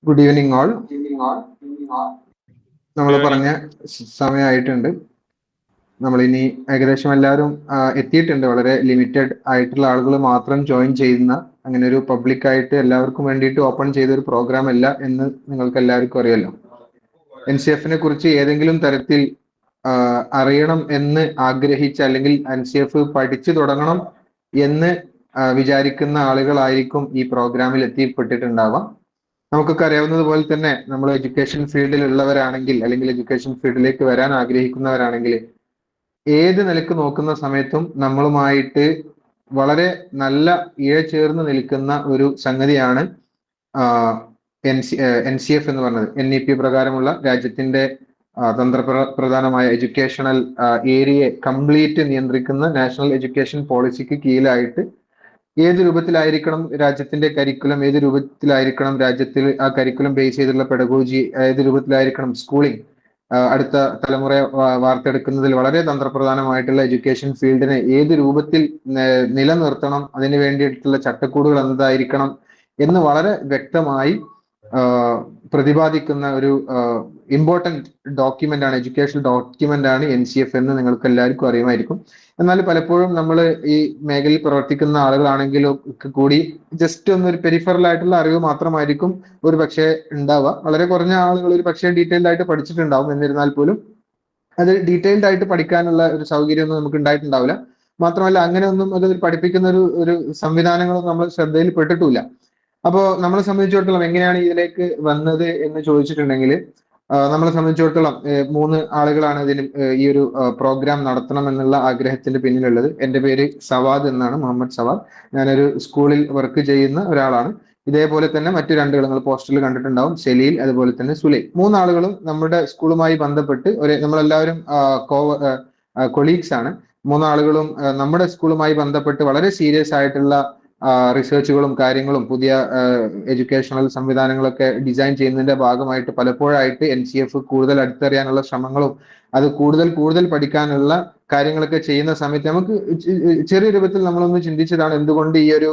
Good evening all. നമ്മൾ പറഞ്ഞ സമയമായിട്ടുണ്ട്. നമ്മളിനി ഏകദേശം എല്ലാവരും എത്തിയിട്ടുണ്ട്. വളരെ ലിമിറ്റഡ് ആയിട്ടുള്ള ആളുകൾ മാത്രം ജോയിൻ ചെയ്യുന്ന അങ്ങനെ ഒരു പബ്ലിക് ആയിട്ട് എല്ലാവർക്കും വേണ്ടിയിട്ട് ഓപ്പൺ ചെയ്ത ഒരു പ്രോഗ്രാം അല്ല എന്ന് നിങ്ങൾക്ക് എല്ലാവർക്കും അറിയാലോ. NCF-നെ കുറിച്ച് ഏതെങ്കിലും തരത്തിൽ അറിയണം എന്ന് ആഗ്രഹിച്ച അല്ലെങ്കിൽ NCF പഠിച്ചു തുടങ്ങണം എന്ന് വിചാരിക്കുന്ന ആളുകളായിരിക്കും ഈ പ്രോഗ്രാമിൽ എത്തിപ്പെട്ടിട്ടുണ്ടാവാം. നമുക്കൊക്കെ അറിയാവുന്നത് പോലെ തന്നെ നമ്മൾ എഡ്യൂക്കേഷൻ ഫീൽഡിൽ ഉള്ളവരാണെങ്കിൽ അല്ലെങ്കിൽ എഡ്യൂക്കേഷൻ ഫീൽഡിലേക്ക് വരാൻ ആഗ്രഹിക്കുന്നവരാണെങ്കിൽ ഏത് നിലക്ക് നോക്കുന്ന സമയത്തും നമ്മളുമായിട്ട് വളരെ നല്ല ഇഴചേർന്ന് നിൽക്കുന്ന ഒരു സംഗതിയാണ് NCF എന്ന് പറഞ്ഞത്. NEP പ്രകാരമുള്ള രാജ്യത്തിന്റെ തന്ത്രപ്രധാനമായ എഡ്യൂക്കേഷണൽ ഏരിയയെ കംപ്ലീറ്റ് നിയന്ത്രിക്കുന്ന നാഷണൽ എഡ്യൂക്കേഷൻ പോളിസിക്ക് കീഴിലായിട്ട് ഏത് രൂപത്തിലായിരിക്കണം രാജ്യത്തിന്റെ കരിക്കുലം, ഏത് രൂപത്തിലായിരിക്കണം രാജ്യത്തിൽ ആ കരിക്കുലം ബേസ് ചെയ്തുള്ള പെഡഗോജി, ഏത് രൂപത്തിലായിരിക്കണം സ്കൂളിംഗ്, അടുത്ത തലമുറയെ വാർത്തെടുക്കുന്നതിൽ വളരെ തന്ത്രപ്രധാനമായിട്ടുള്ള എഡ്യൂക്കേഷൻ ഫീൽഡിനെ ഏത് രൂപത്തിൽ നിലനിർത്തണം, അതിന് വേണ്ടിയിട്ടുള്ള ചട്ടക്കൂടുകൾ എന്തായിരിക്കണം എന്ന് വളരെ വ്യക്തമായി പ്രതിപാദിക്കുന്ന ഒരു ഇമ്പോർട്ടന്റ് ഡോക്യുമെന്റ് ആണ്, എഡ്യൂക്കേഷണൽ ഡോക്യുമെന്റ് ആണ് NCF എന്ന് നിങ്ങൾക്ക് എല്ലാവർക്കും അറിയുമായിരിക്കും. എന്നാൽ പലപ്പോഴും നമ്മൾ ഈ മേഖലയിൽ പ്രവർത്തിക്കുന്ന ആളുകളാണെങ്കിലും കൂടി ജസ്റ്റ് ഒന്നൊരു പെരിഫറൽ ആയിട്ടുള്ള അറിവ് മാത്രമായിരിക്കും ഒരു പക്ഷേ ഉണ്ടാവുക. വളരെ കുറഞ്ഞ ആളുകൾ ഒരു പക്ഷേ ഡീറ്റെയിൽഡ് ആയിട്ട് പഠിച്ചിട്ടുണ്ടാവും. എന്നിരുന്നാൽ പോലും അത് ഡീറ്റെയിൽഡ് ആയിട്ട് പഠിക്കാനുള്ള ഒരു സൗകര്യമൊന്നും നമുക്ക് ഉണ്ടായിട്ടുണ്ടാവില്ല. മാത്രമല്ല അങ്ങനെ ഒന്നും അത് പഠിപ്പിക്കുന്ന ഒരു സംവിധാനങ്ങളും നമ്മൾ ശ്രദ്ധയിൽ പെട്ടിട്ടില്ല. അപ്പോൾ നമ്മളെ സംബന്ധിച്ചിടത്തോളം എങ്ങനെയാണ് ഇതിലേക്ക് വന്നത് എന്ന് ചോദിച്ചിട്ടുണ്ടെങ്കിൽ നമ്മളെ സംബന്ധിച്ചിടത്തോളം 3 ആളുകളാണ് ഇതിന് ഈ ഒരു പ്രോഗ്രാം നടത്തണം എന്നുള്ള ആഗ്രഹത്തിന്റെ പിന്നിലുള്ളത്. എൻ്റെ പേര് സവാദ് എന്നാണ്, മുഹമ്മദ് സവാദ്. ഞാനൊരു സ്കൂളിൽ വർക്ക് ചെയ്യുന്ന ഒരാളാണ്. ഇതേപോലെ തന്നെ മറ്റു 2 നിങ്ങൾ പോസ്റ്ററിൽ കണ്ടിട്ടുണ്ടാവും, സെലീൽ അതുപോലെ തന്നെ സുലൈ. 3 ആളുകളും നമ്മുടെ സ്കൂളുമായി ബന്ധപ്പെട്ട് നമ്മളെല്ലാവരും കൊളീഗ്സ് ആണ്. 3 ആളുകളും നമ്മുടെ സ്കൂളുമായി ബന്ധപ്പെട്ട് വളരെ സീരിയസ് ആയിട്ടുള്ള റിസർച്ചുകളും കാര്യങ്ങളും പുതിയ എഡ്യൂക്കേഷണൽ സംവിധാനങ്ങളൊക്കെ ഡിസൈൻ ചെയ്യുന്നതിന്റെ ഭാഗമായിട്ട് പലപ്പോഴായിട്ട് NCF കൂടുതൽ അടുത്തറിയാനുള്ള ശ്രമങ്ങളും അത് കൂടുതൽ പഠിക്കാനുള്ള കാര്യങ്ങളൊക്കെ ചെയ്യുന്ന സമയത്ത് നമുക്ക് ചെറിയ രൂപത്തിൽ നമ്മളൊന്ന് ചിന്തിച്ചതാണ് എന്തുകൊണ്ട് ഈ ഒരു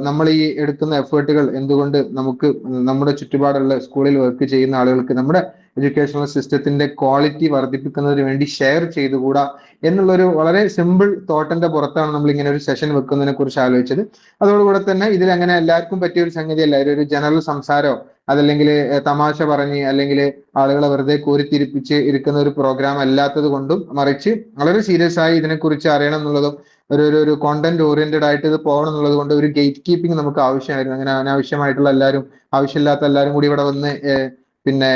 നമ്മൾ ഈ എടുക്കുന്ന എഫേർട്ടുകൾ എന്തുകൊണ്ട് നമുക്ക് നമ്മുടെ ചുറ്റുപാടുള്ള സ്കൂളിൽ വർക്ക് ചെയ്യുന്ന ആളുകൾക്ക് നമ്മുടെ എഡ്യൂക്കേഷണൽ സിസ്റ്റത്തിന്റെ ക്വാളിറ്റി വർദ്ധിപ്പിക്കുന്നതിന് വേണ്ടി ഷെയർ ചെയ്തുകൂടാ എന്നുള്ളൊരു വളരെ സിമ്പിൾ തോട്ടിന്റെ പുറത്താണ് നമ്മൾ ഇങ്ങനെ ഒരു സെഷൻ വെക്കുന്നതിനെ കുറിച്ച് ആലോചിച്ചത്. അതോടുകൂടെ തന്നെ ഇതിൽ അങ്ങനെ എല്ലാവർക്കും പറ്റിയ ഒരു സംഗതിയല്ല, ഒരു ജനറൽ സംസാരമോ അതല്ലെങ്കിൽ തമാശ പറഞ്ഞ് അല്ലെങ്കിൽ ആളുകളെ വെറുതെ കോരിത്തിരിപ്പിച്ച് ഇരിക്കുന്ന ഒരു പ്രോഗ്രാം അല്ലാത്തത് കൊണ്ടും മറിച്ച് വളരെ സീരിയസ് ആയി ഇതിനെക്കുറിച്ച് അറിയണം എന്നുള്ളതും ഒരു കോണ്ടന്റ് ഓറിയന്റഡ് ആയിട്ട് ഇത് പോകണം എന്നുള്ളത് കൊണ്ട് ഒരു ഗേറ്റ് കീപ്പിംഗ് നമുക്ക് ആവശ്യമായിരുന്നു. അങ്ങനെ അനാവശ്യമായിട്ടുള്ള എല്ലാവരും, ആവശ്യമില്ലാത്ത എല്ലാവരും കൂടി ഇവിടെ വന്ന് പിന്നെ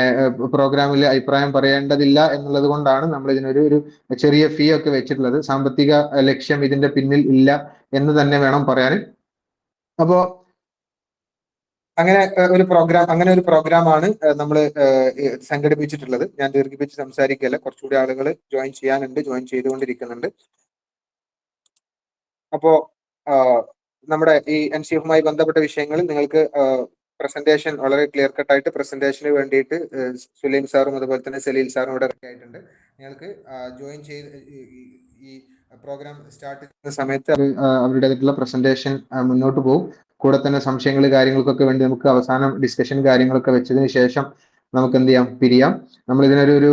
പ്രോഗ്രാമിൽ അഭിപ്രായം പറയേണ്ടതില്ല എന്നുള്ളത് കൊണ്ടാണ് നമ്മൾ ഇതിനൊരു ചെറിയ ഫീ ഒക്കെ വെച്ചിട്ടുള്ളത്. സാമ്പത്തിക ലക്ഷ്യം ഇതിന്റെ പിന്നിൽ ഇല്ല എന്ന് തന്നെ വേണം പറയാൻ. അപ്പോ അങ്ങനെ ഒരു പ്രോഗ്രാമാണ് നമ്മൾ സംഘടിപ്പിച്ചിട്ടുള്ളത്. ഞാൻ ദീർഘിപ്പിച്ച് സംസാരിക്കുകയല്ല, കുറച്ചുകൂടി ആളുകൾ ജോയിൻ ചെയ്യാനുണ്ട്, ജോയിൻ ചെയ്തുകൊണ്ടിരിക്കുന്നുണ്ട്. അപ്പോ നമ്മുടെ ഈ NCF-മായി ബന്ധപ്പെട്ട വിഷയങ്ങളിൽ നിങ്ങൾക്ക് പ്രസന്റേഷൻ വളരെ ക്ലിയർ കട്ട് ആയിട്ട് പ്രസന്റേഷന് വേണ്ടിയിട്ട് സുലൈം സാറും അതുപോലെ തന്നെ സലീൽ സാറും ഇവിടെ റെഡി ആയിട്ടുണ്ട്. നിങ്ങൾക്ക് ജോയിൻ ചെയ്ത് ഈ പ്രോഗ്രാം സ്റ്റാർട്ട് ചെയ്യുന്ന സമയത്ത് അവരുടേതായിട്ടുള്ള പ്രസന്റേഷൻ മുന്നോട്ട് പോകും. കൂടെ തന്നെ സംശയങ്ങൾ കാര്യങ്ങൾക്കൊക്കെ വേണ്ടി നമുക്ക് അവസാനം ഡിസ്കഷൻ കാര്യങ്ങളൊക്കെ വെച്ചതിന് ശേഷം നമുക്ക് എന്ത് ചെയ്യാം, പിരിയാം. നമ്മൾ ഇതിനൊരു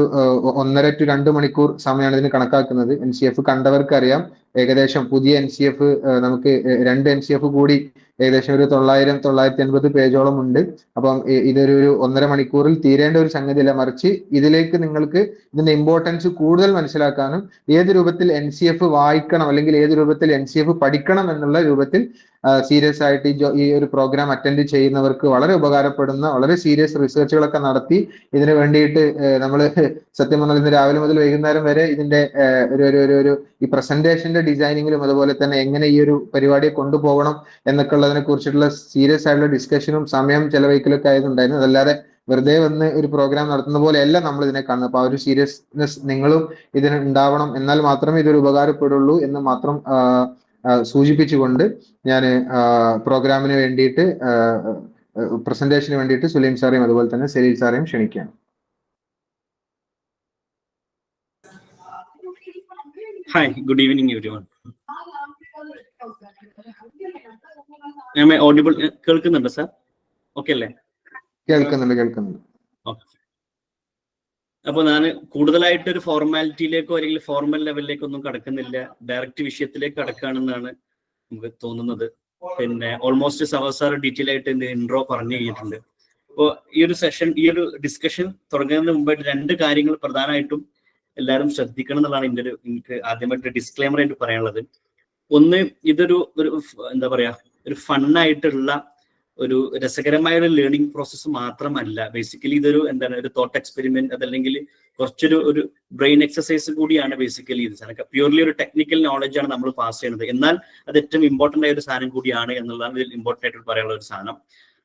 1.5 to 2 മണിക്കൂർ സമയമാണ് ഇതിന് കണക്കാക്കുന്നത്. NCF കണ്ടവർക്ക് അറിയാം, ഏകദേശം പുതിയ NCF നമുക്ക് 2 NCF കൂടി ഏകദേശം ഒരു 900-950 പേജോളം ഉണ്ട്. അപ്പം ഇതൊരു 1.5 മണിക്കൂറിൽ തീരേണ്ട ഒരു സംഗതിയല്ല, മറിച്ച് ഇതിലേക്ക് നിങ്ങൾക്ക് ഇതിന്റെ ഇമ്പോർട്ടൻസ് കൂടുതൽ മനസ്സിലാക്കാനും ഏത് രൂപത്തിൽ NCF വായിക്കണം അല്ലെങ്കിൽ ഏത് രൂപത്തിൽ NCF പഠിക്കണം എന്നുള്ള രൂപത്തിൽ സീരിയസ് ആയിട്ട് ഈ ഒരു പ്രോഗ്രാം അറ്റൻഡ് ചെയ്യുന്നവർക്ക് വളരെ ഉപകാരപ്പെടുന്ന വളരെ സീരിയസ് റിസർച്ചുകളൊക്കെ നടത്തി ഇതിനു വേണ്ടിയിട്ട് നമ്മൾ സത്യം പറഞ്ഞാൽ ഇന്ന് രാവിലെ മുതൽ വൈകുന്നേരം വരെ ഇതിന്റെ ഒരു ഈ പ്രസന്റേഷന്റെ ഡിസൈനിങ്ങിലും അതുപോലെ തന്നെ എങ്ങനെ ഈ ഒരു പരിപാടിയെ കൊണ്ടുപോകണം എന്നൊക്കെ ഉള്ളതിനെ കുറിച്ചിട്ടുള്ള സീരിയസ് ആയിട്ടുള്ള ഡിസ്കഷനും സമയം ചെലവഴിക്കലൊക്കെ ആയതുണ്ടായിരുന്നു. അതല്ലാതെ വെറുതെ വന്ന് ഒരു പ്രോഗ്രാം നടത്തുന്ന പോലെയല്ല നമ്മൾ ഇതിനെ കാണുന്നത്. അപ്പൊ ആ ഒരു സീരിയസ്നെസ് നിങ്ങളും ഇതിന് ഉണ്ടാവണം, എന്നാൽ മാത്രമേ ഇതൊരു ഉപകാരപ്പെടുള്ളൂ എന്ന് മാത്രം സൂചിപ്പിച്ചുകൊണ്ട് ഞാൻ പ്രോഗ്രാമിന് വേണ്ടിയിട്ട് പ്രസന്റേഷന് വേണ്ടിയിട്ട് സുലൈം സാറേയും അതുപോലെ തന്നെ സലീൽ സാറേയും ക്ഷണിക്കുകയാണ്. Hi, good evening everyone. Am I audible? കേൾക്കുന്നുണ്ടോ സർ? ഓക്കെ അല്ലേ? കേൾക്കുന്നുണ്ട്. അപ്പൊ ഞാൻ കൂടുതലായിട്ട് ഒരു ഫോർമാലിറ്റിയിലേക്കോ അല്ലെങ്കിൽ ഫോർമൽ ലെവലിലേക്കോ ഒന്നും കടക്കുന്നില്ല, ഡയറക്റ്റ് വിഷയത്തിലേക്ക് കടക്കുകയാണെന്നാണ് നമുക്ക് തോന്നുന്നത്. പിന്നെ ഓൾമോസ്റ്റ് സാർ ഡീറ്റെയിൽ ആയിട്ട് ഇൻട്രോ പറഞ്ഞു കഴിഞ്ഞിട്ടുണ്ട്. അപ്പോൾ ഈ ഒരു സെഷൻ, ഈ ഒരു ഡിസ്കഷൻ തുടങ്ങുന്നതിന് മുമ്പായിട്ട് 2 കാര്യങ്ങൾ പ്രധാനമായിട്ടും എല്ലാവരും ശ്രദ്ധിക്കണം എന്നുള്ളതാണ് എനിക്ക് ആദ്യമായിട്ട് ഡിസ്ക്ലെയിമർ ആയിട്ട് പറയാനുള്ളത്. ഒന്ന്, ഇതൊരു എന്താ പറയാ, ഒരു ഫണ്ണായിട്ടുള്ള ഒരു രസകരമായ ഒരു ലേണിംഗ് പ്രോസസ്സ് മാത്രമല്ല. ബേസിക്കലി ഇതൊരു ഒരു തോട്ട് എക്സ്പെരിമെന്റ്, അതല്ലെങ്കിൽ കുറച്ചൊരു ബ്രെയിൻ എക്സസൈസ് കൂടിയാണ്. ബേസിക്കലി ഇത് പ്യൂർലി ഒരു ടെക്നിക്കൽ നോളജ് ആണ് നമ്മൾ പാസ് ചെയ്യുന്നത്, എന്നാൽ അത് ഏറ്റവും ഇമ്പോർട്ടന്റ് ആയ ഒരു സാധനം കൂടിയാണ് എന്നുള്ളതാണ് ഇതിൽ ഇമ്പോർട്ടന്റ് ആയിട്ട് പറയാനുള്ള ഒരു സാധനം.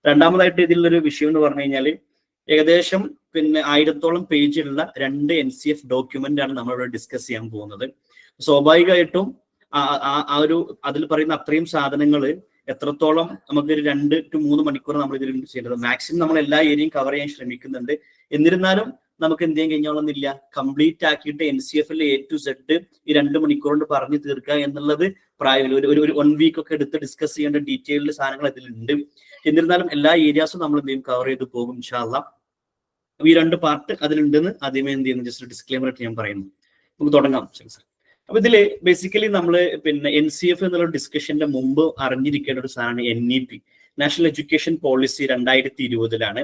രണ്ടാമതായിട്ട് ഇതിലൊരു വിഷയം എന്ന് പറഞ്ഞു കഴിഞ്ഞാൽ, ഏകദേശം 1000-ഓളം പേജുള്ള 2 NCF ഡോക്യുമെന്റ് ആണ് നമ്മളിവിടെ ഡിസ്കസ് ചെയ്യാൻ പോകുന്നത്. സ്വാഭാവികമായിട്ടും ഒരു അതിൽ പറയുന്ന അത്രയും സാധനങ്ങൾ എത്രത്തോളം നമുക്ക് 2 to 3 മണിക്കൂർ നമ്മൾ ഇതിൽ ചെയ്യുന്നത്. മാക്സിമം നമ്മൾ എല്ലാ ഏരിയയും കവർ ചെയ്യാൻ ശ്രമിക്കുന്നുണ്ട്. എന്നിരുന്നാലും നമുക്ക് എന്ത് ചെയ്യാൻ കഴിഞ്ഞോളന്നില്ല, കംപ്ലീറ്റ് ആക്കിയിട്ട് NCF A to Z ഈ 2 മണിക്കൂർ കൊണ്ട് പറഞ്ഞു തീർക്കുക എന്നുള്ളത് ഒരു 1 വീക്ക് ഒക്കെ എടുത്ത് ഡിസ്കസ് ചെയ്യേണ്ട ഡീറ്റെയിൽഡ് സാധനങ്ങൾ ഇതിലുണ്ട്. എന്നിരുന്നാലും എല്ലാ ഏരിയാസും നമ്മൾ എന്ത് ചെയ്യും, കവർ ചെയ്ത് പോകും ഇൻഷാ അല്ലാഹ്. ഈ 2 പാർട്ട് അതിലുണ്ടെന്ന് ആദ്യമേ എന്ത് ചെയ്യുന്നു, ജസ്റ്റ് ഡിസ്ക്ലെയിമർ ആയിട്ട് ഞാൻ പറയുന്നു. നമുക്ക് തുടങ്ങാം. അപ്പൊ ഇതില് ബേസിക്കലി നമ്മള് NCF എന്നുള്ള ഡിസ്കഷന്റെ മുമ്പ് അറിഞ്ഞിരിക്കേണ്ട ഒരു സാധനമാണ് NEP, നാഷണൽ എഡ്യൂക്കേഷൻ പോളിസി. 2020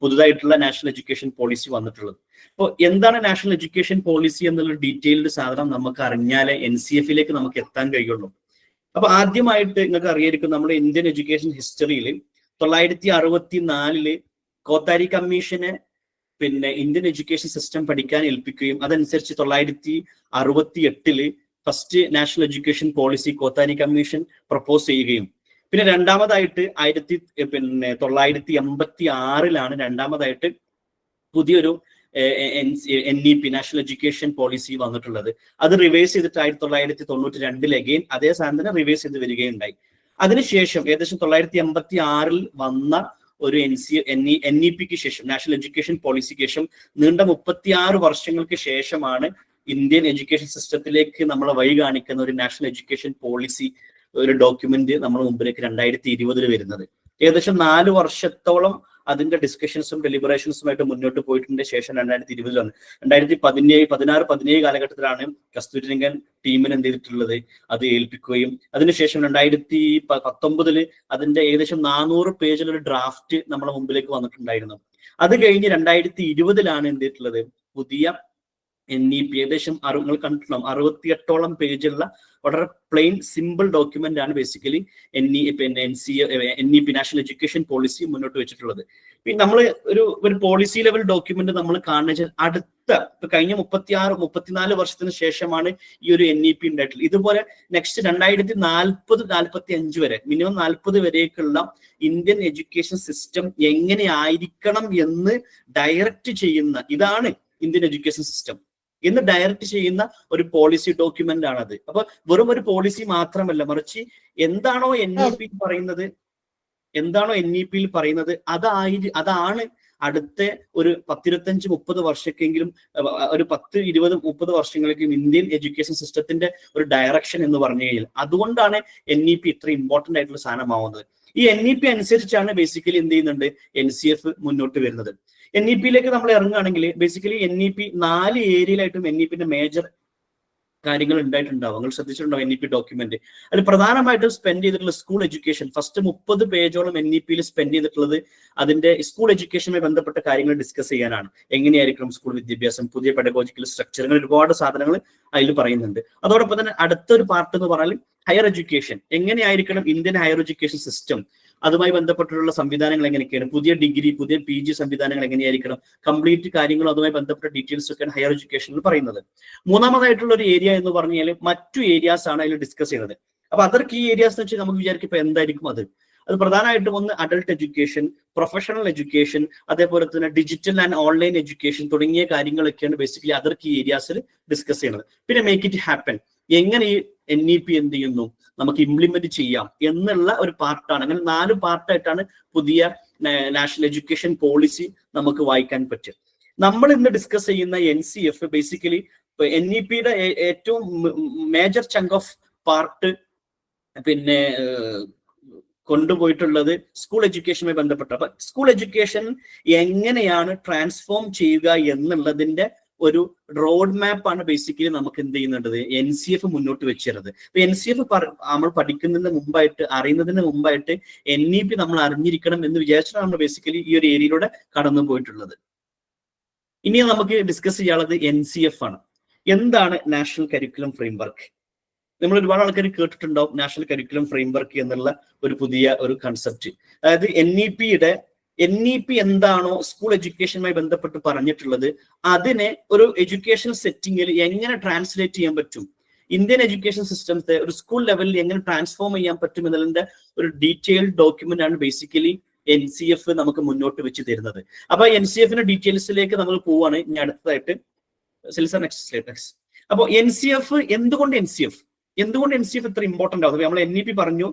പുതുതായിട്ടുള്ള നാഷണൽ എഡ്യൂക്കേഷൻ പോളിസി വന്നിട്ടുള്ളത്. അപ്പോൾ എന്താണ് നാഷണൽ എഡ്യൂക്കേഷൻ പോളിസി എന്നുള്ള ഡീറ്റെയിൽഡ് സാധനം നമുക്ക് അറിഞ്ഞാലേ NCFലേക്ക് നമുക്ക് എത്താൻ കഴിയുള്ളൂ. അപ്പൊ ആദ്യമായിട്ട് നിങ്ങൾക്ക് അറിയായിരിക്കും, നമ്മുടെ ഇന്ത്യൻ എഡ്യൂക്കേഷൻ ഹിസ്റ്ററിയിൽ 964 കോത്താരി കമ്മീഷനെ ഇന്ത്യൻ എഡ്യൂക്കേഷൻ സിസ്റ്റം പഠിക്കാൻ ഏൽപ്പിക്കുകയും അതനുസരിച്ച് 968 first national education policy Kothari commission propose ചെയ്യുകയും, പിന്നെ രണ്ടാമതായിട്ട് 1986 രണ്ടാമതായിട്ട് പുതിയൊരു NEP നാഷണൽ എഡ്യൂക്കേഷൻ പോളിസി വന്നിട്ടുള്ളത്. അത് റിവൈസ് ചെയ്തിട്ട് 1992 അഗെയിൻ അതേ സാധനം തന്നെ റിവൈസ് ചെയ്ത് വരികയുണ്ടായി. അതിനുശേഷം ഏകദേശം 1986 വന്ന ഒരു NEPക്ക് ശേഷം, നാഷണൽ എഡ്യൂക്കേഷൻ പോളിസിക്ക് ശേഷം നീണ്ട 36 വർഷങ്ങൾക്ക് ശേഷമാണ് ഇന്ത്യൻ എഡ്യൂക്കേഷൻ സിസ്റ്റത്തിലേക്ക് നമ്മളെ വഴി കാണിക്കുന്ന ഒരു നാഷണൽ എഡ്യൂക്കേഷൻ പോളിസി, ഒരു ഡോക്യുമെന്റ് നമ്മുടെ മുമ്പിലേക്ക് 2020 വരുന്നത്. ഏകദേശം 4 വർഷത്തോളം അതിന്റെ ഡിസ്കഷൻസും ഡെലിബറേഷൻസുമായിട്ട് മുന്നോട്ട് പോയിട്ടുണ്ട്. ശേഷം 2020 വന്നു. 2016-17 കാലഘട്ടത്തിലാണ് കസ്തൂരിരംഗൻ ടീമിന് എന്ത് ചെയ്തിട്ടുള്ളത്, അത് ഏൽപ്പിക്കുകയും അതിനുശേഷം 2019 അതിന്റെ ഏകദേശം 400 പേജിലൊരു ഡ്രാഫ്റ്റ് നമ്മുടെ മുമ്പിലേക്ക് വന്നിട്ടുണ്ടായിരുന്നു. അത് കഴിഞ്ഞ് 2020 എന്ത് ചെയ്തിട്ടുള്ളത്, പുതിയ NEP ഏകദേശം നിങ്ങൾ കണ്ടിട്ടുണ്ടാവും 68ഓളം പേജുള്ള വളരെ പ്ലെയിൻ സിമ്പിൾ ഡോക്യുമെന്റ് ആണ് basically NEP national education policy മുന്നോട്ട് വെച്ചിട്ടുള്ളത്. പിന്നെ നമ്മൾ ഒരു പോളിസി ലെവൽ ഡോക്യുമെന്റ് നമ്മൾ കാണുന്ന അടുത്ത കഴിഞ്ഞ 34 വർഷത്തിന് ശേഷമാണ് ഈ ഒരു NEP ഉണ്ടായിട്ടുള്ളത്. ഇതുപോലെ നെക്സ്റ്റ് 2040-45 വരെ, മിനിമം 40 വരേക്കുള്ള ഇന്ത്യൻ എഡ്യൂക്കേഷൻ സിസ്റ്റം എങ്ങനെ ആയിരിക്കണം എന്ന് ഡയറക്റ്റ് ചെയ്യുന്ന, ഇതാണ് ഇന്ത്യൻ എഡ്യൂക്കേഷൻ സിസ്റ്റം എന്ന് ഡയറക്റ്റ് ചെയ്യുന്ന ഒരു പോളിസി ഡോക്യുമെന്റ് ആണത്. അപ്പൊ വെറും ഒരു പോളിസി മാത്രമല്ല, മറിച്ച് എന്താണോ NEP പറയുന്നത് അതാണ് അടുത്ത ഒരു 10-25-30 വർഷക്കെങ്കിലും, ഒരു 10-20-30 വർഷങ്ങളേക്കും ഇന്ത്യൻ എഡ്യൂക്കേഷൻ സിസ്റ്റത്തിന്റെ ഒരു ഡയറക്ഷൻ എന്ന് പറഞ്ഞു കഴിഞ്ഞാൽ. അതുകൊണ്ടാണ് NEP ഇത്ര ഇമ്പോർട്ടന്റ് ആയിട്ടുള്ള സാധനമാവുന്നത്. ഈ NEP അനുസരിച്ചാണ് ബേസിക്കലി എന്ത് ചെയ്യുന്നുണ്ട് NCF മുന്നോട്ട് വരുന്നത്. NEPയിലേക്ക് നമ്മൾ ഇറങ്ങുകയാണെങ്കിൽ ബേസിക്കലി NEP 4 ഏരിയയിലായിട്ടും NEPന്റെ മേജർ കാര്യങ്ങൾ ഉണ്ടായിട്ടുണ്ടാവും. നിങ്ങൾ ശ്രദ്ധിച്ചിട്ടുണ്ടാവും NEP ഡോക്യുമെന്റ്. അതിൽ പ്രധാനമായിട്ടും സ്പെൻഡ് ചെയ്തിട്ടുള്ള സ്കൂൾ എഡ്യൂക്കേഷൻ, ഫസ്റ്റ് 30 പേജോളം NEPയിൽ സ്പെൻഡ് ചെയ്തിട്ടുള്ളത് അതിന്റെ സ്കൂൾ എഡ്യൂക്കേഷനുമായി ബന്ധപ്പെട്ട കാര്യങ്ങൾ ഡിസ്കസ് ചെയ്യാനാണ്. എങ്ങനെയായിരിക്കണം സ്കൂൾ വിദ്യാഭ്യാസം, പുതിയ പെഡഗോജിക്കൽ സ്ട്രക്ചർ, അങ്ങനെ ഒരുപാട് സാധനങ്ങൾ അതിൽ പറയുന്നുണ്ട്. അതോടൊപ്പം തന്നെ അടുത്തൊരു പാർട്ട് എന്ന് പറഞ്ഞാൽ ഹയർ എഡ്യൂക്കേഷൻ, എങ്ങനെയായിരിക്കണം ഇന്ത്യൻ ഹയർ എഡ്യൂക്കേഷൻ സിസ്റ്റം, അതുമായി ബന്ധപ്പെട്ടിട്ടുള്ള സംവിധാനങ്ങൾ എങ്ങനെയൊക്കെയാണ്, പുതിയ ഡിഗ്രി, പുതിയ PG സംവിധാനങ്ങൾ എങ്ങനെയായിരിക്കണം, കംപ്ലീറ്റ് കാര്യങ്ങളും അതുമായി ബന്ധപ്പെട്ട ഡീറ്റെയിൽസ് ഒക്കെയാണ് ഹയർ എഡ്യൂക്കേഷനിൽ പറയുന്നത്. മൂന്നാമതായിട്ടുള്ള ഒരു ഏരിയ എന്ന് പറഞ്ഞാൽ മറ്റു ഏരിയാസ് ആണ് അതിൽ ഡിസ്കസ് ചെയ്യുന്നത്. അപ്പൊ അതർ കീ ഏരിയാസ് എന്ന് വെച്ചാൽ നമുക്ക് വിചാരിക്കും ഇപ്പൊ എന്തായിരിക്കും അത് പ്രധാനമായിട്ടും ഒന്ന് അഡൾട്ട് എഡ്യൂക്കേഷൻ, പ്രൊഫഷണൽ എഡ്യൂക്കേഷൻ, അതേപോലെ തന്നെ ഡിജിറ്റൽ ആൻഡ് ഓൺലൈൻ എഡ്യൂക്കേഷൻ തുടങ്ങിയ കാര്യങ്ങളൊക്കെയാണ് ബേസിക്കലി അതർ കീ ഏരിയാസിൽ ഡിസ്കസ് ചെയ്യുന്നത്. പിന്നെ മേക്ക് ഇറ്റ് ഹാപ്പൻ, എങ്ങനെ ഈ NEP എന്ത് ചെയ്യുന്നു നമുക്ക് ഇംപ്ലിമെന്റ് ചെയ്യാം എന്നുള്ള ഒരു പാർട്ടാണ്. അങ്ങനെ 4 പാർട്ടായിട്ടാണ് പുതിയ നാഷണൽ എഡ്യൂക്കേഷൻ പോളിസി നമുക്ക് വായിക്കാൻ പറ്റുക. നമ്മൾ ഇന്ന് ഡിസ്കസ് ചെയ്യുന്ന NCF ബേസിക്കലി NEPയുടെ ഏറ്റവും മേജർ ചങ്ക് ഓഫ് പാർട്ട് കൊണ്ടുപോയിട്ടുള്ളത് സ്കൂൾ എഡ്യൂക്കേഷനുമായി ബന്ധപ്പെട്ട. അപ്പൊ സ്കൂൾ എഡ്യൂക്കേഷൻ എങ്ങനെയാണ് ട്രാൻസ്ഫോം ചെയ്യുക എന്നുള്ളതിന്റെ ഒരു റോഡ് മാപ്പ് ആണ് ബേസിക്കലി നമുക്ക് എന്ത് ചെയ്യുന്നുണ്ടത് NCF മുന്നോട്ട് വെച്ചിരുന്നത്. അപ്പൊ NCF നമ്മൾ പഠിക്കുന്നതിന് മുമ്പായിട്ട്, അറിയുന്നതിന് മുമ്പായിട്ട് NEP നമ്മൾ അറിഞ്ഞിരിക്കണം എന്ന് വിചാരിച്ചാണ് നമ്മൾ ബേസിക്കലി ഈ ഒരു ഏരിയയിലൂടെ കടന്നു പോയിട്ടുള്ളത്. ഇനി നമുക്ക് ഡിസ്കസ് ചെയ്യാനുള്ളത് NCF ആണ്. എന്താണ് നാഷണൽ കരിക്കുലം ഫ്രെയിംവർക്ക്? നമ്മൾ ഒരുപാട് ആൾക്കാർ കേട്ടിട്ടുണ്ടാവും നാഷണൽ കരിക്കുലം ഫ്രെയിംവർക്ക് എന്നുള്ള ഒരു പുതിയ ഒരു കൺസെപ്റ്റ്. അതായത് NEP എന്താണോ സ്കൂൾ എഡ്യൂക്കേഷനുമായി ബന്ധപ്പെട്ട് പറഞ്ഞിട്ടുള്ളത് അതിനെ ഒരു എഡ്യൂക്കേഷൻ സെറ്റിങ്ങിൽ എങ്ങനെ ട്രാൻസ്ലേറ്റ് ചെയ്യാൻ പറ്റും, ഇന്ത്യൻ എഡ്യൂക്കേഷൻ സിസ്റ്റത്തെ ഒരു സ്കൂൾ ലെവലിൽ എങ്ങനെ ട്രാൻസ്ഫോം ചെയ്യാൻ പറ്റും എന്നതിന്റെ ഒരു ഡീറ്റെയിൽഡ് ഡോക്യുമെന്റ് ആണ് ബേസിക്കലി NCF നമുക്ക് മുന്നോട്ട് വെച്ച് തരുന്നത്. അപ്പൊ NCFന്റെ ഡീറ്റെയിൽസിലേക്ക് നമ്മൾ പോവാണ് ഇനി അടുത്തതായിട്ട്. അപ്പൊ NCF എന്തുകൊണ്ട് NCF ഇത്ര ഇമ്പോർട്ടന്റ് ആവുന്നത്? നമ്മൾ NEP പറഞ്ഞു,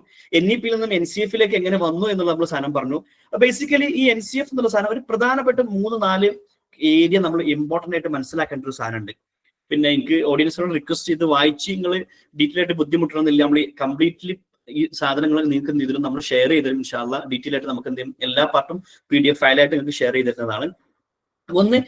NEP നിന്നും NCFിലേക്ക് എങ്ങനെ വന്നു എന്നുള്ള നമ്മൾ സാധനം പറഞ്ഞു. ബേസിക്കലി ഈ NCF എന്നുള്ള സാധനം ഒരു പ്രധാനപ്പെട്ട 3-4 ഏരിയ നമ്മൾ ഇമ്പോർട്ടന്റ് ആയിട്ട് മനസ്സിലാക്കേണ്ട ഒരു സാധനം ഉണ്ട്. പിന്നെ എനിക്ക് ഓഡിയൻസിനോട് റിക്വസ്റ്റ് ചെയ്ത് വായിച്ച് നിങ്ങൾ ഡീറ്റെയിൽ ആയിട്ട് ബുദ്ധിമുട്ടണമെന്നില്ല. നമ്മൾ കംപ്ലീറ്റ്ലി ഈ സാധനങ്ങൾ നിങ്ങൾക്ക് എന്ത് ചെയ്തിട്ടും നമ്മൾ ഷെയർ ചെയ്തിരും ഇൻഷാല്ലാ. ഡീറ്റെയിൽ ആയിട്ട് നമുക്ക് എന്ത് ചെയ്യും, എല്ലാ പാർട്ടും PDF ഫയലായിട്ട് നിങ്ങൾക്ക് ഷെയർ ചെയ്തിരുന്നതാണ്. ഒന്ന്,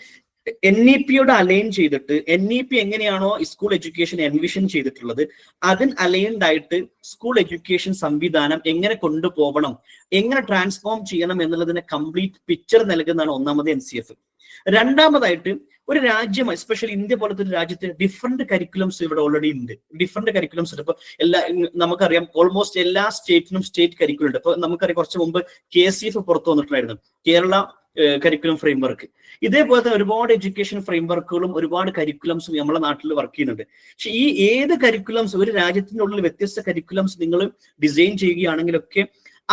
NEPയോട് അലൈൻ ചെയ്തിട്ട് NEP എങ്ങനെയാണോ സ്കൂൾ എഡ്യൂക്കേഷൻ എൻവിഷൻ ചെയ്തിട്ടുള്ളത് അതിന് അലൈൻഡ് ആയിട്ട് സ്കൂൾ എഡ്യൂക്കേഷൻ സംവിധാനം എങ്ങനെ കൊണ്ടുപോകണം, എങ്ങനെ ട്രാൻസ്ഫോം ചെയ്യണം എന്നുള്ളതിനെ കംപ്ലീറ്റ് പിക്ചർ നൽകുന്നതാണ് ഒന്നാമത് NCF. രണ്ടാമതായിട്ട് ഒരു രാജ്യം, എസ്പെഷ്യലി ഇന്ത്യ പോലത്തെ ഒരു രാജ്യത്ത് ഡിഫറെന്റ് കരിക്കുലംസ് ഇവിടെ ഓൾറെഡി ഉണ്ട്. ഡിഫറെന്റ് കരിക്കുലംസ് ഉണ്ട്. ഇപ്പൊ നമുക്കറിയാം ഓൾമോസ്റ്റ് എല്ലാ സ്റ്റേറ്റിനും സ്റ്റേറ്റ് കരിക്കുലം ഉണ്ട്. ഇപ്പൊ നമുക്കറിയാം കുറച്ച് മുമ്പ് KCF പുറത്തു വന്നിട്ടുണ്ടായിരുന്നു, കേരള കരിക്കുലം ഫ്രെയിംവർക്ക്. ഇതേപോലത്തെ ഒരുപാട് എഡ്യൂക്കേഷൻ ഫ്രെയിംവർക്കുകളും ഒരുപാട് കരിക്കുലംസും നമ്മുടെ നാട്ടിൽ വർക്ക് ചെയ്യുന്നുണ്ട്. പക്ഷെ ഈ ഏത് കരിക്കുലംസ്, ഒരു രാജ്യത്തിനുള്ളിൽ വ്യത്യസ്ത കരിക്കുലംസ് നിങ്ങൾ ഡിസൈൻ ചെയ്യുകയാണെങ്കിലൊക്കെ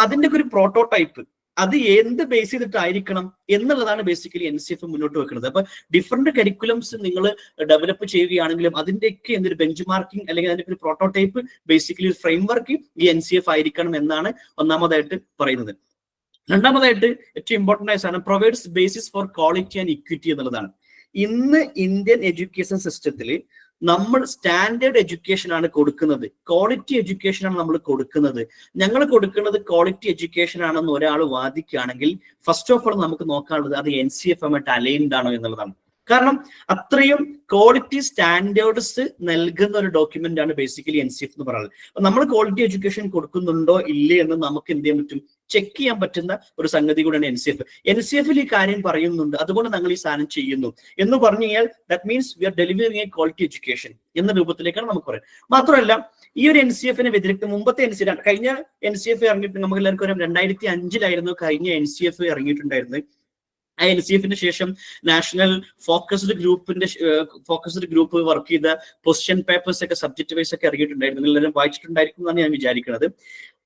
അതിന്റെ ഒരു പ്രോട്ടോടൈപ്പ്, അത് എന്ത് ബേസ് ചെയ്തിട്ടായിരിക്കണം എന്നുള്ളതാണ് ബേസിക്കലി NCF മുന്നോട്ട് വെക്കുന്നത്. അപ്പൊ ഡിഫറെന്റ് കരിക്കുലംസ് നിങ്ങൾ ഡെവലപ്പ് ചെയ്യുകയാണെങ്കിലും അതിന്റെയൊക്കെ എന്തൊരു ബെഞ്ച് മാർക്കിംഗ് അല്ലെങ്കിൽ അതിന്റെ ഒരു പ്രോട്ടോടൈപ്പ് ബേസിക്കലി ഫ്രെയിംവർക്ക് ഈ NCF ആയിരിക്കണം എന്നാണ് ഒന്നാമതായിട്ട് പറയുന്നത്. രണ്ടാമതായിട്ട് ഏറ്റവും ഇമ്പോർട്ടന്റ് ആയ സാധനം provides basis for quality and equity എന്നുള്ളതാണ്. ഇന്ന് ഇന്ത്യൻ എഡ്യൂക്കേഷൻ സിസ്റ്റത്തിൽ നമ്മൾ സ്റ്റാൻഡേർഡ് എഡ്യൂക്കേഷൻ ആണ് കൊടുക്കുന്നത്, ക്വാളിറ്റി എഡ്യൂക്കേഷൻ ആണ് നമ്മൾ കൊടുക്കുന്നത്. ഞങ്ങൾ കൊടുക്കുന്നത് ക്വാളിറ്റി എഡ്യൂക്കേഷൻ ആണെന്ന് ഒരാൾ വാദിക്കുകയാണെങ്കിൽ ഫസ്റ്റ് ഓഫ് ഓൾ നമുക്ക് നോക്കാനുള്ളത് അത് NCF ആയിട്ട് അലൈൻഡ് ആണോ എന്നുള്ളതാണ്. കാരണം അത്രയും ക്വാളിറ്റി സ്റ്റാൻഡേർഡ്സ് നൽകുന്ന ഒരു ഡോക്യുമെന്റ് ആണ് ബേസിക്കലി NCF എന്ന് പറയുന്നത്. അപ്പൊ നമ്മൾ ക്വാളിറ്റി എഡ്യൂക്കേഷൻ കൊടുക്കുന്നുണ്ടോ ഇല്ലേ എന്ന് നമുക്ക് എന്ത് ചെയ്യാൻ പറ്റും, ചെക്ക് ചെയ്യാൻ പറ്റുന്ന ഒരു സംഗതി കൂടെയാണ് NCFിൽ ഈ കാര്യം പറയുന്നുണ്ട്, അതുകൊണ്ട് ഞങ്ങൾ ഈ സാധനം ചെയ്യുന്നു എന്ന് പറഞ്ഞു കഴിഞ്ഞാൽ that means we are delivering a quality education എന്ന രൂപത്തിലേക്കാണ് നമുക്ക് പറയുന്നത്. മാത്രമല്ല ഈ ഒരു NCFിനെ വ്യതിരിക്ത മുമ്പത്തെ കഴിഞ്ഞ NCF ഇറങ്ങിയിട്ട് നമുക്ക് എല്ലാവർക്കും അറിയാം 2005 കഴിഞ്ഞ NCF ഇറങ്ങിയിട്ടുണ്ടായിരുന്നത്. ആ NCFിന് ശേഷം നാഷണൽ ഫോക്കസ്ഡ് ഗ്രൂപ്പ് വർക്ക് ചെയ്ത ക്വസ്റ്റ്യൻ പേപ്പേഴ്സ് ഒക്കെ സബ്ജക്ട് വൈസ് ഒക്കെ ഇറങ്ങിയിട്ടുണ്ടായിരുന്നു. എല്ലാവരും വായിച്ചിട്ടുണ്ടായിരിക്കും എന്നാണ് ഞാൻ വിചാരിക്കുന്നത്.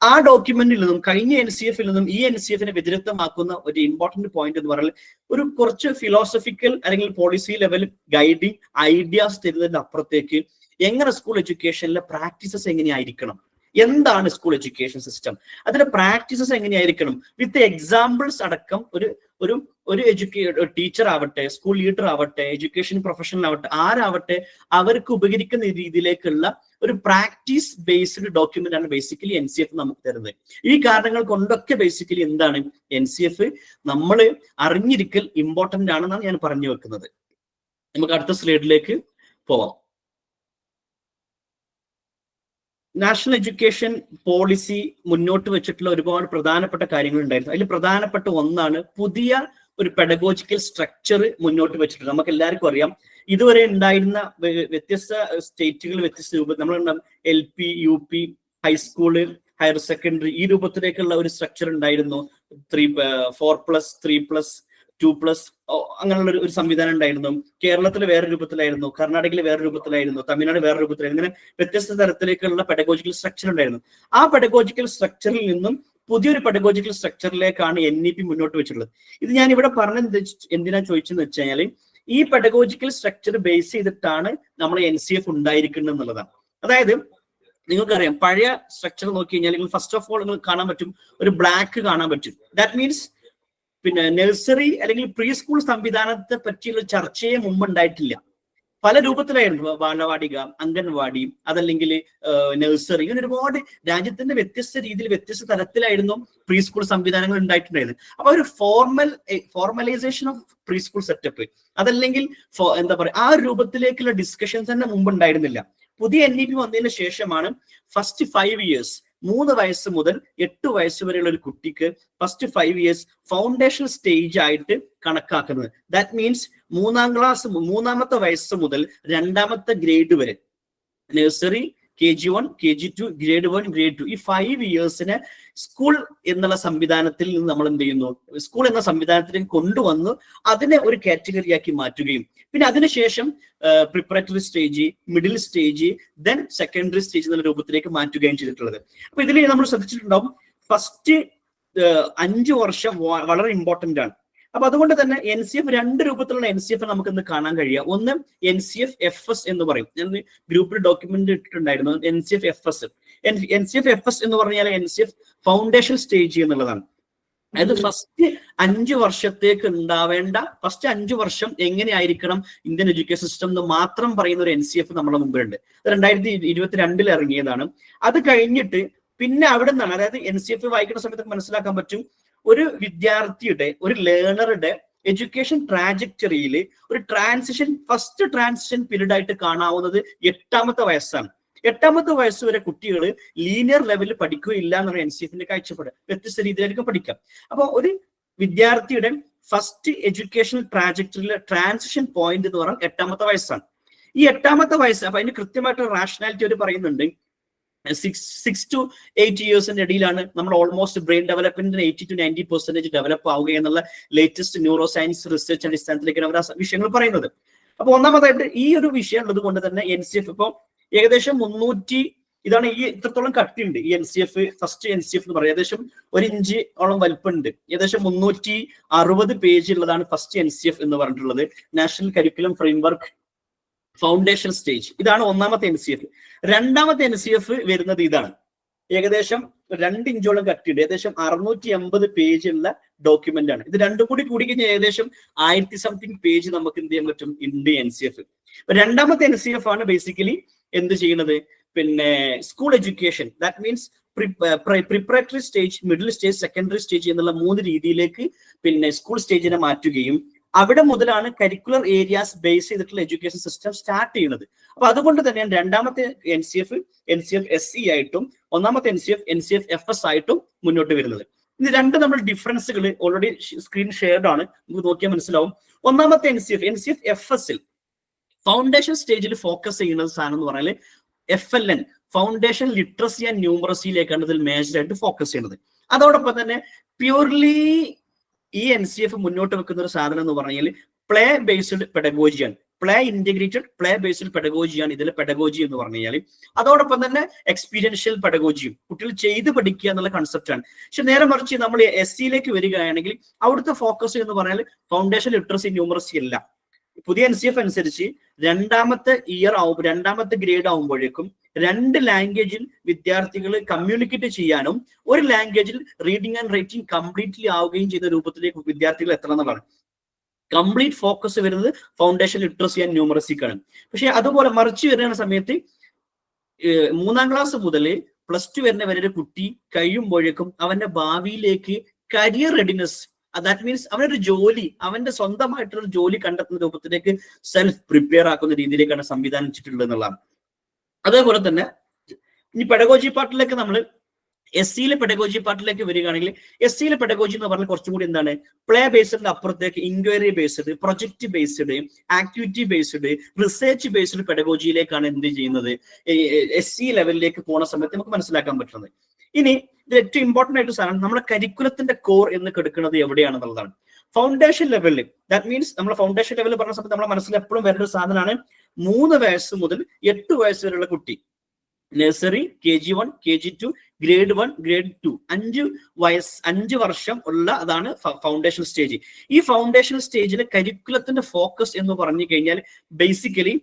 ആ ഡോക്യുമെന്റിൽ നിന്നും കഴിഞ്ഞ NCFിൽ നിന്നും ഈ NCFിനെ വ്യതിരിക്തമാക്കുന്ന ഒരു ഇമ്പോർട്ടന്റ് പോയിന്റ് എന്ന് പറഞ്ഞാൽ ഒരു കുറച്ച് ഫിലോസഫിക്കൽ അല്ലെങ്കിൽ പോളിസി ലെവൽ ഗൈഡിങ് ഐഡിയാസ് തരുന്നതിന്റെ അപ്പുറത്തേക്ക് എങ്ങനെ സ്കൂൾ എഡ്യൂക്കേഷനിലെ പ്രാക്ടീസസ് എങ്ങനെയായിരിക്കണം, എന്താണ് സ്കൂൾ എഡ്യൂക്കേഷൻ സിസ്റ്റം, അതിന്റെ പ്രാക്ടീസസ് എങ്ങനെയായിരിക്കണം വിത്ത് എക്സാമ്പിൾസ് അടക്കം ഒരു ടീച്ചർ ആവട്ടെ, സ്കൂൾ ലീഡർ ആവട്ടെ, എഡ്യൂക്കേഷൻ പ്രൊഫഷണൽ ആവട്ടെ, ആരാവട്ടെ അവർക്ക് ഉപകരിക്കുന്ന രീതിയിലേക്കുള്ള ഒരു പ്രാക്ടീസ് ബേസ്ഡ് ഡോക്യുമെന്റ് ആണ് ബേസിക്കലി NCF നമുക്ക് തരുന്നത്. ഈ കാരണങ്ങൾ കൊണ്ടൊക്കെ ബേസിക്കലി എന്താണ് NCF നമ്മൾ അറിഞ്ഞിരിക്കൽ ഇമ്പോർട്ടന്റ് ആണെന്നാണ് ഞാൻ പറഞ്ഞു വെക്കുന്നത്. നമുക്ക് അടുത്ത സ്ലൈഡിലേക്ക് പോവാം. നാഷണൽ എഡ്യൂക്കേഷൻ പോളിസി മുന്നോട്ട് വെച്ചിട്ടുള്ള ഒരുപാട് പ്രധാനപ്പെട്ട കാര്യങ്ങൾ ഉണ്ടായിരുന്നു. അതിൽ പ്രധാനപ്പെട്ട ഒന്നാണ് പുതിയ ഒരു പെഡഗോജിക്കൽ സ്ട്രക്ചർ മുന്നോട്ട് വെച്ചിട്ടുണ്ട്. നമുക്ക് എല്ലാവർക്കും അറിയാം ഇതുവരെ ഉണ്ടായിരുന്ന വ്യത്യസ്ത സ്റ്റേറ്റുകൾ വ്യത്യസ്ത രൂപം, നമ്മൾ LP, UP, high school, higher secondary ഈ രൂപത്തിലേക്കുള്ള ഒരു സ്ട്രക്ചർ ഉണ്ടായിരുന്നു. 4+, 3+, 2+, അങ്ങനെയുള്ള ഒരു സംവിധാനം ഉണ്ടായിരുന്നു. കേരളത്തിൽ വേറെ രൂപത്തിലായിരുന്നു, കർണാടകയിൽ വേറെ രൂപത്തിലായിരുന്നു, തമിഴ്നാട് വേറെ രൂപത്തിലായിരുന്നു. ഇങ്ങനെ വ്യത്യസ്ത തരത്തിലേക്കുള്ള പെഡഗോജിക്കൽ സ്ട്രക്ചർ ഉണ്ടായിരുന്നു. ആ പെഡഗോജിക്കൽ സ്ട്രക്ചറിൽ നിന്നും പുതിയൊരു പെഡഗോജിക്കൽ സ്ട്രക്ചറിലേക്കാണ് NEP മുന്നോട്ട് വെച്ചിട്ടുള്ളത്. ഇത് ഞാൻ ഇവിടെ പറഞ്ഞത് എന്തിനാ ചോദിച്ചെന്ന് വെച്ച് കഴിഞ്ഞാൽ ഈ പെഡഗോജിക്കൽ സ്ട്രക്ചർ ബേസ് ചെയ്തിട്ടാണ് നമ്മൾ NCF ഉണ്ടായിരിക്കുന്നത് എന്നുള്ളതാണ്. അതായത് നിങ്ങൾക്കറിയാം പഴയ സ്ട്രക്ചർ നോക്കി കഴിഞ്ഞാൽ നിങ്ങൾ ഫസ്റ്റ് ഓഫ് ഓൾ നിങ്ങൾ കാണാൻ പറ്റും ഒരു ബ്ലാക്ക് കാണാൻ പറ്റും. ദാറ്റ് മീൻസ് പിന്നെ നഴ്സറി അല്ലെങ്കിൽ പ്രീ സ്കൂൾ സംവിധാനത്തെ പറ്റിയുള്ള ചർച്ചയെ മുമ്പ് ഉണ്ടായിട്ടില്ല. പല രൂപത്തിലായിരുന്നു. ബാലവാടിക, അംഗൻവാടി, അതല്ലെങ്കിൽ നഴ്സറി, ഇങ്ങനെ ഒരുപാട് രാജ്യത്തിന്റെ വ്യത്യസ്ത രീതിയിൽ വ്യത്യസ്ത തരത്തിലായിരുന്നു പ്രീ സ്കൂൾ സംവിധാനങ്ങൾ ഉണ്ടായിട്ടുണ്ടായിരുന്നത്. അപ്പൊ ഒരു formalisation of pre school setup, അതല്ലെങ്കിൽ എന്താ പറയുക, ആ രൂപത്തിലേക്കുള്ള ഡിസ്കഷൻസ് തന്നെ മുമ്പ് ഉണ്ടായിരുന്നില്ല. പുതിയ NEP വന്നതിന് ശേഷമാണ് ഫസ്റ്റ് 5 years 3 വയസ്സ് മുതൽ 8 വയസ്സ് വരെയുള്ള ഒരു കുട്ടിക്ക് ഫസ്റ്റ് 5 years ഫൗണ്ടേഷൻ സ്റ്റേജ് ആയിട്ട് കണക്കാക്കുന്നത്. ദാറ്റ് മീൻസ് 3-ാമത്തെ വയസ്സ് മുതൽ 2ാമത്തെ ഗ്രേഡ് വരെ, nursery, KG1, KG2, grade 1, grade 2, ഈ 5 years സ്കൂൾ എന്നുള്ള സംവിധാനത്തിൽ നിന്ന് നമ്മൾ എന്ത് ചെയ്യുന്നു, സ്കൂൾ എന്ന സംവിധാനത്തിലേക്ക് കൊണ്ടുവന്ന് അതിനെ ഒരു കാറ്റഗറിയാക്കി മാറ്റുകയും പിന്നെ അതിനുശേഷം preparatory stage, middle stage, then secondary stage എന്നുള്ള രൂപത്തിലേക്ക് മാറ്റുകയും ചെയ്തിട്ടുള്ളത്. അപ്പൊ ഇതിൽ നമ്മൾ ശ്രദ്ധിച്ചിട്ടുണ്ടാവും ഫസ്റ്റ് 5 വർഷം വളരെ ഇമ്പോർട്ടന്റ് ആണ്. അപ്പൊ അതുകൊണ്ട് തന്നെ NCF 2 രൂപത്തിലുള്ള NCF നമുക്ക് ഇന്ന് കാണാൻ കഴിയുക. ഒന്ന് NCF FS എന്ന് പറയും. ഞാൻ ഗ്രൂപ്പിൽ ഡോക്യുമെന്റ് ഇട്ടിട്ടുണ്ടായിരുന്നു. NCF FS എന്ന് പറഞ്ഞാൽ NCF ഫൗണ്ടേഷൻ സ്റ്റേജ് എന്നുള്ളതാണ്. അതായത് ഫസ്റ്റ് 5 വർഷത്തേക്ക് ഉണ്ടാവേണ്ട, ഫസ്റ്റ് 5 വർഷം എങ്ങനെയായിരിക്കണം ഇന്ത്യൻ എഡ്യൂക്കേഷൻ സിസ്റ്റം എന്ന് മാത്രം പറയുന്ന ഒരു NCF നമ്മുടെ മുമ്പിലുണ്ട്. 2022 ഇറങ്ങിയതാണ്. അത് കഴിഞ്ഞിട്ട് പിന്നെ അവിടെ നിന്നാണ്, അതായത് NCF വായിക്കുന്ന സമയത്ത് മനസ്സിലാക്കാൻ പറ്റും, ഒരു വിദ്യാർത്ഥിയുടെ, ഒരു ലേണറുടെ എഡ്യൂക്കേഷൻ ട്രാജക്ടറിയിൽ ഒരു ഫസ്റ്റ് ട്രാൻസിഷൻ പീരീഡ് ആയിട്ട് കാണാവുന്നത് 8ാമത്തെ വയസ്സാണ്. 8ാമത്തെ വയസ്സ് വരെ കുട്ടികൾ ലീനിയർ ലെവലിൽ പഠിക്കുകയില്ല എന്നാണ് NCFന്റെ കാഴ്ചപ്പാട്. വ്യത്യസ്ത രീതിയിലായിരിക്കും പഠിക്കാം. അപ്പൊ ഒരു വിദ്യാർത്ഥിയുടെ ഫസ്റ്റ് എഡ്യൂക്കേഷൻ ട്രാജക്ടറിയിലെ ട്രാൻസിഷൻ പോയിന്റ് എന്ന് പറഞ്ഞാൽ 8ാമത്തെ വയസ്സാണ്. ഈ 8ാമത്തെ വയസ്സ്, അപ്പൊ അതിന് കൃത്യമായിട്ട് റാഷണാലിറ്റി അവർ പറയുന്നുണ്ട്. 6 to 8 years ഇടയിലാണ് നമ്മൾ ഓൾമോസ്റ്റ് ബ്രെയിൻ ഡെവലപ്മെന്റിന് 80 to 90% ഡെവലപ്പ് ആവുക എന്നുള്ള ലേറ്റസ്റ്റ് ന്യൂറോ സയൻസ് റിസർച്ച് അടിസ്ഥാനത്തിലേക്കാണ് അവർ ആ വിഷയങ്ങൾ പറയുന്നത്. അപ്പൊ ഒന്നാമതായിട്ട് ഈ ഒരു വിഷയം ഉള്ളത് കൊണ്ട് തന്നെ NCF ഇപ്പൊ ഏകദേശം 300, ഇതാണ് ഈ ഇത്രത്തോളം കട്ടിയുണ്ട് ഈ NCF, ഫസ്റ്റ് NCF എന്ന് പറയുന്നത് ഏകദേശം 1 ഇഞ്ചോളം വലിപ്പമുണ്ട്. ഏകദേശം 360 പേജ് ഉള്ളതാണ് ഫസ്റ്റ് NCF എന്ന് പറഞ്ഞിട്ടുള്ളത്. National curriculum framework foundation stage, ഇതാണ് ഒന്നാമത്തെ NCF. 2ാമത്തെ NCF വരുന്നത് ഇതാണ്. ഏകദേശം 2 ഇഞ്ചോളം കട്ടിയുണ്ട്. ഏകദേശം 680 പേജ് ഉള്ള ഡോക്യുമെന്റ് ആണ്. ഇത് രണ്ടും കൂടി കഴിഞ്ഞാൽ ഏകദേശം 1000 പേജ് നമുക്ക് എന്ത് ചെയ്യാൻ പറ്റും ഇന്ത്യൻ NCF. 2ാമത്തെ NCF ആണ് ബേസിക്കലി എന്ത് ചെയ്യുന്നത്, പിന്നെ school education, that means preparatory stage, middle stage, secondary stage എന്നുള്ള 3 രീതിയിലേക്ക് പിന്നെ സ്കൂൾ സ്റ്റേജിനെ മാറ്റുകയും അവിടെ മുതലാണ് കരിക്കുലർ ഏരിയാസ് ബേസ് ചെയ്തിട്ടുള്ള എഡ്യൂക്കേഷൻ സിസ്റ്റം സ്റ്റാർട്ട് ചെയ്യുന്നത്. അപ്പൊ അതുകൊണ്ട് തന്നെയാണ് 2ാമത്തെ NCF SE ആയിട്ടും 1ാമത്തെ NCF FS ആയിട്ടും മുന്നോട്ട് വരുന്നത്. ഇത് രണ്ട് നമ്മൾ ഡിഫറൻസുകൾ ഓൾറെഡി സ്ക്രീൻ ഷെയർഡ് ആണ്, നമുക്ക് നോക്കിയാൽ മനസ്സിലാവും. 1ാമത്തെ NCF FS ഫൗണ്ടേഷൻ സ്റ്റേജിൽ ഫോക്കസ് ചെയ്യുന്ന സാധനം എന്ന് പറഞ്ഞാൽ FLN, ഫൗണ്ടേഷൻ ലിറ്ററസി ആൻഡ് ന്യൂമറസിയിലേക്കാണ് ഇതിൽ മേജറായിട്ട് ഫോക്കസ് ചെയ്യുന്നത്. അതോടൊപ്പം തന്നെ പ്യൂർലി ഈ NCF മുന്നോട്ട് വെക്കുന്ന ഒരു സാധനം എന്ന് പറഞ്ഞാൽ പ്ലേ ബേസ്ഡ് പെഡഗോജിയാണ്. പ്ലേ ഇന്റഗ്രേറ്റഡ് പ്ലേ ബേസ്ഡ് പെഡഗോജിയാണ് ഇതിലെ പെഡഗോജി എന്ന് പറഞ്ഞു കഴിഞ്ഞാൽ. അതോടൊപ്പം തന്നെ എക്സ്പീരിയൻഷ്യൽ പെഡഗോജിയും, കുട്ടികൾ ചെയ്ത് പഠിക്കുക എന്നുള്ള കൺസെപ്റ്റ് ആണ്. പക്ഷെ നേരെ മറിച്ച് നമ്മൾ SCയിലേക്ക് വരികയാണെങ്കിൽ അവിടുത്തെ ഫോക്കസ് എന്ന് പറഞ്ഞാൽ ഫൗണ്ടേഷൻ ലിറ്ററസി ന്യൂമറസി അല്ല. പുതിയ NCF അനുസരിച്ച് 2ാമത്തെ ഗ്രേഡ് ആവുമ്പോഴേക്കും 2 ലാംഗ്വേജിൽ വിദ്യാർത്ഥികൾ കമ്മ്യൂണിക്കേറ്റ് ചെയ്യാനും 1 ലാംഗ്വേജിൽ റീഡിംഗ് ആൻഡ് റൈറ്റിംഗ് കംപ്ലീറ്റ്ലി ആവുകയും ചെയ്ത രൂപത്തിലേക്ക് വിദ്യാർത്ഥികൾ എത്തണം എന്നുള്ളതാണ്. കംപ്ലീറ്റ് ഫോക്കസ് വരുന്നത് ഫൗണ്ടേഷൻ ലിറ്ററസി ആൻഡ് ന്യൂമറസിക്കാണ്. പക്ഷെ അതുപോലെ മറിച്ച് വരുന്ന സമയത്ത് 3ാം ക്ലാസ് മുതൽ +2 വരെ ഒരു കുട്ടി കഴിയുമ്പോഴേക്കും അവന്റെ ഭാവിയിലേക്ക് കരിയർ റെഡിനെസ്, ദാറ്റ് മീൻസ് അവനൊരു ജോലി, അവന്റെ സ്വന്തമായിട്ടുള്ള ജോലി കണ്ടെത്തുന്ന രൂപത്തിലേക്ക് സെൽഫ് പ്രിപ്പയർ ആക്കുന്ന രീതിയിലേക്കാണ് സംവിധാനിച്ചിട്ടുള്ളത് എന്നുള്ളതാണ്. അതേപോലെ തന്നെ ഈ പെഡഗോജി പാർട്ടിലേക്ക് നമ്മൾ SCയിലെ പെഡഗോജി പാർട്ടിലേക്ക് വരികയാണെങ്കിൽ SCയിലെ പെഡഗോജി എന്ന് പറഞ്ഞാൽ കുറച്ചും കൂടി എന്താണ്, പ്ലേ ബേസ്ഡിന്റെ അപ്പുറത്തേക്ക് inquiry based, project based, activity based, research based പെഡഗോജിയിലേക്കാണ് എന്ത് ചെയ്യുന്നത്, SC ലെവലിലേക്ക് പോണ സമയത്ത് നമുക്ക് മനസ്സിലാക്കാൻ പറ്റുന്നത്. ഇനി ഇത് ഏറ്റവും ഇമ്പോർട്ടന്റ് ആയിട്ട് സാധനം നമ്മുടെ കരിക്കുലത്തിന്റെ കോർ എന്ന് കെടുക്കുന്നത് എവിടെയാണെന്നുള്ളതാണ്. ഫൗണ്ടേഷൻ ലെവലിൽ, ദാറ്റ് മീൻസ് നമ്മൾ ഫൗണ്ടേഷൻ ലെവലിൽ പറഞ്ഞ സമയത്ത് നമ്മുടെ മനസ്സിൽ എപ്പോഴും വരുന്ന ഒരു സാധനമാണ് 3 വയസ്സ് മുതൽ 8 വയസ്സ് വരെയുള്ള കുട്ടി. Nursery, KG1, KG2, grade 1, grade 2, 5 വർഷം ഉള്ള അതാണ് ഫൗണ്ടേഷൻ സ്റ്റേജ്. ഈ ഫൗണ്ടേഷൻ സ്റ്റേജിലെ കരിക്കുലത്തിന്റെ ഫോക്കസ് എന്ന് പറഞ്ഞു കഴിഞ്ഞാൽ ബേസിക്കലി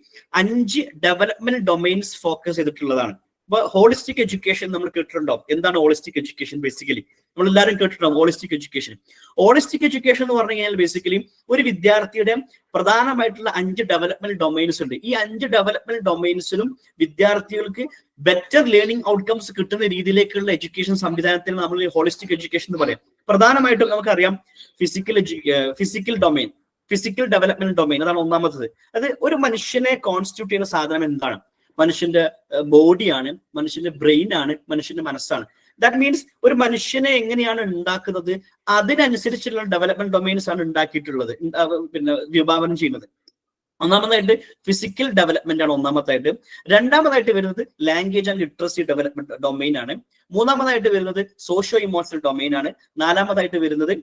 5 ഡെവലപ്മെന്റ് ഡൊമൈൻസ് ഫോക്കസ് ചെയ്തിട്ടുള്ളതാണ്. അപ്പൊ ഹോളിസ്റ്റിക് എഡ്യൂക്കേഷൻ നമ്മൾ കേട്ടിട്ടുണ്ടോ? എന്താണ് ഹോളിസ്റ്റിക് എഡ്യൂക്കേഷൻ? ബേസിക്കലി നമ്മളെല്ലാവരും കേട്ടിട്ടുണ്ടാവും ഹോളിസ്റ്റിക് എഡ്യൂക്കേഷൻ. ഹോളിസ്റ്റിക് എഡ്യൂക്കേഷൻ എന്ന് പറഞ്ഞു കഴിഞ്ഞാൽ ബേസിക്കലി ഒരു വിദ്യാർത്ഥിയുടെ പ്രധാനമായിട്ടുള്ള 5 ഡെവലപ്മെന്റ് ഡൊമൈൻസ് ഉണ്ട്. ഈ 5 ഡെവലപ്മെന്റ് ഡൊമൈൻസിലും വിദ്യാർത്ഥികൾക്ക് ബെറ്റർ ലേണിംഗ് ഔട്ട്കംസ് കിട്ടുന്ന രീതിയിലേക്കുള്ള എഡ്യൂക്കേഷൻ സംവിധാനത്തിന് നമ്മൾ ഹോളിസ്റ്റിക് എഡ്യൂക്കേഷൻ എന്ന് പറയാം. പ്രധാനമായിട്ടും നമുക്കറിയാം physical domain, physical development domain, അതാണ് ഒന്നാമത്തത്. അത് ഒരു മനുഷ്യനെ കോൺസ്റ്റിറ്റ്യൂട്ട് ചെയ്യുന്ന സാധനം എന്താണ്? മനുഷ്യന്റെ ബോഡിയാണ്, മനുഷ്യന്റെ ബ്രെയിൻ ആണ്, മനുഷ്യന്റെ മനസ്സാണ്. ദാറ്റ് മീൻസ് ഒരു മനുഷ്യനെ എങ്ങനെയാണ് ഉണ്ടാക്കുന്നത് അതിനനുസരിച്ചുള്ള ഡെവലപ്മെന്റ് ഡൊമൈൻസ് ആണ് ഉണ്ടാക്കിയിട്ടുള്ളത്, വിഭാവനം ചെയ്യുന്നത്. ഒന്നാമതായിട്ട് ഫിസിക്കൽ ഡെവലപ്മെന്റ് ആണ് ഒന്നാമതായിട്ട്. രണ്ടാമതായിട്ട് വരുന്നത് language and literacy development domain ആണ്. മൂന്നാമതായിട്ട് വരുന്നത് സോഷ്യോ ഇമോഷണൽ ഡൊമൈൻ ആണ്. നാലാമതായിട്ട് വരുന്നത്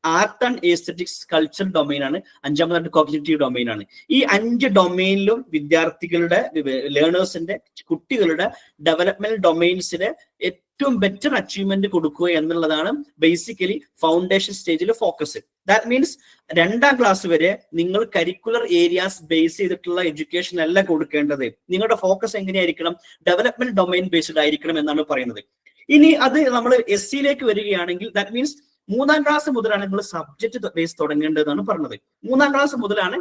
art and aesthetics culture domain ആണ്. അഞ്ചാമതായിട്ട് കോഗ്നിറ്റീവ് ഡൊമൈൻ ആണ്. ഈ 5 ഡൊമൈനിലും വിദ്യാർത്ഥികളുടെ ലേണേഴ്സിന്റെ കുട്ടികളുടെ ഡെവലപ്മെന്റ് ഡൊമൈൻസിന് ഏറ്റവും ബെറ്റർ അച്ചീവ്മെന്റ് കൊടുക്കുക എന്നുള്ളതാണ് ബേസിക്കലി ഫൗണ്ടേഷൻ സ്റ്റേജിൽ ഫോക്കസ്. ദാറ്റ് മീൻസ് 2ാം ക്ലാസ് വരെ നിങ്ങൾ കരിക്കുലർ ഏരിയാസ് ബേസ് ചെയ്തിട്ടുള്ള എഡ്യൂക്കേഷൻ അല്ല കൊടുക്കേണ്ടത്. നിങ്ങളുടെ ഫോക്കസ് എങ്ങനെയായിരിക്കണം? ഡെവലപ്മെന്റ് ഡൊമൈൻ ബേസ്ഡ് ആയിരിക്കണം എന്നാണ് പറയുന്നത്. ഇനി അത് നമ്മൾ SC വരികയാണെങ്കിൽ ദാറ്റ് മീൻസ് 3ാം ക്ലാസ് മുതലാണ് നിങ്ങൾ സബ്ജക്ട് ബേസ് തുടങ്ങേണ്ടതെന്നാണ് പറഞ്ഞത്. 3ാം ക്ലാസ് മുതലാണ്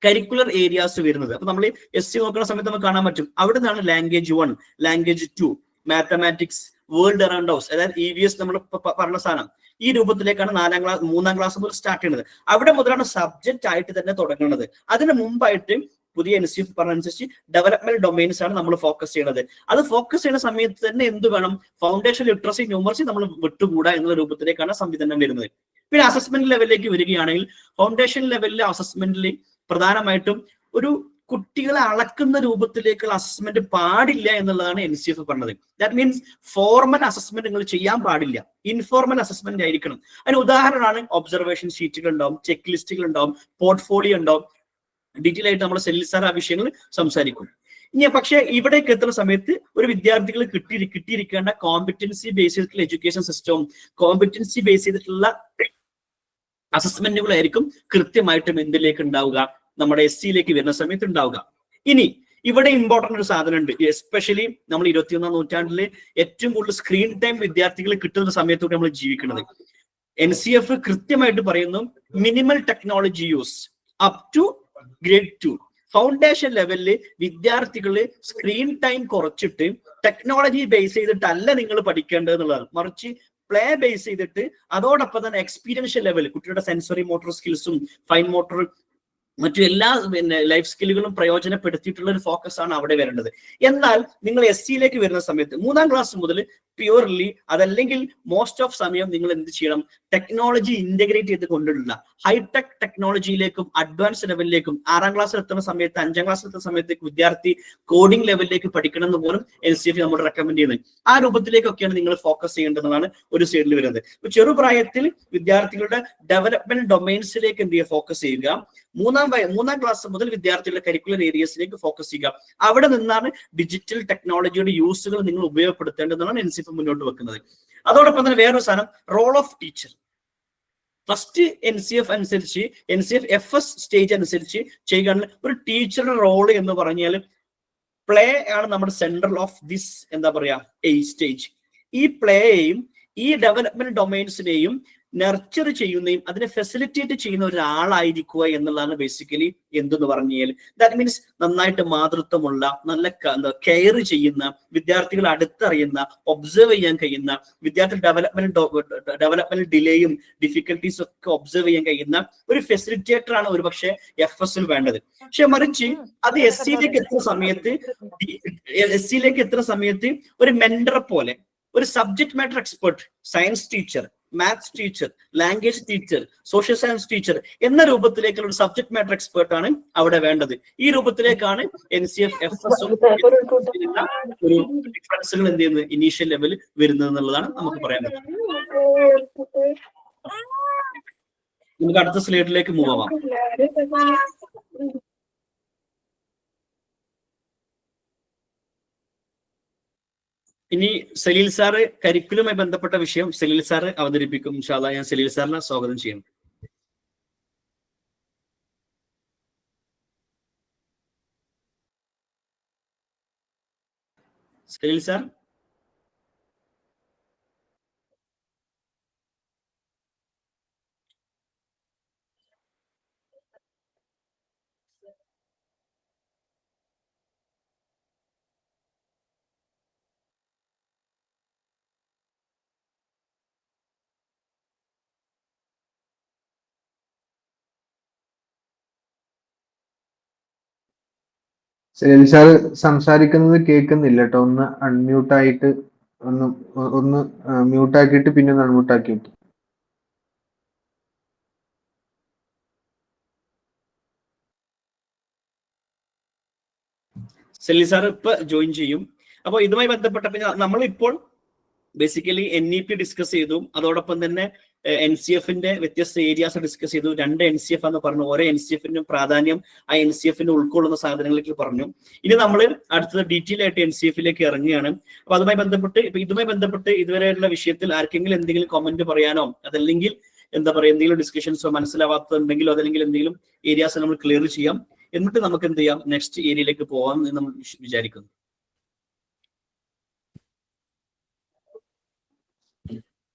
കരിക്കുലർ ഏരിയാസ് വരുന്നത്. അപ്പൊ നമ്മൾ SC നോക്കുന്ന സമയത്ത് നമുക്ക് കാണാൻ പറ്റും അവിടെ നിന്നാണ് language 1, language 2, mathematics, world around house, അതായത് EVS നമ്മൾ പറഞ്ഞ സാധനം ഈ രൂപത്തിലേക്കാണ് 3ാം ക്ലാസ് മുതൽ സ്റ്റാർട്ട് ചെയ്യുന്നത്. അവിടെ മുതലാണ് സബ്ജക്റ്റ് ആയിട്ട് തന്നെ തുടങ്ങുന്നത്. അതിന് മുമ്പായിട്ട് പുതിയ NCF പറഞ്ഞനുസരിച്ച് ഡെവലപ്മെന്റ് ഡൊമൈൻസ് ആണ് നമ്മൾ ഫോക്കസ് ചെയ്യുന്നത്. അത് ഫോക്കസ് ചെയ്യുന്ന സമയത്ത് തന്നെ എന്ത് വേണം? ഫൗണ്ടേഷൻ ലിറ്ററസി ന്യൂമറസി നമ്മൾ വിട്ടുകൂടാ എന്നുള്ള രൂപത്തിലേക്കാണ് സംവിധാനം വരുന്നത്. പിന്നെ അസസ്മെന്റ് ലെവലിലേക്ക് വരികയാണെങ്കിൽ ഫൗണ്ടേഷൻ ലെവലിലെ അസസ്മെന്റിൽ പ്രധാനമായിട്ടും ഒരു കുട്ടികളെ അളക്കുന്ന രൂപത്തിലേക്കുള്ള അസസ്മെന്റ് പാടില്ല എന്നുള്ളതാണ് NCF പറഞ്ഞത്. ദാറ്റ് മീൻസ് ഫോർമൽ അസസ്മെന്റ് നിങ്ങൾ ചെയ്യാൻ പാടില്ല, ഇൻഫോർമൽ അസസ്മെന്റ് ആയിരിക്കണം. അതിന് ഉദാഹരണമാണ് ഒബ്സർവേഷൻ ഷീറ്റുകൾ ഉണ്ടാവും, ചെക്ക് ലിസ്റ്റുകൾ ഉണ്ടാവും, പോർട്ട്ഫോളിയോ ഉണ്ടാവും. ഡീറ്റെയിൽ ആയിട്ട് നമ്മൾ സെലിൽ സാർ ആ വിഷയങ്ങൾ സംസാരിക്കും. ഇനി പക്ഷേ ഇവിടേക്ക് എത്തുന്ന സമയത്ത് ഒരു വിദ്യാർത്ഥികൾ കിട്ടിയിരിക്കേണ്ട കോമ്പറ്റൻസി ബേസ് ചെയ്തിട്ടുള്ള എഡ്യൂക്കേഷൻ സിസ്റ്റവും കോമ്പറ്റൻസി ബേസ് ചെയ്തിട്ടുള്ള അസസ്മെന്റുകളായിരിക്കും കൃത്യമായിട്ടും എന്തിലേക്ക് ഉണ്ടാവുക? നമ്മുടെ SC വരുന്ന സമയത്ത് ഉണ്ടാവുക. ഇനി ഇവിടെ ഇമ്പോർട്ടന്റ് ഒരു സാധനം ഉണ്ട്. എസ്പെഷ്യലി നമ്മൾ 21ാം നൂറ്റാണ്ടില് ഏറ്റവും കൂടുതൽ സ്ക്രീൻ ടൈം വിദ്യാർത്ഥികൾ കിട്ടുന്ന സമയത്തോടെ നമ്മൾ ജീവിക്കുന്നത്. NCF കൃത്യമായിട്ട് പറയുന്നു minimal technology use up to grade 2. Foundation ലെവലില് വിദ്യാർത്ഥികള് സ്ക്രീൻ ടൈം കുറച്ചിട്ട് ടെക്നോളജി ബേസ് ചെയ്തിട്ടല്ല നിങ്ങൾ പഠിക്കേണ്ടത് എന്നുള്ളതാണ്. മറിച്ച് പ്ലേ ബേസ് ചെയ്തിട്ട് അതോടൊപ്പം തന്നെ എക്സ്പീരിയൻഷ്യൽ ലെവൽ കുട്ടിയുടെ സെൻസറി മോട്ടോർ സ്കിൽസും ഫൈൻ മോട്ടോർ മറ്റു എല്ലാ ലൈഫ് സ്കില്ലുകളും പ്രയോജനപ്പെടുത്തിയിട്ടുള്ള ഒരു ഫോക്കസ് ആണ് അവിടെ വരേണ്ടത്. എന്നാൽ നിങ്ങൾ SC വരുന്ന സമയത്ത് 3ാം ക്ലാസ് മുതൽ പ്യൂർലി അതല്ലെങ്കിൽ മോസ്റ്റ് ഓഫ് സമയം നിങ്ങൾ എന്ത് ചെയ്യണം? ടെക്നോളജി ഇന്റഗ്രേറ്റ് ചെയ്ത് കൊണ്ടുള്ള ഹൈടെക് ടെക്നോളജിയിലേക്കും അഡ്വാൻസ് ലെവലിലേക്കും 6ാം ക്ലാസ്സിൽ എത്തുന്ന സമയത്ത് 5ാം ക്ലാസ്സിൽ എത്തുന്ന സമയത്ത് വിദ്യാർത്ഥി കോഡിംഗ് ലെവലിലേക്ക് പഠിക്കണം എന്ന് പോലും NCF നമ്മൾ റെക്കമെൻഡ് ചെയ്യുന്നത്. ആ രൂപത്തിലേക്കൊക്കെയാണ് നിങ്ങൾ ഫോക്കസ് ചെയ്യേണ്ടതെന്നാണ് ഒരു സൈഡിൽ വരുന്നത്. ചെറുപ്രായത്തിൽ വിദ്യാർത്ഥികളുടെ ഡെവലപ്മെന്റ് ഡൊമൈൻസിലേക്ക് എന്ത് ചെയ്യുക? ഫോക്കസ് ചെയ്യുക. 3ാം ക്ലാസ് മുതൽ വിദ്യാർത്ഥികളുടെ കരിക്കുലർ ഏരിയസിലേക്ക് ഫോക്കസ് ചെയ്യുക. അവിടെ നിന്നാണ് ഡിജിറ്റൽ ടെക്നോളജിയുടെ യൂസുകൾ നിങ്ങൾ ഉപയോഗപ്പെടുത്തേണ്ടതെന്നാണ് NCF മുന്നോട്ട് വെക്കുന്നത്. അതോടൊപ്പം തന്നെ വേറൊരു സാധനം role of teacher. First NCF FS stage അനുസരിച്ച് ചെയ്യുകയാണെങ്കിൽ ഒരു ടീച്ചറുടെ റോള് എന്ന് പറഞ്ഞാൽ പ്ലേ ആണ് നമ്മുടെ സെൻട്രൽ ഓഫ് ദിസ് എന്താ പറയാ സ്റ്റേജ്. ഈ പ്ലേയെയും ഈ ഡെവലപ്മെന്റ് ഡൊമൈൻസിനെയും നർച്ചർ ചെയ്യുന്നതും അതിനെ ഫെസിലിറ്റേറ്റ് ചെയ്യുന്ന ഒരാളായിരിക്കുക എന്നുള്ളതാണ് ബേസിക്കലി എന്തെന്ന് പറഞ്ഞു കഴിഞ്ഞാൽ. ദാറ്റ് മീൻസ് നന്നായിട്ട് മാതൃത്വമുള്ള, നല്ല കെയർ ചെയ്യുന്ന, വിദ്യാർത്ഥികളെ അടുത്തറിയുന്ന, ഒബ്സർവ് ചെയ്യാൻ കഴിയുന്ന, വിദ്യാർത്ഥി ഡെവലപ്മെന്റ് ഡിലേയും ഡിഫിക്കൽട്ടീസും ഒക്കെ ഒബ്സർവ് ചെയ്യാൻ കഴിയുന്ന ഒരു ഫെസിലിറ്റേറ്റർ ആണ് ഒരുപക്ഷെ FS വേണ്ടത്. പക്ഷെ മറിച്ച് അത് SC എത്തുന്ന സമയത്ത് ഒരു മെന്റർ പോലെ, ഒരു subject matter expert, science teacher, maths teacher, language teacher, social science teacher എന്ന രൂപത്തിലേക്കുള്ള ഒരു സബ്ജക്ട് മാറ്റർ എക്സ്പെർട്ട് ആണ് അവിടെ വേണ്ടത്. ഈ രൂപത്തിലേക്കാണ് NCF FS ഒരു ഡിഫറൻസുകൾ എന്ത് ചെയ്യുന്നത് ഇനീഷ്യൽ ലെവൽ വരുന്നത് എന്നുള്ളതാണ് നമുക്ക് പറയാൻ പറ്റുന്നത്. നമുക്ക് അടുത്ത സ്ലൈഡിലേക്ക് മൂവ് ആവാം. ഇനി സലീൽ സാറ് കരിക്കുലുമായി ബന്ധപ്പെട്ട വിഷയം സലീൽ സാറ് അവതരിപ്പിക്കും. ഇൻഷാ അല്ലാഹ് ഞാൻ സലീൽ സാറിനെ സ്വാഗതം ചെയ്യുന്നു. സലീൽ സാർ. സെലിൽ സാർ സംസാരിക്കുന്നത് കേൾക്കുന്നില്ല കേട്ടോ. ഒന്ന് അൺമ്യൂട്ട് ആയിട്ട് ഒന്ന് ഒന്ന് മ്യൂട്ട് ആക്കിയിട്ട് പിന്നെ ഒന്ന് അൺമ്യൂട്ട് ആക്കി വെക്കും. സെലിൽ സാർ ഇപ്പൊ ജോയിൻ ചെയ്യും. അപ്പോൾ ഇതുമായി ബന്ധപ്പെട്ട നമ്മളിപ്പോൾ ബേസിക്കലി NEP ഡിസ്കസ് ചെയ്തു, അതോടൊപ്പം തന്നെ NCFന്റെ വ്യത്യസ്ത ഏരിയാസ് ഡിസ്കസ് ചെയ്തു. 2 NCF എന്ന് പറഞ്ഞു, ഓരോ NCFനും പ്രാധാന്യം ആ NCFന് ഉൾക്കൊള്ളുന്ന സാധനങ്ങളിലേക്ക് പറഞ്ഞു. ഇനി നമ്മൾ അടുത്തത് ഡീറ്റെയിൽ ആയിട്ട് NCFിലേക്ക് ഇറങ്ങുകയാണ്. അപ്പൊ ഇതുമായി ബന്ധപ്പെട്ട് ഇതുവരെയുള്ള വിഷയത്തിൽ ആർക്കെങ്കിലും എന്തെങ്കിലും കമന്റ് പറയാനോ അതല്ലെങ്കിൽ എന്താ പറയുക എന്തെങ്കിലും ഡിസ്കഷൻസോ മനസ്സിലാവാത്തതുണ്ടെങ്കിലോ അതല്ലെങ്കിൽ എന്തെങ്കിലും ഏരിയാസ് നമ്മൾ ക്ലിയർ ചെയ്യാം. എന്നിട്ട് നമുക്ക് എന്ത് ചെയ്യാം, നെക്സ്റ്റ് ഏരിയയിലേക്ക് പോവാം എന്ന് നമ്മൾ വിചാരിക്കുന്നു.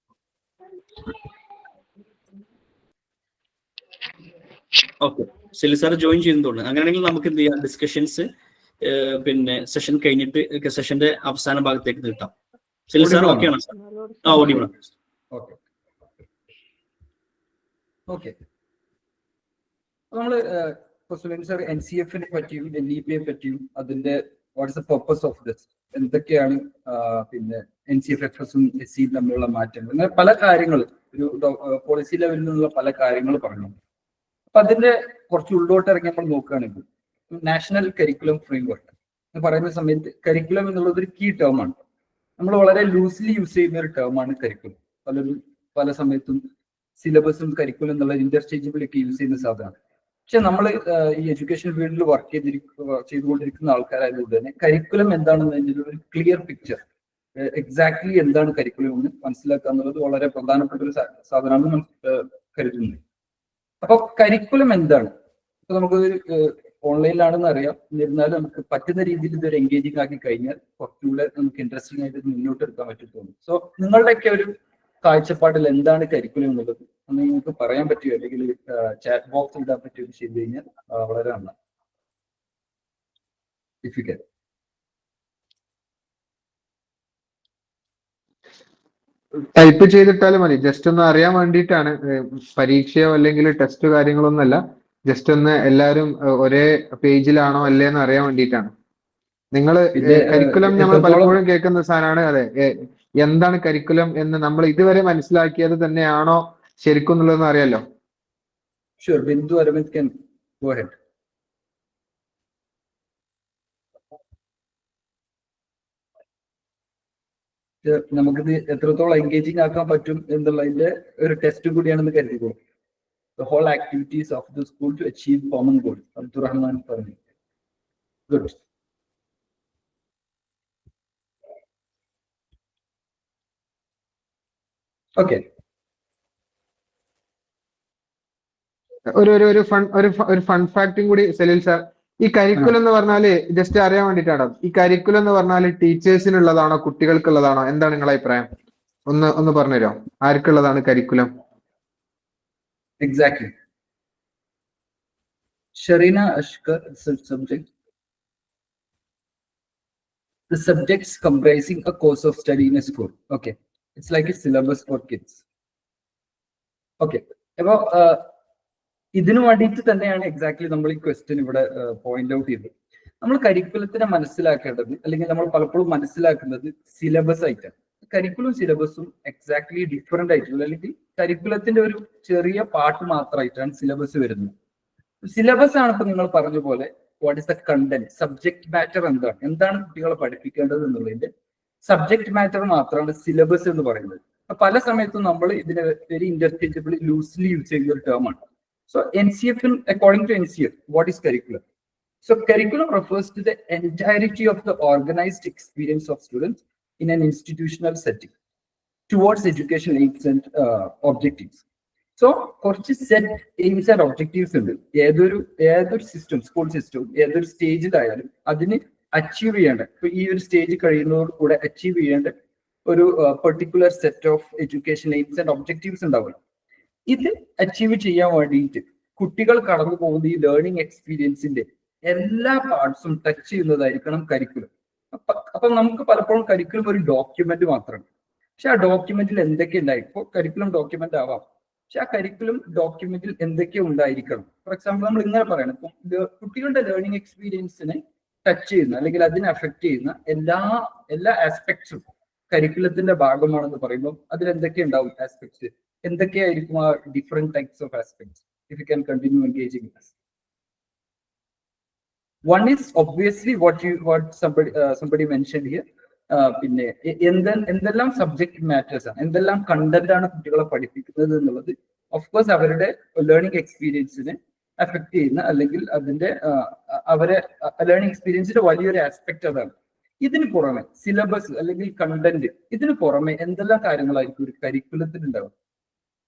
ഓക്കെ, സെലി സാർ ജോയിൻ ചെയ്യുന്നതുകൊണ്ട് അങ്ങനെയാണെങ്കിൽ നമുക്ക് എന്ത് ചെയ്യാം, ഡിസ്കഷൻസ് പിന്നെ സെഷൻ കഴിഞ്ഞിട്ട് സെഷന്റെ അവസാന ഭാഗത്തേക്ക് നീട്ടാം. സെലി സാർ ഓക്കെ ആണോ? ആ, ഓഡിയോ. ഓക്കെ, നമ്മള് സാർ NCFനെ പറ്റിയും NEPയെ പറ്റിയും അതിന്റെ what's the purpose of this, എന്തൊക്കെയാണ് പിന്നെ NCFFSഉം SCയും തമ്മിലുള്ള മാറ്റങ്ങൾ, അങ്ങനെ പല കാര്യങ്ങൾ ഒരു പോളിസി ലെവലിൽ നിന്നുള്ള പല കാര്യങ്ങൾ പറഞ്ഞു. അപ്പൊ അതിന്റെ കുറച്ച് ഉള്ളോട്ട് ഇറങ്ങി നമ്മൾ നോക്കുകയാണെങ്കിൽ നാഷണൽ കരിക്കുലം ഫ്രെയിംവർക്ക് എന്ന് പറയുന്ന സമയത്ത് കരിക്കുലം എന്നുള്ളത് ഒരു കീ ടേം ആണ്. നമ്മൾ വളരെ ലൂസ്ലി യൂസ് ചെയ്യുന്ന ഒരു ടേം ആണ് കരിക്കുലം. പല സമയത്തും സിലബസും കരിക്കുലം എന്നുള്ള ഇന്റർചേഞ്ചബിളൊക്കെ യൂസ് ചെയ്യുന്ന സാധനമാണ്. പക്ഷെ നമ്മൾ ഈ എഡ്യൂക്കേഷൻ ഫീൽഡിൽ വർക്ക് ചെയ്തുകൊണ്ടിരിക്കുന്ന ആൾക്കാരായതുകൊണ്ട് തന്നെ കരിക്കുലം എന്താണെന്നതിൻ്റെ ഒരു ക്ലിയർ പിക്ചർ, എക്സാക്ട്ലി എന്താണ് കരിക്കുലം എന്ന് മനസ്സിലാക്കുക എന്നുള്ളത് വളരെ പ്രധാനപ്പെട്ട ഒരു സാധനമാണെന്ന് കരുതുന്നു. അപ്പൊ കരിക്കുലം എന്താണ്? ഇപ്പൊ നമുക്ക് ഓൺലൈനിലാണെന്ന് അറിയാം, എന്നിരുന്നാലും നമുക്ക് പറ്റുന്ന രീതിയിൽ ഇതൊരു എൻഗേജിങ് ആക്കി കഴിഞ്ഞാൽ കുറച്ചുകൂടെ നമുക്ക് ഇൻട്രസ്റ്റിംഗ് ആയിട്ട് മുന്നോട്ട് എടുക്കാൻ പറ്റും. സോ നിങ്ങളുടെയൊക്കെ ഒരു കാഴ്ചപ്പാടിൽ എന്താണ് കരിക്കുലം എന്നുള്ളത് ഒന്ന് നിങ്ങൾക്ക് പറയാൻ പറ്റുമോ, അല്ലെങ്കിൽ ചാറ്റ് ബോക്സ് ഇടാൻ പറ്റുമോ ചെയ്ത് കഴിഞ്ഞാൽ വളരെ നന്നാണ്. ടൈപ്പ് ചെയ്തിട്ടാലും മതി, ജസ്റ്റ് ഒന്ന് അറിയാൻ വേണ്ടിയിട്ടാണ്. പരീക്ഷയോ അല്ലെങ്കിൽ ടെസ്റ്റ് കാര്യങ്ങളൊന്നുമല്ല, ജസ്റ്റ് ഒന്ന് എല്ലാവരും ഒരേ പേജിലാണോ അല്ലേന്ന് അറിയാൻ വേണ്ടിയിട്ടാണ്. നിങ്ങൾ കരിക്കുലം നമ്മൾ പലപ്പോഴും കേൾക്കുന്ന സാധനമാണ്. അതെ, എന്താണ് കരിക്കുലം എന്ന് നമ്മൾ ഇതുവരെ മനസ്സിലാക്കിയത് തന്നെയാണോ ശരിക്കും എന്നുള്ളതെന്ന് അറിയാലോ. Sure, Bindu Aravind can go ahead. നമുക്കിത് എത്രത്തോളം എൻഗേജിങ് ആക്കാൻ പറ്റും എന്നുള്ളതിന്റെ ഒരു test കൂടിയാണെന്ന് കരുതിക്കോളൂ. The whole activities of the school to achieve common goals. Abdurrahman പറഞ്ഞു. Good. Okay. ഒരു ഫൺ ഫാക്ടും കൂടി സെലിൽ സാർ, ഈ കരിക്കുലം എന്ന് പറഞ്ഞാല് ജസ്റ്റ് അറിയാൻ വേണ്ടിയിട്ടാണോ, ഈ കരിക്കുലം എന്ന് പറഞ്ഞാല് ടീച്ചേഴ്സിനുള്ളതാണോ കുട്ടികൾക്കുള്ളതാണോ, എന്താണ് നിങ്ങളുടെ അഭിപ്രായം? ഒന്ന് പറഞ്ഞുതരോ, ആർക്കുള്ളതാണ് curriculum? Exactly. Sharina Ashkar, subject. The subjects comprising a course of study in a school. Okay. It's like a syllabus for kids. Okay. അപ്പൊ ഇതിനു വേണ്ടിയിട്ട് തന്നെയാണ് എക്സാക്ട്ലി നമ്മൾ ഈ ക്വസ്റ്റ്യൻ ഇവിടെ പോയിന്റ് ഔട്ട് ചെയ്തത്. നമ്മൾ കരിക്കുലത്തിനെ മനസ്സിലാക്കേണ്ടത്, അല്ലെങ്കിൽ നമ്മൾ പലപ്പോഴും മനസ്സിലാക്കുന്നത് സിലബസ് ആയിട്ടാണ്. കരിക്കുലം സിലബസും എക്സാക്ട്ലി ഡിഫറെന്റ് ആയിട്ടുള്ള, അല്ലെങ്കിൽ കരിക്കുലത്തിന്റെ ഒരു ചെറിയ പാർട്ട് മാത്രമായിട്ടാണ് സിലബസ് വരുന്നത്. സിലബസ് ആണ് ഇപ്പൊ നിങ്ങൾ പറഞ്ഞ പോലെ what is the content, subject matter എന്താണ് കുട്ടികളെ പഠിപ്പിക്കേണ്ടത് എന്നുള്ളതിന്റെ സബ്ജക്ട് മാറ്റർ മാത്രമാണ് സിലബസ് എന്ന് പറയുന്നത്. പല സമയത്തും നമ്മൾ ഇതിനെ വെരി ഇന്റർചേഞ്ചബിൾ ലൂസ്ലി യൂസ് ചെയ്യുന്ന ഒരു ടേം ആണ്. So NCF, according to NCF, what is curriculum? So curriculum refers to the entirety of the organized experience of students in an institutional setting towards education aims and objectives. So കുറച്ച് set AIIMS and objectives ഉണ്ട്. ഏതൊരു system, school system ഏതൊരു സ്റ്റേജിലായാലും അതിന് achieve ചെയ്യേണ്ട, ഇപ്പൊ ഈ ഒരു stage കഴിയുന്നതോട് കൂടെ അച്ചീവ് ചെയ്യേണ്ട ഒരു particular set of education AIIMS and objectives ഉണ്ടാവുമല്ലോ. ഇത് അച്ചീവ് ചെയ്യാൻ വേണ്ടിയിട്ട് കുട്ടികൾ കടന്നു പോകുന്ന ഈ ലേണിംഗ് എക്സ്പീരിയൻസിന്റെ എല്ലാ പാർട്സും ടച്ച് ചെയ്യുന്നതായിരിക്കണം കരിക്കുലം. അപ്പൊ നമുക്ക് പലപ്പോഴും കരിക്കുലം ഒരു ഡോക്യുമെന്റ് മാത്രമാണ്. പക്ഷെ ആ ഡോക്യുമെന്റിൽ എന്തൊക്കെ ഉണ്ടായി, ഇപ്പോൾ കരിക്കുലം ഡോക്യുമെന്റ് ആവാം, പക്ഷെ ആ കരിക്കുലം ഡോക്യുമെന്റിൽ എന്തൊക്കെ ഉണ്ടായിരിക്കണം. ഫോർ എക്സാമ്പിൾ നമ്മൾ ഇങ്ങനെ പറയണം, ഇപ്പം കുട്ടികളുടെ ലേണിംഗ് എക്സ്പീരിയൻസിനെ ടച്ച് ചെയ്യുന്ന അല്ലെങ്കിൽ അതിനെ അഫക്ട് ചെയ്യുന്ന എല്ലാ ആസ്പെക്ട്സും കരിക്കുലത്തിന്റെ ഭാഗമാണെന്ന് പറയുമ്പോൾ അതിൽ എന്തൊക്കെ ഉണ്ടാവും ആസ്പെക്ട്സ്, എന്തൊക്കെയായിരിക്കും ആ different types of aspects? If you can continue engaging with us. One is obviously what somebody mentioned here. പിന്നെ എന്തെല്ലാം സബ്ജക്ട് മാറ്റേഴ്സ് ആണ്, എന്തെല്ലാം കണ്ടന്റ് ആണ് കുട്ടികളെ പഠിപ്പിക്കുന്നത് എന്നുള്ളത് ഓഫ്കോഴ്സ് അവരുടെ ലേണിംഗ് എക്സ്പീരിയൻസിനെ അഫക്ട് ചെയ്യുന്ന അല്ലെങ്കിൽ അതിന്റെ അവരെ ലേണിംഗ് എക്സ്പീരിയൻസിന്റെ വലിയൊരു ആസ്പെക്ട് അതാണ്. ഇതിന് പുറമെ സിലബസ് അല്ലെങ്കിൽ കണ്ടന്റ്, ഇതിന് പുറമെ എന്തെല്ലാം കാര്യങ്ങളായിരിക്കും ഒരു കരിക്കുലത്തിൽ ഉണ്ടാവും?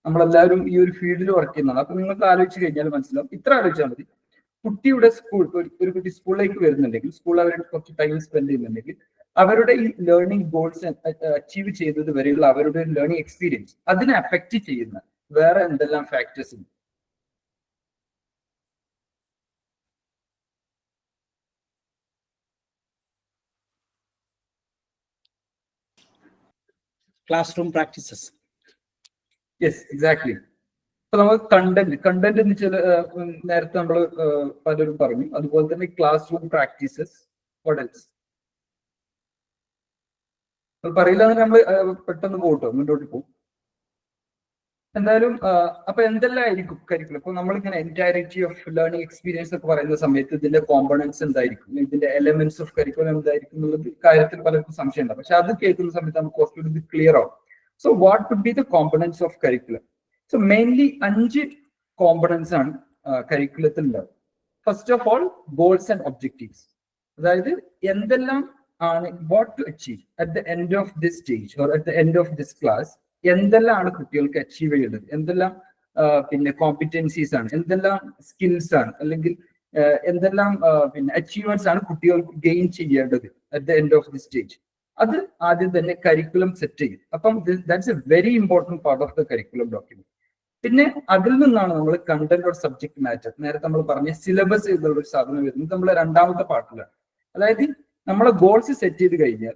നമ്മളെല്ലാവരും ഈ ഒരു ഫീൽഡിൽ വർക്ക് ചെയ്യുന്നതാണ്. അപ്പൊ നിങ്ങൾക്ക് ആലോചിച്ച് കഴിഞ്ഞാൽ മനസ്സിലാവും, ഇത്ര ആലോചിച്ചാൽ മതി. കുട്ടിയുടെ സ്കൂൾ, ഒരു കുട്ടി സ്കൂളിലേക്ക് വരുന്നുണ്ടെങ്കിൽ, സ്കൂൾ അവരുടെ കുറച്ച് ടൈം സ്പെൻഡ് ചെയ്യുന്നുണ്ടെങ്കിൽ, അവരുടെ ഈ ലേണിംഗ് ഗോൾസ് അച്ചീവ് ചെയ്യുന്നത് വരെയുള്ള അവരുടെ ലേണിംഗ് എക്സ്പീരിയൻസ് അതിനെ അഫക്റ്റ് ചെയ്യുന്ന വേറെ എന്തെല്ലാം ഫാക്ടേഴ്സ് ഉണ്ട്? Class room practices. Yes, exactly. അപ്പൊ നമ്മൾ കണ്ടന്റ് എന്ന് ചില നേരത്തെ നമ്മൾ പലരും പറഞ്ഞു. അതുപോലെ തന്നെ class room practices, what else? പറയില്ല എന്ന് നമ്മൾ പെട്ടെന്ന് പോകട്ടോ, മുന്നോട്ട് പോകും. എന്തായാലും അപ്പൊ എന്തെല്ലാം ആയിരിക്കും കരിക്കുലം? ഇപ്പൊ നമ്മളിങ്ങനെ എൻറ്റയറിറ്റി ഓഫ് ലേണിംഗ് എക്സ്പീരിയൻസ് ഒക്കെ പറയുന്ന സമയത്ത് ഇതിന്റെ കോമ്പണൻസ് എന്തായിരിക്കും, ഇതിന്റെ എലമെന്റ്സ് ഓഫ് കരിക്കുലം എന്തായിരിക്കും എന്നുള്ളത് കാര്യത്തിൽ പലർക്കും സംശയം ഉണ്ടാവും. പക്ഷെ അത് കേൾക്കുന്ന സമയത്ത് നമുക്ക് കുറച്ചുകൂടി ക്ലിയർ ആവും. So what would be the components of curriculum? So mainly 5 components ആണ് കരിക്കുലത്തിൽ ഉണ്ടാവുക. First of all, goals and objectives. അതായത് എന്തെല്ലാം ആണ് what to achieve at the end of this stage or at the end of this class, എന്തെല്ലാം ആണ് കുട്ടികൾക്ക് achieve ചെയ്യേണ്ടത്, എന്തെല്ലാം പിന്നെ കോമ്പിറ്റൻസീസ് ആണ്, എന്തെല്ലാം സ്കിൽസ് ആണ്, അല്ലെങ്കിൽ എന്തെല്ലാം പിന്നെ അച്ചീവ്മെന്റ്സ് ആണ് കുട്ടികൾക്ക് ഗെയിൻ ചെയ്യേണ്ടത് at the end of the stage. അത് ആദ്യം തന്നെ കരിക്കുലം സെറ്റ് ചെയ്യും. അപ്പം that's A very important part of the curriculum document. പിന്നെ അതിൽ നിന്നാണ് നമ്മൾ കണ്ടന്റ് ഓർ സബ്ജക്ട് മാറ്റർ, നേരത്തെ നമ്മൾ പറഞ്ഞ സിലബസ് എന്നുള്ള ഒരു സാധനം വരുന്നത് നമ്മളെ രണ്ടാമത്തെ പാർട്ടിലാണ്. അതായത് നമ്മളെ ഗോൾസ് സെറ്റ് ചെയ്ത് കഴിഞ്ഞാൽ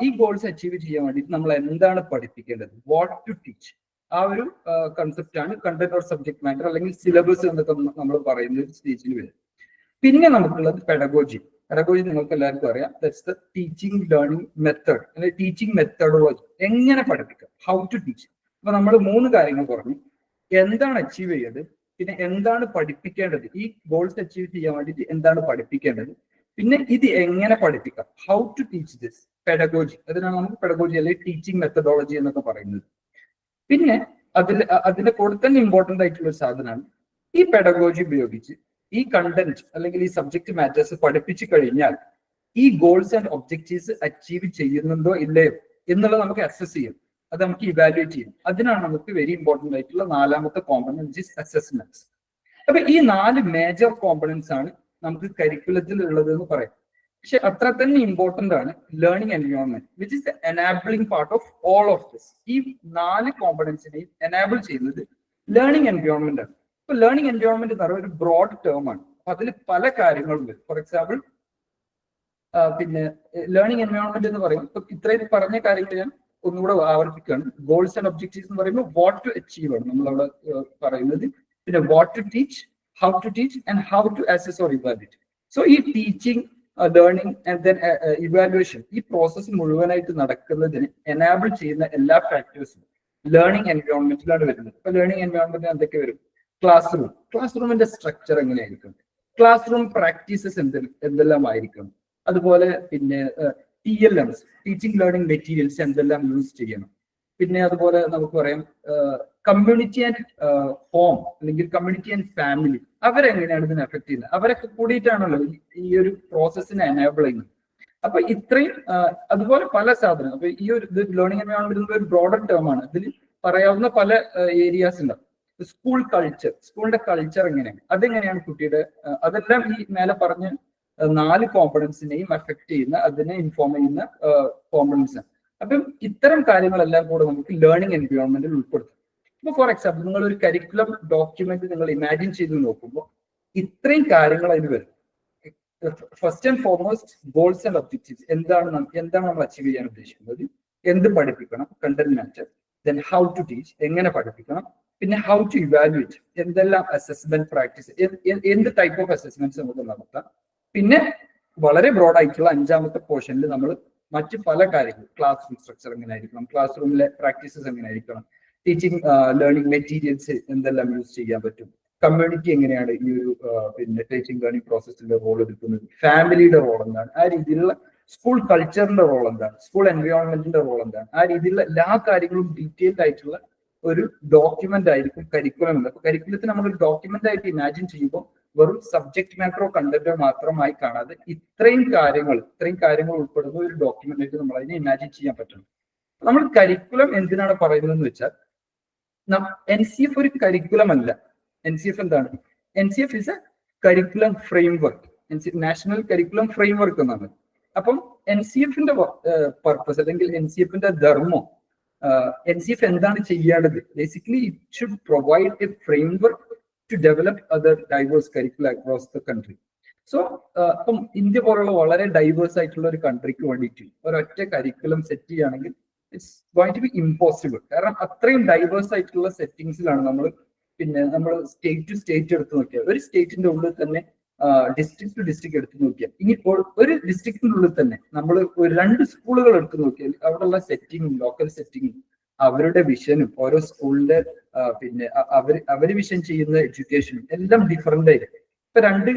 ഈ ഗോൾസ് അച്ചീവ് ചെയ്യാൻ വേണ്ടിയിട്ട് നമ്മൾ എന്താണ് പഠിപ്പിക്കേണ്ടത്, വാട്ട് ടു ടീച്ച്, ആ ഒരു കൺസെപ്റ്റ് ആണ് കണ്ടന്റ് ഓർ സബ്ജക്ട് മാറ്റർ അല്ലെങ്കിൽ സിലബസ് എന്നൊക്കെ നമ്മൾ പറയുന്ന ഒരു സ്റ്റേജിൽ വരും. പിന്നെ നമുക്കുള്ളത് പെഡഗോജി. പെഡഗോജി നിങ്ങൾക്ക് എല്ലാവർക്കും അറിയാം, that's the teaching learning method അല്ലെങ്കിൽ ടീച്ചിങ് മെത്തഡോളജി, എങ്ങനെ പഠിപ്പിക്കാം, ഹൗ ടു ടീച്ച്. അപ്പൊ നമ്മൾ 3 കാര്യങ്ങൾ പറഞ്ഞു. എന്താണ് അച്ചീവ് ചെയ്യേണ്ടത്, പിന്നെ എന്താണ് പഠിപ്പിക്കേണ്ടത്, ഈ ഗോൾസ് അച്ചീവ് ചെയ്യാൻ വേണ്ടിയിട്ട് എന്താണ് പഠിപ്പിക്കേണ്ടത്, പിന്നെ ഇത് എങ്ങനെ പഠിപ്പിക്കാം, how to teach this, pedagogy. അതിനാണ് നമുക്ക് പെഡഗോജി അല്ലെങ്കിൽ ടീച്ചിങ് മെത്തഡോളജി എന്നൊക്കെ പറയുന്നത്. പിന്നെ അതിന്റെ കൂടെ തന്നെ ഇമ്പോർട്ടന്റ് ആയിട്ടുള്ള ഒരു സാധനമാണ് ഈ പെഡഗോജി ഉപയോഗിച്ച് ഈ കണ്ടന്റ് അല്ലെങ്കിൽ ഈ സബ്ജക്ട് മാറ്റേഴ്സ് പഠിപ്പിച്ചു കഴിഞ്ഞാൽ ഈ ഗോൾസ് ആൻഡ് ഒബ്ജക്റ്റീവ്സ് അച്ചീവ് ചെയ്യുന്നുണ്ടോ ഇല്ലയോ എന്നുള്ളത് നമുക്ക് അസസ് ചെയ്യും, അത് നമുക്ക് ഇവാലുവേറ്റ് ചെയ്യും. അതിനാണ് നമുക്ക് വെരി ഇമ്പോർട്ടന്റ് ആയിട്ടുള്ള 4ാമത്തെ കോമ്പണന്റ് അസസ്മെന്റ്സ്. അപ്പൊ ഈ 4 മേജർ കോമ്പണൻസ് ആണ് നമുക്ക് കരിക്കുലത്തിൽ ഉള്ളത് എന്ന് പറയാം. പക്ഷെ അത്ര തന്നെ ഇമ്പോർട്ടന്റ് ആണ് learning environment, which is the enabling part of all of this. ഈ 4 കോമ്പണൻസിനെയും എനാബിൾ ചെയ്യുന്നത് ലേണിംഗ് എൻവയോൺമെന്റ് ആണ്. ഇപ്പൊ ലേണിംഗ് എൻവയോൺമെന്റ് എന്ന് പറയുന്നത് ഒരു ബ്രോഡ് ടേം ആണ്. അപ്പൊ അതിൽ പല കാര്യങ്ങളും വരും. ഫോർ എക്സാമ്പിൾ പിന്നെ ലേണിംഗ് എൻവയോൺമെന്റ് എന്ന് പറയുമ്പോൾ ഇപ്പൊ ഇത്രയും പറഞ്ഞ കാര്യങ്ങൾ ഞാൻ ഒന്നുകൂടെ ആവർത്തിക്കുകയാണ്. ഗോൾസ് ആൻഡ് ഒബ്ജക്റ്റീവ്സ് എന്ന് പറയുമ്പോൾ വാട്ട് ടു അച്ചീവ് ആണ് നമ്മളവിടെ പറയുന്നത്. പിന്നെ what to teach, how to teach and how to assess or evaluate. So ഈ teaching, learning and then evaluation, ഈ പ്രോസസ്സ് മുഴുവനായിട്ട് നടക്കുന്നതിന് എനാബിൾ ചെയ്യുന്ന എല്ലാ ഫാക്ടേഴ്സും ലേണിംഗ് എൻവയോൺമെന്റിലാണ് വരുന്നത്. ഇപ്പൊ ലേണിംഗ് എൻവയോൺമെന്റിൽ എന്തൊക്കെ വരും? ക്ലാസ് റൂമിന്റെ സ്ട്രക്ചർ എങ്ങനെയായിരിക്കും, ക്ലാസ് റൂം പ്രാക്ടീസസ് എന്തെല്ലാം ആയിരിക്കണം, അതുപോലെ പിന്നെ TLMs, ടീച്ചിങ് ലേണിംഗ് മെറ്റീരിയൽസ് എന്തെല്ലാം യൂസ് ചെയ്യണം. പിന്നെ അതുപോലെ നമുക്ക് പറയാം കമ്മ്യൂണിറ്റി ആൻഡ് ഹോം അല്ലെങ്കിൽ കമ്മ്യൂണിറ്റി ആൻഡ് ഫാമിലി, അവരെങ്ങനെയാണ് ഇതിനെ എഫക്ട് ചെയ്യുന്നത്, അവരൊക്കെ കൂടിയിട്ടാണല്ലോ ഈ ഒരു പ്രോസസ്സിനെ എനേബിൾ ചെയ്യുന്നത്. അപ്പൊ ഇത്രയും അതുപോലെ പല സാധനം. അപ്പൊ ഈ ഒരു ലേണിംഗ് എൻവയോൺമെന്റ് ഒരു ബ്രോഡർ ടേം ആണ്. ഇതിൽ പറയാവുന്ന പല ഏരിയാസ് ഉണ്ടാവും. സ്കൂൾ കൾച്ചർ, സ്കൂളിന്റെ കൾച്ചർ എങ്ങനെയാണ്, അതെങ്ങനെയാണ് കുട്ടിയുടെ, അതെല്ലാം ഈ മേലെ പറഞ്ഞ 4 കോമ്പണൻസിനെയും അഫക്ട് ചെയ്യുന്ന, അതിനെ ഇൻഫോം ചെയ്യുന്ന കോമ്പണൻസ് ആണ്. അപ്പം ഇത്തരം കാര്യങ്ങളെല്ലാം കൂടെ നമുക്ക് ലേണിംഗ് എൻവയോൺമെന്റിൽ ഉൾപ്പെടുത്തും. ഇപ്പൊ ഫോർ എക്സാമ്പിൾ നിങ്ങൾ ഒരു കരിക്കുലം ഡോക്യുമെന്റ് നിങ്ങൾ ഇമാജിൻ ചെയ്ത് നോക്കുമ്പോൾ ഇത്രയും കാര്യങ്ങൾ അതിന് വരും. First and foremost goals and objectives, എന്താണ് നമ്മൾ അച്ചീവ് ചെയ്യാൻ ഉദ്ദേശിക്കുന്നത്, എന്ത് പഠിപ്പിക്കണം, content matter, then how to teach, എങ്ങനെ പഠിപ്പിക്കണം, പിന്നെ ഹൗ ടു ഇവാലുവേറ്റ്, എന്തെല്ലാം അസസ്മെന്റ് പ്രാക്ടീസ്, എന്ത് ടൈപ്പ് ഓഫ് അസസ്മെന്റ്സ് നമുക്ക് നടത്താം. പിന്നെ വളരെ ബ്രോഡ് ആയിട്ടുള്ള 5ാമത്തെ പോർഷനിൽ നമ്മൾ മറ്റ് പല കാര്യങ്ങൾ, ക്ലാസ് റൂം സ്ട്രക്ചർ എങ്ങനെ ആയിരിക്കണം, ക്ലാസ് റൂമിലെ പ്രാക്ടീസസ് എങ്ങനെ ആയിരിക്കണം, ടീച്ചിങ് ലേണിംഗ് മെറ്റീരിയൽസ് എന്തെല്ലാം യൂസ് ചെയ്യാൻ പറ്റും, കമ്മ്യൂണിറ്റി എങ്ങനെയാണ് ഈ ഒരു പിന്നെ ടീച്ചിങ് ലേണിംഗ് പ്രോസസ്സിന്റെ റോൾ എടുക്കുന്നത്, ഫാമിലിയുടെ റോൾ എന്താണ്, ആ രീതിയിലുള്ള സ്കൂൾ കൾച്ചറിന്റെ റോൾ എന്താണ്, സ്കൂൾ എൻവയോൺമെന്റിന്റെ റോൾ എന്താണ്, ആ രീതിയിലുള്ള എല്ലാ കാര്യങ്ങളും ഡീറ്റെയിൽഡ് ആയിട്ടുള്ള ഒരു ഡോക്യുമെന്റ് ആയിരിക്കും കരിക്കുലം എന്നത്. അപ്പൊ കരിക്കുലത്തിന് നമ്മളൊരു ഡോക്യുമെന്റ് ആയിട്ട് ഇമാജിൻ ചെയ്യുമ്പോൾ വെറും സബ്ജക്ട് മാറ്ററോ കണ്ടന്റോ മാത്രമായി കാണാതെ ഇത്രയും കാര്യങ്ങൾ ഉൾപ്പെടുന്ന ഒരു ഡോക്യുമെന്റ് ആയിട്ട് നമ്മൾ അതിനെ ഇമാജിൻ ചെയ്യാൻ പറ്റണം. നമ്മൾ കരിക്കുലം എന്തിനാണ് പറയുന്നതെന്ന് വെച്ചാൽ, NCF ഒരു കരിക്കുലം അല്ല. NCF എന്താണ്? NCF is A curriculum framework, national curriculum framework എന്നാണ്. അപ്പം NCFന്റെ പർപ്പസ് അല്ലെങ്കിൽ NCFന്റെ ധർമ്മം, NCF എന്താണ് ചെയ്യേണ്ടത്? Basically it should provide a framework to develop other diverse curriculum across the country. So അപ്പം ഇന്ത്യ പോലുള്ള വളരെ ഡൈവേഴ്സ് ആയിട്ടുള്ള ഒരു കൺട്രിക്ക് വേണ്ടിയിട്ട് ഒരൊറ്റ കരിക്കുലം സെറ്റ് ചെയ്യുകയാണെങ്കിൽ it's going to be impossible. കാരണം അത്രയും ഡൈവേഴ്സ് ആയിട്ടുള്ള സെറ്റിംഗ്സിലാണ് നമ്മൾ സ്റ്റേറ്റ് ടു സ്റ്റേറ്റ് എടുത്ത് നോക്കിയാൽ, ഒരു സ്റ്റേറ്റിന്റെ ഉള്ളിൽ തന്നെ ഡിസ്ട്രിക്ട് ടു ഡിസ്ട്രിക്ട് എടുത്ത് നോക്കിയാൽ, ഇനിയിപ്പോൾ ഒരു ഡിസ്ട്രിക്റ്റിന്റെ ഉള്ളിൽ തന്നെ നമ്മൾ ഒരു 2 സ്കൂളുകൾ എടുത്ത് നോക്കിയാൽ അവിടെയുള്ള സെറ്റിങ്ങും ലോക്കൽ സെറ്റിങ്ങും അവരുടെ വിഷനും ഓരോ സ്കൂളിന്റെ പിന്നെ അവര് വിഷൻ ചെയ്യുന്ന എഡ്യൂക്കേഷനും എല്ലാം ഡിഫറെന്റ് ആയിരിക്കും. ഇപ്പൊ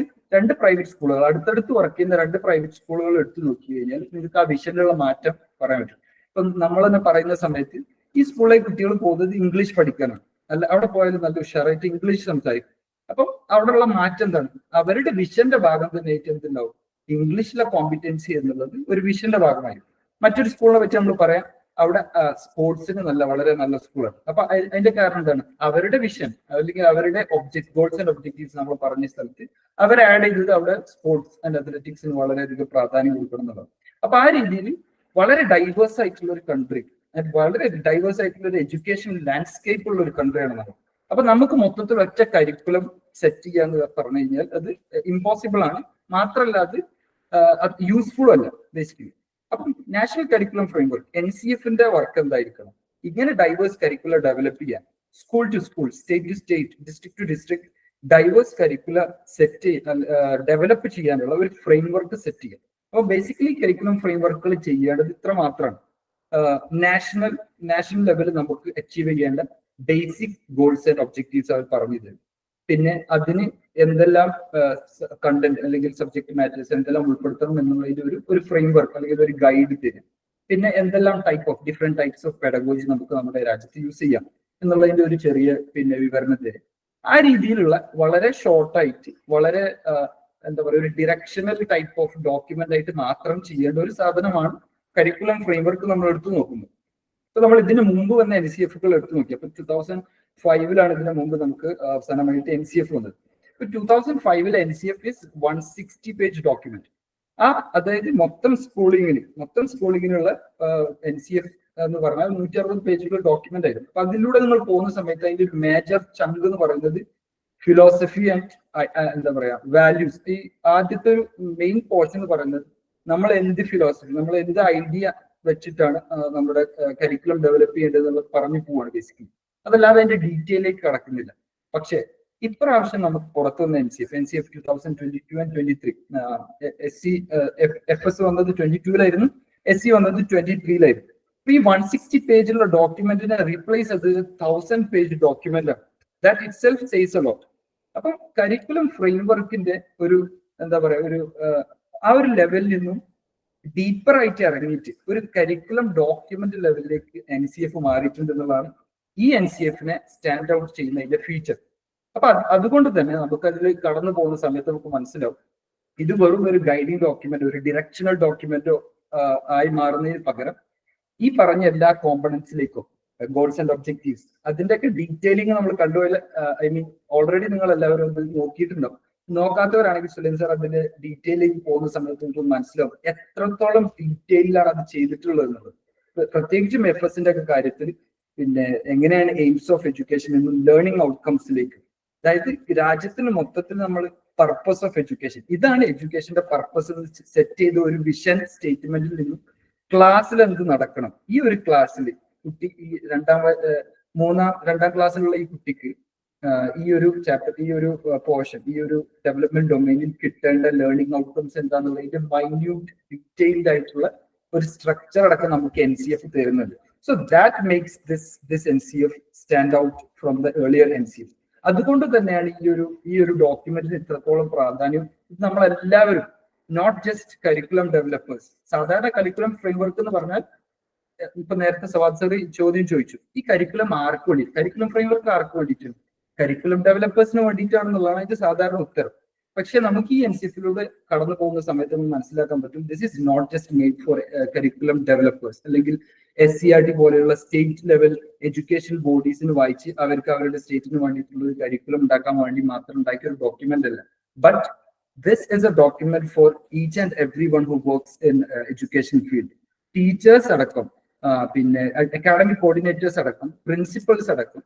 രണ്ട് പ്രൈവറ്റ് സ്കൂളുകൾ അടുത്തടുത്ത് വർക്ക് ചെയ്യുന്ന 2 പ്രൈവറ്റ് സ്കൂളുകൾ എടുത്തു നോക്കി കഴിഞ്ഞാൽ നിങ്ങൾക്ക് ആ വിഷനിലുള്ള മാറ്റം പറയാൻ പറ്റും. ഇപ്പൊ നമ്മൾ തന്നെ പറയുന്ന സമയത്ത് ഈ സ്കൂളിലെ കുട്ടികൾ പോകുന്നത് ഇംഗ്ലീഷ് പഠിക്കാനാണ്, അല്ല അവിടെ പോയാലും നല്ല ഉഷാറായിട്ട് ഇംഗ്ലീഷ് സംസാരിക്കും. അപ്പം അവിടെയുള്ള മാറ്റം എന്താണ്? അവരുടെ വിഷന്റെ ഭാഗം തന്നെ എന്തുണ്ടാവും? ഇംഗ്ലീഷിലെ കോമ്പിറ്റൻസി എന്നുള്ളത് ഒരു വിഷന്റെ ഭാഗമായിരിക്കും. മറ്റൊരു സ്കൂളിനെ വെച്ച് നമ്മൾ പറയാം, അവിടെ സ്പോർട്സിന് വളരെ നല്ല സ്കൂളാണ്. അപ്പൊ അതിന്റെ കാരണം എന്താണ്? അവരുടെ വിഷൻ അല്ലെങ്കിൽ അവരുടെ ഗോൾസ് ആൻഡ് ഒബ്ജക്റ്റീവ്സ് നമ്മൾ പറഞ്ഞ സ്ഥലത്ത് അവർ ആഡ് ചെയ്തത് അവിടെ സ്പോർട്സ് ആൻഡ് അത്ലറ്റിക്സിന് വളരെയധികം പ്രാധാന്യം കൊടുക്കണം എന്നുള്ളത്. അപ്പൊ ആ രീതിയിൽ വളരെ ഡൈവേഴ്സ് ആയിട്ടുള്ള ഒരു കൺട്രി, വളരെ ഡൈവേഴ്സ് ആയിട്ടുള്ള ഒരു എഡ്യൂക്കേഷൻ ലാൻഡ്സ്കേപ്പ് ഉള്ള ഒരു കൺട്രിയാണ് നമ്മൾ. അപ്പൊ നമുക്ക് മൊത്തത്തിൽ ഒറ്റ കരിക്കുലം സെറ്റ് ചെയ്യാന്ന് പറഞ്ഞു കഴിഞ്ഞാൽ അത് ഇമ്പോസിബിൾ ആണ്. മാത്രമല്ല അത് യൂസ്ഫുൾ അല്ല ബേസിക്കലി. അപ്പം നാഷണൽ കരിക്കുലം ഫ്രെയിംവർക്ക് NCFന്റെ വർക്ക് എന്തായിരിക്കണം? ഇങ്ങനെ ഡൈവേഴ്സ് കരിക്കുലർ ഡെവലപ്പ് ചെയ്യാൻ, school to school, state to state, district to district diverse curricular develop ചെയ്യാനുള്ള ഒരു ഫ്രെയിംവർക്ക് സെറ്റ് ചെയ്യാം. അപ്പൊ ബേസിക്കലി കരിക്കുലം ഫ്രെയിംവർക്കുകൾ ചെയ്യേണ്ടത് ഇത്ര മാത്രമാണ്. നാഷണൽ ലെവലിൽ നമുക്ക് അച്ചീവ് ചെയ്യേണ്ട ബേസിക് ഗോൾസ് ആൻഡ് ഒബ്ജക്റ്റീവ്സ് അവർ പറഞ്ഞു തരും. പിന്നെ അതിന് എന്തെല്ലാം കണ്ടന്റ് അല്ലെങ്കിൽ സബ്ജക്ട് മാറ്റേഴ്സ് എന്തെല്ലാം ഉൾപ്പെടുത്തണം എന്നുള്ളതിന്റെ ഒരു ഫ്രെയിംവർക്ക് അല്ലെങ്കിൽ ഒരു ഗൈഡ് തരും. പിന്നെ എന്തെല്ലാം ഡിഫറെന്റ് ടൈപ്സ് ഓഫ് പെഡഗോജി നമുക്ക് നമ്മുടെ രാജ്യത്ത് യൂസ് ചെയ്യാം എന്നുള്ളതിന്റെ ഒരു ചെറിയ വിവരണം തരും. ആ രീതിയിലുള്ള വളരെ ഷോർട്ടായിട്ട് വളരെ എന്താ പറയുക ഒരു ഡിറക്ഷണൽ ടൈപ്പ് ഓഫ് ഡോക്യുമെന്റ് ആയിട്ട് മാത്രം ചെയ്യേണ്ട ഒരു സാധനമാണ് കരിക്കുലം ഫ്രെയിംവർക്ക് നമ്മൾ എടുത്തു നോക്കുന്നത്. അപ്പൊ നമ്മൾ ഇതിന് മുമ്പ് വന്ന NCFകൾ എടുത്തു നോക്കി. അപ്പൊ 2005 ഇതിന് മുമ്പ് നമുക്ക് അവസാനമായിട്ട് NCF വന്നത്. ഇപ്പൊ 2005 NCF ഇസ് 160 പേജ് ഡോക്യുമെന്റ്. അതായത് മൊത്തം സ്കൂളിങ്ങിനുള്ള NCF എന്ന് പറഞ്ഞാൽ 160 പേജുകൾ ഡോക്യുമെന്റ് ആയിരുന്നു. അപ്പൊ അതിലൂടെ നിങ്ങൾ പോകുന്ന സമയത്ത് അതിന്റെ ഒരു മേജർ ചങ്ക് എന്ന് പറയുന്നത് ഫിലോസഫി ആൻഡ് എന്താ പറയാ വാല്യൂസ്. ഈ ആദ്യത്തെ ഒരു മെയിൻ പോർഷൻ എന്ന് പറയുന്നത് നമ്മൾ എന്ത് ഫിലോസഫി, നമ്മൾ എന്ത് ഐഡിയ വെച്ചിട്ടാണ് നമ്മുടെ കരിക്കുലം ഡെവലപ്പ് ചെയ്യേണ്ടത് എന്നുള്ളത് പറഞ്ഞു പോവാണ് ബേസിക്കലി. അതല്ലാതെ അതിന്റെ ഡീറ്റെയിലേക്ക് കടക്കുന്നില്ല. പക്ഷെ ഇപ്രാവശ്യം നമുക്ക് പുറത്തു വന്ന NCF 2022 and 23 FS വന്നത് 22 SC വന്നത് 23 അപ്പൊ ഈ 160 പേജുള്ള ഡോക്യുമെന്റിനെ റീപ്ലേസ് ചെയ്തത് 1000 പേജ് ഡോക്യുമെന്റ് ആണ്. That it self says a lot. അപ്പൊ കരിക്കുലം ഫ്രെയിംവർക്കിന്റെ ഒരു എന്താ പറയാ ആ ഒരു ലെവലിൽ നിന്നും ഡീപ്പർ ആയിട്ട് ഇറങ്ങിയിട്ട് ഒരു കരിക്കുലം ഡോക്യുമെന്റ് ലെവലിലേക്ക് NCF മാറിയിട്ടുണ്ട് എന്നുള്ളതാണ് ഈ NCFനെ സ്റ്റാൻഡ് ഔട്ട് ചെയ്യുന്നതിന്റെ ഫീച്ചർ. അപ്പൊ അതുകൊണ്ട് തന്നെ നമുക്ക് അതിൽ കടന്നു പോകുന്ന സമയത്ത് നമുക്ക് മനസ്സിലാവും ഇത് വെറും ഒരു ഗൈഡിങ് ഡോക്യുമെന്റ്, ഒരു ഡിറക്ഷണൽ ഡോക്യുമെന്റോ ആയി മാറുന്നതിന് പകരം ഈ പറഞ്ഞ എല്ലാ കോമ്പണൻസിലേക്കും ഗോൾസ് ആൻഡ് ഒബ്ജക്റ്റീവ്സ് അതിന്റെയൊക്കെ ഡീറ്റെയിലിംഗ് നമ്മൾ കണ്ടുപോയാൽ ഓൾറെഡി നിങ്ങൾ എല്ലാവരും നോക്കിയിട്ടുണ്ടാവും. നോക്കാത്തവരാണെങ്കിൽ സുലൈൻ സാർ അതിന്റെ ഡീറ്റെയിലേക്ക് പോകുന്ന സമയത്ത് നമുക്ക് മനസ്സിലാവും എത്രത്തോളം ഡീറ്റെയിലാണ് അത് ചെയ്തിട്ടുള്ളത് എന്നുള്ളത്. പ്രത്യേകിച്ചും FSന്റെ ഒക്കെ കാര്യത്തിൽ പിന്നെ എങ്ങനെയാണ് എയിംസ് ഓഫ് എഡ്യൂക്കേഷൻ എന്നും ലേണിംഗ് ഔട്ട്കംസിലേക്ക്, അതായത് രാജ്യത്തിന് മൊത്തത്തിൽ നമ്മൾ പർപ്പസ് ഓഫ് എഡ്യൂക്കേഷൻ, ഇതാണ് എഡ്യൂക്കേഷന്റെ പർപ്പസ് സെറ്റ് ചെയ്ത ഒരു വിഷൻ സ്റ്റേറ്റ്മെന്റിൽ നിന്നും ക്ലാസ്സിൽ എന്ത് നടക്കണം, ഈ ഒരു ക്ലാസ്സിൽ കുട്ടി ഈ രണ്ടാം ക്ലാസ്സിലുള്ള ഈ കുട്ടിക്ക് ഈ ഒരു ചാപ്റ്റർ, ഈ ഒരു പോർഷൻ, ഈ ഒരു ഡെവലപ്മെന്റ് ഡൊമൈനിൽ കിട്ടേണ്ട ലേണിംഗ് ഔട്ട്കംസ് എന്താണെന്നുള്ളതിന്റെ മൈന്യൂട്ട് ഡീറ്റെയിൽഡ് ആയിട്ടുള്ള ഒരു സ്ട്രക്ചർ അടക്കം നമുക്ക് NCF തരുന്നുണ്ട്. So that makes this NCF stand out from the earlier NCF. അതുകൊണ്ട് തന്നെയാണ് ഈ ഒരു ഡോക്യുമെന്റിന് ഇത്രത്തോളം പ്രാധാന്യം. നമ്മളെല്ലാവരും നോട്ട് ജസ്റ്റ് കരിക്കുലം ഡെവലപ്പേഴ്സ്. സാധാരണ കരിക്കുലം ഫ്രെയിംവർക്ക് എന്ന് പറഞ്ഞാൽ ഇപ്പൊ നേരത്തെ സവാദ് സാർ ചോദ്യം ചോദിച്ചു, ഈ കരിക്കുലം ആർക്ക് വേണ്ടി, കരിക്കുലം ഫ്രെയിംവർക്ക് ആർക്ക് വേണ്ടിയിട്ടുണ്ട്? കരിക്കുലം ഡെവലപ്പേഴ്സിന് വേണ്ടിയിട്ടാണെന്നുള്ളതാണ് അതിന്റെ സാധാരണ ഉത്തരം. പക്ഷെ നമുക്ക് ഈ NCFിലൂടെ കടന്നു പോകുന്ന സമയത്ത് നമുക്ക് മനസ്സിലാക്കാൻ പറ്റും, this is not just made for curriculum developers, അല്ലെങ്കിൽ SCRT പോലെയുള്ള സ്റ്റേറ്റ് ലെവൽ എഡ്യൂക്കേഷൻ ബോഡീസിന് വായിച്ച് അവർക്ക് അവരുടെ സ്റ്റേറ്റിന് വേണ്ടിയിട്ടുള്ള ഒരു കരിക്കുലം ഉണ്ടാക്കാൻ വേണ്ടി മാത്രം ഉണ്ടാക്കിയ ഒരു ഡോക്യുമെന്റ് അല്ല. But this is A document for each and every one who works in education field. Teachers അടക്കം, പിന്നെ അക്കാഡമിക് കോർഡിനേറ്റേഴ്സ് അടക്കം, പ്രിൻസിപ്പൽസ് അടക്കം,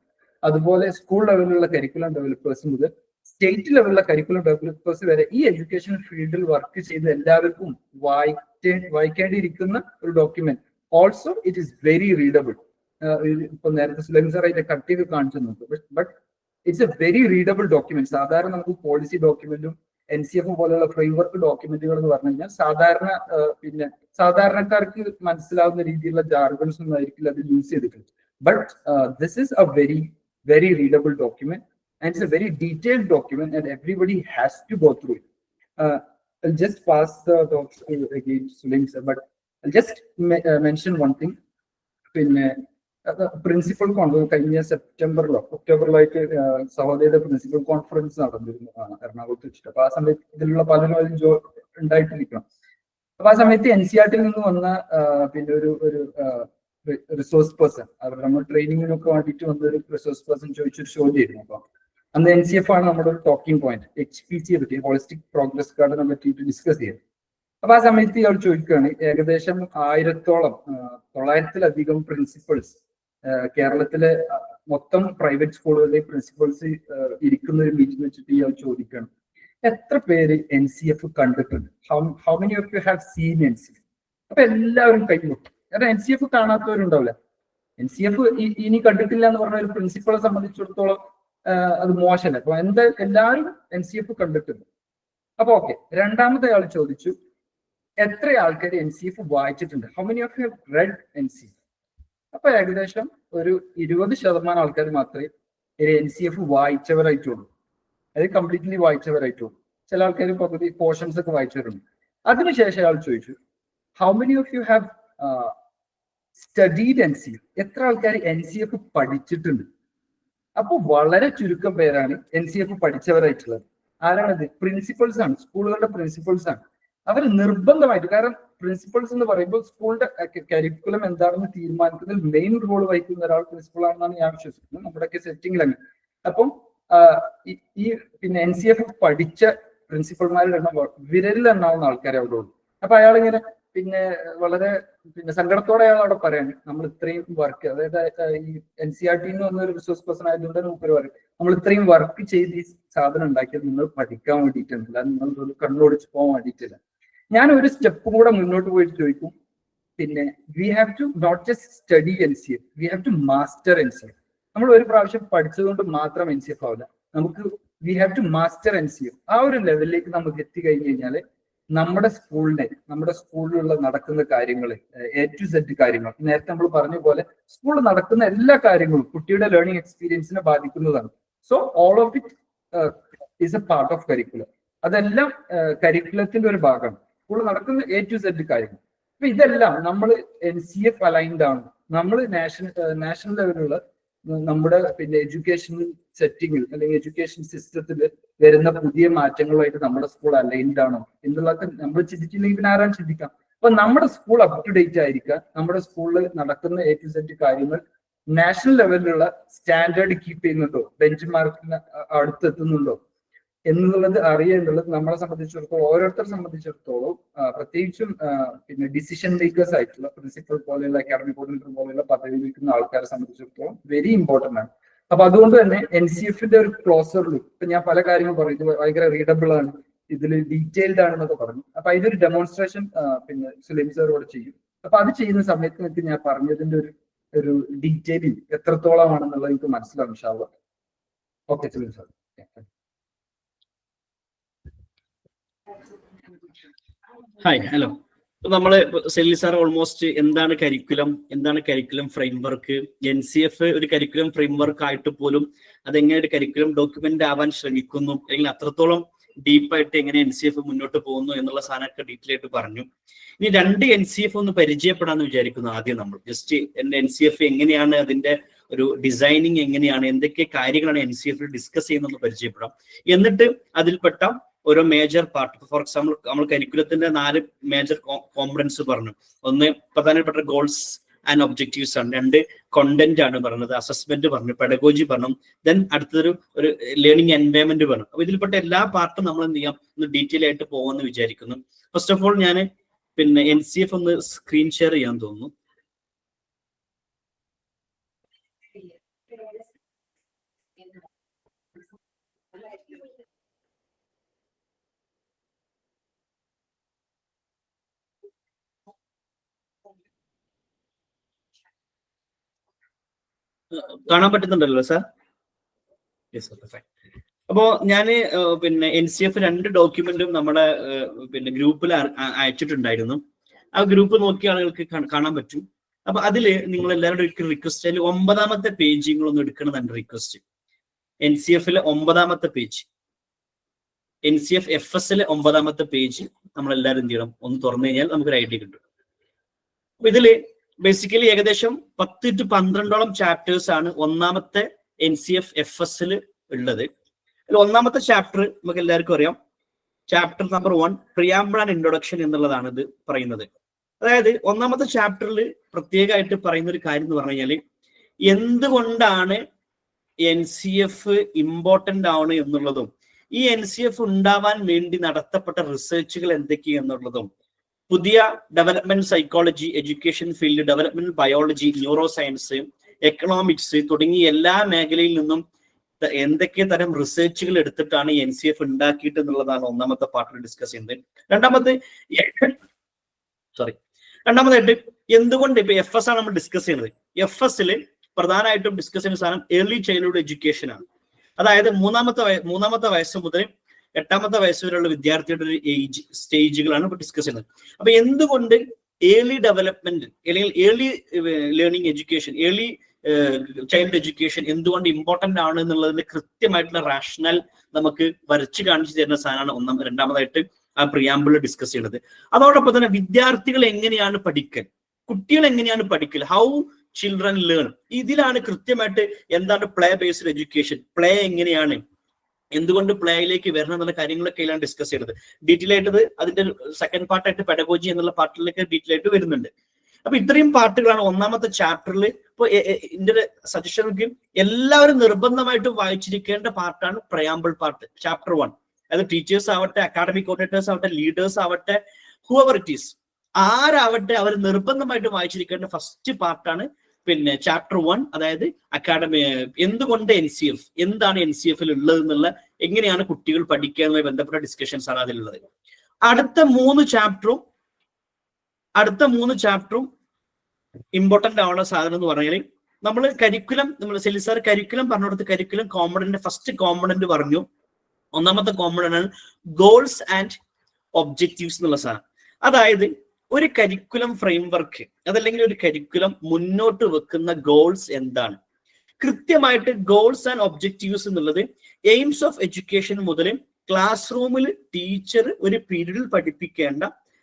അതുപോലെ സ്കൂൾ ലെവലിലുള്ള കരിക്കുലം ഡെവലപ്പേഴ്സ് മുതൽ സ്റ്റേറ്റ് ലെവലിലുള്ള കരിക്കുലം ഡെവലപ്പേഴ്സ് വരെ ഈ എഡ്യൂക്കേഷൻ ഫീൽഡിൽ വർക്ക് ചെയ്ത എല്ലാവർക്കും വായിക്കേണ്ടിയിരിക്കുന്ന ഒരു document. Also it is very readable. ഇപ്പൊ നേരത്തെ സുലൈം സാർ അതിന്റെ കട്ട് ചെയ്ത് കാണിച്ചു നോക്കും, but it's A very readable document. സാധാരണ നമുക്ക് പോളിസി ഡോക്യുമെന്റും NCF പോലെയുള്ള ഫ്രെയിംവർക്ക് ഡോക്യുമെന്റുകൾ എന്ന് പറഞ്ഞു കഴിഞ്ഞാൽ സാധാരണക്കാർക്ക് മനസ്സിലാവുന്ന രീതിയിലുള്ള ജാർഗൺസ് ഒന്നും ആയിരിക്കില്ല അതിൽ യൂസ് ചെയ്തിട്ടുണ്ട്. But this is A very very readable document, and it's a very detailed document, and everybody has to go through it. I'll just pass the talk again to Sulaim sir, but I'll just mention one thing. പിന്നെ principal conference കഴിഞ്ഞ ഒക്ടോബറിലായിട്ട് സഹോദരിയുടെ principal conference നടന്നിരുന്നു എറണാകുളത്ത് വെച്ചിട്ട്. അപ്പൊ ആ സമയത്ത് ഇതിലുള്ള പലരും ഉണ്ടായിട്ടിരിക്കണം. അപ്പൊ ആ സമയത്ത് NCERTയിൽ നിന്ന് വന്ന പിന്നെ ഒരു റിസോഴ്സ് പേഴ്സൺ, അവർ നമ്മൾ ട്രെയിനിങ്ങിനൊക്കെ വേണ്ടിയിട്ട് വന്ന ഒരു റിസോഴ്സ് പേഴ്സൺ ചോദിച്ചൊരു ചോദ്യമായിരുന്നു. അപ്പൊ അന്ന് NCF ആണ് നമ്മുടെ ഒരു ടോക്കിംഗ് പോയിന്റ്, HPCയെ പറ്റി, ഹോളിസ്റ്റിക് പ്രോഗ്രസ് കാർഡിനെ പറ്റിയിട്ട് ഡിസ്കസ് ചെയ്തത്. അപ്പൊ ആ സമയത്ത് ഇയാൾ ചോദിക്കുകയാണ്, ഏകദേശം 900-ലധികം പ്രിൻസിപ്പൾസ് കേരളത്തിലെ മൊത്തം പ്രൈവറ്റ് സ്കൂളുകളിലെ പ്രിൻസിപ്പൾസ് ഇരിക്കുന്ന ഒരു മീറ്റിംഗ് വെച്ചിട്ട് ഇയാൾ ചോദിക്കുകയാണ്, എത്ര പേര് NCF കണ്ടിട്ടുണ്ട്? How many of you have seen NCF? അപ്പൊ എല്ലാവരും കൈമുട്ടി. കാരണം NCF കാണാത്തവരുണ്ടാവില്ല. NCF ഇനി കണ്ടിട്ടില്ല എന്ന് പറഞ്ഞ ഒരു പ്രിൻസിപ്പളെ സംബന്ധിച്ചിടത്തോളം അത് മോശമല്ല. അപ്പൊ എല്ലാവരും NCF കണ്ടിട്ടുണ്ട്. അപ്പൊ ഓക്കെ, രണ്ടാമത്തെ ആൾ ചോദിച്ചു, എത്ര ആൾക്കാർ NCF വായിച്ചിട്ടുണ്ട്? How many of you have red NCF? അപ്പൊ ഏകദേശം ഒരു 20% ആൾക്കാർ മാത്രമേ NCF വായിച്ചവരായിട്ടുള്ളൂ, അതായത് കംപ്ലീറ്റ്ലി വായിച്ചവരായിട്ടുള്ളൂ. ചില ആൾക്കാർ പകുതി പോർഷൻസ് ഒക്കെ വായിച്ചവരുണ്ട്. അതിനുശേഷം ആൾ ചോദിച്ചു, how many of you have studied NCF? എത്ര ആൾക്കാർ NCF പഠിച്ചിട്ടുണ്ട്? അപ്പൊ വളരെ ചുരുക്കം പേരാണ് NCF പഠിച്ചവരായിട്ടുള്ളത്. ആരാണത്? പ്രിൻസിപ്പൽസ് ആണ്, സ്കൂളുകളുടെ പ്രിൻസിപ്പൽസ് ആണ്. അവർ നിർബന്ധമായിട്ട്, കാരണം പ്രിൻസിപ്പൽസ് എന്ന് പറയുമ്പോൾ സ്കൂളിന്റെ കരിക്കുലം എന്താണെന്ന് തീരുമാനിക്കുന്നതിൽ മെയിൻ റോൾ വഹിക്കുന്ന ഒരാൾ പ്രിൻസിപ്പൾ ആണെന്നാണ് ഞാൻ വിശ്വസിക്കുന്നത്, നമ്മുടെയൊക്കെ സെറ്റിംഗിലാണ്. അപ്പം ഈ പിന്നെ NCF പഠിച്ച പ്രിൻസിപ്പൽമാരുടെ എണ്ണം വിരലിൽ എണ്ണാവുന്ന ആൾക്കാരെ അവിടെ ഉള്ളൂ. അപ്പൊ അയാളിങ്ങനെ പിന്നെ വളരെ സങ്കടത്തോടെ അയാൾ അവിടെ പറയാണ്, നമ്മൾ ഇത്രയും വർക്ക്, അതായത് ഈ NCERT വന്നൊരു റിസോഴ്സ് പേഴ്സൺ ആയതുകൊണ്ട് നമുക്ക് പറയും, നമ്മൾ ഇത്രയും വർക്ക് ചെയ്ത് ഈ സാധനം ഉണ്ടാക്കിയത് നിങ്ങൾ പഠിക്കാൻ വേണ്ടിയിട്ടല്ല, നിങ്ങൾ കണ്ണോടിച്ച് പോകാൻ വേണ്ടിയിട്ടില്ല. ഞാൻ ഒരു സ്റ്റെപ്പും കൂടെ മുന്നോട്ട് പോയിട്ട് ചോദിക്കും, പിന്നെ we have to not just study NCF, we have to master NCF. നമ്മൾ ഒരു പ്രാവശ്യം പഠിച്ചതുകൊണ്ട് മാത്രം NCF ആവില്ല, നമുക്ക് we have to master NCF. ആ ഒരു ലെവലിലേക്ക് നമുക്ക് എത്തിക്കഴിഞ്ഞു കഴിഞ്ഞാല് നമ്മുടെ സ്കൂളിലുള്ള നടക്കുന്ന കാര്യങ്ങൾ, A to Z കാര്യങ്ങൾ, നേരത്തെ നമ്മൾ പറഞ്ഞ പോലെ സ്കൂളിൽ നടക്കുന്ന എല്ലാ കാര്യങ്ങളും കുട്ടിയുടെ ലേണിംഗ് എക്സ്പീരിയൻസിനെ ബാധിക്കുന്നതാണ്. So all of it is A part of curriculum. അതെല്ലാം കരിക്കുലത്തിന്റെ ഒരു ഭാഗമാണ്, സ്കൂളിൽ നടക്കുന്ന A to Z കാര്യങ്ങൾ. അപ്പൊ ഇതെല്ലാം നമ്മൾ NCF അലൈൻഡ് ആണ്. നമ്മൾ നാഷണൽ ലെവലിലുള്ള നമ്മുടെ പിന്നെ എഡ്യൂക്കേഷൻ സെറ്റിങ്ങിൽ അല്ലെങ്കിൽ എഡ്യൂക്കേഷൻ സിസ്റ്റത്തിൽ വരുന്ന പുതിയ മാറ്റങ്ങളുമായിട്ട് നമ്മുടെ സ്കൂൾ അലൈൻഡ് ആണോ എന്നുള്ളതൊക്കെ നമ്മൾ ചിന്തിച്ചില്ലെങ്കിൽ പിന്നെ ആരാണ് ചിന്തിക്കാം. അപ്പൊ നമ്മുടെ സ്കൂൾ അപ് ടു ഡേറ്റ് ആയിരിക്കുക, നമ്മുടെ സ്കൂളിൽ നടക്കുന്ന A to Z കാര്യങ്ങൾ നാഷണൽ ലെവലിലുള്ള സ്റ്റാൻഡേർഡ് കീപ്പ് ചെയ്യുന്നുണ്ടോ, ബെഞ്ച് മാർക്കിന് അടുത്തെത്തുന്നുണ്ടോ, എന്നുള്ളത് അറിയുക എന്നുള്ളത് നമ്മളെ സംബന്ധിച്ചിടത്തോളം, ഓരോരുത്തരെ സംബന്ധിച്ചിടത്തോളം പ്രത്യേകിച്ചും പിന്നെ ഡിസിഷൻ മേക്കേഴ്സ് ആയിട്ടുള്ള പ്രിൻസിപ്പൽ പോലെയുള്ള അക്കാഡമിക് കോർഡിനേറ്റർ പോലെയുള്ള പദവി നിൽക്കുന്ന ആൾക്കാരെ സംബന്ധിച്ചിടത്തോളം വെരി ഇമ്പോർട്ടന്റ് ആണ്. അപ്പൊ അതുകൊണ്ട് തന്നെ NCF-ന്റെ ഒരു ക്ലോസർ ലുക്ക്, ഇപ്പൊ ഞാൻ പല കാര്യങ്ങളും പറയും, ഇത് ഭയങ്കര റീഡബിൾ ആണ്, ഇതിൽ ഡീറ്റെയിൽഡ് ആണെന്നൊക്കെ പറഞ്ഞു. അപ്പൊ അതിന്റെ ഒരു ഡെമോൺസ്ട്രേഷൻ പിന്നെ സുലൈം സാറോട് ചെയ്യും. അപ്പൊ അത് ചെയ്യുന്ന സമയത്ത് എനിക്ക് ഞാൻ പറഞ്ഞതിന്റെ ഒരു ഡീറ്റെയിലിംഗ് എത്രത്തോളമാണെന്നുള്ളത് എനിക്ക് മനസ്സിലാവും ഇൻഷാ അല്ലാഹ്. Okay Sulaim sir. Hi, hello. നമ്മള് സെല്ലി സാർ ഓൾമോസ്റ്റ് എന്താണ് കരിക്കുലം ഫ്രെയിംവർക്ക്, NCF ഒരു കരിക്കുലം ഫ്രെയിംവർക്ക് ആയിട്ട് പോലും അതെങ്ങനെ ഒരു കരിക്കുലം ഡോക്യുമെന്റ് ആവാൻ ശ്രമിക്കുന്നു, അല്ലെങ്കിൽ അത്രത്തോളം ഡീപ്പായിട്ട് എങ്ങനെ NCF മുന്നോട്ട് പോകുന്നു എന്നുള്ള സാധനമൊക്കെ ഡീറ്റെയിൽ ആയിട്ട് പറഞ്ഞു. ഇനി 2 NCF ഒന്ന് പരിചയപ്പെടാന്ന് വിചാരിക്കുന്നു. ആദ്യം നമ്മൾ ജസ്റ്റ് NCF എങ്ങനെയാണ്, അതിന്റെ ഒരു ഡിസൈനിങ് എങ്ങനെയാണ്, എന്തൊക്കെ കാര്യങ്ങളാണ് NCF ഡിസ്കസ് ചെയ്യുന്നതെന്ന് പരിചയപ്പെടാം. എന്നിട്ട് അതിൽപ്പെട്ട ഓരോ മേജർ പാർട്ട്, ഫോർ എക്സാമ്പിൾ നമ്മൾ കരിക്കുലത്തിന്റെ 4 മേജർ കോമ്പണൻസ് പറഞ്ഞു. ഒന്ന് പ്രധാനപ്പെട്ട ഗോൾസ് ആൻഡ് ഒബ്ജക്റ്റീവ്സ് ആണ്, 2 കണ്ടന്റ് ആണ് പറഞ്ഞത്, അസസ്മെന്റ് പറഞ്ഞു, പെഡഗോജി പറഞ്ഞു, ദെൻ അടുത്തൊരു ലേണിംഗ് എൻവയൺമെന്റ് പറഞ്ഞു. അപ്പൊ ഇതിൽപ്പെട്ട എല്ലാ പാർട്ടും നമ്മൾ എന്ത് ചെയ്യാം, ഒന്ന് ഡീറ്റെയിൽ ആയിട്ട് പോകുമെന്ന് വിചാരിക്കുന്നു. ഫസ്റ്റ് ഓഫ് ഓൾ ഞാൻ പിന്നെ NCF ഒന്ന് സ്ക്രീൻ ഷെയർ ചെയ്യാൻ തോന്നുന്നു. കാണാൻ പറ്റുന്നുണ്ടല്ലോ സാർ? അപ്പോ ഞാന് പിന്നെ NCF 2 ഡോക്യുമെന്റും നമ്മുടെ പിന്നെ ഗ്രൂപ്പിൽ അയച്ചിട്ടുണ്ടായിരുന്നു. ആ ഗ്രൂപ്പ് നോക്കിയ ആളുകൾക്ക് കാണാൻ പറ്റും. അപ്പൊ അതില് നിങ്ങൾ എല്ലാവരുടെ ഒരു റിക്വസ്റ്റ്, അതിൽ 9ാമത്തെ പേജ് നിങ്ങളൊന്ന് എടുക്കണം എന്റെ റിക്വസ്റ്റ്. NCF-ലെ 9ാമത്തെ പേജ്, NCF FS-ലെ 9ാമത്തെ പേജ് നമ്മൾ എല്ലാവരും എന്ത് ചെയ്യണം, ഒന്ന് തുറന്നു കഴിഞ്ഞാൽ നമുക്കൊരു ഐഡിയ കിട്ടും. അപ്പൊ ഇതില് ബേസിക്കലി ഏകദേശം 10 to 12ഓളം ചാപ്റ്റേഴ്സ് ആണ് 1ാമത്തെ NCF FS-ൽ ഉള്ളത്. അതിൽ 1ാമത്തെ ചാപ്റ്റർ നമുക്ക് എല്ലാവർക്കും അറിയാം, chapter number 1 preamble and introduction എന്നുള്ളതാണ് ഇത് പറയുന്നത്. അതായത് 1ാമത്തെ ചാപ്റ്ററിൽ പ്രത്യേകമായിട്ട് പറയുന്ന ഒരു കാര്യം എന്ന് പറഞ്ഞു കഴിഞ്ഞാൽ, എന്തുകൊണ്ടാണ് NCF ഇമ്പോർട്ടന്റ് ആണ് എന്നുള്ളതും, ഈ NCF ഉണ്ടാവാൻ വേണ്ടി നടത്തപ്പെട്ട റിസർച്ചുകൾ എന്തൊക്കെയെന്നുള്ളതും, പുതിയ development psychology, education field, development biology, neuro science, economics തുടങ്ങിയ എല്ലാ മേഖലയിൽ നിന്നും എന്തൊക്കെ തരം റിസർച്ചുകൾ എടുത്തിട്ടാണ് NCF ഉണ്ടാക്കിയിട്ട് എന്നുള്ളതാണ് 1ാമത്തെ പാർട്ടിൽ ഡിസ്കസ് ചെയ്യുന്നത്. രണ്ടാമതായിട്ട് എന്തുകൊണ്ട് ഇപ്പൊ FS ആണ് നമ്മൾ ഡിസ്കസ് ചെയ്യുന്നത്. FS-ൽ പ്രധാനമായിട്ടും ഡിസ്കസ് ചെയ്യുന്ന സാധനം ഏർലി ചൈൽഡ്ഹുഡ് എഡ്യൂക്കേഷൻ ആണ്. അതായത് 3ാമത്തെ വയസ്സ് മുതൽ 8ാമത്തെ വയസ്സ് വരെയുള്ള വിദ്യാർത്ഥിയുടെ ഒരു ഏജ് സ്റ്റേജുകളാണ് ഇപ്പൊ ഡിസ്കസ് ചെയ്യുന്നത്. അപ്പൊ എന്തുകൊണ്ട് ഏർലി ഡെവലപ്മെന്റ് അല്ലെങ്കിൽ early learning education, early child education എന്തുകൊണ്ട് ഇമ്പോർട്ടന്റ് ആണ് എന്നുള്ളതിന്റെ കൃത്യമായിട്ടുള്ള റാഷണൽ നമുക്ക് വരച്ച് കാണിച്ചു തരുന്ന സാധനമാണ് 2ാമതായിട്ട് ആ പ്രിയാമ്പിൾ ഡിസ്കസ് ചെയ്യുന്നത്. അതോടൊപ്പം തന്നെ വിദ്യാർത്ഥികൾ എങ്ങനെയാണ് പഠിക്കൽ, കുട്ടികൾ എങ്ങനെയാണ് പഠിക്കൽ, ഹൗ ചിൽഡ്രൻ ലേൺ, ഇതിലാണ് കൃത്യമായിട്ട് എന്താണ് പ്ലേ ബേസ്ഡ് എഡ്യൂക്കേഷൻ, പ്ലേ എങ്ങനെയാണ്, എന്തുകൊണ്ട് പ്ലേയിലേക്ക് വരണം എന്നുള്ള കാര്യങ്ങളൊക്കെ ഇതിലാണ് ഡിസ്കസ് ചെയ്യുന്നത്. ഡീറ്റെയിൽ ആയിട്ട് അതിന്റെ സെക്കൻഡ് പാർട്ടായിട്ട് പെഡഗോജി എന്നുള്ള പാർട്ടിലേക്ക് ഡീറ്റെയിൽ ആയിട്ട് വരുന്നുണ്ട്. അപ്പൊ ഇത്രയും പാർട്ടുകളാണ് 1ാമത്തെ ചാപ്റ്ററിൽ. ഇപ്പൊ എന്റെ ഒരു സജഷൻക്ക് എല്ലാവരും നിർബന്ധമായിട്ടും വായിച്ചിരിക്കേണ്ട പാർട്ടാണ് പ്രയാമ്പിൾ പാർട്ട്, ചാപ്റ്റർ 1. അതായത് ടീച്ചേഴ്സ് ആവട്ടെ, അക്കാഡമിക് കോർഡിനേറ്റേഴ്സ് ആവട്ടെ, ലീഡേഴ്സ് ആവട്ടെ, ഹൂഎവർ ഇറ്റ് ഈസ്, ആരാവട്ടെ, അവർ നിർബന്ധമായിട്ടും വായിച്ചിരിക്കേണ്ട ഫസ്റ്റ് പാർട്ടാണ് പിന്നെ ചാപ്റ്റർ 1. അതായത് അക്കാഡമി, എന്തുകൊണ്ട് NCF, എന്താണ് NCF-ൽ ഉള്ളത് എന്നുള്ള, എങ്ങനെയാണ് കുട്ടികൾ പഠിക്കാനുമായി ബന്ധപ്പെട്ട ഡിസ്കഷൻസ് ആണ് അതിലുള്ളത്. അടുത്ത 3 ചാപ്റ്ററും ഇമ്പോർട്ടന്റ് ആവുന്ന സാധനം എന്ന് പറഞ്ഞാൽ, നമ്മൾ സെല്ലി സാർ കരിക്കുലം പറഞ്ഞുകൊടുത്ത് കരിക്കുലം കോമ്പണന്റ്, ഫസ്റ്റ് കോമ്പണന്റ് പറഞ്ഞു. 1ാമത്തെ കോമ്പണന്റ് ആണ് ഗോൾസ് ആൻഡ് ഒബ്ജക്റ്റീവ്സ് എന്നുള്ള സാധനം. അതായത് ഒരു കരിക്കുലം ഫ്രെയിംവർക്ക്, അതല്ലെങ്കിൽ ഒരു കരിക്കുലം മുന്നോട്ട് വെക്കുന്ന ഗോൾസ് എന്താണ്, കൃത്യമായിട്ട് ഗോൾസ് ആൻഡ് ഒബ്ജക്റ്റീവ്സ് എന്നുള്ളത് എയിംസ് ഓഫ് എഡ്യൂക്കേഷൻ മുതൽ ക്ലാസ് റൂമിൽ ടീച്ചർ ഒരു പീരീഡിൽ പഠിപ്പിക്കേണ്ട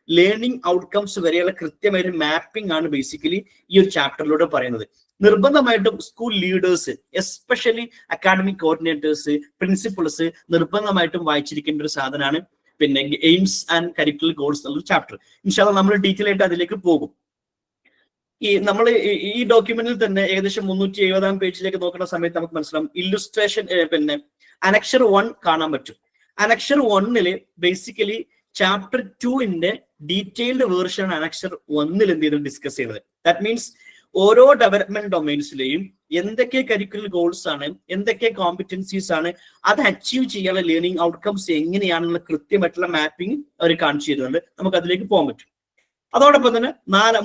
ലേണിംഗ് ഔട്ട്കംസ് വരെയുള്ള കൃത്യമായൊരു മാപ്പിംഗ് ആണ് ബേസിക്കലി ഈ ഒരു ചാപ്റ്ററിലൂടെ പറയുന്നത്. നിർബന്ധമായിട്ടും school leaders, especially academic coordinators, principles നിർബന്ധമായിട്ടും വായിച്ചിരിക്കേണ്ട ഒരു സാധനമാണ് പിന്നെ എയിംസ് ആൻഡ് കരിക്കുലർ ഗോൾസ് എന്നുള്ള ചാപ്റ്റർ. ഇൻഷാ അല്ലാഹ് നമ്മൾ ഡീറ്റെയിൽ ആയിട്ട് അതിലേക്ക് പോകും. നമ്മൾ ഈ ഡോക്യുമെന്റിൽ തന്നെ ഏകദേശം 370-ാം പേജിലേക്ക് നോക്കുന്ന സമയത്ത് നമുക്ക് മനസ്സിലാവും ഇല്ലുസ്ട്രേഷൻ, പിന്നെ അനക്ഷർ 1 കാണാൻ പറ്റും. Annexure 1 basically chapter 2 detailed version annexure 1 എന്ത് ചെയ്ത് ഡിസ്കസ് ചെയ്തത്. ദാറ്റ് മീൻസ് ഓരോ ഡെവലപ്മെന്റ് ഡൊമൈൻസിലെയും എന്തൊക്കെ കരിക്കുലർ ഗോൾസ് ആണ്, എന്തൊക്കെ കോമ്പിറ്റൻസീസ് ആണ്, അത് അച്ചീവ് ചെയ്യാനുള്ള ലേണിംഗ് ഔട്ട്കംസ് എങ്ങനെയാണെന്നുള്ള കൃത്യമായിട്ടുള്ള മാപ്പിംഗ് അവർ കാണിച്ചു തരുന്നുണ്ട്. നമുക്ക് അതിലേക്ക് പോകാൻ പറ്റും. അതോടൊപ്പം തന്നെ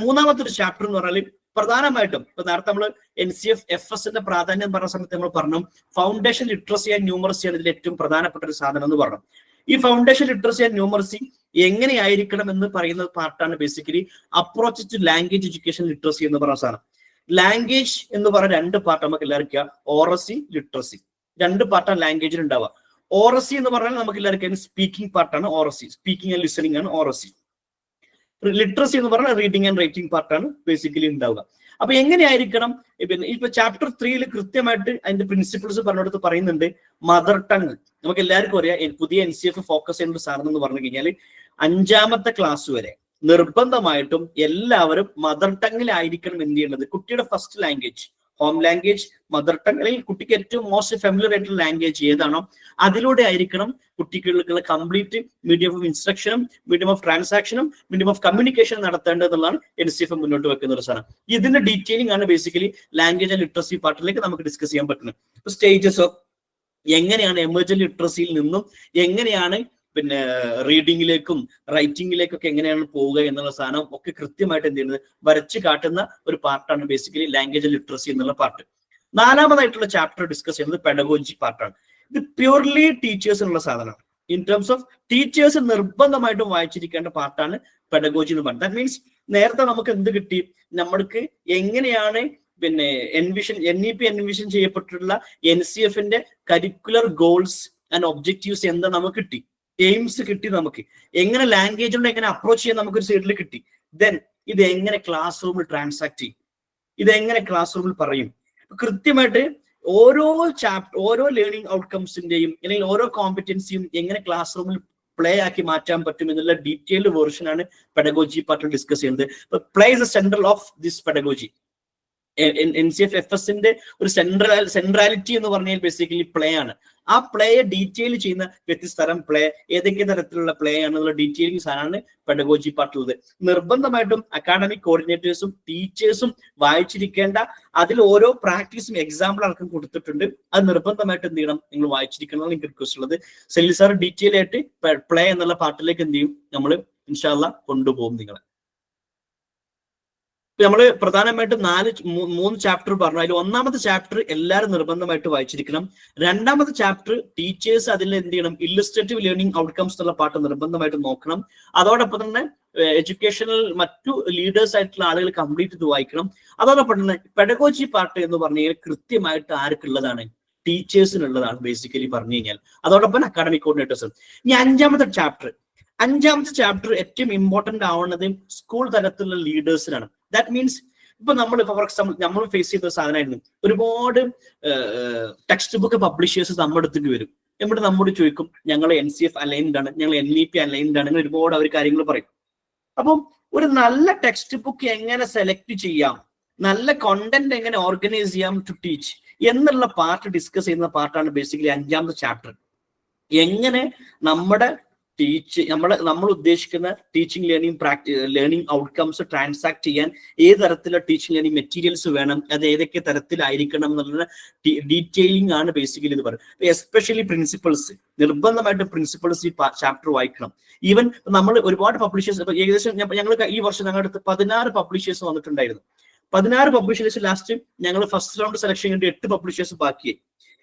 മൂന്നാമത്തെ ഒരു ചാപ്റ്റർ എന്ന് പറഞ്ഞാൽ പ്രധാനമായിട്ടും ഇപ്പൊ നേരത്തെ നമ്മൾ NCF-FS പ്രാധാന്യം പറഞ്ഞ സമയത്ത് നമ്മൾ പറഞ്ഞു ഫൗണ്ടേഷൻ ലിറ്ററസി ആൻഡ് ന്യൂമറസി ആണ് ഇതിൽ ഏറ്റവും പ്രധാനപ്പെട്ട ഒരു സാധനം എന്ന് പറഞ്ഞു. ഈ ഫൗണ്ടേഷൻ ലിറ്ററസി ആൻഡ് ന്യൂമറസി എങ്ങനെയായിരിക്കണം എന്ന് പറയുന്ന പാർട്ടാണ് basically approach to language education literacy എന്ന് പറയുന്ന സാധനം. ലാംഗ്വേജ് എന്ന് പറയുന്ന 2 പാർട്ട് നമുക്ക് എല്ലാവർക്കും ഓറസി, ലിറ്ററസി, 2 പാർട്ടാണ് ലാംഗ്വേജിൽ ഉണ്ടാവുക. ഓറസി എന്ന് പറഞ്ഞാൽ നമുക്ക് എല്ലാവർക്കും സ്പീക്കിംഗ് പാർട്ടാണ് ഓറസി, സ്പീക്കിംഗ് ആൻഡ് ലിസണിംഗ് ആണ് ഓറസി. ലിറ്ററസി എന്ന് പറഞ്ഞാൽ റീഡിംഗ് ആൻഡ് റൈറ്റിംഗ് പാർട്ടാണ് ബേസിക്കലി ഉണ്ടാവുക. അപ്പൊ എങ്ങനെയായിരിക്കണം, പിന്നെ ഇപ്പൊ ചാപ്റ്റർ 3 കൃത്യമായിട്ട് അതിന്റെ പ്രിൻസിപ്പിൾസ് പറഞ്ഞെടുത്ത് പറയുന്നുണ്ട്. മദർ ടങ് നമുക്ക് എല്ലാവർക്കും അറിയാം, പുതിയ NCF ഫോക്കസ് ചെയ്യുന്ന ഒരു സാധനം എന്ന് പറഞ്ഞു കഴിഞ്ഞാൽ 5ാമത്തെ ക്ലാസ് വരെ നിർബന്ധമായിട്ടും എല്ലാവരും മദർ ടങ്ങിലായിരിക്കണം എന്ത് ചെയ്യേണ്ടത്. കുട്ടിയുടെ first language, home language, mother tongue, അല്ലെങ്കിൽ കുട്ടിക്ക് ഏറ്റവും മോസ്റ്റ് ഫെമിലിയർ ആയിട്ടുള്ള ലാംഗ്വേജ് ഏതാണോ അതിലൂടെ ആയിരിക്കണം കുട്ടികൾക്കുള്ള കംപ്ലീറ്റ് മീഡിയം ഓഫ് ഇൻസ്ട്രക്ഷനും മീഡിയം ഓഫ് ട്രാൻസാക്ഷനും മീഡിയം ഓഫ് കമ്മ്യൂണിക്കേഷനും നടത്തേണ്ടതെന്നുള്ളതാണ് NCF മുന്നോട്ട് വെക്കുന്ന ഒരു സാധനം. ഇതിന്റെ ഡീറ്റെയിലിംഗ് ആണ് ബേസിക്കലി ലാംഗ്വേജ് ആൻഡ് ലിറ്ററസി പാർട്ടിലേക്ക് നമുക്ക് ഡിസ്കസ് ചെയ്യാൻ പറ്റുന്നത്. സ്റ്റേജസ് ഓഫ് എങ്ങനെയാണ് എമർജന്റ് ലിറ്ററസിയിൽ നിന്നും എങ്ങനെയാണ് പിന്നെ റീഡിങ്ങിലേക്കും റൈറ്റിംഗിലേക്കും ഒക്കെ എങ്ങനെയാണ് പോവുക എന്നുള്ള സാധനം ഒക്കെ കൃത്യമായിട്ട് എന്ത് ചെയ്യുന്നത് വരച്ച് കാട്ടുന്ന ഒരു പാർട്ടാണ് ബേസിക്കലി ലാംഗ്വേജ് ലിറ്ററസി എന്നുള്ള പാർട്ട്. 4ാമതായിട്ടുള്ള ചാപ്റ്റർ ഡിസ്കസ് ചെയ്യുന്നത് പെഡഗോജി പാർട്ടാണ്. ഇത് പ്യൂർലി ടീച്ചേഴ്സിനുള്ള സാധനമാണ്. ഇൻ ടേംസ് ഓഫ് ടീച്ചേഴ്സ് നിർബന്ധമായിട്ടും വായിച്ചിരിക്കേണ്ട പാർട്ടാണ് പെഡഗോജി എന്ന് പറയുന്നത്. ദാറ്റ് മീൻസ് നേരത്തെ നമുക്ക് എന്ത് കിട്ടി, നമ്മൾക്ക് എങ്ങനെയാണ് പിന്നെ NEP എൻവിഷൻ ചെയ്യപ്പെട്ടിട്ടുള്ള NCF curricular goals and objectives എന്താ നമുക്ക് കിട്ടി, എയിംസ് കിട്ടി, നമുക്ക് എങ്ങനെ ലാംഗ്വേജ് കൊണ്ട് എങ്ങനെ അപ്രോച്ച് ചെയ്യാൻ നമുക്കൊരു സൈഡിൽ കിട്ടി. ദെൻ ഇത് എങ്ങനെ ക്ലാസ് റൂമിൽ ട്രാൻസാക്ട് ചെയ്യും, ഇതെങ്ങനെ ക്ലാസ് റൂമിൽ പറയും, കൃത്യമായിട്ട് ഓരോ ലേണിംഗ് ഔട്ട്കംസിന്റെയും അല്ലെങ്കിൽ ഓരോ കോമ്പറ്റൻസിയും എങ്ങനെ ക്ലാസ് റൂമിൽ പ്ലേ ആക്കി മാറ്റാൻ പറ്റും എന്നുള്ള ഡീറ്റെയിൽഡ് വേർഷനാണ് പെഡഗോജി പാർട്ടിൽ ഡിസ്കസ് ചെയ്യുന്നത്. Play is A central of this pedagogy. NCF-FS ഒരു സെൻട്രാലിറ്റി എന്ന് പറഞ്ഞാൽ ബേസിക്കലി പ്ലേ ആണ്. ആ പ്ലേയെ ഡീറ്റെയിൽ ചെയ്യുന്ന വ്യത്യസ്ത തരം പ്ലേ, ഏതൊക്കെ തരത്തിലുള്ള പ്ലേ ആണെന്നുള്ള ഡീറ്റെയിലിംഗ് സാധനമാണ് പെഡഗോജി പാർട്ടുള്ളത്. നിർബന്ധമായിട്ടും അക്കാഡമിക് കോർഡിനേറ്റേഴ്സും ടീച്ചേഴ്സും വായിച്ചിരിക്കേണ്ട, അതിൽ ഓരോ പ്രാക്ടീസും എക്സാമ്പിൾ അടക്കം കൊടുത്തിട്ടുണ്ട്. അത് നിർബന്ധമായിട്ട് എന്ത് ചെയ്യണം, നിങ്ങൾ വായിച്ചിരിക്കണം. എനിക്ക് റിക്വസ്റ്റ് ഉള്ളത് സെല്ലി സാർ ഡീറ്റെയിൽ ആയിട്ട് പ്ലേ എന്നുള്ള പാർട്ടിലേക്ക് എന്ത് ചെയ്യും, നമ്മൾ ഇൻഷാ അല്ലാഹ് കൊണ്ടുപോകും നിങ്ങളെ. നമ്മൾ പ്രധാനമായിട്ടും 3 ചാപ്റ്റർ പറഞ്ഞു. അതിൽ 1ാമത്തെ ചാപ്റ്റർ എല്ലാവരും നിർബന്ധമായിട്ട് വായിച്ചിരിക്കണം. 2ാമത്തെ ചാപ്റ്റർ ടീച്ചേഴ്സ് അതിൽ എന്ത് ചെയ്യണം, ഇല്ലുസ്ട്രേറ്റീവ് ലേണിംഗ് ഔട്ട്കംസ് എന്നുള്ള പാട്ട് നിർബന്ധമായിട്ട് നോക്കണം. അതോടൊപ്പം തന്നെ എഡ്യൂക്കേഷണൽ മറ്റു ലീഡേഴ്സ് ആയിട്ടുള്ള ആളുകൾ കംപ്ലീറ്റ് ഇത് വായിക്കണം. അതോടൊപ്പം തന്നെ പെഡഗോജി പാർട്ട് എന്ന് പറഞ്ഞു കഴിഞ്ഞാൽ കൃത്യമായിട്ട് ആർക്കുള്ളതാണ്, ടീച്ചേഴ്സിനുള്ളതാണ് ബേസിക്കലി പറഞ്ഞു കഴിഞ്ഞാൽ. അതോടൊപ്പം അക്കാഡമിക് കോർഡിനേറ്റേഴ്സ്. ഇനി 5ാമത്തെ ചാപ്റ്റർ ഏറ്റവും ഇമ്പോർട്ടന്റ് ആവുന്നത് സ്കൂൾ തലത്തിലുള്ള ലീഡേഴ്സിനാണ്. ദാറ്റ് മീൻസ് ഇപ്പൊ നമ്മൾ ഫോർ എക്സാമ്പിൾ നമ്മൾ ഫേസ് ചെയ്ത സാധനമായിരുന്നു, ഒരുപാട് ടെക്സ്റ്റ് ബുക്ക് പബ്ലിഷേഴ്സ് നമ്മുടെ അടുത്തേക്ക് വരും. എന്നിട്ട് നമ്മോട് ചോദിക്കും, ഞങ്ങൾ NCF അലൈൻഡ് ആണ്, ഞങ്ങൾ NEP അലൈൻഡ് ആണ്, അങ്ങനെ ഒരുപാട് അവർ കാര്യങ്ങൾ പറയും. അപ്പം ഒരു നല്ല ടെക്സ്റ്റ് ബുക്ക് എങ്ങനെ സെലക്ട് ചെയ്യാം, നല്ല കോണ്ടന്റ് എങ്ങനെ ഓർഗനൈസ് ചെയ്യാം ടു ടീച്ച് എന്നുള്ള പാർട്ട് ഡിസ്കസ് ചെയ്യുന്ന പാർട്ടാണ് ബേസിക്കലി 5ാമത്തെ ചാപ്റ്റർ. എങ്ങനെ നമ്മുടെ നമ്മൾ ഉദ്ദേശിക്കുന്ന ടീച്ചിങ് ലേണിംഗ് ഔട്ട്കംസ് ട്രാൻസാക്ട് ചെയ്യാൻ ഏത് തരത്തിലുള്ള ടീച്ചിങ് ലേണിംഗ് മെറ്റീരിയൽസ് വേണം, അത് ഏതൊക്കെ തരത്തിലായിരിക്കണം എന്നുള്ള ഡീറ്റെയിലിംഗ് ആണ് ബേസിക്കലി ഇത് പറയുന്നത്. എസ്പെഷ്യലി പ്രിൻസിപ്പിൾസ്, നിർബന്ധമായിട്ട് പ്രിൻസിപ്പിൾസ് ഈ ചാപ്റ്റർ വായിക്കണം. ഈവൻ നമ്മൾ ഒരുപാട് പബ്ലിഷേഴ്സ്, ഏകദേശം ഞങ്ങൾ ഈ വർഷം ഞങ്ങളുടെ അടുത്ത് 16 പബ്ലിഷേഴ്സ് വന്നിട്ടുണ്ടായിരുന്നു. 16 പബ്ലിഷേഴ്സ് ലാസ്റ്റ് ഞങ്ങൾ ഫസ്റ്റ് റൗണ്ട് സെലക്ഷൻ കഴിഞ്ഞിട്ട് 8 പബ്ലിഷേഴ്സ് ബാക്കിയായി.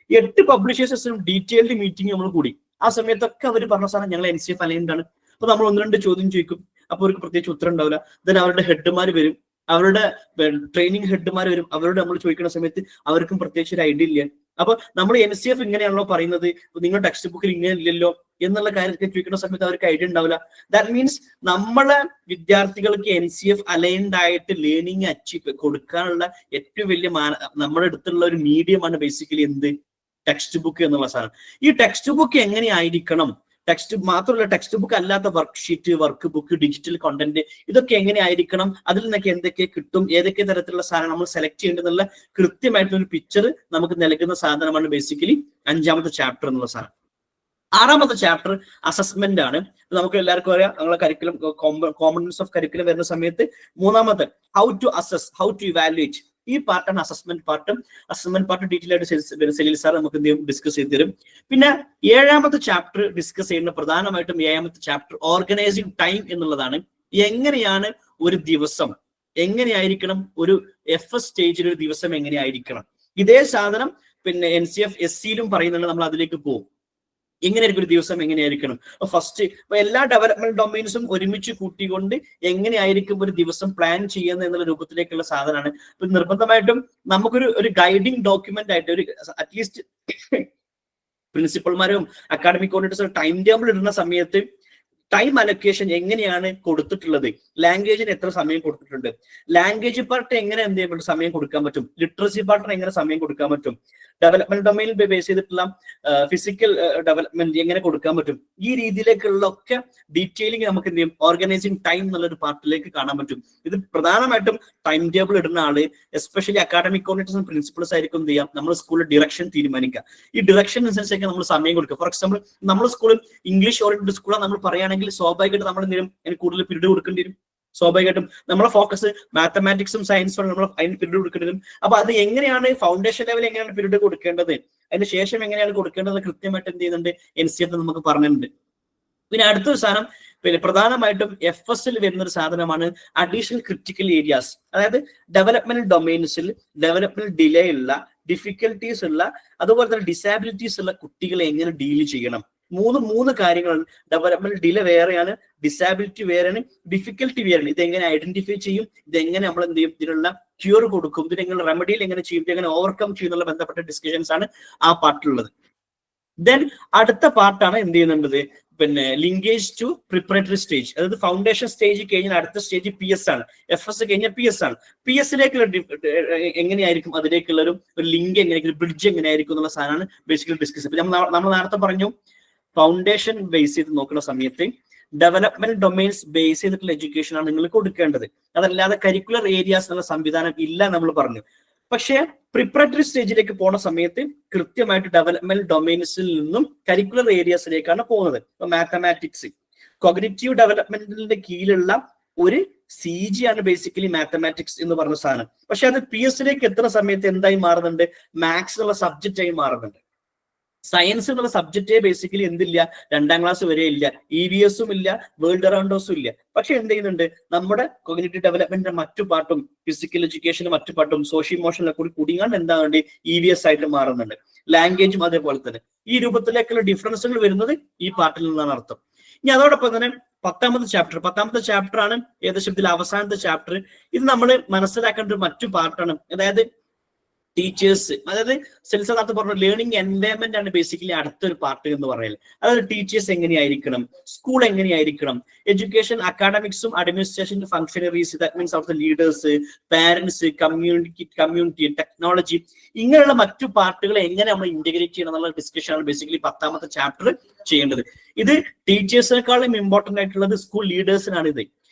8 പബ്ലിഷേഴ്സും ഡീറ്റെയിൽഡ് മീറ്റിംഗ് നമ്മൾ കൂടി. ആ സമയത്തൊക്കെ അവർ പറഞ്ഞ സാധനം ഞങ്ങൾ NCF അലൈൻഡ് ആണ്. അപ്പൊ നമ്മൾ 1-2 ചോദ്യം ചോദിക്കും, അപ്പൊ അവർക്ക് പ്രത്യേകിച്ച് ഉത്തരം ഉണ്ടാവില്ല. ദെൻ അവരുടെ ഹെഡ്മാർ വരും, അവരുടെ ട്രെയിനിങ് ഹെഡ്മാർ വരും, അവരോട് നമ്മൾ ചോദിക്കുന്ന സമയത്ത് അവർക്കും പ്രത്യേകിച്ച് ഒരു ഐഡിയ ഇല്ല. അപ്പൊ നമ്മൾ NCF ഇങ്ങനെയാണല്ലോ പറയുന്നത്, നിങ്ങൾ ടെക്സ്റ്റ് ബുക്കിൽ ഇങ്ങനെ ഇല്ലല്ലോ എന്നുള്ള കാര്യത്തിൽ ചോദിക്കുന്ന സമയത്ത് അവർക്ക് ഐഡിയ ഉണ്ടാവില്ല. ദാറ്റ് മീൻസ് നമ്മളെ വിദ്യാർത്ഥികൾക്ക് NCF അലൈൻഡ് ആയിട്ട് ലേണിംഗ് അച്ചീവ് കൊടുക്കാനുള്ള ഏറ്റവും വലിയ നമ്മുടെ അടുത്തുള്ള ഒരു മീഡിയമാണ് ബേസിക്കലി എന്ത്, ടെക്സ്റ്റ് ബുക്ക് എന്നുള്ള സാധനം. ഈ ടെക്സ്റ്റ് ബുക്ക് എങ്ങനെയായിരിക്കണം, ടെക്സ്റ്റ് മാത്രമല്ല ടെക്സ്റ്റ് ബുക്ക് അല്ലാത്ത worksheet, work book, digital content, ഇതൊക്കെ എങ്ങനെയായിരിക്കണം, അതിൽ നിന്നൊക്കെ എന്തൊക്കെ കിട്ടും, ഏതൊക്കെ തരത്തിലുള്ള സാധനം നമ്മൾ സെലക്ട് ചെയ്യേണ്ടതെന്നുള്ള കൃത്യമായിട്ടുള്ള ഒരു പിക്ചർ നമുക്ക് നൽകുന്ന സാധനമാണ് ബേസിക്കലി 5ാമത്തെ ചാപ്റ്റർ എന്നുള്ള സാധനം. 6ാമത്തെ ചാപ്റ്റർ അസസ്മെന്റ് ആണ്. നമുക്ക് എല്ലാവർക്കും അറിയാം, നമ്മളെ കരിക്കുലം കോമ്പണൻസ് ഓഫ് കരിക്കുലം വരുന്ന സമയത്ത് 3ാമത്തെ how to assess, how to evaluate, ഈ പാർട്ടാണ് assessment part. Assessment part detail ആയിട്ട് സെലിൽ സാർ നമുക്ക് ഡിസ്കസ് ചെയ്ത് തരും. പിന്നെ 7ാമത്തെ ചാപ്റ്റർ ഡിസ്കസ് ചെയ്യുന്ന പ്രധാനമായിട്ടും 7ാമത്തെ ചാപ്റ്റർ ഓർഗനൈസിങ് ടൈം എന്നുള്ളതാണ്. എങ്ങനെയാണ് ഒരു ദിവസം, എങ്ങനെയായിരിക്കണം ഒരു FS സ്റ്റേജിൽ ഒരു ദിവസം എങ്ങനെയായിരിക്കണം. ഇതേ സാധനം പിന്നെ NCF SCയിലും പറയുന്നുണ്ട്, നമ്മൾ അതിലേക്ക് പോകും. എങ്ങനെയായിരിക്കും ഒരു ദിവസം, എങ്ങനെയായിരിക്കണം ഫസ്റ്റ്. ഇപ്പൊ എല്ലാ ഡെവലപ്മെന്റ് ഡൊമൈൻസും ഒരുമിച്ച് കൂട്ടിക്കൊണ്ട് എങ്ങനെയായിരിക്കും ഒരു ദിവസം പ്ലാൻ ചെയ്യുന്നത് എന്നുള്ള രൂപത്തിലേക്കുള്ള സാധനമാണ്. ഇപ്പൊ നിർബന്ധമായിട്ടും നമുക്കൊരു ഗൈഡിങ് ഡോക്യുമെന്റ് ആയിട്ട് ഒരു അറ്റ്ലീസ്റ്റ് പ്രിൻസിപ്പൽമാരും അക്കാഡമിക് കോർഡിനേറ്റേഴ്സും ടൈം ടേബിൾ ഇടുന്ന സമയത്ത് ടൈം അലൊക്കേഷൻ എങ്ങനെയാണ് കൊടുത്തിട്ടുള്ളത്, ലാംഗ്വേജിന് എത്ര സമയം കൊടുത്തിട്ടുണ്ട്, ലാംഗ്വേജ് പാർട്ട് എങ്ങനെ എന്ത് ചെയ്യുമ്പോൾ സമയം കൊടുക്കാൻ പറ്റും, ലിറ്ററസി പാർട്ടിന് എങ്ങനെ സമയം കൊടുക്കാൻ പറ്റും, ഡെവലപ്മെന്റ് ഡൊമൈനിൽ ബേസ് ചെയ്തിട്ടുള്ള ഫിസിക്കൽ ഡെവലപ്മെന്റ് എങ്ങനെ കൊടുക്കാൻ പറ്റും, ഈ രീതിയിലേക്കുള്ള ഒക്കെ ഡീറ്റെയിലിംഗ് നമുക്ക് എന്ത് ചെയ്യും ഓർഗനൈസിങ് ടൈം എന്നുള്ളൊരു പാർട്ടിലേക്ക് കാണാൻ പറ്റും. ഇത് പ്രധാനമായിട്ടും ടൈം ടേബിൾ ഇടുന്ന ആള് എസ്പെഷ്യലി അക്കാഡമിക് കോർഡിനേറ്റേഴ്സും പ്രിൻസിപ്പൾസ് ആയിരിക്കും എന്ത് ചെയ്യാം നമ്മൾ സ്കൂളിൽ ഡിറക്ഷൻ തീരുമാനിക്കുക. ഈ ഡിറക്ഷൻ അനുസരിച്ചൊക്കെ നമ്മൾ സമയം കൊടുക്കുക. ഫോർ എക്സാമ്പിൾ നമ്മുടെ സ്കൂളിൽ ഇംഗ്ലീഷ് ഓറിയന്റഡ് സ്കൂളാണ് നമ്മൾ പറയുകയാണെങ്കിൽ സ്വാഭാവികമായിട്ട് നമ്മൾ എന്തെങ്കിലും അതിന് കൂടുതൽ പീരീഡ് കൊടുക്കേണ്ടി വരും. സ്വാഭാവികമായിട്ടും നമ്മളെ ഫോക്കസ് മാത്തമാറ്റിക്സും സയൻസും നമ്മൾ അതിന് പീരീഡ് കൊടുക്കേണ്ടി വരും. അപ്പൊ അത് എങ്ങനെയാണ് ഫൗണ്ടേഷൻ ലെവൽ എങ്ങനെയാണ് പീരീഡ് കൊടുക്കേണ്ടത്, അതിന് ശേഷം എങ്ങനെയാണ് കൊടുക്കേണ്ടത് കൃത്യമായിട്ട് എന്ത് ചെയ്യുന്നുണ്ട് NCF നമുക്ക് പറഞ്ഞിട്ടുണ്ട്. പിന്നെ അടുത്തൊരു സാധനം പിന്നെ പ്രധാനമായിട്ടും FSൽ വരുന്ന ഒരു സാധനമാണ് അഡീഷണൽ ക്രിട്ടിക്കൽ ഏരിയാസ്. അതായത് ഡെവലപ്മെന്റ് ഡൊമൈൻസിൽ ഡെവലപ്മെന്റ് ഡിലേ ഉള്ള, ഡിഫിക്കൽട്ടീസ് ഉള്ള, അതുപോലെ തന്നെ ഡിസാബിലിറ്റീസ് ഉള്ള കുട്ടികളെ എങ്ങനെ ഡീൽ ചെയ്യണം. മൂന്ന് കാര്യങ്ങളാണ്. ഡെവലപ്മെന്റ് ഡിലേ വേറെയാണ്, ഡിസാബിലിറ്റി വേറെയാണ്, ഡിഫിക്കൽട്ടി വേറെയാണ്. ഇതെങ്ങനെ ഐഡന്റിഫൈ ചെയ്യും, ഇതെങ്ങനെ നമ്മൾ എന്ത് ചെയ്യും, ഇതിനുള്ള ക്യൂർ കൊടുക്കും, ഇതിനെങ്ങനെ റെമഡിയിൽ എങ്ങനെ ചെയ്യും, ഇതെങ്ങനെ ഓവർകം ചെയ്യുന്നുള്ള ബന്ധപ്പെട്ട ഡിസ്കഷൻസ് ആണ് ആ പാർട്ടിലുള്ളത്. ദെൻ അടുത്ത പാർട്ടാണ് എന്ത് ചെയ്യുന്നുണ്ടത് പിന്നെ ലിങ്കേജ് ടു പ്രിപ്പറേറ്ററി സ്റ്റേജ്. അതായത് ഫൗണ്ടേഷൻ സ്റ്റേജ് കഴിഞ്ഞാൽ അടുത്ത സ്റ്റേജ് PS ആണ്. FS കഴിഞ്ഞാൽ PS ആണ്. PSലേക്കുള്ള എങ്ങനെയായിരിക്കും, അതിലേക്കുള്ള ഒരു ലിങ്ക് എങ്ങനെയായിരിക്കും, ബ്രിഡ്ജ് എങ്ങനെയായിരിക്കും എന്നുള്ള സാധനമാണ് ബേസിക്കലി ഡിസ്കസ് ചെയ്യുന്നത്. നമ്മൾ നേരത്തെ പറഞ്ഞു ഫൗണ്ടേഷൻ ബേസ് ചെയ്ത് നോക്കുന്ന സമയത്ത് ഡെവലപ്മെന്റ് ഡൊമൈൻസ് ബേസ് ചെയ്തിട്ടുള്ള എഡ്യൂക്കേഷൻ ആണ് നിങ്ങൾ കൊടുക്കേണ്ടത്. അതല്ലാതെ കരിക്കുലർ ഏരിയാസ് എന്നുള്ള സംവിധാനം ഇല്ല നമ്മൾ പറഞ്ഞു. പക്ഷേ പ്രിപ്പറേറ്ററി സ്റ്റേജിലേക്ക് പോണ സമയത്ത് കൃത്യമായിട്ട് ഡെവലപ്മെന്റ് ഡൊമൈൻസിൽ നിന്നും കരിക്കുലർ ഏരിയാസിലേക്കാണ് പോകുന്നത്. ഇപ്പൊ മാത്തമാറ്റിക്സ് കോഗ്നിറ്റീവ് ഡെവലപ്മെന്റിന്റെ കീഴിലുള്ള ഒരു CG ആണ് ബേസിക്കലി മാത്തമാറ്റിക്സ് എന്ന് പറഞ്ഞ സാധനം. പക്ഷെ അത് PSലേക്ക് എത്തുന്ന സമയത്ത് എന്തായി മാറുന്നുണ്ട്, മാത്സ് എന്നുള്ള സബ്ജക്റ്റ് ആയി മാറുന്നുണ്ട്. സയൻസ് എന്നുള്ള സബ്ജക്റ്റേ ബേസിക്കലി എന്തില്ല, 2ാം ക്ലാസ് വരെ ഇല്ല, EVSും ഇല്ല, വേൾഡ് അറൗണ്ടോസും ഇല്ല. പക്ഷെ എന്ത് ചെയ്യുന്നുണ്ട്, നമ്മുടെ കോഗ്നിറ്റീവ് ഡെവലപ്മെന്റിന്റെ മറ്റു പാട്ടും ഫിസിക്കൽ എഡ്യൂക്കേഷന്റെ മറ്റു പാട്ടും സോഷ്യൽ ഇമോഷനിലെ കൂടി കൂടിയാണ്ട് എന്താണ്ട് EVS ആയിട്ട് മാറുന്നുണ്ട്. ലാംഗ്വേജും അതേപോലെ തന്നെ. ഈ രൂപത്തിലേക്കുള്ള ഡിഫറൻസുകൾ വരുന്നത് ഈ പാർട്ടിൽ നിന്നാണ് അർത്ഥം. ഇനി അതോടൊപ്പം തന്നെ 10ാമത്തെ ചാപ്റ്റർ ആണ് ഏകദേശം ഇതിൽ അവസാനത്തെ ചാപ്റ്റർ. ഇത് നമ്മൾ മനസ്സിലാക്കേണ്ട ഒരു മറ്റു പാർട്ടാണ്. അതായത് ടീച്ചേഴ്സ്, അതായത് സെൽസ് നേരത്തെ പറഞ്ഞ ലേണിംഗ് എൻവയൺമെന്റ് ആണ് ബേസിക്കലി അടുത്തൊരു പാർട്ട് എന്ന് പറയുന്നത്. അതായത് ടീച്ചേഴ്സ് എങ്ങനെയായിരിക്കണം, സ്കൂൾ എങ്ങനെയായിരിക്കണം, എഡ്യൂക്കേഷൻ അക്കാഡമിക്സും അഡ്മിനിസ്ട്രേഷൻ ഫംഗ്ഷനറീസ്, ദാറ്റ് മീൻസ് അവിടുത്തെ ലീഡേഴ്സ്, പാരന്റ്സ്, കമ്മ്യൂണിറ്റി, ടെക്നോളജി, ഇങ്ങനെയുള്ള മറ്റു പാർട്ടുകളെ എങ്ങനെ നമ്മൾ ഇന്റഗ്രേറ്റ് ചെയ്യണം എന്നുള്ള ഡിസ്കഷൻ ആണ് ബേസിക്കലി 10ാമത്തെ ചാപ്റ്റർ ചെയ്യേണ്ടത്. ഇത് ടീച്ചേഴ്സിനെക്കാളും ഇമ്പോർട്ടന്റ് ആയിട്ടുള്ളത് സ്കൂൾ ലീഡേഴ്സിനാണ്.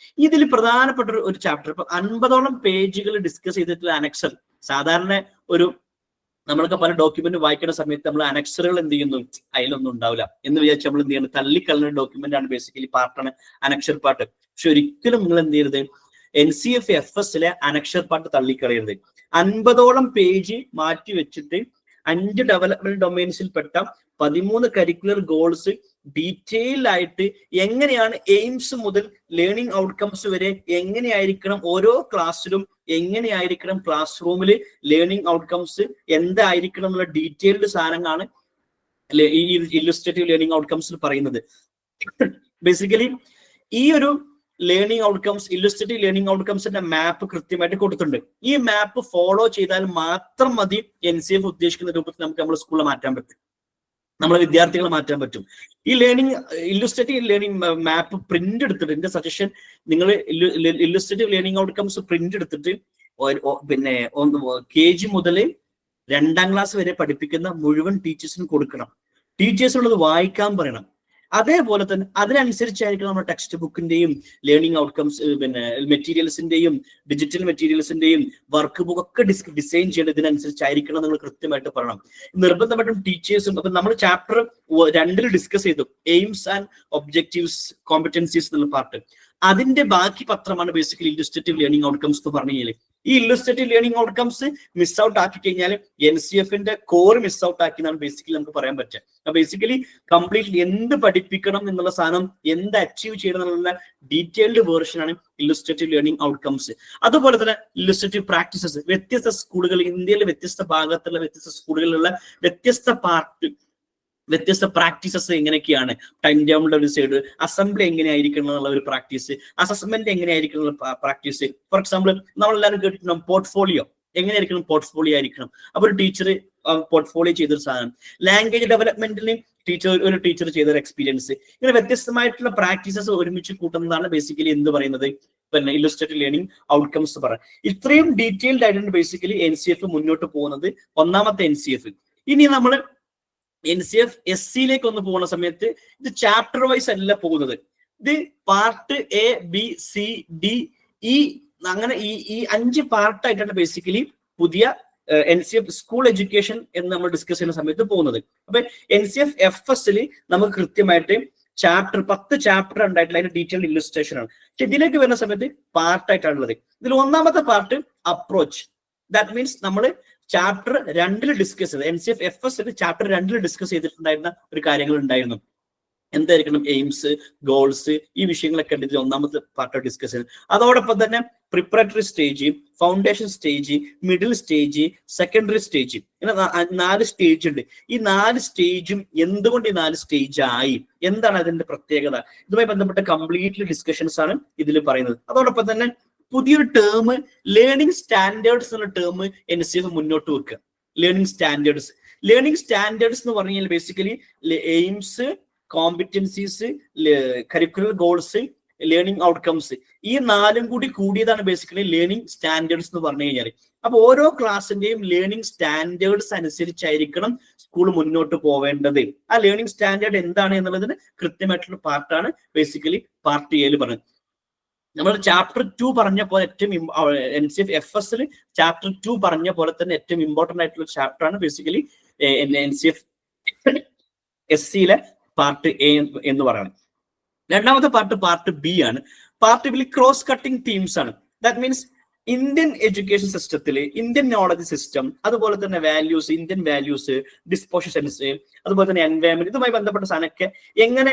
ഇതിൽ പ്രധാനപ്പെട്ട ഒരു ചാപ്റ്റർ, ഇപ്പൊ 50ഓളം പേജുകൾ ഡിസ്കസ് ചെയ്തിട്ടുള്ള അനക്സർ. സാധാരണ ഒരു നമ്മളൊക്കെ പല ഡോക്യുമെന്റ് വായിക്കുന്ന സമയത്ത് നമ്മൾ അനക്സറുകൾ എന്ത് ചെയ്യുന്നു, അതിലൊന്നും ഉണ്ടാവില്ല എന്ന് വിചാരിച്ച് നമ്മൾ എന്ത് ചെയ്യുന്നത്, തള്ളിക്കളഞ്ഞ ഡോക്യുമെന്റ് ആണ് ബേസിക്കലി പാർട്ടാണ് അനക്ഷർ പാർട്ട്. പക്ഷെ ഒരിക്കലും നിങ്ങൾ എന്ത് ചെയ്യരുത്, NCF FSലെ അനക്ഷർ പാർട്ട് തള്ളിക്കളയരുത്. 50ഓളം പേജ് മാറ്റി വെച്ചിട്ട് 5 ഡെവലപ്മെന്റ് ഡൊമൈൻസിൽ പെട്ട 13 കരിക്കുലർ ഗോൾസ് ഡീറ്റെയിൽ ആയിട്ട് എങ്ങനെയാണ് എയിംസ് മുതൽ ലേണിംഗ് ഔട്ട്കംസ് വരെ എങ്ങനെയായിരിക്കണം ഓരോ ക്ലാസ്സിലും, എങ്ങനെയായിരിക്കണം ക്ലാസ് റൂമിൽ ലേണിംഗ് ഔട്ട്കംസ് എന്തായിരിക്കണം എന്നുള്ള ഡീറ്റെയിൽഡ് സാധനങ്ങളാണ് ഈ ഇല്ലുസ്ട്രേറ്റീവ് ലേണിംഗ് ഔട്ട്കംസിൽ പറയുന്നത്. ബേസിക്കലി ഈ ഒരു ലേണിംഗ് ഔട്ട്കംസ്, ഇല്ലുസ്ട്രേറ്റീവ് ലേണിംഗ് ഔട്ട്കംസിന്റെ മാപ്പ് കൃത്യമായിട്ട് കൊടുത്തിട്ടുണ്ട്. ഈ മാപ്പ് ഫോളോ ചെയ്താൽ മാത്രം മതി NCF ഉദ്ദേശിക്കുന്ന രൂപത്തിൽ നമുക്ക് നമ്മുടെ സ്കൂളിൽ മാറ്റാൻ പറ്റും, നമ്മളെ വിദ്യാർത്ഥികളെ മാറ്റാൻ പറ്റും. ഈ ലേണിംഗ് ഇല്ലുസ്ട്രേറ്റീവ് ലേണിംഗ് മാപ്പ് പ്രിന്റ് എടുത്തിട്ട്, എന്റെ സജഷൻ നിങ്ങൾ ഇല്ലുസ്ട്രേറ്റീവ് ലേണിംഗ് ഔട്ട്കംസ് പ്രിന്റ് എടുത്തിട്ട് പിന്നെ KG മുതൽ 2ാം ക്ലാസ് വരെ പഠിപ്പിക്കുന്ന മുഴുവൻ ടീച്ചേഴ്സിനും കൊടുക്കണം. ടീച്ചേഴ്സിനുള്ളത് വായിക്കാൻ പറയണം. അതേപോലെ തന്നെ അതിനനുസരിച്ചായിരിക്കും നമ്മുടെ ടെക്സ്റ്റ് ബുക്കിന്റെയും ലേണിംഗ് ഔട്ട്കംസ് പിന്നെ മെറ്റീരിയൽസിന്റെയും ഡിജിറ്റൽ മെറ്റീരിയൽസിന്റെയും വർക്ക് ബുക്ക് ഒക്കെ ഡിസൈൻ ചെയ്യേണ്ടത് ഇതിനനുസരിച്ചായിരിക്കണം നിങ്ങൾ കൃത്യമായിട്ട് പറയണം. നിർബന്ധമായിട്ടും ടീച്ചേഴ്സും അപ്പൊ നമ്മൾ ചാപ്റ്റർ 2 ഡിസ്കസ് ചെയ്തു എയിംസ് ആൻഡ് ഒബ്ജക്റ്റീവ്സ് കോമ്പറ്റൻസീസ് എന്നുള്ള പാർട്ട്. അതിന്റെ ബാക്കി പത്രമാണ് ബേസിക്കലി ഇല്ലുസ്ട്രേറ്റീവ് ലേണിംഗ് ഔട്ട്കംസ് എന്ന് പറഞ്ഞു കഴിഞ്ഞാൽ. ഈ illustrative learning outcomes miss out ആക്കി കഴിഞ്ഞാൽ NCF-ന്റെ കോർ മിസ് ഔട്ട് ആക്കി എന്നാണ് ബേസിക്കലി നമുക്ക് പറയാൻ പറ്റുക. ബേസിക്കലി കംപ്ലീറ്റ്ലി എന്ത് പഠിപ്പിക്കണം എന്നുള്ള സാധനം, എന്ത് അച്ചീവ് ചെയ്യണം എന്നുള്ള ഡീറ്റെയിൽഡ് വേർഷൻ ആണ് ഇല്ലുസ്ട്രേറ്റീവ് ലേണിംഗ് ഔട്ട്കംസ്. അതുപോലെ തന്നെ ഇല്ലുസ്ട്രേറ്റീവ് പ്രാക്ടീസസ്, വ്യത്യസ്ത സ്കൂളുകൾ, ഇന്ത്യയിലെ വ്യത്യസ്ത ഭാഗത്തുള്ള വ്യത്യസ്ത സ്കൂളുകളിലുള്ള വ്യത്യസ്ത പ്രാക്ടീസസ് എങ്ങനെയൊക്കെയാണ്, ടൈം ടേബിളിന്റെ ഒരു സൈഡ്, അസംബ്ലി എങ്ങനെയായിരിക്കണം എന്നുള്ള ഒരു പ്രാക്ടീസ്, അസസ്മെന്റ് എങ്ങനെയായിരിക്കണം എന്നുള്ള പ്രാക്ടീസ്. ഫോർ എക്സാമ്പിൾ നമ്മളെല്ലാവരും കേട്ടിട്ടുണ്ടാവും പോർട്ട്ഫോളിയോ എങ്ങനെയായിരിക്കണം, പോർട്ട്ഫോളിയോ ആയിരിക്കണം. അപ്പൊ ഒരു ടീച്ചർ പോർട്ട്ഫോളിയോ ചെയ്തൊരു സാധനം, ലാംഗ്വേജ് ഡെവലപ്മെന്റിന് ഒരു ടീച്ചർ ചെയ്തൊരു എക്സ്പീരിയൻസ്, ഇങ്ങനെ വ്യത്യസ്തമായിട്ടുള്ള പ്രാക്ടീസസ് ഒരുമിച്ച് കൂട്ടുന്നതാണ് ബേസിക്കലി എന്ത് പറയുന്നത്, പിന്നെ ഇല്ലുസ്ട്രേറ്റീവ് ലേണിംഗ് ഔട്ട്കംസ് പറയാം. ഇത്രയും ഡീറ്റെയിൽഡ് ആയിട്ടാണ് ബേസിക്കലി NCF മുന്നോട്ട് പോകുന്നത്, ഒന്നാമത്തെ NCF. ഇനി നമ്മൾ NCF SC ഒന്ന് പോകുന്ന സമയത്ത് ഇത് ചാപ്റ്റർ വൈസ് അല്ല പോകുന്നത്. ഇത് പാർട്ട് ABCDE അങ്ങനെ ഈ 5 പാർട്ടായിട്ടാണ് ബേസിക്കലി പുതിയ NCF സ്കൂൾ എഡ്യൂക്കേഷൻ എന്ന് നമ്മൾ ഡിസ്കസ് ചെയ്യുന്ന സമയത്ത് പോകുന്നത്. അപ്പൊ NCF FS നമുക്ക് കൃത്യമായിട്ട് 10 ചാപ്റ്റർ ഉണ്ടായിട്ടുള്ള അതിന്റെ ഡീറ്റെയിൽഡ് ഇല്ലുസ്ട്രേഷൻ ആണ്. പക്ഷെ ഇതിലേക്ക് വരുന്ന സമയത്ത് പാർട്ടായിട്ടാണുള്ളത്. ഇതിൽ ഒന്നാമത്തെ പാർട്ട് അപ്രോച്ച്. ദാറ്റ് മീൻസ് നമ്മൾ ചാപ്റ്റർ 2 ഡിസ്കസ് ചെയ്ത് NCF FS ചാപ്റ്റർ 2 ഡിസ്കസ് ചെയ്തിട്ടുണ്ടായിരുന്ന ഒരു കാര്യങ്ങൾ ഉണ്ടായിരുന്നു. എന്തായിരിക്കണം എയിംസ്, ഗോൾസ്, ഈ വിഷയങ്ങളൊക്കെ ഉണ്ട് ഇതിൽ ഒന്നാമത്തെ പാർട്ട് ഡിസ്കസ് ചെയ്ത്. അതോടൊപ്പം തന്നെ preparatory stage, foundation stage, middle stage, secondary stage, ഇങ്ങനെ 4 സ്റ്റേജ് ഉണ്ട്. ഈ 4 സ്റ്റേജും എന്തുകൊണ്ട് ഈ 4 സ്റ്റേജ് ആയി, എന്താണ് അതിന്റെ പ്രത്യേകത, ഇതുമായി ബന്ധപ്പെട്ട കംപ്ലീറ്റ്ലി ഡിസ്കഷൻസ് ആണ് ഇതിൽ പറയുന്നത്. അതോടൊപ്പം തന്നെ പുതിയൊരു ടേം ലേണിംഗ് സ്റ്റാൻഡേർഡ്സ് എന്ന ടേം NCF മുന്നോട്ട് വെക്കുക. ലേണിംഗ് സ്റ്റാൻഡേർഡ്സ് എന്ന് പറഞ്ഞു കഴിഞ്ഞാൽ basically aims, competencies, curricular goals, learning outcomes, ഈ 4 കൂടിയതാണ് ബേസിക്കലി ലേണിംഗ് സ്റ്റാൻഡേർഡ്സ് എന്ന് പറഞ്ഞു കഴിഞ്ഞാൽ. അപ്പൊ ഓരോ ക്ലാസ്സിന്റെയും ലേണിംഗ് സ്റ്റാൻഡേർഡ്സ് അനുസരിച്ചായിരിക്കണം സ്കൂൾ മുന്നോട്ട് പോവേണ്ടത്. ആ ലേണിംഗ് സ്റ്റാൻഡേർഡ് എന്താണ് എന്നുള്ളതിന് കൃത്യമായിട്ടുള്ള പാർട്ടാണ് ബേസിക്കലി പാർട്ട് A പറഞ്ഞത്. നമ്മൾ ചാപ്റ്റർ 2 പറഞ്ഞ പോലെ ഏറ്റവും NCF FS ചാപ്റ്റർ 2 പറഞ്ഞ പോലെ തന്നെ ഏറ്റവും ഇമ്പോർട്ടന്റ് ആയിട്ടുള്ള ചാപ്റ്റർ ആണ് basically NCF SC part A എന്ന് പറയുന്നത്. രണ്ടാമത്തെ പാർട്ട് B ആണ്. Part B cross cutting themes ആണ്. ദാറ്റ് മീൻസ് ഇന്ത്യൻ എഡ്യൂക്കേഷൻ സിസ്റ്റത്തിൽ ഇന്ത്യൻ നോളജ് സിസ്റ്റം, അതുപോലെ തന്നെ വാല്യൂസ്, ഇന്ത്യൻ വാല്യൂസ്, ഡിസ്പോസിഷൻസ്, അതുപോലെ തന്നെ എൻവയൺമെന്റ്, ഇതുമായി ബന്ധപ്പെട്ട സാധനമൊക്കെ എങ്ങനെ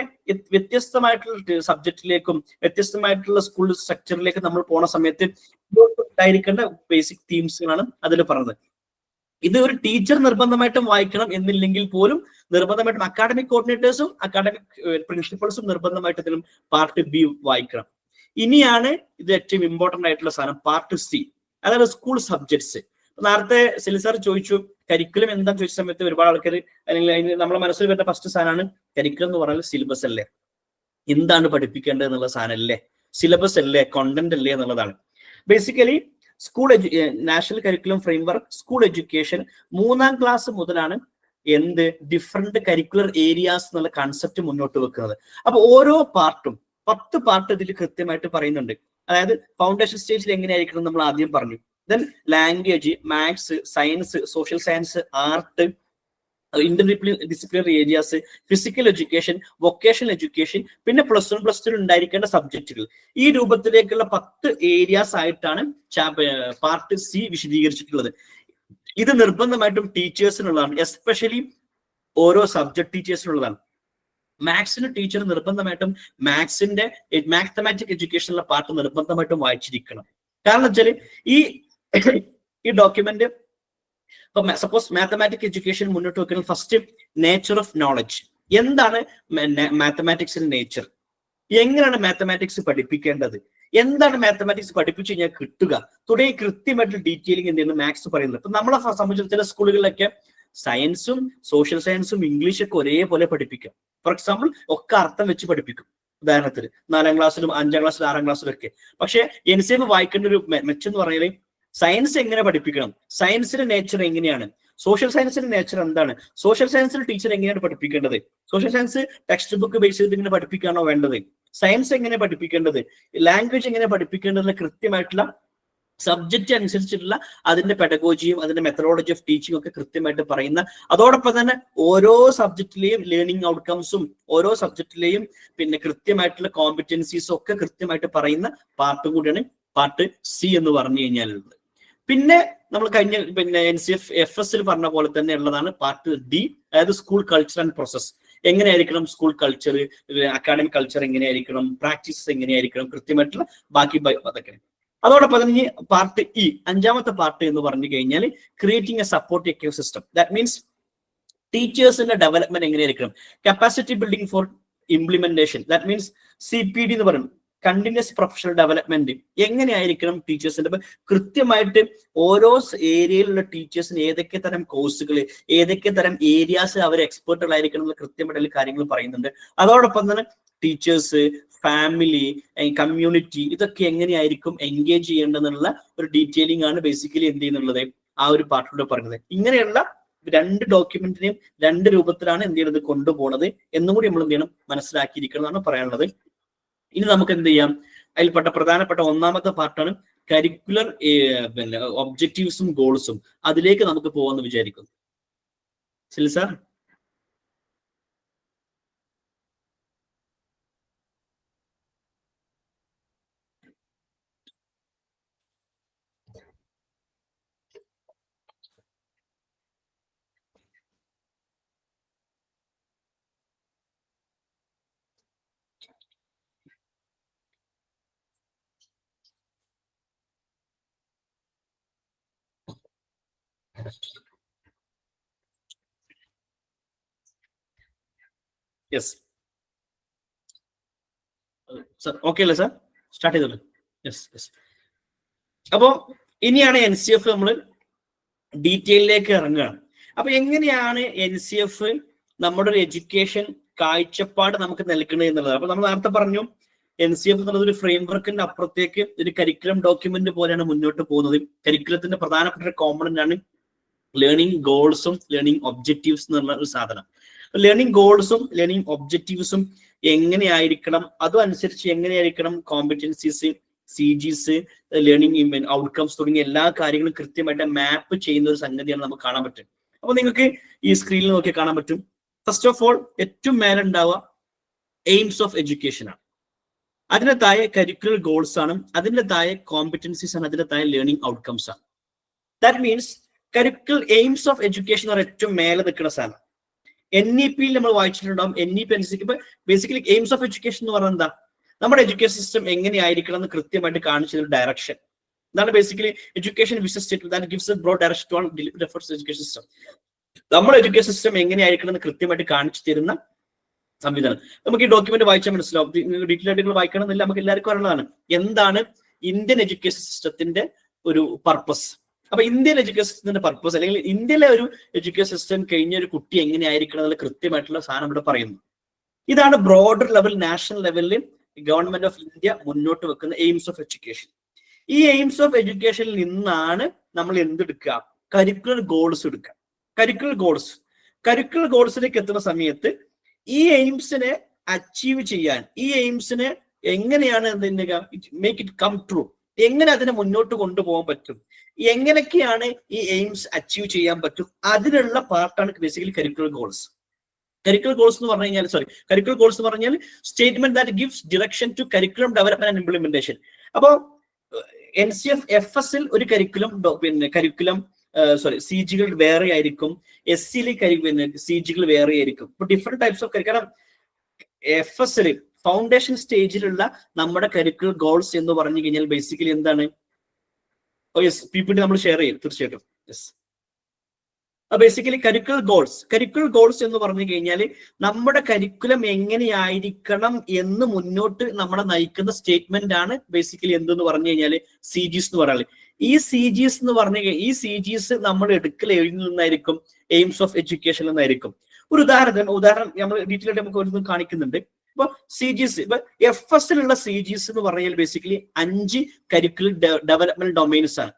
വ്യത്യസ്തമായിട്ടുള്ള സബ്ജക്റ്റിലേക്കും വ്യത്യസ്തമായിട്ടുള്ള സ്കൂൾ സ്ട്രക്ചറിലേക്ക് നമ്മൾ പോണ സമയത്ത് ഉണ്ടായിരിക്കേണ്ട ബേസിക് തീംസുകളാണ് അതിൽ പറഞ്ഞത്. ഇത് ഒരു ടീച്ചർ നിർബന്ധമായിട്ടും വായിക്കണം എന്നില്ലെങ്കിൽ പോലും നിർബന്ധമായിട്ടും അക്കാഡമിക് കോർഡിനേറ്റേഴ്സും അക്കാഡമിക് പ്രിൻസിപ്പൾസും നിർബന്ധമായിട്ട് ഇതിലും പാർട്ട് B വായിക്കണം. ഇനിയാണ് ഇത് ഏറ്റവും ഇമ്പോർട്ടന്റ് ആയിട്ടുള്ള സാധനം പാർട്ട് C, അതായത് സ്കൂൾ സബ്ജക്ട്സ്. നേരത്തെ സിലി സാർ ചോദിച്ചു കരിക്കുലം എന്താന്ന് ചോദിച്ച സമയത്ത് ഒരുപാട് ആൾക്കാർ അല്ലെങ്കിൽ നമ്മളെ മനസ്സിൽ വരുന്ന ഫസ്റ്റ് സാധനമാണ് കരിക്കുലം എന്ന് പറഞ്ഞാൽ സിലബസ് അല്ലേ, എന്താണ് പഠിപ്പിക്കേണ്ടത് എന്നുള്ള സാധനം അല്ലേ, സിലബസ് അല്ലേ, കോണ്ടന്റ് അല്ലേ എന്നുള്ളതാണ്. Basically school national curriculum framework school education 3ാം class മുതലാണ് ഡിഫറെന്റ് കരിക്കുലർ ഏരിയാസ് എന്നുള്ള കൺസെപ്റ്റ് മുന്നോട്ട് വെക്കുന്നത്. അപ്പൊ ഓരോ പാർട്ടും 10 പാർട്ട് ഇതിൽ കൃത്യമായിട്ട് പറയുന്നുണ്ട്. അതായത് ഫൗണ്ടേഷൻ സ്റ്റേജിൽ എങ്ങനെയായിരിക്കണം നമ്മൾ ആദ്യം പറഞ്ഞു. Then language, maths, science, social science, art, Inter disciplinary areas, physical education, vocational education, പിന്നെ +1 +2 ഉണ്ടായിരിക്കേണ്ട സബ്ജക്റ്റുകൾ. ഈ രൂപത്തിലേക്കുള്ള 10 ഏരിയാസ് ആയിട്ടാണ് പാർട്ട് C വിശദീകരിച്ചിട്ടുള്ളത്. ഇത് നിർബന്ധമായിട്ടും ടീച്ചേഴ്സിനുള്ളതാണ്, എസ്പെഷ്യലി ഓരോ സബ്ജക്ട് ടീച്ചേഴ്സിനുള്ളതാണ്. മാത്സിന് ടീച്ചർ നിർബന്ധമായിട്ടും മാത്തമാറ്റിക് എഡ്യൂക്കേഷനുള്ള പാർട്ട് നിർബന്ധമായിട്ടും വായിച്ചിരിക്കണം. കാരണം വെച്ചാൽ ഈ ഡോക്യുമെന്റ് സപ്പോസ് മാത്തമാറ്റിക് എഡ്യൂക്കേഷൻ മുന്നോട്ട് വെക്കുന്നത് ഫസ്റ്റ് നേച്ചർ ഓഫ് നോളജ്. എന്താണ് മാത്തമാറ്റിക്സിന്റെ നേച്ചർ, എങ്ങനെയാണ് മാത്തമാറ്റിക്സ് പഠിപ്പിക്കേണ്ടത്, എന്താണ് മാത്തമാറ്റിക്സ് പഠിപ്പിച്ചു കഴിഞ്ഞാൽ കിട്ടുക തുടങ്ങിയ കൃത്യമായിട്ട് ഡീറ്റെയിലിംഗ് എന്തെങ്കിലും മാത്സ് പറയുന്നത്. ഇപ്പൊ നമ്മളെ സംബന്ധിച്ച ചില സ്കൂളുകളിലൊക്കെ സയൻസും സോഷ്യൽ സയൻസും ഇംഗ്ലീഷൊക്കെ ഒരേപോലെ പഠിപ്പിക്കാം. ഫോർ എക്സാമ്പിൾ ഒക്കെ അർത്ഥം വെച്ച് പഠിപ്പിക്കും. ഉദാഹരണത്തിന് 4ാം ക്ലാസ്സിലും 5ാം ക്ലാസ്സിലും 6ാം ക്ലാസ്സിലും ഒക്കെ. പക്ഷെ NCF വായിക്കേണ്ട ഒരു മെച്ചെന്ന് പറഞ്ഞാൽ സയൻസ് എങ്ങനെ പഠിപ്പിക്കണം, സയൻസിന്റെ നേച്ചർ എങ്ങനെയാണ്, സോഷ്യൽ സയൻസിന്റെ നേച്ചർ എന്താണ്? സോഷ്യൽ സയൻസിൽ ടീച്ചർ എങ്ങനെയാണ് പഠിപ്പിക്കേണ്ടത്? Social science text book base ചെയ്ത് ഇങ്ങനെ പഠിപ്പിക്കാണോ വേണ്ടത്? സയൻസ് എങ്ങനെ പഠിപ്പിക്കേണ്ടത്? ലാംഗ്വേജ് എങ്ങനെ പഠിപ്പിക്കേണ്ടത്? കൃത്യമായിട്ടുള്ള സബ്ജക്റ്റ് അനുസരിച്ചിട്ടുള്ള അതിന്റെ പെഡഗോജിയും അതിന്റെ മെത്തഡോളജി ഓഫ് ടീച്ചിങ് ഒക്കെ കൃത്യമായിട്ട് പറയുന്ന, അതോടൊപ്പം തന്നെ ഓരോ സബ്ജക്റ്റിലെയും ലേണിംഗ് ഔട്ട്കംസും ഓരോ സബ്ജക്റ്റിലെയും പിന്നെ കൃത്യമായിട്ടുള്ള കോമ്പറ്റൻസീസും ഒക്കെ കൃത്യമായിട്ട് പറയുന്ന പാർട്ടും കൂടിയാണ് പാർട്ട് സി എന്ന് പറഞ്ഞു കഴിഞ്ഞാലുള്ളത്. പിന്നെ നമ്മൾ കഴിഞ്ഞ പിന്നെ NCF-FS പറഞ്ഞ പോലെ തന്നെ ഉള്ളതാണ് പാർട്ട് ഡി, അതായത് സ്കൂൾ കൾച്ചർ ആൻഡ് പ്രോസസ്. എങ്ങനെയായിരിക്കണം സ്കൂൾ കൾച്ചർ, അക്കാഡമിക് കൾച്ചർ എങ്ങനെയായിരിക്കണം, പ്രാക്ടീസസ് എങ്ങനെയായിരിക്കണം, കൃത്യമായിട്ടുള്ള ബാക്കി അതൊക്കെ. അതോടൊപ്പം തന്നെ പാർട്ട് ഇ, അഞ്ചാമത്തെ പാർട്ട് എന്ന് പറഞ്ഞു കഴിഞ്ഞാൽ creating a support ecosystem. That means ടീച്ചേഴ്സിന്റെ ഡെവലപ്മെന്റ് എങ്ങനെയായിരിക്കണം, capacity building for implementation. That means CPD എന്ന് പറയും, കണ്ടിന്യൂസ് പ്രൊഫഷണൽ ഡെവലപ്മെന്റ് എങ്ങനെയായിരിക്കണം ടീച്ചേഴ്സിന്റെ. കൃത്യമായിട്ട് ഓരോ ഏരിയയിലുള്ള ടീച്ചേഴ്സിന് ഏതൊക്കെ തരം കോഴ്സുകൾ, ഏതൊക്കെ തരം ഏരിയാസ് അവർ എക്സ്പേർട്ടുകളായിരിക്കണം എന്നുള്ള കൃത്യമായിട്ടുള്ള കാര്യങ്ങൾ പറയുന്നുണ്ട്. അതോടൊപ്പം തന്നെ ടീച്ചേഴ്സ്, ഫാമിലി, കമ്മ്യൂണിറ്റി ഇതൊക്കെ എങ്ങനെയായിരിക്കും എൻഗേജ് ചെയ്യേണ്ടതെന്നുള്ള ഒരു ഡീറ്റെയിലിംഗ് ആണ് ബേസിക്കലി എന്ത് ചെയ്യുന്നുള്ളത് ആ ഒരു പാർട്ടിലൂടെ പറഞ്ഞത്. ഇങ്ങനെയുള്ള രണ്ട് ഡോക്യുമെന്റിനെയും രണ്ട് രൂപത്തിലാണ് എന്ത് ചെയ്യുന്നത് കൊണ്ടുപോകുന്നത് എന്നും കൂടി നമ്മൾ എന്ത് ചെയ്യണം മനസ്സിലാക്കിയിരിക്കണം എന്നാണ് പറയാനുള്ളത്. ഇനി നമുക്ക് എന്ത് ചെയ്യാം, അതിൽപ്പെട്ട പ്രധാനപ്പെട്ട ഒന്നാമത്തെ പാർട്ടാണ് കരിക്കുലർ പിന്നെ ഒബ്ജക്റ്റീവ്സും ഗോൾസും. അതിലേക്ക് നമുക്ക് പോകാമെന്ന് വിചാരിക്കുന്നു. ശരി സാർ? യെസ് സർ, ഓക്കെ അല്ലേ സാർ? സ്റ്റാർട്ട് ചെയ്തോളൂ. Yes yes. അപ്പോ ഇനിയാണ് NCF നമ്മൾ ഡീറ്റെയിലേക്ക് ഇറങ്ങുകയാണ്. അപ്പൊ എങ്ങനെയാണ് NCF നമ്മുടെ ഒരു എഡ്യൂക്കേഷൻ കാഴ്ചപ്പാട് നമുക്ക് നൽകുന്നത് എന്നുള്ളത്. അപ്പൊ നമ്മൾ നേരത്തെ പറഞ്ഞു NCF എന്നുള്ളത് ഒരു ഫ്രെയിംവർക്കിന്റെ അപ്പുറത്തേക്ക് ഒരു കരിക്കുലം ഡോക്യുമെന്റ് പോലെയാണ് മുന്നോട്ട് പോകുന്നത്. കരിക്കുലത്തിന്റെ പ്രധാനപ്പെട്ട ഒരു കോമ്പണന്റ് ആണ് ലേണിംഗ് ഗോൾസും ലേണിംഗ് ഒബ്ജക്റ്റീവ്സ് എന്നുള്ള ഒരു സാധനം. ലേണിംഗ് ഗോൾസും ലേണിംഗ് ഒബ്ജക്റ്റീവ്സും എങ്ങനെയായിരിക്കണം, അതും അനുസരിച്ച് എങ്ങനെയായിരിക്കണം കോമ്പറ്റൻസീസ്, CGs, ലേണിംഗ് ഔട്ട്കംസ് തുടങ്ങിയ എല്ലാ കാര്യങ്ങളും കൃത്യമായിട്ട് മാപ്പ് ചെയ്യുന്ന ഒരു സംഗതിയാണ് നമുക്ക് കാണാൻ പറ്റും. അപ്പൊ നിങ്ങൾക്ക് ഈ സ്ക്രീനിൽ നോക്കി കാണാൻ പറ്റും. ഫസ്റ്റ് ഓഫ് ഓൾ ഏറ്റവും മേലെ ഉണ്ടാവുക എയിംസ് ഓഫ് എഡ്യൂക്കേഷൻ ആണ്, അതിന്റെ താഴെ കരിക്കുലർ ഗോൾസ് ആണ്, അതിന്റെ താഴെ കോമ്പറ്റൻസീസ് ആണ്, അതിന്റെ താഴെ ലേണിംഗ് ഔട്ട്കംസ് ആണ്. That means curricular aims of education എന്ന് ഏറ്റവും മേലെ നിൽക്കുന്ന സാധനം. NEP നമ്മൾ വായിച്ചിട്ടുണ്ടാവും. NEP അനുസരിച്ച് ബേസിക്കലി എയിംസ് ഓഫ് എഡ്യൂക്കേഷൻ എന്ന് പറയുന്നത് എന്താ, നമ്മുടെ എഡ്യൂക്കേഷൻ സിസ്റ്റം എങ്ങനെയായിരിക്കണം എന്ന് കൃത്യമായിട്ട് കാണിച്ചൊരു ഡയറക്ഷൻ. ഇതാണ് basically education vision statement that gives a broad direction to all efforts education system. നമ്മുടെ എഡ്യൂക്കേഷൻ സിസ്റ്റം എങ്ങനെയായിരിക്കണം എന്ന് കൃത്യമായിട്ട് കാണിച്ചു തരുന്ന സംവിധാനം. നമുക്ക് ഈ ഡോക്യുമെന്റ് വായിച്ചാൽ മനസ്സിലാവും. ഡീറ്റെയിൽ ആയിട്ട് വായിക്കണം എന്നില്ല, നമുക്ക് എല്ലാവർക്കും അറിയുന്നതാണ് എന്താണ് ഇന്ത്യൻ എഡ്യൂക്കേഷൻ സിസ്റ്റത്തിന്റെ ഒരു പർപ്പസ്. അപ്പൊ ഇന്ത്യൻ എഡ്യൂക്കേഷൻ സിസ്റ്റത്തിന്റെ പർപ്പസ്, അല്ലെങ്കിൽ ഇന്ത്യയിലെ ഒരു എഡ്യൂക്കേഷൻ സിസ്റ്റം കഴിഞ്ഞ ഒരു കുട്ടി എങ്ങനെയായിരിക്കണം എന്നുള്ള കൃത്യമായിട്ടുള്ള സാധനം ഇവിടെ പറയുന്നു. ഇതാണ് ബ്രോഡർ ലെവൽ, നാഷണൽ ലെവലിൽ ഗവൺമെന്റ് ഓഫ് ഇന്ത്യ മുന്നോട്ട് വെക്കുന്ന എയിംസ് ഓഫ് എഡ്യൂക്കേഷൻ. ഈ എയിംസ് ഓഫ് എഡ്യൂക്കേഷനിൽ നിന്നാണ് നമ്മൾ എന്തെടുക്കുക, കരിക്കുലർ ഗോൾസ് എടുക്കുക. കരിക്കുലർ ഗോൾസിലേക്ക് എത്തുന്ന സമയത്ത് ഈ എയിംസിനെ അച്ചീവ് ചെയ്യാൻ, ഈ എയിംസിനെ എങ്ങനെയാണ് മേക്ക് ഇറ്റ് കം ട്രൂ, എങ്ങനെ അതിനെ മുന്നോട്ട് കൊണ്ടുപോകാൻ പറ്റും, എങ്ങനെയൊക്കെയാണ് ഈ എയിംസ് അച്ചീവ് ചെയ്യാൻ പറ്റും, അതിനുള്ള പാർട്ടാണ് basically curricular goals. Curricular goals എന്ന് പറഞ്ഞു കഴിഞ്ഞാൽ കരിക്കുലർ ഗോൾസ് എന്ന് പറഞ്ഞാൽ statement that gives direction to curriculum development and implementation. അപ്പോൾ NCF-FS ഒരു കരിക്കുലം CGകൾ വേറെ ആയിരിക്കും, SCയിൽ CGകൾ വേറെ ആയിരിക്കും. ഇപ്പൊ different types of curriculum. FS foundation സ്റ്റേജിലുള്ള നമ്മുടെ കരിക്കുലർ ഗോൾസ് എന്ന് പറഞ്ഞു കഴിഞ്ഞാൽ ബേസിക്കലി എന്താണ്, PPT നമ്മൾ ഷെയർ ചെയ്യും തീർച്ചയായിട്ടും. ബേസിക്കലി കരിക്കുലർ ഗോൾസ് എന്ന് പറഞ്ഞു കഴിഞ്ഞാൽ നമ്മുടെ കരിക്കുലം എങ്ങനെയായിരിക്കണം എന്ന് മുന്നോട്ട് നമ്മളെ നയിക്കുന്ന സ്റ്റേറ്റ്മെന്റ് ആണ് ബേസിക്കലി എന്തെന്ന് പറഞ്ഞു കഴിഞ്ഞാൽ CGs എന്ന് പറയുന്നത്. ഈ CGs എന്ന് പറഞ്ഞു കഴിഞ്ഞാൽ ഈ CGs നമ്മൾ എഴുതുന്നതായിരിക്കും എയിംസ് ഓഫ് എഡ്യൂക്കേഷൻ എന്നായിരിക്കും. ഒരു ഉദാഹരണം നമ്മൾ ഡീറ്റെയിൽ ആയിട്ട് നമുക്ക് ഒരു കാണിക്കുന്നുണ്ട്. ഇപ്പൊ CGs, ഇപ്പൊ FSലുള്ള CGs എന്ന് പറഞ്ഞാൽ ബേസിക്കലി 5 കരിക്കുലർ ഡെവലപ്മെന്റ് ഡൊമൈൻസ് ആണ്.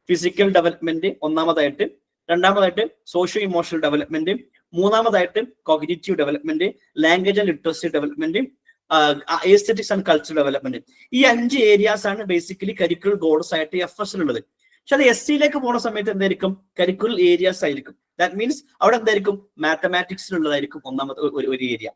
ഫിസിക്കൽ ഡെവലപ്മെന്റ് ഒന്നാമതായിട്ട്, രണ്ടാമതായിട്ട് സോഷ്യോ ഇമോഷണൽ ഡെവലപ്മെന്റ്, മൂന്നാമതായിട്ട് cognitive development, language and literacy development, aesthetics and cultural development. ഈ 5 ഏരിയാസ് ആണ് ബേസിക്കലി കരിക്കുലർ ഗോൾസ് ആയിട്ട് FS ഉള്ളത്. പക്ഷെ അത് SC പോണ സമയത്ത് എന്തായിരിക്കും? കരിക്കുലർ ഏരിയാസ് ആയിരിക്കും. ദാറ്റ് മീൻസ് അവിടെ എന്തായിരിക്കും? മാത്തമാറ്റിക്സിലുള്ളതായിരിക്കും ഒന്നാമത്തെ ഒരു ഏരിയ,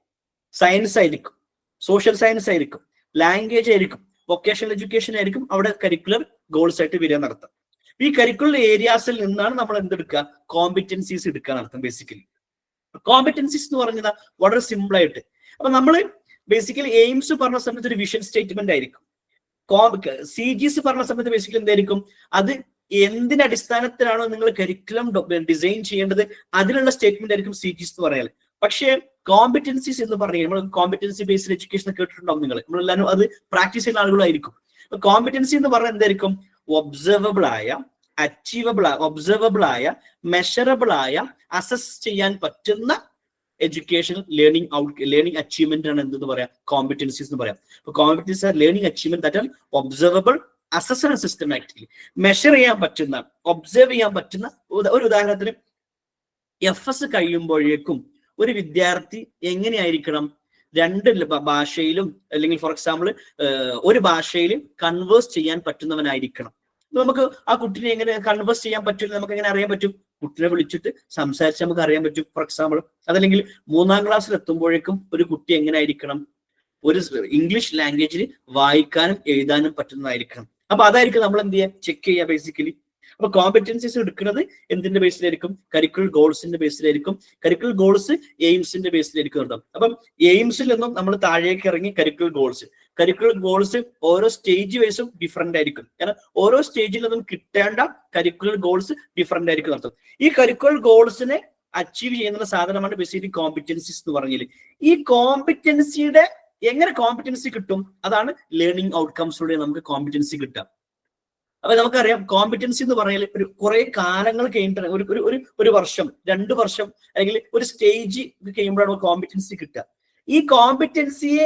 സയൻസ് ആയിരിക്കും, സോഷ്യൽ സയൻസ് ആയിരിക്കും, ലാംഗ്വേജ് ആയിരിക്കും, വൊക്കേഷണൽ എഡ്യൂക്കേഷൻ ആയിരിക്കും അവിടെ കരിക്കുലർ ഗോൾസ് ആയിട്ട് വരിക നടത്താം. ഈ കരിക്കുലർ ഏരിയാസിൽ നിന്നാണ് നമ്മൾ എന്തെടുക്കുക? കോമ്പിറ്റൻസീസ് എടുക്കുക നടത്തും. ബേസിക്കലി കോമ്പിറ്റൻസീസ് എന്ന് പറഞ്ഞാൽ വളരെ സിമ്പിൾ ആയിട്ട്, അപ്പൊ നമ്മൾ ബേസിക്കലി എയിംസ് പറഞ്ഞ സമയത്ത് ഒരു വിഷൻ സ്റ്റേറ്റ്മെന്റ് ആയിരിക്കും. CGs പറഞ്ഞ സമയത്ത് ബേസിക്കലി എന്തായിരിക്കും? അത് എന്തിന്റെ അടിസ്ഥാനത്തിലാണോ നിങ്ങൾ കരിക്കുലം ഡിസൈൻ ചെയ്യേണ്ടത് അതിനുള്ള സ്റ്റേറ്റ്മെന്റ് ആയിരിക്കും CGs എന്ന് പറയാൻ. പക്ഷേ കോമ്പിറ്റൻസീസ് എന്ന് പറഞ്ഞാൽ നമ്മൾ കോമ്പിറ്റൻസി ബേസ്ഡ് എഡ്യൂക്കേഷൻ കേട്ടിട്ടുണ്ടാവും നിങ്ങൾ, നമ്മളെല്ലാവരും അത് പ്രാക്ടീസ് ചെയ്യുന്ന ആളുകളായിരിക്കും. കോമ്പിറ്റൻസി എന്ന് പറഞ്ഞാൽ എന്തായിരിക്കും? ഒബ്സർവബിൾ ആയ, ഒബ്സർവബിൾ ആയ, മെഷറബിൾ ആയ, അസസ് ചെയ്യാൻ പറ്റുന്ന എഡ്യൂക്കേഷൻ ലേണിംഗ് അച്ചീവ്മെന്റ് ആണ് എന്തെന്ന് പറയാം? കോമ്പിറ്റൻസീസ് എന്ന് പറയാം. Competency are learning achievement that are observable, assess and systematically measure ചെയ്യാൻ പറ്റുന്ന, ഒബ്സർവ് ചെയ്യാൻ പറ്റുന്ന. ഒരു ഉദാഹരണത്തിന് FS കഴിയുമ്പോഴേക്കും ഒരു വിദ്യാർത്ഥി എങ്ങനെയായിരിക്കണം? 2 ഭാഷയിലും അല്ലെങ്കിൽ ഫോർ എക്സാമ്പിൾ ഒരു ഭാഷയിൽ കൺവേഴ്സ് ചെയ്യാൻ പറ്റുന്നവനായിരിക്കണം. നമുക്ക് ആ കുട്ടിനെ എങ്ങനെ കൺവേഴ്സ് ചെയ്യാൻ പറ്റും നമുക്ക് എങ്ങനെ അറിയാൻ പറ്റും? കുട്ടിനെ വിളിച്ചിട്ട് സംസാരിച്ച് നമുക്ക് അറിയാൻ പറ്റും ഫോർ എക്സാമ്പിൾ. അതല്ലെങ്കിൽ 3ാം ക്ലാസ്സിൽ എത്തുമ്പോഴേക്കും ഒരു കുട്ടി എങ്ങനെ ആയിരിക്കണം? ഒരു ഇംഗ്ലീഷ് ലാംഗ്വേജിൽ വായിക്കാനും എഴുതാനും പറ്റുന്നതായിരിക്കണം. അപ്പൊ അതായിരിക്കും നമ്മൾ എന്ത് ചെയ്യുക? ചെക്ക് ചെയ്യുക ബേസിക്കലി. അപ്പൊ കോമ്പിറ്റൻസീസ് എടുക്കുന്നത് എന്തിന്റെ ബേസിലായിരിക്കും? കരിക്കുലർ ഗോൾസിന്റെ ബേസിലായിരിക്കും. കരിക്കുലർ ഗോൾസ് എയിംസിന്റെ ബേസിലായിരിക്കും കേട്ടോ. അപ്പം എയിംസിൽ നിന്നും നമ്മൾ താഴേക്ക് ഇറങ്ങി കരിക്കുലർ ഗോൾസ് ഓരോ സ്റ്റേജ് വൈസും ഡിഫറെന്റ് ആയിരിക്കും. കാരണം ഓരോ സ്റ്റേജിൽ നിന്നും കിട്ടേണ്ട കരിക്കുലർ ഗോൾസ് ഡിഫറെന്റ് ആയിരിക്കും നടത്തും. ഈ കരിക്കുലർ ഗോൾസിനെ അച്ചീവ് ചെയ്യുന്ന സാധനമാണ് ബേസിക്കലി കോമ്പിറ്റൻസീസ് എന്ന് പറഞ്ഞാൽ. ഈ കോമ്പിറ്റൻസിയുടെ എങ്ങനെ കോമ്പിറ്റൻസി കിട്ടും? അതാണ് ലേണിംഗ് ഔട്ട്കംസിലൂടെ നമുക്ക് കോമ്പിറ്റൻസി കിട്ടുക. അപ്പൊ നമുക്കറിയാം കോമ്പിറ്റൻസി എന്ന് പറഞ്ഞാൽ ഒരു കുറെ കാലങ്ങൾ കഴിഞ്ഞിട്ട് ഒരു വർഷം 2 വർഷം അല്ലെങ്കിൽ ഒരു സ്റ്റേജ് കഴിയുമ്പോഴാണ് കോമ്പിറ്റൻസി കിട്ടുക. ഈ കോമ്പിറ്റൻസിയെ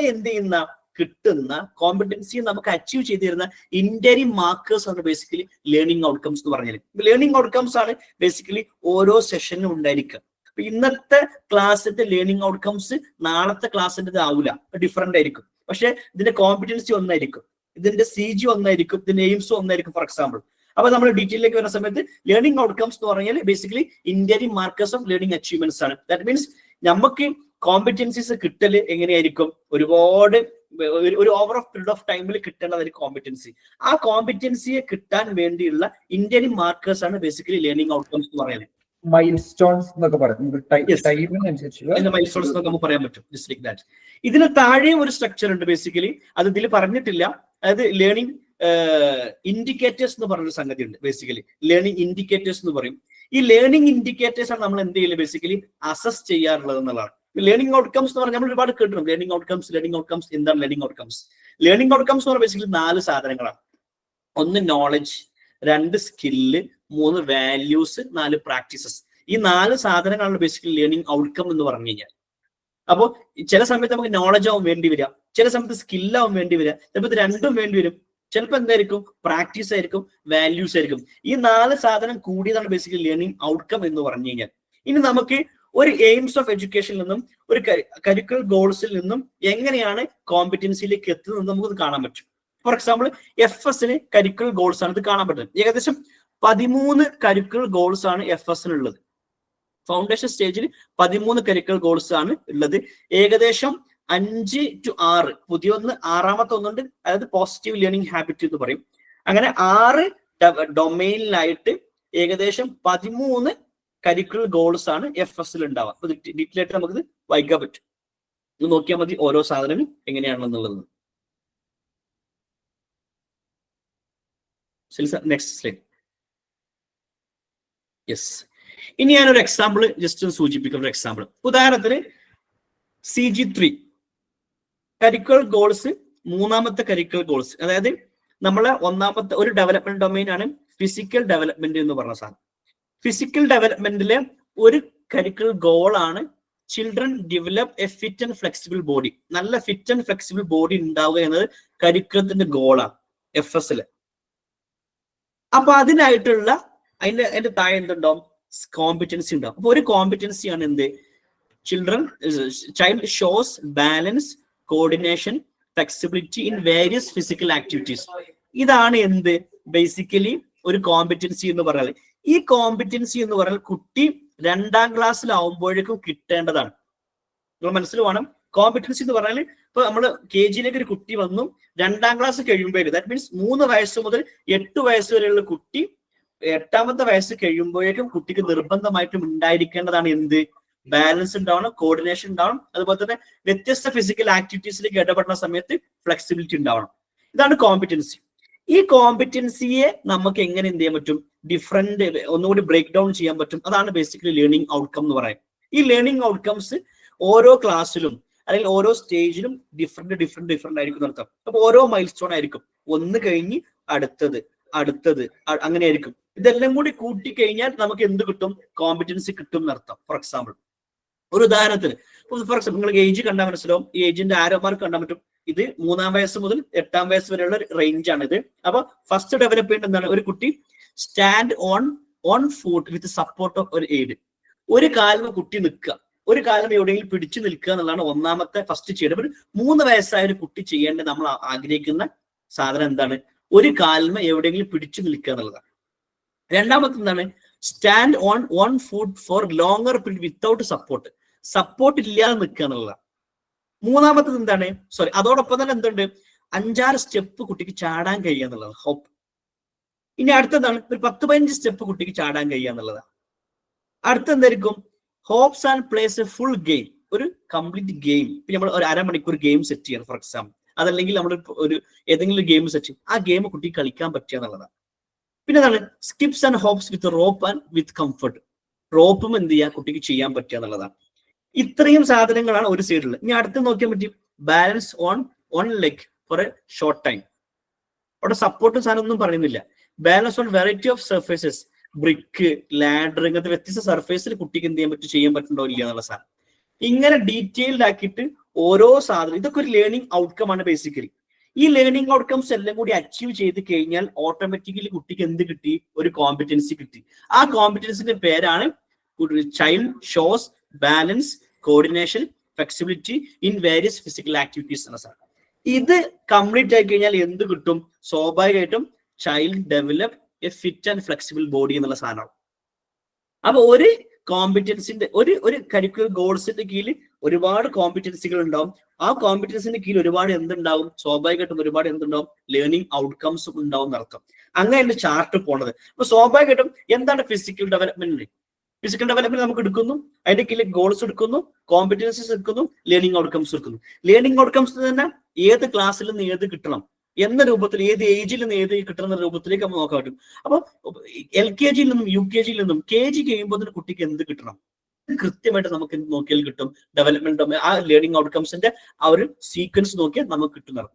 കിട്ടുന്ന കോമ്പിറ്റൻസി നമുക്ക് അച്ചീവ് ചെയ്ത് തരുന്ന ഇന്ററിം മാർക്കേഴ്സ് ആണ് ബേസിക്കലി ലേണിംഗ് ഔട്ട്കംസ് എന്ന് പറഞ്ഞാൽ. ലേണിംഗ് ഔട്ട്കംസ് ആണ് ബേസിക്കലി ഓരോ സെഷനിലും ഉണ്ടായിരിക്കുക. അപ്പൊ ഇന്നത്തെ ക്ലാസ്സിന്റെ ലേണിംഗ് ഔട്ട്കംസ് നാളത്തെ ക്ലാസ്സിന്റെ ആവില്ല, ഡിഫറെന്റ് ആയിരിക്കും. പക്ഷെ ഇതിന്റെ കോമ്പിറ്റൻസി ഒന്നായിരിക്കും, ഇതിന്റെ CG ഒന്നായിരിക്കും, ഇതിന്റെ എയിംസും ഒന്നായിരിക്കും ഫോർ എക്സാമ്പിൾ. അപ്പൊ നമ്മൾ ഡീറ്റെയിലേക്ക് വരുന്ന സമയത്ത് ലേണിംഗ് ഔട്ട്കംസ് എന്ന് പറഞ്ഞാൽ basically interim markers of learning achievements ആണ്. ദാറ്റ് മീൻസ് നമുക്ക് കോമ്പിറ്റൻസീസ് കിട്ടല് എങ്ങനെയായിരിക്കും? ഒരുപാട് ഒരു ഓവർ ഓഫ് പീരീഡ് ഓഫ് ടൈമിൽ കിട്ടേണ്ടതായിരിക്കും കോമ്പിറ്റൻസി. ആ കോമ്പിറ്റൻസിയെ കിട്ടാൻ വേണ്ടിയുള്ള ഇന്ററിം മാർക്കേഴ്സ് ആണ് ബേസിക്കലി ലേണിംഗ് ഔട്ട്കംസ് എന്ന് പറയുന്നത്. മൈൽ സ്റ്റോൺസ് എന്നൊക്കെ പറയും. പറയാൻ പറ്റും. Just like that. ഇതിന് താഴെ ഒരു സ്ട്രക്ചർ ഉണ്ട് ബേസിക്കലി, അത് ഇതിൽ പറഞ്ഞിട്ടില്ല. അതായത് ലേണിംഗ് ഇൻഡിക്കേറ്റേഴ്സ് എന്ന് പറഞ്ഞൊരു സംഗതി ഉണ്ട്. ബേസിക്കലി ലേണിംഗ് ഇൻഡിക്കേറ്റേഴ്സ് എന്ന് പറയും. ഈ ലേണിംഗ് ഇൻഡിക്കേറ്റേഴ്സ് ആണ് നമ്മൾ എന്ത് ചെയ്യില്ല ബേസിക്കലി അസസ് ചെയ്യാറുള്ളത് എന്നുള്ളതാണ്. ലേണിംഗ് ഔട്ട്കംസ് എന്ന് പറഞ്ഞാൽ നമ്മൾ ഒരുപാട് കേട്ടിട്ടുണ്ട്. ലേണിംഗ് ഔട്ട്കംസ് എന്താണ് ലേണിംഗ് ഔട്ട്കംസ്? ലേണിംഗ് ഔട്ട്കംസ് എന്ന് പറഞ്ഞാൽ ബേസിക്കലി 4 സാധനങ്ങളാണ്. 1 നോളജ്, 2 സ്കില്ല്, 3 വാല്യൂസ്, 4 പ്രാക്ടീസസ്. ഈ 4 സാധനങ്ങളാണ് ബേസിക്കലി ലേണിംഗ് ഔട്ട്കം എന്ന് പറഞ്ഞു കഴിഞ്ഞാൽ. അപ്പോൾ ചില സമയത്ത് നമുക്ക് നോളജ് ആവും വേണ്ടി വരിക, ചില സമയത്ത് സ്കില്ലാവും വേണ്ടി വരിക, ചിലപ്പോൾ 2ഉം വേണ്ടി വരും, ചിലപ്പോൾ എന്തായിരിക്കും? പ്രാക്ടീസ് ആയിരിക്കും, വാല്യൂസ് ആയിരിക്കും. ഈ 4 സാധനം കൂടിയതാണ് ബേസിക്കലി ലേണിംഗ് ഔട്ട്കം എന്ന് പറഞ്ഞു കഴിഞ്ഞാൽ. ഇനി നമുക്ക് ഒരു എയിംസ് ഓഫ് എഡ്യൂക്കേഷനിൽ നിന്നും ഒരു കരിക്കുലർ ഗോൾസിൽ നിന്നും എങ്ങനെയാണ് കോമ്പിറ്റൻസിയിലേക്ക് എത്തുന്നത് നമുക്ക് കാണാൻ പറ്റും. ഫോർ എക്സാമ്പിൾ FSന് കരിക്കുലർ ഗോൾസ് ആണ് ഇത് കാണാൻ പറ്റുന്നത്. ഏകദേശം 13 കരിക്കുലർ ഗോൾസ് ആണ് FSനുള്ളത്. ഫൗണ്ടേഷൻ സ്റ്റേജിൽ 13 കരിക്കുലർ ഗോൾസ് ആണ് ഉള്ളത്. ഏകദേശം 5 to 6 പുതിയൊന്ന് 6ാമത്തെ ഒന്നുണ്ട്, അതായത് പോസിറ്റീവ് ലേണിംഗ് ഹാബിറ്റ് എന്ന് പറയും. അങ്ങനെ 6 ഡൊമൈനിലായിട്ട് ഏകദേശം 13 കരിക്കുലർ ഗോൾസ് ആണ് FSൽ ഉണ്ടാവുക. അപ്പൊ ഡീറ്റെയിൽ ആയിട്ട് നമുക്ക് വായിക്കാൻ പറ്റും. ഇത് നോക്കിയാൽ മതി ഓരോ സാധനവും എങ്ങനെയാണെന്നുള്ളത്. Next slide. യെസ്, ഇനി ഞാനൊരു എക്സാമ്പിൾ ജസ്റ്റ് ഒന്ന് സൂചിപ്പിക്കുന്ന ഒരു എക്സാമ്പിൾ. ഉദാഹരണത്തിന് CG3 കരിക്കുലർ ഗോൾസ്, 3ാമത്തെ കരിക്കുലർ ഗോൾസ്, അതായത് നമ്മളെ 1ാമത്തെ ഒരു ഡെവലപ്മെന്റ് ഡൊമൈൻ ആണ് ഫിസിക്കൽ ഡെവലപ്മെന്റ് എന്ന് പറഞ്ഞ സാധനം. ഫിസിക്കൽ ഡെവലപ്മെന്റിലെ ഒരു കരിക്കുലർ ഗോൾ ആണ് children develop a fit and flexible body. നല്ല ഫിറ്റ് ആൻഡ് ഫ്ലെക്സിബിൾ ബോഡി ഉണ്ടാവുക എന്നത് കരിക്കുലത്തിന്റെ ഗോളാണ് FSല്. അപ്പൊ അതിനായിട്ടുള്ള അതിന്റെ താഴെ എന്തുണ്ടാവും? കോമ്പിറ്റൻസി ഉണ്ടാവും. അപ്പൊ ഒരു കോമ്പിറ്റൻസിയാണ് എന്ത്? Child shows balance, coordination, flexibility in various physical activities. ഇതാണ് എന്ത് ബേസിക്കലി ഒരു കോമ്പിറ്റൻസി എന്ന് പറയുന്നത്. ഈ കോമ്പിറ്റൻസി എന്ന് പറഞ്ഞാൽ കുട്ടി 2ാം ക്ലാസ്സിലാവുമ്പോഴേക്കും കിട്ടേണ്ടതാണ്. നിങ്ങൾ മനസ്സിൽ വേണം. കോമ്പിറ്റൻസി എന്ന് പറഞ്ഞാൽ ഇപ്പൊ നമ്മൾ KG-യിലേക്ക് ഒരു കുട്ടി വന്നു, 2ാം ക്ലാസ് കഴിയുമ്പോഴേക്കും, ദാറ്റ് മീൻസ് 3 വയസ്സ് മുതൽ 8 വയസ്സ് വരെയുള്ള കുട്ടി 8ാമത്തെ വയസ്സ് കഴിയുമ്പോഴേക്കും കുട്ടിക്ക് നിർബന്ധമായിട്ടും ഉണ്ടായിരിക്കേണ്ടതാണ് എന്ത്? ബാലൻസ് ഉണ്ടാവണം, കോർഡിനേഷൻ ഉണ്ടാവണം, അതുപോലെ തന്നെ വ്യത്യസ്ത ഫിസിക്കൽ ആക്ടിവിറ്റീസിലേക്ക് ഇടപെടുന്ന സമയത്ത് ഫ്ലെക്സിബിലിറ്റി ഉണ്ടാവണം. ഇതാണ് കോമ്പിറ്റൻസി. ഈ കോമ്പിറ്റൻസിയെ നമുക്ക് എങ്ങനെ എന്ത് ചെയ്യാൻ പറ്റും? ഡിഫറെന്റ് ഒന്നുകൂടി ബ്രേക്ക് ഡൗൺ ചെയ്യാൻ പറ്റും. അതാണ് ബേസിക്കലി ലേണിംഗ് ഔട്ട്കം എന്ന് പറയുന്നത്. ഈ ലേണിംഗ് ഔട്ട്കംസ് ഓരോ ക്ലാസ്സിലും അല്ലെങ്കിൽ ഓരോ സ്റ്റേജിലും ഡിഫറെന്റ് ആയിരിക്കും നടത്താം. അപ്പൊ ഓരോ മൈൽ സ്റ്റോൺ ആയിരിക്കും. ഒന്ന് കഴിഞ്ഞ് അടുത്തത് അങ്ങനെ ആയിരിക്കും. ഇതെല്ലാം കൂടി കൂട്ടി കഴിഞ്ഞാൽ നമുക്ക് എന്ത് കിട്ടും? കോമ്പിറ്റൻസി കിട്ടും എന്നർത്ഥം. ഫോർ എക്സാമ്പിൾ, ഒരു ഉദാഹരണത്തിന് ഫോർ എക്സാമ്പിൾ നിങ്ങൾക്ക് ഏജ് കണ്ടാൽ മനസ്സിലാവും. ഈ ഏജിന്റെ ആരോ മാർക്ക് കണ്ടാൽ പറ്റും. ഇത് 3ാം വയസ്സ് മുതൽ 8ാം വയസ്സ് വരെയുള്ള റേഞ്ച് ആണ് ഇത്. അപ്പൊ ഫസ്റ്റ് ഡെവലപ്പ് ചെയ്യേണ്ട എന്താണ്? ഒരു കുട്ടി stand on foot with support of ഒരു എയ്ഡ്. ഒരു കാലം കുട്ടി നിൽക്കുക, ഒരു കാലം എവിടെയെങ്കിലും പിടിച്ചു നിൽക്കുക എന്നുള്ളതാണ് ഒന്നാമത്തെ ഫസ്റ്റ് ചെയ്യേണ്ടത്. ഒരു 3 വയസ്സായ ഒരു കുട്ടി ചെയ്യേണ്ടത്, നമ്മൾ ആഗ്രഹിക്കുന്ന സാധനം എന്താണ്? ഒരു കാലം എവിടെയെങ്കിലും പിടിച്ചു നിൽക്കുക എന്നുള്ളതാണ്. രണ്ടാമത്തെ എന്താണ്? Stand on foot for longer period without support. Support ഇല്ലാതെ നിൽക്കുക എന്നുള്ളതാണ്. മൂന്നാമത്തത് എന്താണ്? അതോടൊപ്പം തന്നെ എന്തുണ്ട്? 5-6 സ്റ്റെപ്പ് കുട്ടിക്ക് ചാടാൻ കഴിയുക എന്നുള്ളതാണ് ഹോപ്പ്. ഇനി അടുത്തതാണ് ഒരു 10-15 സ്റ്റെപ്പ് കുട്ടിക്ക് ചാടാൻ കഴിയുക എന്നുള്ളതാണ്. അടുത്ത എന്തായിരിക്കും? Hops and place A full game, ഒരു കംപ്ലീറ്റ് ഗെയിം. ഇപ്പൊ നമ്മൾ ഒരു അരമണിക്കൂർ ഗെയിം സെറ്റ് ചെയ്യണം ഫോർ എക്സാമ്പിൾ. അതല്ലെങ്കിൽ നമ്മൾ ഒരു ഏതെങ്കിലും ഗെയിം സെറ്റ് ചെയ്യും, ആ ഗെയിം കുട്ടിക്ക് കളിക്കാൻ പറ്റുക എന്നുള്ളതാണ്. പിന്നെ എന്താണ്? Skips and hops with rope and with comfort. റോപ്പും എന്ത് ചെയ്യുക കുട്ടിക്ക് ചെയ്യാൻ പറ്റുക എന്നുള്ളതാണ്. ഇത്രയും സാധനങ്ങളാണ് ഒരു സൈഡിൽ. ഇനി അടുത്ത് നോക്കിയാൽ പറ്റും balance on leg for a short time. അവിടെ സപ്പോർട്ടും സാധനം ഒന്നും പറയുന്നില്ല. Balance on variety of surfaces, brick, ladder, ഇങ്ങനത്തെ വ്യത്യസ്ത സർഫേസിൽ കുട്ടിക്ക് എന്ത് ചെയ്യാൻ പറ്റുന്നുണ്ടോ ഇല്ല എന്നുള്ള സാധനം. ഇങ്ങനെ ഡീറ്റെയിൽഡ് ആക്കിയിട്ട് ഓരോ സാധനം, ഇതൊക്കെ ഒരു ലേണിംഗ് ഔട്ട്കം ആണ് ബേസിക്കലി. ഈ ലേണിംഗ് ഔട്ട്കംസ് എല്ലാം കൂടി അച്ചീവ് ചെയ്ത് കഴിഞ്ഞാൽ ഓട്ടോമാറ്റിക്കലി കുട്ടിക്ക് എന്ത് കിട്ടി? ഒരു കോമ്പിറ്റൻസി കിട്ടി. ആ കോമ്പിറ്റൻസിന്റെ പേരാണ് child shows balance, coordination, flexibility in various physical activities എന്ന സാധനം. ഇത് കംപ്ലീറ്റ് ആയി കഴിഞ്ഞാൽ എന്ത് കിട്ടും? സ്വാഭാവികമായിട്ടും child develop a fit and flexible body എന്നുള്ള സാധനമാണ്. അപ്പൊ ഒരു കോമ്പിറ്റൻസിന്റെ ഒരു കരിക്കുലർ ഗോൾസിന്റെ കീഴിൽ ഒരുപാട് കോമ്പിറ്റൻസികൾ ഉണ്ടാവും. ആ കോമ്പിറ്റൻസിന്റെ കീഴിൽ ഒരുപാട് എന്തുണ്ടാവും? സ്വാഭാവികമായിട്ടും ഒരുപാട് എന്തുണ്ടാവും? ലേണിംഗ് ഔട്ട്കംസും ഉണ്ടാവും എന്നർത്ഥം. അങ്ങനെയാണ് ചാർട്ട് പോണത്. അപ്പൊ സ്വാഭാവികമായിട്ടും എന്താണ് ഫിസിക്കൽ ഡെവലപ്മെന്റ്? ഫിസിക്കൽ ഡെവലപ്മെന്റ് നമുക്ക് എടുക്കുന്നു, അതിന്റെ കീഴിൽ ഗോൾസ് എടുക്കുന്നു, കോമ്പിറ്റൻസീസ് എടുക്കുന്നു, ലേണിംഗ് ഔട്ട്കംസ് എടുക്കുന്നു. ലേണിംഗ് ഔട്ട്കംസ് തന്നെ ഏത് ക്ലാസ്സിൽ നിന്ന് ഏത് കിട്ടണം എന്ന രൂപത്തിൽ, ഏത് ഏജിൽ നിന്ന് ഏത് കിട്ടണം എന്ന രൂപത്തിലേക്ക് നമുക്ക് നോക്കാൻ പറ്റും. അപ്പൊ LKG നിന്നും UKG നിന്നും KG കഴിയുമ്പോൾ കുട്ടിക്ക് എന്ത് കിട്ടണം കൃത്യമായിട്ട് നമുക്ക് എന്ത് നോക്കിയാൽ കിട്ടും? ഡെവലപ്മെന്റ് ആ ലേണിംഗ് ഔട്ട്കംസിന്റെ ആ ഒരു സീക്വൻസ് നോക്കിയാൽ നമുക്ക് കിട്ടുന്നതാണ്.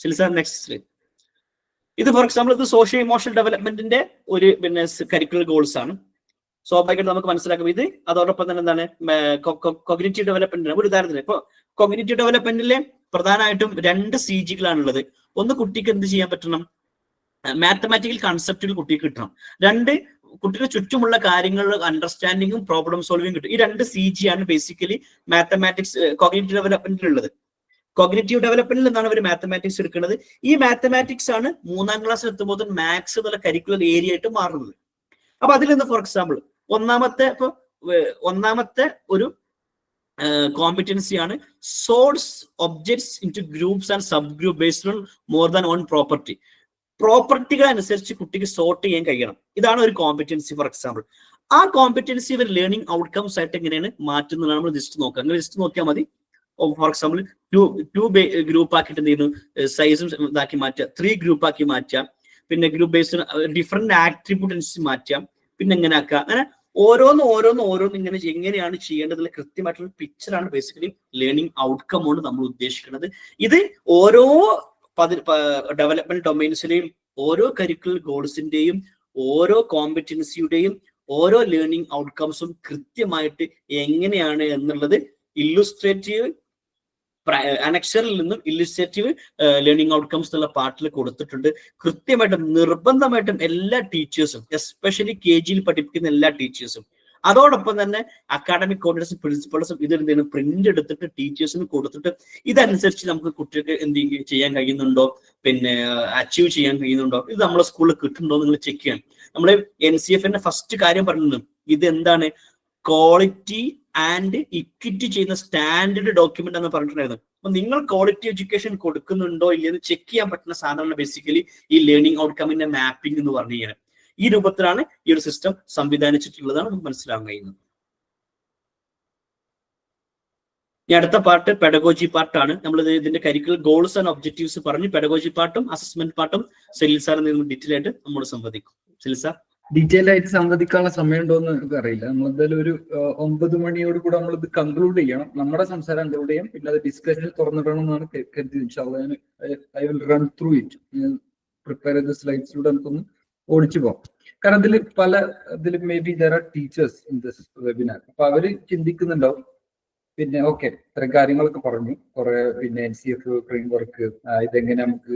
ശരി സാർ, നെക്സ്റ്റ് സ്ലൈഡ്. ഇത് ഫോർ എക്സാമ്പിൾ ഇത് സോഷ്യോ ഇമോഷണൽ ഡെവലപ്മെന്റിന്റെ ഒരു കരിക്കുലർ ഗോൾസ് ആണ്. സ്വാഭാവികമായിട്ട് നമുക്ക് മനസ്സിലാക്കും ഇത്. അതോടൊപ്പം തന്നെ എന്താണ്? കോഗ്നിറ്റീവ് ഡെവലപ്മെന്റിന് ഒരു ഉദാഹരണത്തിന് ഇപ്പൊ കോഗ്നിറ്റീവ് ഡെവലപ്മെന്റിലെ പ്രധാനമായിട്ടും 2 CGകളാണുള്ളത്. ഒന്ന്, കുട്ടിക്ക് എന്ത് ചെയ്യാൻ പറ്റണം? മാത്തമാറ്റിക്കൽ കൺസെപ്റ്റുകൾ കുട്ടിക്ക് കിട്ടണം. 2, കുട്ടിയുടെ ചുറ്റുമുള്ള കാര്യങ്ങളുടെ അണ്ടർസ്റ്റാൻഡിങ്ങും പ്രോബ്ലം സോൾവിങ് കിട്ടും. ഈ 2 CG ആണ് ബേസിക്കലി മാത്തമാറ്റിക്സ് കോഗ്നിറ്റീവ് ഡെവലപ്മെന്റിലുള്ളത്. കോഗ്നിറ്റീവ് ഡെവലപ്മെന്റിൽ നിന്നാണ് അവർ മാത്തമാറ്റിക്സ് എടുക്കുന്നത്. ഈ മാത്തമാറ്റിക്സ് ആണ് 3ാം ക്ലാസ്സിൽ എത്തുമ്പോൾ മാത്സ് എന്നുള്ള കരിക്കുലർ ഏരിയ ആയിട്ട് മാറുന്നത്. അപ്പൊ അതിൽ നിന്ന് ഫോർ എക്സാമ്പിൾ ഒന്നാമത്തെ ഒരു കോമ്പിറ്റൻസി ആണ് sorts objects into groups and sub group based on more than one property. പ്രോപ്പർട്ടികൾ അനുസരിച്ച് കുട്ടിക്ക് സോർട്ട് ചെയ്യാൻ കഴിയണം. ഇതാണ് ഒരു കോമ്പിറ്റൻസി ഫോർ എക്സാമ്പിൾ. ആ കോമ്പിറ്റൻസി ഒരു ലേണിംഗ് ഔട്ട്കംസ് ആയിട്ട് എങ്ങനെയാണ് മാറ്റുന്നതാണ് നമ്മൾ ലിസ്റ്റ് നോക്കുക. അങ്ങനെ ലിസ്റ്റ് നോക്കിയാൽ മതി. ഫോർ എക്സാമ്പിൾ 2 ഗ്രൂപ്പ് ആക്കിയിട്ട് എന്ത് ചെയ്യുന്നു? സൈസും ഇതാക്കി മാറ്റുക. 3 ഗ്രൂപ്പ് ആക്കി മാറ്റാം. പിന്നെ ഗ്രൂപ്പ് ബേസ്ഡ് ഡിഫറെന്റ് ആട്രിബ്യൂട്ട്സ് മാറ്റാം. പിന്നെ എങ്ങനെ ആക്കുക? അങ്ങനെ ഓരോന്ന് ഇങ്ങനെ എങ്ങനെയാണ് ചെയ്യേണ്ടതിൽ കൃത്യമായിട്ടുള്ള പിക്ചറാണ് ബേസിക്കലി ലേണിംഗ് ഔട്ട്കം കൊണ്ട് നമ്മൾ ഉദ്ദേശിക്കുന്നത്. ഇത് ഓരോ ഡെവലപ്മെന്റ് ഡൊമൈൻസിലെയും ഓരോ കരിക്കുലർ ഗോൾസിന്റെയും ഓരോ കോമ്പിറ്റൻസിയുടെയും ഓരോ ലേണിംഗ് ഔട്ട്കംസും കൃത്യമായിട്ട് എങ്ങനെയാണ് എന്നുള്ളത് ഇല്ലുസ്ട്രേറ്റീവ് അനക്ഷറിൽ നിന്നും ഇല്ലിസ്ട്രേറ്റീവ് ലേണിംഗ് ഔട്ട്കംസ് എന്നുള്ള പാർട്ടിൽ കൊടുത്തിട്ടുണ്ട്. കൃത്യമായിട്ടും നിർബന്ധമായിട്ടും എല്ലാ ടീച്ചേഴ്സും, എസ്പെഷ്യലി KG പഠിപ്പിക്കുന്ന എല്ലാ ടീച്ചേഴ്സും, അതോടൊപ്പം തന്നെ അക്കാഡമിക് കോർഡിനേറ്റേഴ്സും പ്രിൻസിപ്പൾസും ഇത് എന്തെങ്കിലും പ്രിന്റ് എടുത്തിട്ട് ടീച്ചേഴ്സിന് കൊടുത്തിട്ട് ഇതനുസരിച്ച് നമുക്ക് കുട്ടികൾക്ക് എന്തെങ്കിലും ചെയ്യാൻ കഴിയുന്നുണ്ടോ, പിന്നെ അച്ചീവ് ചെയ്യാൻ കഴിയുന്നുണ്ടോ, ഇത് നമ്മളെ സ്കൂളിൽ കിട്ടുന്നുണ്ടോ നിങ്ങൾ ചെക്ക് ചെയ്യാൻ. നമ്മള് NCF-ന്റെ ഫസ്റ്റ് കാര്യം പറഞ്ഞത് ഇത് എന്താണ്, ക്വാളിറ്റി ആൻഡ് ഇക്വിറ്റി ചെയ്യുന്ന സ്റ്റാൻഡേർഡ് ഡോക്യുമെന്റ് എന്ന് പറഞ്ഞിട്ടുണ്ടായിരുന്നു. അപ്പൊ നിങ്ങൾ ക്വാളിറ്റി എഡ്യൂക്കേഷൻ കൊടുക്കുന്നുണ്ടോ ഇല്ലെന്ന് ചെക്ക് ചെയ്യാൻ പറ്റുന്ന സാധനമാണ് ബേസിക്കലി ഈ ലേണിംഗ് ഔട്ട്കമിന്റെ മാപ്പിംഗ് എന്ന് പറഞ്ഞു കഴിഞ്ഞാൽ. ഈ രൂപത്തിലാണ് ഈ ഒരു സിസ്റ്റം സംവിധാനിച്ചിട്ടുള്ളതാണ് നമുക്ക് മനസ്സിലാക്കാൻ കഴിയുന്നത്. ഈ അടുത്ത പാർട്ട് പെഡഗോജി പാർട്ടാണ്. നമ്മൾ ഇതിന്റെ കരിക്കുലർ ഗോൾസ് ആൻഡ് ഒബ്ജക്റ്റീവ്സ് പറഞ്ഞു. പെഡഗോജി പാർട്ടും അസസ്മെന്റ് പാർട്ടും സെലിൽ സാർ ഡീറ്റെയിൽ ആയിട്ട് നമ്മൾ സംവദിക്കും. സെലിൽ സാർ ഡീറ്റെയിൽ ആയിട്ട് സംവദിക്കാനുള്ള സമയം ഉണ്ടോ എന്ന് നമുക്ക് അറിയില്ല. നമ്മൾ എന്തായാലും ഒരു 9 മണിയോട് കൂടെ നമ്മൾ ഇത് കൺക്ലൂഡ് ചെയ്യണം. നമ്മുടെ സംസാരം കൺക്ലൂഡ് ചെയ്യണം, പിന്നെ അത് ഡിസ്കഷനിൽ തുറന്നിടണം എന്നാണ് കരുതി. I will run through it. Prepare ചെയ്ത സ്ലൈഡ്സിലൂടെ നമുക്കൊന്ന് ഓടിച്ചു പോകാം. കാരണം ഇതിൽ may be there are teachers in this webinar. അപ്പൊ അവര് ചിന്തിക്കുന്നുണ്ടാവും, പിന്നെ ഓക്കെ ഇത്തരം കാര്യങ്ങളൊക്കെ പറഞ്ഞു കുറെ, പിന്നെ NCF ഫ്രെയിം വർക്ക്, ഇതെങ്ങനെ നമുക്ക്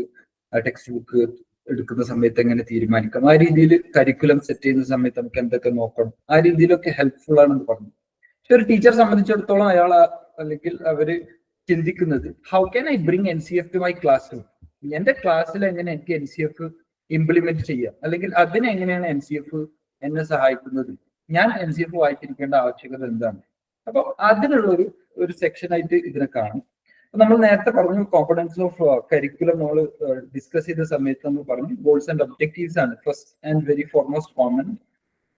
ടെക്സ്റ്റ് ബുക്ക് എടുക്കുന്ന സമയത്ത് എങ്ങനെ തീരുമാനിക്കാം, ആ രീതിയിൽ കരിക്കുലം സെറ്റ് ചെയ്യുന്ന സമയത്ത് നമുക്ക് എന്തൊക്കെ നോക്കണം, ആ രീതിയിലൊക്കെ ഹെൽപ്ഫുൾ ആണെന്ന് പറഞ്ഞു. പക്ഷെ ഒരു ടീച്ചറെ സംബന്ധിച്ചിടത്തോളം അല്ലെങ്കിൽ അവര് ചിന്തിക്കുന്നത്, how can I bring NCF to my classroom, എന്റെ ക്ലാസ്സിൽ എങ്ങനെ എനിക്ക് NCF ഇംപ്ലിമെന്റ് ചെയ്യാം, അല്ലെങ്കിൽ അതിനെങ്ങനെയാണ് NCF എന്നെ സഹായിക്കുന്നത്, ഞാൻ NCF വായിച്ചിരിക്കേണ്ട ആവശ്യകത എന്താണ്. അപ്പൊ അതിനുള്ള ഒരു സെക്ഷൻ ആയിട്ട് ഇതിനെ കാണും. നമ്മൾ നേരത്തെ പറഞ്ഞു കോമ്പണൻസ് ഓഫ് കരിക്കുലം നമ്മൾ ഡിസ്കസ് ചെയ്ത സമയത്ത് നമ്മൾ പറഞ്ഞു ഗോൾസ് ആൻഡ് ഒബ്ജക്റ്റീവ്സ് ആണ് first and very foremost common.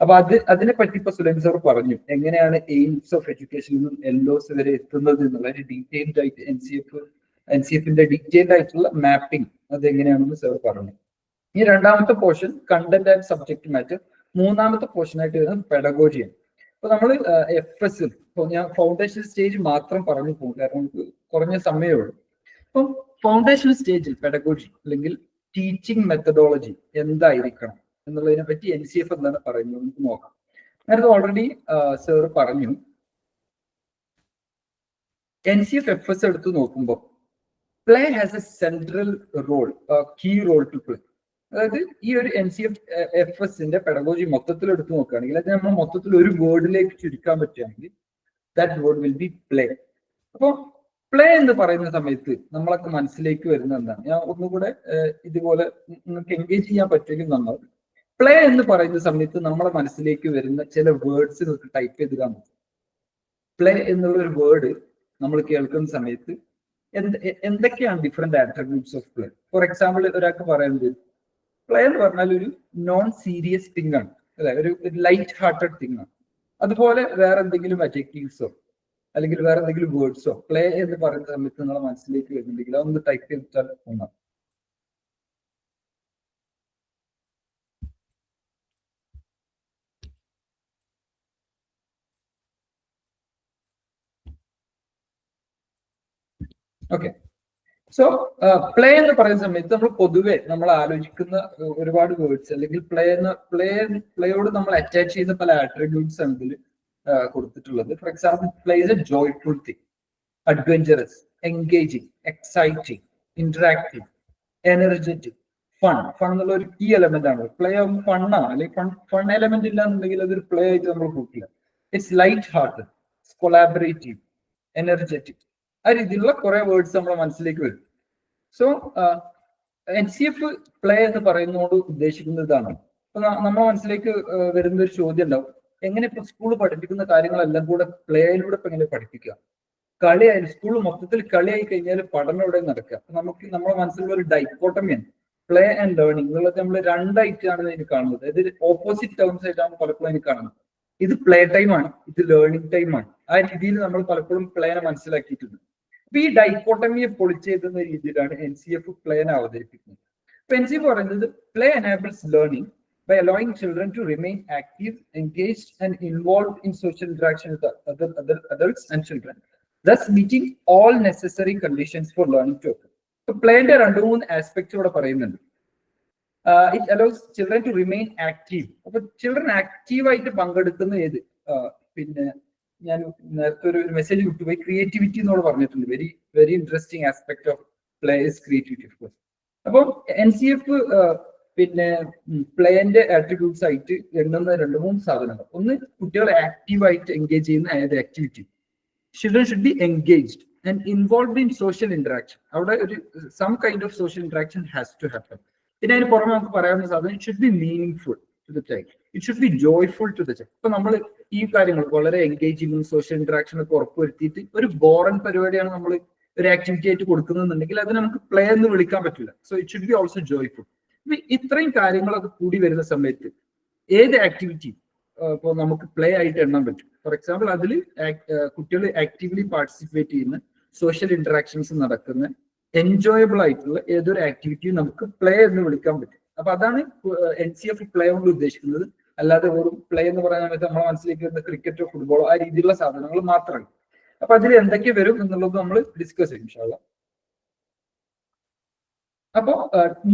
അപ്പൊ അതിനെ പറ്റി ഇപ്പൊ സുലൈം സാർ പറഞ്ഞു എങ്ങനെയാണ് എയിംസ് ഓഫ് എഡ്യൂക്കേഷനിൽ നിന്നും LOS വരെ എത്തുന്നത് എന്നുള്ള ഒരു ഡീറ്റെയിൽഡ് ആയിട്ട് NCF-ന്റെ ഡീറ്റെയിൽഡ് ആയിട്ടുള്ള മാപ്പിംഗ് അത് എങ്ങനെയാണെന്ന് സാർ പറഞ്ഞു. ഈ രണ്ടാമത്തെ portion content and subject matter. മൂന്നാമത്തെ പോർഷൻ ആയിട്ട് വരുന്നത് പെഡഗോജിയാണ്. അപ്പൊ നമ്മൾ FS ഞാൻ ഫൗണ്ടേഷൻ സ്റ്റേജ് മാത്രം പറഞ്ഞു പോകും, കാരണം നമുക്ക് കുറഞ്ഞ സമയമുള്ളൂ. അപ്പം ഫൗണ്ടേഷൻ സ്റ്റേജിൽ പെഡഗോജി അല്ലെങ്കിൽ ടീച്ചിങ് മെത്തഡോളജി എന്തായിരിക്കണം എന്നുള്ളതിനെ പറ്റി NCF എന്താണ് പറയുന്നത് നമുക്ക് നോക്കാം. നേരത്തെ ഓൾറെഡി സർ പറഞ്ഞു, NCF FS എടുത്ത് നോക്കുമ്പോൾ play has a central role, key role to play. അതായത് ഈ ഒരു NCF FS-ന്റെ പെഡഗോജി മൊത്തത്തിൽ എടുത്ത് നോക്കുകയാണെങ്കിൽ അത് നമ്മൾ മൊത്തത്തിൽ ഒരു വേർഡിലേക്ക് ചുരുക്കാൻ പറ്റുകയാണെങ്കിൽ that word will be play. അപ്പോൾ പ്ലേ എന്ന് പറയുന്ന സമയത്ത് നമ്മളൊക്കെ മനസ്സിലേക്ക് വരുന്ന എന്താണ്, ഞാൻ ഒന്നുകൂടെ ഇതുപോലെ നിങ്ങൾക്ക് എൻഗേജ് ചെയ്യാൻ പറ്റുമെങ്കിൽ നന്നാവും. പ്ലേ എന്ന് പറയുന്ന സമയത്ത് നമ്മളെ മനസ്സിലേക്ക് വരുന്ന ചില വേർഡ്സ് നിങ്ങൾക്ക് ടൈപ്പ് ചെയ്ത് കാണും. പ്ലേ എന്നുള്ള ഒരു വേർഡ് നമ്മൾ കേൾക്കുന്ന സമയത്ത് എന്തൊക്കെയാണ് different attributes of play. For example ഒരാൾക്ക് പറയുന്നത് പ്ലേ എന്ന് പറഞ്ഞാൽ ഒരു നോൺ സീരിയസ് തിങ് ആണ്, അല്ലെ, ഒരു ലൈറ്റ് ഹാർട്ടഡ് തിങ് ആണ്. അതുപോലെ വേറെ എന്തെങ്കിലും അഡ്ജക്റ്റീവ്സോ അല്ലെങ്കിൽ വേറെ എന്തെങ്കിലും വേർഡ്സോ പ്ലേ എന്ന് പറയുന്ന സമയത്ത് നിങ്ങളെ മനസ്സിലേക്ക് വരുന്നുണ്ടെങ്കിൽ അതൊന്ന് ടൈപ്പ് ചെയ്തിട്ടാൽ ഒന്നാണ്. ഓക്കെ, സോ പ്ലേ എന്ന് പറയുന്ന സമയത്ത് നമ്മൾ പൊതുവെ നമ്മൾ ആലോചിക്കുന്ന ഒരുപാട് വേർഡ്സ് അല്ലെങ്കിൽ പ്ലേയോട് നമ്മൾ അറ്റാച്ച് ചെയ്യുന്ന പല ആട്രിബ്യൂട്ട്സ് ആണ് ഇതിൽ കൊടുത്തിട്ടുള്ളത്. For example, play is A joyful thing, adventurous, engaging, exciting, interactive, energetic, fun. Fun എന്നുള്ള ഒരു കീ എലമെന്റ് ആണ്. പ്ലേ ആകുമ്പോൾ ഫണ്ണാണ്, അല്ലെങ്കിൽ ഫൺ എലമെന്റ് ഇല്ല എന്നുണ്ടെങ്കിൽ അതൊരു പ്ലേ ആയിട്ട് നമ്മൾ കൂട്ടില്ല. It's light hearted, collaborative, energetic, ആ രീതിയിലുള്ള കുറെ വേർഡ്സ് നമ്മുടെ മനസ്സിലേക്ക് വരും. സോ NCF പ്ലേ എന്ന് പറയുന്നതോട് ഉദ്ദേശിക്കുന്നത് ഇതാണ്. അപ്പൊ നമ്മുടെ മനസ്സിലേക്ക് വരുന്ന ഒരു ചോദ്യം ഉണ്ടാവും, എങ്ങനെ ഇപ്പൊ സ്കൂൾ പഠിപ്പിക്കുന്ന കാര്യങ്ങളെല്ലാം കൂടെ പ്ലേയിലൂടെ ഇപ്പൊ എങ്ങനെ പഠിപ്പിക്കുക? കളിയായാലും സ്കൂൾ മൊത്തത്തിൽ കളിയായി കഴിഞ്ഞാൽ പഠനം എവിടെ നടക്കുക? നമുക്ക് നമ്മുടെ മനസ്സിലുള്ള ഒരു ഡൈക്കോട്ടമിയാണ് പ്ലേ ആൻഡ് ലേണിംഗ് എന്നുള്ളത്. നമ്മൾ രണ്ടായിട്ടാണ് ഇതിന് കാണുന്നത്, അതായത് ഓപ്പോസിറ്റ് ടേംസ് ആയിട്ടാണ് പലപ്പോഴും എനിക്ക് കാണുന്നത്. ഇത് പ്ലേ ടൈം ആണ്, ഇത് ലേണിംഗ് ടൈം ആണ്. ആ രീതിയിൽ നമ്മൾ പലപ്പോഴും പ്ലേനെ മനസ്സിലാക്കിയിട്ടുണ്ട്. അപ്പൊ ഈ ഡൈക്കോട്ടമിയെ പൊളിച്ചെഴുതുന്ന രീതിയിലാണ് NCF പ്ലേനെ അവതരിപ്പിക്കുന്നത്. അപ്പൊ NCF പറയുന്നത് play enables learning by allowing children to remain active, engaged and involved in social interaction with other adults and children, thus meeting all necessary conditions for learning to occur. So playന്റെ 2-3 aspects ഇവിടെ പറയുന്നുണ്ട്. It allows children to remain active. അപ്പൊ children active ആയിട്ട് പങ്കെടുക്കുന്ന ഏത്, പിന്നെ ഞാൻ നേരത്തെ ഒരു മെസ്സേജ് വിട്ടുപോയി, ക്രിയേറ്റിവിറ്റി എന്നോട് പറഞ്ഞിട്ടുണ്ട്. Very very interesting aspect of play is creativity. Of course. അപ്പോൾ NCF പിന്നെ പ്ലേന്റെ ആട്രിബ്യൂട്ട്സ് ആയിട്ട് എണ്ണുന്ന 2-3 സാധനങ്ങൾ. ഒന്ന്, കുട്ടികളെ ആക്റ്റീവായിട്ട് എൻഗേജ് ചെയ്യുന്ന ഏത് activity. Children should be engaged and involved in social interaction. അവിടെ ഒരു some kind of social interaction has to happen. പിന്നെ അതിന് പുറമെ നമുക്ക് പറയാവുന്ന സാധനം, it should be meaning to the child, it should be joyful to the child. ഇപ്പൊ നമ്മൾ ഈ കാര്യങ്ങൾ വളരെ എൻഗേജിങ്ങും സോഷ്യൽ ഇന്ററാക്ഷൻ ഒക്കെ ഉറപ്പുവരുത്തിയിട്ട് ഒരു ബോറൻ പരിപാടിയാണ് നമ്മൾ ഒരു ആക്ടിവിറ്റി ആയിട്ട് കൊടുക്കുന്നുണ്ടെങ്കിൽ അത് നമുക്ക് പ്ലേ എന്ന് വിളിക്കാൻ പറ്റില്ല. So it should B also joyful. ഇത്രയും കാര്യങ്ങളൊക്കെ കൂടി വരുന്ന സമയത്ത് ഏത് ആക്ടിവിറ്റി ഇപ്പോൾ നമുക്ക് പ്ലേ ആയിട്ട് എണ്ണാൻ പറ്റും. ഫോർ എക്സാമ്പിൾ, അതിൽ കുട്ടികൾ ആക്റ്റീവ്ലി പാർട്ടിസിപ്പേറ്റ് ചെയ്യുന്ന സോഷ്യൽ ഇന്ററാക്ഷൻസ് നടക്കുന്ന എൻജോയബിൾ ആയിട്ടുള്ള ഏതൊരു ആക്ടിവിറ്റിയും നമുക്ക് പ്ലേ എന്ന് വിളിക്കാൻ പറ്റും. അപ്പൊ അതാണ് NCF പ്ലേ കൊണ്ട് ഉദ്ദേശിക്കുന്നത്. അല്ലാതെ വെറും പ്ലേ എന്ന് പറയുന്ന സമയത്ത് നമ്മളെ മനസ്സിലേക്ക് വരുന്ന ക്രിക്കറ്റോ ഫുട്ബോളോ ആ രീതിയിലുള്ള സാധനങ്ങൾ മാത്രമാണ്. അപ്പൊ അതിൽ എന്തൊക്കെ വരും എന്നുള്ളത് നമ്മൾ ഡിസ്കസ് ചെയ്യും ഇൻഷാ അല്ലാഹ്. അപ്പോ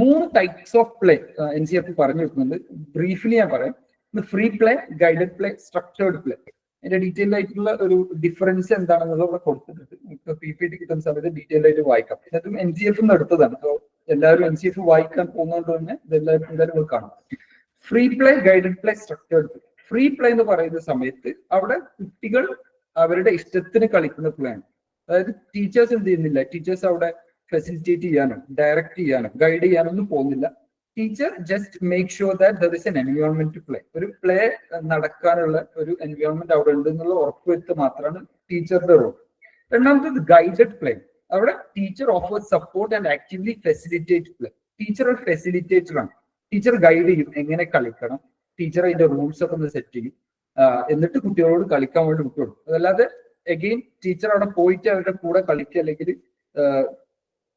3 ടൈപ്സ് ഓഫ് പ്ലേ NCF പറഞ്ഞു വെക്കുന്നുണ്ട്. ബ്രീഫ്ലി ഞാൻ പറയാം. Free play, guided play, structured play. അതിന്റെ ഡീറ്റെയിൽ ആയിട്ടുള്ള ഒരു ഡിഫറൻസ് എന്താണെന്നുള്ളത് ഇവിടെ കൊടുത്തിട്ടുണ്ട്. നമുക്ക് PPT കിട്ടുന്ന സമയത്ത് ഡീറ്റെയിൽ ആയിട്ട് വായിക്കാം. ഇതും NCF എടുത്തതാണ്. സോ എല്ലാവരും NCF വായിക്കാൻ പോകുന്നതുകൊണ്ട് തന്നെ ഇതെല്ലാവരും കാണും. Free play, guided play, structured play. Free play എന്ന് പറയുന്ന സമയത്ത് അവിടെ കുട്ടികൾ അവരുടെ ഇഷ്ടത്തിന് കളിക്കുന്ന പ്ലേ ആണ്. അതായത് ടീച്ചേഴ്സ് എന്ത് ചെയ്യുന്നില്ല, ടീച്ചേഴ്സ് അവിടെ ഫെസിലിറ്റേറ്റ് ചെയ്യാനോ ഡയറക്റ്റ് ചെയ്യാനോ ഗൈഡ് ചെയ്യാനോ ഒന്നും പോകുന്നില്ല. Teacher just make sure that there is an environment to play. ഒരു പ്ലേ നടക്കാനുള്ള ഒരു എൻവയോൺമെന്റ് അവിടെ ഉണ്ട് എന്നുള്ള ഉറപ്പുവരുത്തുക മാത്രമാണ് ടീച്ചറുടെ റോൾ. രണ്ടാമത്തേത് ഗൈഡഡ് പ്ലേ. അവിടെ teacher offers support and actively facilitate play. Teacher ഒരു ഫെസിലിറ്റേറ്റർ ആണ്. ടീച്ചർ ഗൈഡ് ചെയ്യും എങ്ങനെ കളിക്കണം, ടീച്ചർ അതിന്റെ റൂൾസ് ഒക്കെ ഒന്ന് സെറ്റ് ചെയ്യും, എന്നിട്ട് കുട്ടികളോട് കളിക്കാൻ വേണ്ടി വിട്ടുകൊടുക്കും. അതല്ലാതെ അഗെയിൻ ടീച്ചർ അവിടെ പോയിട്ട് അവരുടെ കൂടെ കളിക്കുക അല്ലെങ്കിൽ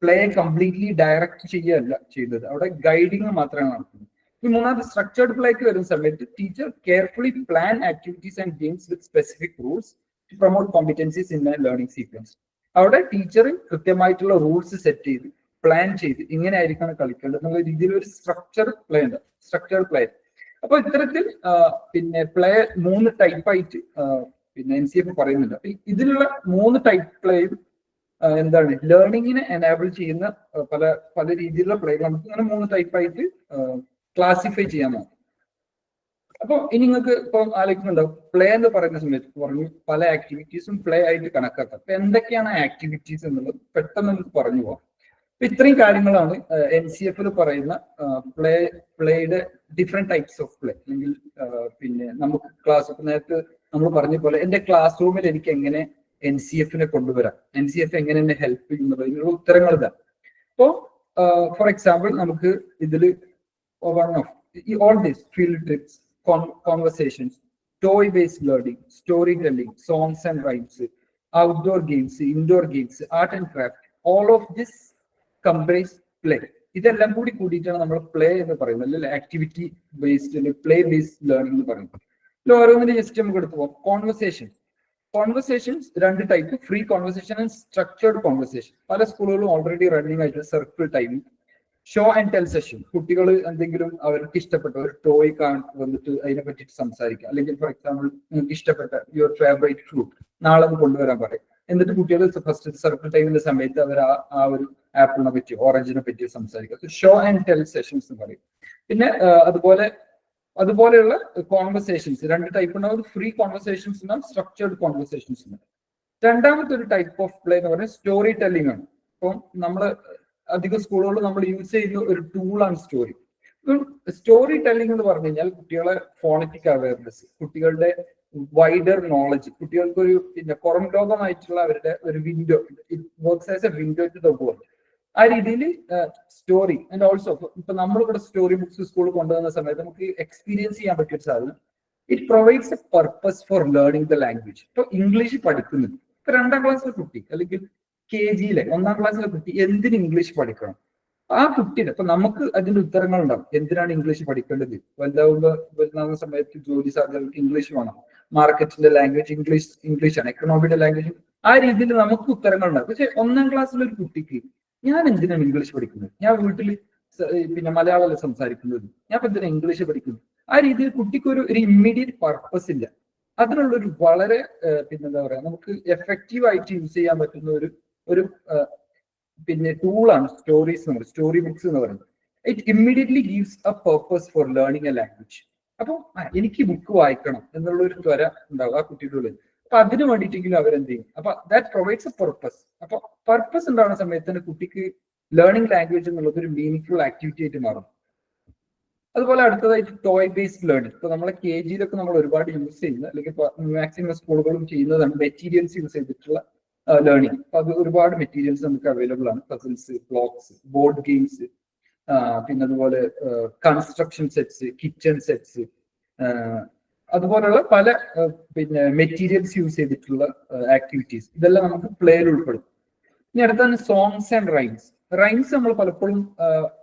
പ്ലേ കംപ്ലീറ്റ്ലി ഡയറക്റ്റ് ചെയ്യുകയല്ല ചെയ്യുന്നത്. അവിടെ ഗൈഡിങ് മാത്രമാണ് നടക്കുന്നത്. ഈ മൂന്നാമത് സ്ട്രക്ചേർഡ് പ്ലേക്ക് വരുന്ന സമയത്ത് teacher carefully plan activities and games with specific rules to promote competencies in a learning sequence. അവിടെ ടീച്ചർ കൃത്യമായിട്ടുള്ള റൂൾസ് സെറ്റ് ചെയ്ത് പ്ലാൻ ചെയ്ത് ഇങ്ങനെ ആയിരിക്കണം കളിക്കേണ്ടത് എന്നുള്ള രീതിയിൽ ഒരു സ്ട്രക്ചർ പ്ലേ ഉണ്ട്, സ്ട്രക്ചേർഡ് പ്ലേ. അപ്പൊ ഇത്തരത്തിൽ പിന്നെ പ്ലേ 3 ടൈപ്പായിട്ട് പിന്നെ NCF പറയുന്നുണ്ട്. അപ്പൊ ഇതിലുള്ള 3 ടൈപ്പ് പ്ലേയും എന്താണ് ലേണിങ്ങിനെ എനാബിൾ ചെയ്യുന്ന പല രീതിയിലുള്ള പ്ലേകൾ നമുക്ക് ഇങ്ങനെ 3 ടൈപ്പായിട്ട് ക്ലാസിഫൈ ചെയ്യാനാണ്. അപ്പൊ ഇനി നിങ്ങൾക്ക് ഇപ്പൊ ആലോചിക്കുന്നുണ്ടാവും, പ്ലേ എന്ന് പറയുന്ന സമയത്ത് പറഞ്ഞു പല ആക്ടിവിറ്റീസും പ്ലേ ആയിട്ട് കണക്കാക്കാം. അപ്പൊ എന്തൊക്കെയാണ് ആക്ടിവിറ്റീസ് എന്നുള്ളത് പെട്ടെന്ന് നമുക്ക് പറഞ്ഞു പോവാം. അപ്പൊ ഇത്രയും കാര്യങ്ങളാണ് NCF പറയുന്ന പ്ലേയുടെ ഡിഫറെന്റ് ടൈപ്സ് ഓഫ് പ്ലേ. അല്ലെങ്കിൽ പിന്നെ നമുക്ക് ക്ലാസ് നേരത്തെ നമ്മൾ പറഞ്ഞ പോലെ എന്റെ ക്ലാസ് റൂമിൽ എനിക്ക് എങ്ങനെ NCF കൊണ്ടുവരാം, NCF എങ്ങനെ എന്നെ ഹെൽപ്പ് ചെയ്യുന്നതിനുള്ള ഉത്തരങ്ങൾ ഇതാണ്. അപ്പോ ഫോർ എക്സാമ്പിൾ നമുക്ക് ഇതിൽ all this field trips, conversations, toy based learning, story telling, songs and rhymes, outdoor games, indoor games, art and craft, all of this comprise play. ഇതെല്ലാം കൂടിയിട്ടാണ് നമ്മൾ പ്ലേ എന്ന് പറയുന്നത്, അല്ലെങ്കിൽ activity based play based learning എന്ന് പറയുന്നത്. ഓരോന്നിന്റെ just നമുക്ക് എടുത്തു പോകാം. Conversations 2 type, free conversation and structured conversation. പല സ്കൂളുകളും ഓൾറെഡി റണ്ണിങ് ആയിട്ട് circle timing, show and tell session. കുട്ടികൾ എന്തെങ്കിലും അവർക്ക് ഇഷ്ടപ്പെട്ട ഒരു ടോയ് വന്നിട്ട് അതിനെ പറ്റിയിട്ട് സംസാരിക്കുക. അല്ലെങ്കിൽ ഫോർ എക്സാമ്പിൾ നിങ്ങൾക്ക് ഇഷ്ടപ്പെട്ട യുവർ ഫേവറേറ്റ് ഫ്രൂട്ട് നാളെ അത് കൊണ്ടുവരാൻ പറയും. എന്നിട്ട് കുട്ടികൾ ഫസ്റ്റ് സർക്കിൾ ടൈമിന്റെ സമയത്ത് അവർ ആ ഒരു ആപ്പിളിനെ പറ്റിയോ ഓറഞ്ചിനെ പറ്റിയോ സംസാരിക്കുക. ഷോ ആൻഡ് ടെൽ സെഷൻസ് എന്ന് പറയും. പിന്നെ അതുപോലെയുള്ള കോൺവെർസേഷൻസ് 2 ടൈപ്പ് ഉണ്ടാവും. ഫ്രീ കോൺവെർസേഷൻസ് ഉണ്ടാവും, സ്ട്രക്ചേർഡ് കോൺവെർസേഷൻസ് ഉണ്ടാവും. രണ്ടാമത്തെ ഒരു ടൈപ്പ് ഓഫ് പ്ലേ എന്ന് പറയുന്നത് സ്റ്റോറി ടെല്ലിംഗ് ആണ്. അപ്പം നമ്മൾ അധിക സ്കൂളുകളിൽ നമ്മൾ യൂസ് ചെയ്യുന്ന ഒരു ടൂളാണ് സ്റ്റോറി. സ്റ്റോറി ടെല്ലിംഗ് എന്ന് പറഞ്ഞു കഴിഞ്ഞാൽ കുട്ടികളെ ഫോണറ്റിക് അവയർനെസ്, കുട്ടികളുടെ വൈഡർ നോളജ്, കുട്ടികൾക്ക് ഒരു പിന്നെ പുറം ലോകമായിട്ടുള്ള അവരുടെ ഒരു window, it works as a window to the world. ആ രീതിയിൽ സ്റ്റോറി ആൻഡ് ഓൾസോ ഇപ്പൊ നമ്മളിവിടെ സ്റ്റോറി ബുക്സ് സ്കൂളിൽ കൊണ്ടുവന്ന സമയത്ത് നമുക്ക് എക്സ്പീരിയൻസ് ചെയ്യാൻ പറ്റിയ ഒരു സാധനം, it provides A purpose for learning the language. ഇപ്പൊ ഇംഗ്ലീഷ് പഠിക്കുന്നുണ്ട്, ഇപ്പൊ 2ാം ക്ലാസ്സിലെ കുട്ടി അല്ലെങ്കിൽ KGയിലെ 1ാം ക്ലാസ്സിലെ കുട്ടി എന്തിന് ഇംഗ്ലീഷ് പഠിക്കണം? ആ കുട്ടിയുടെ ഇപ്പൊ നമുക്ക് അതിന്റെ ഉത്തരങ്ങൾ ഉണ്ടാവും. എന്തിനാണ് ഇംഗ്ലീഷ് പഠിക്കേണ്ടത്? വലുതാവുന്ന സമയത്ത് ജോലി സാധ്യതകൾക്ക് ഇംഗ്ലീഷ് വേണം, മാർക്കറ്റിന്റെ ലാംഗ്വേജ് ഇംഗ്ലീഷാണ്, എക്കണോമിയുടെ ലാംഗ്വേജ്. ആ രീതിയിൽ നമുക്ക് ഉത്തരങ്ങൾ ഉണ്ടാവും. പക്ഷെ 1ാം ക്ലാസ്സിലെ ഒരു കുട്ടിക്ക് ഞാൻ എന്തിനാണ് ഇംഗ്ലീഷ് പഠിക്കുന്നത്? ഞാൻ വീട്ടിൽ പിന്നെ മലയാളമല്ല സംസാരിക്കുന്നത്, ഞാൻ ഇപ്പൊ എന്തിനാണ് ഇംഗ്ലീഷ് പഠിക്കുന്നത്? ആ രീതിയിൽ കുട്ടിക്ക് ഒരു ഇമ്മീഡിയറ്റ് പർപ്പസ് ഇല്ല. അതിനുള്ളൊരു വളരെ പിന്നെന്താ പറയാ നമുക്ക് എഫക്റ്റീവ് ആയിട്ട് യൂസ് ചെയ്യാൻ പറ്റുന്ന ഒരു പിന്നെ ടൂളാണ് സ്റ്റോറീസ് എന്ന് പറയുന്നത്, സ്റ്റോറി ബുക്സ് എന്ന് പറയുന്നത്. It immediately gives A purpose for learning A language. അപ്പൊ എനിക്ക് ബുക്ക് വായിക്കണം എന്നുള്ള ഒരു ത്വര ഉണ്ടാവും ആ കുട്ടിയുടെ ഉള്ളിൽ. അപ്പൊ അതിന് വേണ്ടിയിട്ടെങ്കിലും അവരെന്ത് ചെയ്യും, അപ്പൊ ദാറ്റ് പ്രൊവൈഡ്സ് എ പർപ്പസ്. അപ്പൊ പർപ്പസ് ഉണ്ടാവുന്ന സമയത്ത് തന്നെ കുട്ടിക്ക് ലേണിംഗ് ലാംഗ്വേജ് എന്നുള്ളത് ഒരു മീനിങ് ആക്ടിവിറ്റി ആയിട്ട് മാറും. അതുപോലെ അടുത്തതായിട്ട് ടോയ് ബേസ്ഡ് ലേണിംഗ്. ഇപ്പൊ നമ്മളെ KG നമ്മൾ ഒരുപാട് യൂസ് ചെയ്യുന്ന, അല്ലെങ്കിൽ മാക്സിമം സ്കൂളുകളും ചെയ്യുന്നതാണ് മെറ്റീരിയൽസ് യൂസ് ചെയ്തിട്ടുള്ള ലേണിംഗ്. അപ്പൊ അത് ഒരുപാട് മെറ്റീരിയൽസ് നമുക്ക് അവൈലബിൾ ആണ്. പസിൽസ്, ബ്ലോക്സ്, ബോർഡ് ഗെയിംസ്, പിന്നെ അതുപോലെ കൺസ്ട്രക്ഷൻ സെറ്റ്സ്, കിച്ചൺ സെറ്റ്സ്, അതുപോലുള്ള പല പിന്നെ മെറ്റീരിയൽസ് യൂസ് ചെയ്തിട്ടുള്ള ആക്ടിവിറ്റീസ്, ഇതെല്ലാം നമുക്ക് പ്ലേയിൽ ഉൾപ്പെടും. ഇനി അടുത്താണ് സോങ്സ് ആൻഡ് റൈംസ്. റൈംസ് നമ്മൾ പലപ്പോഴും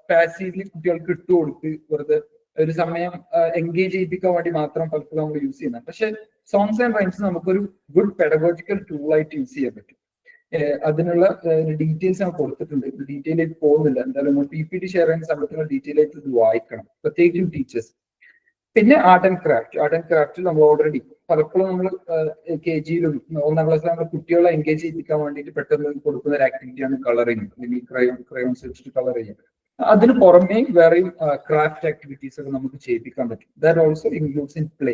പാസീവ്ലി കുട്ടികൾക്ക് ഇട്ടുകൊടുത്ത് വെറുതെ ഒരു സമയം എൻഗേജ് ചെയ്യിപ്പിക്കാൻ വേണ്ടി മാത്രം പലപ്പോഴും നമ്മൾ യൂസ് ചെയ്യുന്നത്. പക്ഷെ സോങ്സ് ആൻഡ് റൈംസ് നമുക്കൊരു ഗുഡ് പെഡഗോജിക്കൽ ടൂൾ ആയിട്ട് യൂസ് ചെയ്യാൻ പറ്റും. അതിനുള്ള ഡീറ്റെയിൽസ് ഞാൻ കൊടുത്തിട്ടുണ്ട്, ഡീറ്റെയിൽ ആയിട്ട് പോകുന്നില്ല. എന്തായാലും PPT ഷെയർ ചെയ്യുന്ന സമയത്തുള്ള ഡീറ്റെയിൽ ആയിട്ട് ഇത് വായിക്കണം, പ്രത്യേകിച്ചും ടീച്ചേഴ്സ്. പിന്നെ ആർട്ട് ആൻഡ് ക്രാഫ്റ്റ് നമ്മൾ ഓൾറെഡി പലപ്പോഴും നമ്മൾ KG-യിലും 1ാം ക്ലാസ്സിലും നമ്മൾ കുട്ടികളെ എൻഗേജ് ചെയ്യിപ്പിക്കാൻ വേണ്ടിയിട്ട് പെട്ടെന്ന് കൊടുക്കുന്ന ഒരു ആക്ടിവിറ്റിയാണ് കളറിങ്, അല്ലെങ്കിൽ ക്രയോൺസ് വെച്ചിട്ട് കളർ ചെയ്യുക. അതിന് പുറമേ വേറെയും ക്രാഫ്റ്റ് ആക്ടിവിറ്റീസ് ഒക്കെ നമുക്ക് ചെയ്യിപ്പിക്കാൻ പറ്റും. That also includes in play.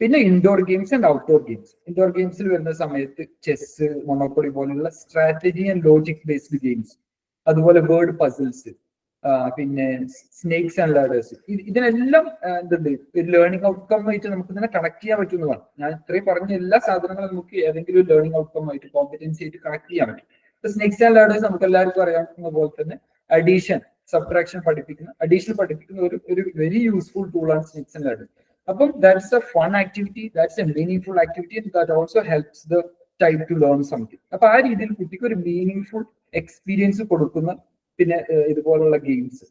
പിന്നെ indoor games and outdoor games. Indoor ഗെയിംസിൽ വരുന്ന സമയത്ത് ചെസ്, മൊണോപ്പൊളി പോലുള്ള strategy and logic based games, അതുപോലെ വേർഡ് പസിൽസ്, പിന്നെ സ്നേക്സ് ആൻഡ് ലാഡേഴ്സ്. ഇതിനെല്ലാം എന്തുണ്ട്, ഒരു ലേണിംഗ് ഔട്ട്കം ആയിട്ട് നമുക്ക് ഇതിനെ കണക്ട് ചെയ്യാൻ പറ്റുന്നതാണ്. ഞാൻ ഇത്രയും പറഞ്ഞ എല്ലാ സാധനങ്ങളും നമുക്ക് ഏതെങ്കിലും ഒരു ലേണിംഗ് ഔട്ട്കം ആയിട്ട്, കോമ്പറ്റൻസി ആയിട്ട് കണക്ട് ചെയ്യാൻ പറ്റും. ഇപ്പൊ സ്നേക്സ് ആൻഡ് ലാഡേഴ്സ് നമുക്ക് എല്ലാവർക്കും അറിയാവുന്ന പോലെ തന്നെ അഡീഷൻ, സബ്ട്രാക്ഷൻ പഠിപ്പിക്കുന്ന, അഡീഷൻ പഠിപ്പിക്കുന്ന ഒരു വെരി യൂസ്ഫുൾ ടൂളാണ് സ്നേക്സ് ആൻഡ് ലാഡേഴ്സ്. അപ്പം that's a fun activity, that's a meaning activity, that also helps the child to learn something. അപ്പൊ ആ രീതിയിൽ കുട്ടിക്ക് ഒരു മീനിങ് എക്സ്പീരിയൻസ് കൊടുക്കുന്ന പിന്നെ ഇതുപോലുള്ള ഗെയിംസ്.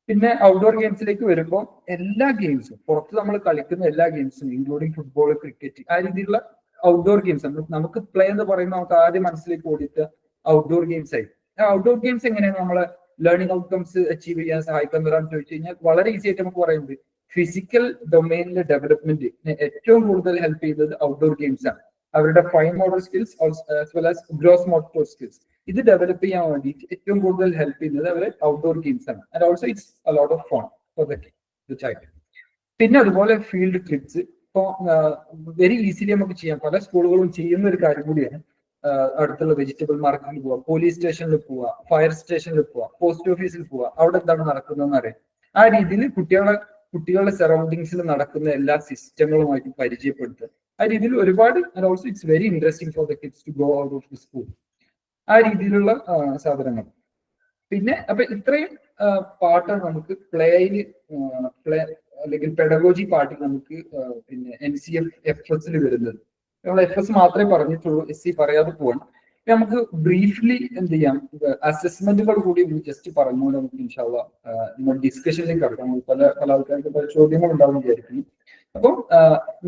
പിന്നെ ഔട്ട്ഡോർ ഗെയിംസിലേക്ക് വരുമ്പോൾ എല്ലാ ഗെയിംസും, പുറത്ത് നമ്മൾ കളിക്കുന്ന എല്ലാ ഗെയിംസും ഇൻക്ലൂഡിങ് ഫുട്ബോൾ, ക്രിക്കറ്റ്, ആ രീതിയിലുള്ള ഔട്ട്ഡോർ ഗെയിംസ്. നമുക്ക് പ്ലേ എന്ന് പറയുമ്പോൾ നമുക്ക് ആദ്യം മനസ്സിലേക്ക് ഓടിയിട്ട് ഔട്ട്ഡോർ ഗെയിംസ് ആയി. ഔട്ട്ഡോർ ഗെയിംസ് എങ്ങനെയാണ് നമ്മളെ ലേണിംഗ് ഔട്ട്കംസ് അച്ചീവ് ചെയ്യാൻ സഹായിക്കുന്നവരാന്ന് ചോദിച്ചു കഴിഞ്ഞാൽ വളരെ ഈസി ആയിട്ട് നമുക്ക് പറയുന്നത് ഫിസിക്കൽ ഡൊമൈനിലെ ഡെവലപ്മെന്റ് ഏറ്റവും കൂടുതൽ ഹെൽപ്പ് ചെയ്യുന്നത് ഔട്ട്ഡോർ ഗെയിംസ് ആണ്. അവരുടെ fine motor skills as well as gross motor skills ഇത് ഡെവലപ്പ് ചെയ്യാൻ വേണ്ടിയിട്ട് ഏറ്റവും കൂടുതൽ ഹെൽപ്പ് ചെയ്യുന്നത് അവരെ ഔട്ട്ഡോർ ഗെയിംസ് ആണ്. And also it's a lot of fun for the child. പിന്നെ അതുപോലെ ഫീൽഡ് ട്രിപ്സ് ഇപ്പോൾ വെരി ഈസിലി നമുക്ക് ചെയ്യാം, പല സ്കൂളുകളും ചെയ്യുന്ന ഒരു കാര്യം കൂടിയാണ്. അടുത്തുള്ള വെജിറ്റബിൾ മാർക്കറ്റിൽ പോവുക, പോലീസ് സ്റ്റേഷനിൽ പോവുക, ഫയർ സ്റ്റേഷനിൽ പോവുക, പോസ്റ്റ് ഓഫീസിൽ പോവുക, അവിടെ എന്താണ് നടക്കുന്നതെന്ന് അറിയാം. ആ രീതിയിൽ കുട്ടികളുടെ സറൗണ്ടിങ്സിൽ നടക്കുന്ന എല്ലാ സിസ്റ്റങ്ങളുമായിട്ട് പരിചയപ്പെടുത്തുക. ആ രീതിയിൽ ഒരുപാട്, and also it's very interesting for the kids to go out of the school. ആ രീതിയിലുള്ള സാധനങ്ങൾ. പിന്നെ അപ്പൊ ഇത്രയും പാട്ടാണ് നമുക്ക് പ്ലേയിൽ അല്ലെങ്കിൽ പെഡഗോജി പാർട്ടിൽ നമുക്ക് പിന്നെ NCF-FS വരുന്നത്. നമ്മൾ FS മാത്രമേ പറഞ്ഞിട്ടുള്ളൂ, SC പറയാതെ പോകണം. നമുക്ക് ബ്രീഫ്ലി എന്ത് ചെയ്യാം, അസസ്മെന്റുകൾ കൂടി ജസ്റ്റ് പറഞ്ഞുകൊണ്ട് നമുക്ക് ഇൻഷാല്ലാ നമ്മൾ ഡിസ്കഷനിലേക്ക് കടക്കാം. പല ആൾക്കാർക്ക് പല ചോദ്യങ്ങൾ ഉണ്ടാവും വിചാരിക്കുന്നു. അപ്പം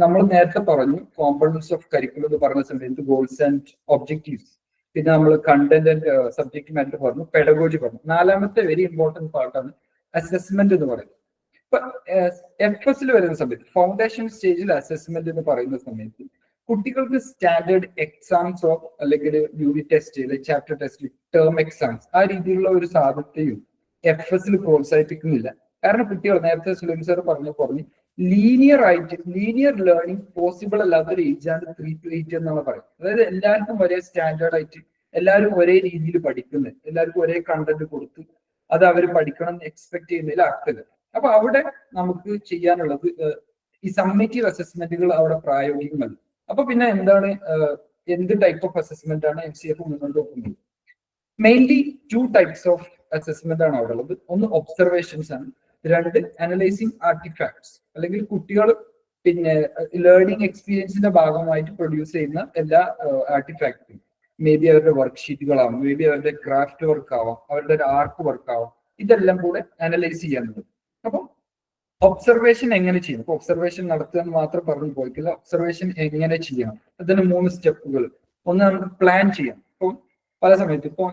നമ്മൾ നേരത്തെ പറഞ്ഞു കോമ്പണൻസ് ഓഫ് കരിക്കുലം എന്ന് പറഞ്ഞ സമയത്ത് ഗോൾസ് ആൻഡ് ഒബ്ജക്റ്റീവ്സ്, പിന്നെ നമ്മൾ കണ്ടന്റ് ആൻഡ് സബ്ജക്ട് മാറ്റർ പറഞ്ഞു, പെഡഗോജി പറഞ്ഞു. 4ാമത്തെ വെരി ഇമ്പോർട്ടന്റ് പാർട്ടാണ് അസസ്മെന്റ് എന്ന് പറയുന്നത്. ഇപ്പൊ FS വരുന്ന സമയത്ത് ഫൗണ്ടേഷൻ സ്റ്റേജിൽ അസസ്മെന്റ് എന്ന് പറയുന്ന സമയത്ത് കുട്ടികൾക്ക് സ്റ്റാൻഡേർഡ് എക്സാംസോ അല്ലെങ്കിൽ unit test, chapter test, term exams ആ രീതിയിലുള്ള ഒരു സാധ്യതയും FS പ്രോത്സാഹിപ്പിക്കുന്നില്ല. കാരണം കുട്ടികൾ നേരത്തെ സുലൈം സാർ പറഞ്ഞു ലീനിയർ ലേണിംഗ് പോസിബിൾ അല്ലാത്തൊരു ഏജാണ് 3 to 8 എന്നാണ് പറയുന്നത്. അതായത് എല്ലാവർക്കും ഒരേ സ്റ്റാൻഡേർഡ് ആയിട്ട് എല്ലാവരും ഒരേ രീതിയിൽ പഠിക്കുന്നത്, എല്ലാവർക്കും ഒരേ കണ്ടന്റ് കൊടുത്ത് അത് അവർ പഠിക്കണം എന്ന് എക്സ്പെക്ട് ചെയ്യുന്നതിൽ അർത്ഥമില്ല. അപ്പൊ അവിടെ നമുക്ക് ചെയ്യാനുള്ളത് ഈ സമ്മേറ്റീവ് അസസ്മെന്റുകൾ അവിടെ പ്രായോഗികമല്ല. അപ്പൊ പിന്നെ എന്ത് ടൈപ്പ് ഓഫ് അസസ്മെന്റ് ആണ് NCF മുന്നോട്ട് വെക്കുന്നത്? മെയിൻലി 2 ടൈപ്സ് ഓഫ് അസസ്മെന്റ് ആണ് അവിടെ ഉള്ളത്. ഒന്ന് ഒബ്സർവേഷൻസ് ആണ്, 2 അനലൈസിങ് ആർട്ടിഫാക്ട്സ്, അല്ലെങ്കിൽ കുട്ടികൾ പിന്നെ ലേണിംഗ് എക്സ്പീരിയൻസിന്റെ ഭാഗമായിട്ട് പ്രൊഡ്യൂസ് ചെയ്യുന്ന എല്ലാ ആർട്ടിഫാക്റ്റും, മേ ബി അവരുടെ വർക്ക്ഷീറ്റുകളാവാം, മേ ബി അവരുടെ ക്രാഫ്റ്റ് വർക്ക് ആവാം, അവരുടെ ഒരു ആർട്ട് വർക്ക് ആവാം, ഇതെല്ലാം കൂടെ അനലൈസ് ചെയ്യാനുണ്ട്. അപ്പം ഒബ്സർവേഷൻ എങ്ങനെ ചെയ്യും? അപ്പൊ ഒബ്സർവേഷൻ നടത്തുക എന്ന് മാത്രം പറഞ്ഞു പോയിട്ടില്ല, ഒബ്സർവേഷൻ എങ്ങനെ ചെയ്യണം അതിന് 3 സ്റ്റെപ്പുകൾ. ഒന്ന് നമുക്ക് പ്ലാൻ ചെയ്യാം. ഇപ്പം പല സമയത്ത് ഇപ്പൊ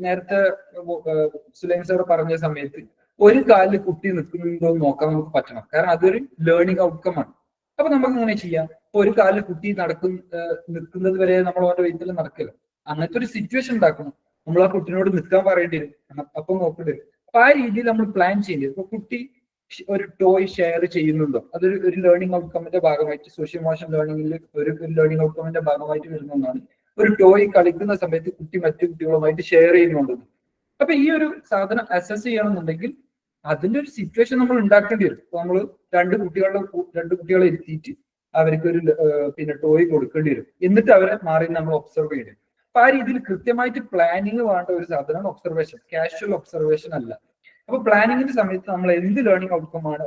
നേരത്തെ സുലൈം സാർ പറഞ്ഞ സമയത്ത് ഒരു കാലിൽ കുട്ടി നിൽക്കുന്നുണ്ടോ എന്ന് നോക്കാൻ നമുക്ക് പറ്റണം. കാരണം അതൊരു ലേണിംഗ് ഔട്ട്കം ആണ്. അപ്പൊ നമുക്ക് ഇങ്ങനെ ചെയ്യാം. ഇപ്പൊ ഒരു കാലിൽ കുട്ടി നിൽക്കുന്നത് വരെ നമ്മൾ അവരുടെ വെയിറ്റിൽ നടക്കില്ല. അങ്ങനത്തെ ഒരു സിറ്റുവേഷൻ ഉണ്ടാക്കണം. നമ്മൾ ആ കുട്ടിനോട് നിൽക്കാൻ പറയേണ്ടി വരും, അപ്പൊ നോക്കേണ്ടി വരും. അപ്പൊ ആ രീതിയിൽ നമ്മൾ പ്ലാൻ ചെയ്യേണ്ടി വരും. ഇപ്പൊ കുട്ടി ഒരു ടോയ് ഷെയർ ചെയ്യുന്നുണ്ടോ, അതൊരു ലേണിംഗ് ഔട്ട്കമ്മിന്റെ ഭാഗമായിട്ട്, സോഷ്യൽ മോഷൻ ലേണിംഗിൽ ഒരു ലേണിംഗ് ഔട്ട്കമ്മിന്റെ ഭാഗമായിട്ട് വരുന്ന ഒന്നാണ്. ഒരു ടോയ് കളിക്കുന്ന സമയത്ത് കുട്ടി മറ്റു കുട്ടികളുമായിട്ട് ഷെയർ ചെയ്യുന്നുണ്ടെന്ന്. അപ്പൊ ഈ ഒരു സാധനം അസസ് ചെയ്യണമെന്നുണ്ടെങ്കിൽ അതിന്റെ ഒരു സിറ്റുവേഷൻ നമ്മൾ ഉണ്ടാക്കേണ്ടി വരും. ഇപ്പൊ നമ്മൾ രണ്ട് കുട്ടികളെ ഇരുത്തിയിട്ട് അവർക്ക് ഒരു ടോയ് കൊടുക്കേണ്ടി വരും. എന്നിട്ട് അവരെ മാറി നമ്മൾ ഒബ്സർവ് ചെയ്യേണ്ടി വരും. അപ്പൊ ആ രീതിയിൽ കൃത്യമായിട്ട് പ്ലാനിങ് വേണ്ട ഒരു സാധനമാണ് ഒബ്സർവേഷൻ, കാഷ്വൽ ഒബ്സർവേഷൻ അല്ല. അപ്പൊ പ്ലാനിങ്ങിന്റെ സമയത്ത് നമ്മൾ എന്ത് ലേണിംഗ് ഔട്ട്കം ആണ്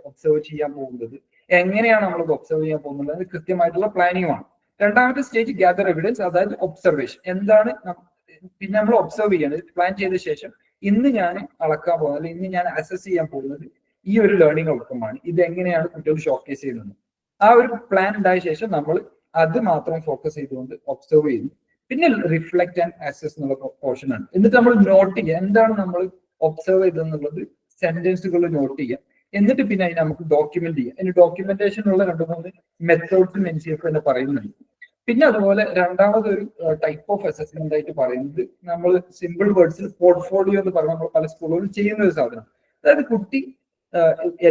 ഒബ്സർവ് ചെയ്യാൻ പോകുന്നത്, എങ്ങനെയാണ് നമ്മൾ ഒബ്സർവ് ചെയ്യാൻ പോകുന്നത്, അത് കൃത്യമായിട്ടുള്ള പ്ലാനിങ് ആണ്. രണ്ടാമത്തെ സ്റ്റേജ് ഗ്യാദർ എവിഡൻസ്, അതായത് ഒബ്സർവേഷൻ. എന്താണ് പിന്നെ നമ്മൾ ഒബ്സർവ് ചെയ്യണത്, പ്ലാൻ ചെയ്ത ശേഷം ഇന്ന് ഞാൻ അളക്കാൻ പോകുന്നത് അല്ലെങ്കിൽ ഇന്ന് ഞാൻ അസസ് ചെയ്യാൻ പോകുന്നത് ഈ ഒരു ലേണിംഗ് ഔട്ട്കം ആണ്, ഇത് എങ്ങനെയാണ് കുട്ടികൾ ഷോക്കേസ് ചെയ്യുന്നത്. ആ ഒരു പ്ലാൻ ഉണ്ടായ ശേഷം നമ്മൾ അത് മാത്രം ഫോക്കസ് ചെയ്തുകൊണ്ട് ഒബ്സർവ് ചെയ്യുന്നു. പിന്നെ റിഫ്ലക്ട് ആൻഡ് അസസ് എന്നുള്ള പോർഷൻ ആണ്. എന്നിട്ട് നമ്മൾ നോട്ട് ചെയ്യുക, എന്താണ് നമ്മൾ ഒബ്സർവ് ചെയ്തെന്നുള്ളത് സെന്റൻസുകൾ നോട്ട് ചെയ്യാം. എന്നിട്ട് പിന്നെ അതിന് നമുക്ക് ഡോക്യുമെന്റ് ചെയ്യാം. അതിന് ഡോക്യുമെന്റേഷനുള്ള 2-3 മെത്തേഡ്സും NCF തന്നെ പറയുന്നുണ്ട്. പിന്നെ അതുപോലെ രണ്ടാമതൊരു ടൈപ്പ് ഓഫ് അസസ്മെന്റ് ആയിട്ട് പറയുന്നത് നമ്മൾ സിമ്പിൾ വേർഡ്സിൽ പോർട്ട്ഫോളിയോ എന്ന് പറഞ്ഞാൽ നമ്മൾ പല സ്കൂളുകളിൽ ചെയ്യുന്ന ഒരു സാധനം. അതായത് കുട്ടി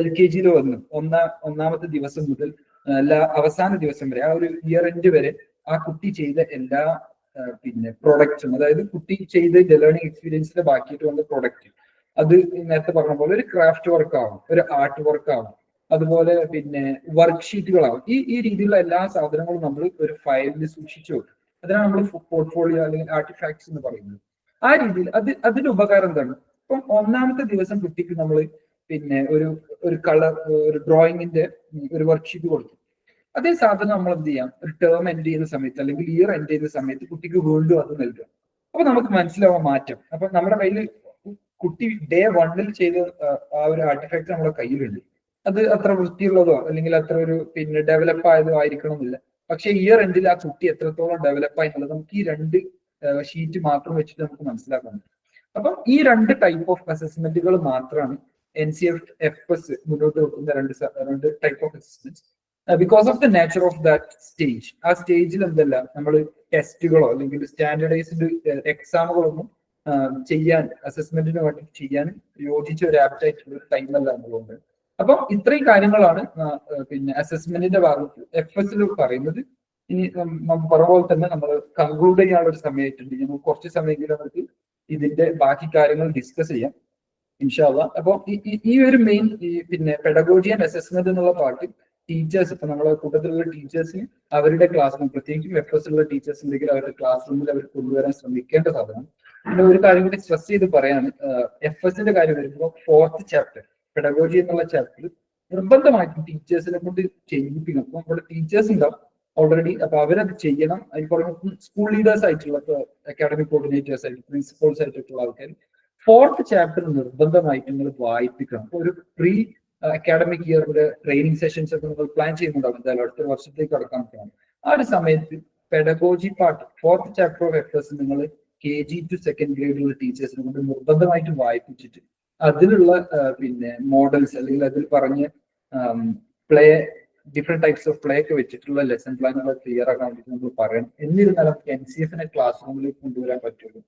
LKG വന്നു ഒന്നാമത്തെ ദിവസം മുതൽ അവസാന ദിവസം വരെ, ആ ഒരു ഇയർ എൻഡ് വരെ ആ കുട്ടി ചെയ്ത എല്ലാ പ്രൊഡക്ട്സും, അതായത് കുട്ടി ചെയ്ത ലേണിംഗ് എക്സ്പീരിയൻസിന്റെ ബാക്കിയിട്ട് വന്ന പ്രൊഡക്റ്റ്, അത് നേരത്തെ പറഞ്ഞ പോലെ ഒരു ക്രാഫ്റ്റ് വർക്ക് ആവും, ഒരു ആർട്ട് വർക്ക് ആവും, അതുപോലെ വർക്ക്ഷീറ്റുകളാവും. ഈ രീതിയിലുള്ള എല്ലാ സാധനങ്ങളും നമ്മൾ ഒരു ഫയലിൽ സൂക്ഷിച്ചു വെക്കും. അതിനാണ് നമ്മൾ പോർട്ട്ഫോളിയോ അല്ലെങ്കിൽ ആർട്ടിഫാക്ട്സ് എന്ന് പറയുന്നത്. ആ രീതിയിൽ അതിന്റെ ഉപകാരം എന്താണ്? ഇപ്പം ഒന്നാമത്തെ ദിവസം കുട്ടിക്ക് നമ്മൾ ഒരു കളർ, ഒരു ഡ്രോയിങ്ങിന്റെ ഒരു വർക്ക്ഷീറ്റ് കൊടുത്തു. അതേ സാധനം നമ്മൾ എന്ത് ചെയ്യാം, ഒരു ടേം എൻഡ് ചെയ്യുന്ന സമയത്ത് അല്ലെങ്കിൽ ഇയർ എൻഡ് ചെയ്യുന്ന സമയത്ത് കുട്ടിക്ക് വീണ്ടും അത് നൽകുക. അപ്പൊ നമുക്ക് മനസ്സിലാവാൻ മാറ്റം. അപ്പൊ നമ്മുടെ കയ്യിൽ കുട്ടി ഡേ 1 ചെയ്ത ആ ഒരു ആർട്ടിഫാക്ട് നമ്മുടെ കയ്യിലുണ്ട്. അത് അത്ര വൃത്തിയുള്ളതോ അല്ലെങ്കിൽ അത്ര ഒരു ഡെവലപ്പ് ആയതോ ആയിരിക്കണമെന്നില്ല. പക്ഷെ ഇയർ എൻഡിൽ ആ കുട്ടി എത്രത്തോളം ഡെവലപ്പ് ആയി എന്നുള്ളത് നമുക്ക് ഈ 2 ഷീറ്റ് മാത്രം വെച്ചിട്ട് നമുക്ക് മനസ്സിലാക്കാൻ. അപ്പം ഈ 2 ടൈപ്പ് ഓഫ് അസസ്മെന്റുകൾ മാത്രമാണ് NCFS മുന്നോട്ട് വെക്കുന്ന 2 type of assessment. Because of the nature of that stage, ആ സ്റ്റേജിൽ എന്തല്ല നമ്മൾ ടെസ്റ്റുകളോ അല്ലെങ്കിൽ സ്റ്റാൻഡേർഡൈസ്ഡ് എക്സാമുകളൊന്നും ചെയ്യാൻ, അസസ്മെന്റിന് വേണ്ടി ചെയ്യാൻ യോജിച്ച ഒരു ആപ്റ്റായിട്ടുള്ള ഒരു ടൈമല്ല എന്നുള്ളത്. അപ്പം ഇത്രയും കാര്യങ്ങളാണ് അസസ്മെന്റിന്റെ ഭാഗത്ത് FS പറയുന്നത്. ഇനി നമുക്ക് പറഞ്ഞ പോലെ തന്നെ നമ്മൾ കൺക്ലൂഡ് ചെയ്യാനുള്ള ഒരു സമയമായിട്ടുണ്ട്. നമുക്ക് കുറച്ച് സമയമെങ്കിലും നമുക്ക് ഇതിന്റെ ബാക്കി കാര്യങ്ങൾ ഡിസ്കസ് ചെയ്യാം ഇൻഷാ അല്ലാഹ്. അപ്പൊ ഈ ഒരു മെയിൻ പെഡഗോജി ആൻഡ് അസസ്മെന്റ് എന്നുള്ള പാർട്ട് ടീച്ചേഴ്സ്, ഇപ്പൊ നമ്മളെ കൂട്ടത്തിലുള്ള ടീച്ചേഴ്സിന് അവരുടെ ക്ലാസ് റൂം, പ്രത്യേകിച്ചും FS ഉള്ള ടീച്ചേഴ്സ് ഉണ്ടെങ്കിൽ അവരുടെ ക്ലാസ് റൂമിൽ അവർ കൊണ്ടുവരാൻ ശ്രമിക്കേണ്ട സാധനം. പിന്നെ ഒരു കാര്യം കൂടി സ്ട്രെസ് ചെയ്ത് പറയാണ്, FSന്റെ കാര്യം വരുമ്പോൾ 4th ചാപ്റ്റർ പെഡഗോജി എന്നുള്ള ചാപ്റ്റർ നിർബന്ധമായിട്ടും ടീച്ചേഴ്സിനെ കൊണ്ട് ചെയ്യിപ്പിക്കണം. അപ്പൊ നമ്മുടെ ടീച്ചേഴ്സ് ഉണ്ടാവും ഓൾറെഡി, അപ്പൊ അവരത് ചെയ്യണം. അതിന് പുറമെ സ്കൂൾ ലീഡേഴ്സ് ആയിട്ടുള്ള അക്കാഡമിക് കോർഡിനേറ്റേഴ്സ് ആയിട്ട് പ്രിൻസിപ്പൾസ് ആയിട്ടുള്ള ആൾക്കാർ 4th ചാപ്റ്റർ നിർബന്ധമായിട്ട് നിങ്ങൾ വായിപ്പിക്കണം. അപ്പൊ ഒരു പ്രീ അക്കാഡമിക് ഇയറിന്റെ ട്രെയിനിങ് സെഷൻസ് ഒക്കെ നിങ്ങൾ പ്ലാൻ ചെയ്യുന്നുണ്ടാവും, എന്തായാലും അടുത്ത വർഷത്തേക്ക് കടക്കാൻ പറ്റണം. ആ ഒരു സമയത്ത് pedagogy part 4th chapter of FS നിങ്ങൾ KG to 2nd ഗ്രേഡിലുള്ള ടീച്ചേഴ്സിനെ കൊണ്ട് നിർബന്ധമായിട്ട് വായിപ്പിച്ചിട്ട് അതിലുള്ള മോഡൽസ് അല്ലെങ്കിൽ അതിൽ പറഞ്ഞ ഡിഫറെന്റ് ടൈപ്സ് ഓഫ് പ്ലേ ഒക്കെ വെച്ചിട്ടുള്ള ലെസൺ പ്ലാനുകൾ ക്ലിയർ ആക്കാൻ വേണ്ടിയിട്ട് നമ്മൾ പറയണം. എന്നിരുന്നാലും NCFനെ ക്ലാസ് റൂമിലേക്ക് കൊണ്ടുവരാൻ പറ്റുള്ളൂ.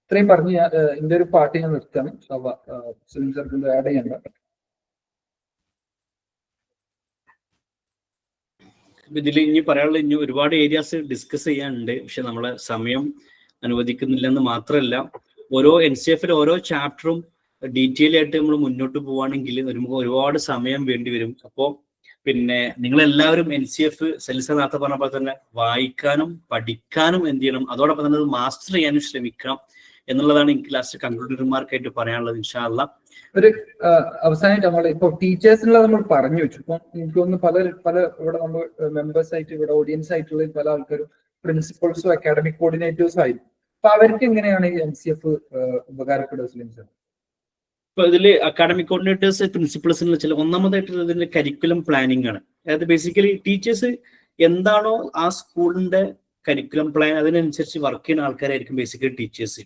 ഇത്രയും പറഞ്ഞ് ഇതിന്റെ ഒരു പാർട്ട് ഞാൻ നിർത്താം. സുനിൽ സർക്കിൾ ആഡ് ചെയ്യണ്ട. ഇതിൽ ഇനി പറയാനുള്ള ഇനി ഒരുപാട് ഏരിയാസ് ഡിസ്കസ് ചെയ്യാനുണ്ട്. പക്ഷെ നമ്മളെ സമയം അനുവദിക്കുന്നില്ലെന്ന് മാത്രമല്ല, ഓരോ NCFൽ ഓരോ ചാപ്റ്ററും ഡീറ്റെയിൽ ആയിട്ട് നമ്മൾ മുന്നോട്ട് പോവുകയാണെങ്കിൽ നമുക്ക് ഒരുപാട് സമയം വേണ്ടി വരും. അപ്പോൾ നിങ്ങളെല്ലാവരും NCF സെൽസ നേരത്തെ പറഞ്ഞ പോലെ തന്നെ വായിക്കാനും പഠിക്കാനും എന്ത് ചെയ്യണം, അതോടൊപ്പം തന്നെ അത് മാസ്റ്റർ ചെയ്യാനും ശ്രമിക്കണം എന്നുള്ളതാണ് എനിക്ക് ലാസ്റ്റ് കൺക്ലൂഡ് റിമാർക്കായിട്ട് പറയാനുള്ളത്. ഇൻഷാ അല്ലാഹ് ഒരു അവസാനമായിട്ട് നമ്മൾ ഇപ്പൊ ടീച്ചേഴ്സിനുള്ള നമ്മൾ പറഞ്ഞു വെച്ചു. ഇപ്പം എനിക്ക് തോന്നുന്നു പല ഇവിടെ നമ്മൾ മെമ്പേഴ്സ് ആയിട്ട് ഇവിടെ ഓഡിയൻസ് ആയിട്ടുള്ള പല ആൾക്കാരും പ്രിൻസിപ്പൾസും അക്കാഡമിക് കോർഡിനേറ്റേഴ്സും ആയിരുന്നു. അപ്പൊ അവർക്ക് എങ്ങനെയാണ് NCF ഉപകാരപ്പെടുക സുലൈം സർ? ഇപ്പൊ ഇതില് അക്കാഡമിക് കോർഡിനേറ്റേഴ്സ് പ്രിൻസിപ്പൾസ് എന്ന് വെച്ചാൽ ഒന്നാമതായിട്ടുള്ള ഇതിന്റെ കരിക്കുലം പ്ലാനിങ് ആണ്. അതായത് ബേസിക്കലി ടീച്ചേഴ്സ് എന്താണോ ആ സ്കൂളിന്റെ കരിക്കുലം പ്ലാൻ അതിനനുസരിച്ച് വർക്ക് ചെയ്യുന്ന ആൾക്കാരായിരിക്കും ബേസിക്കലി ടീച്ചേഴ്സ്.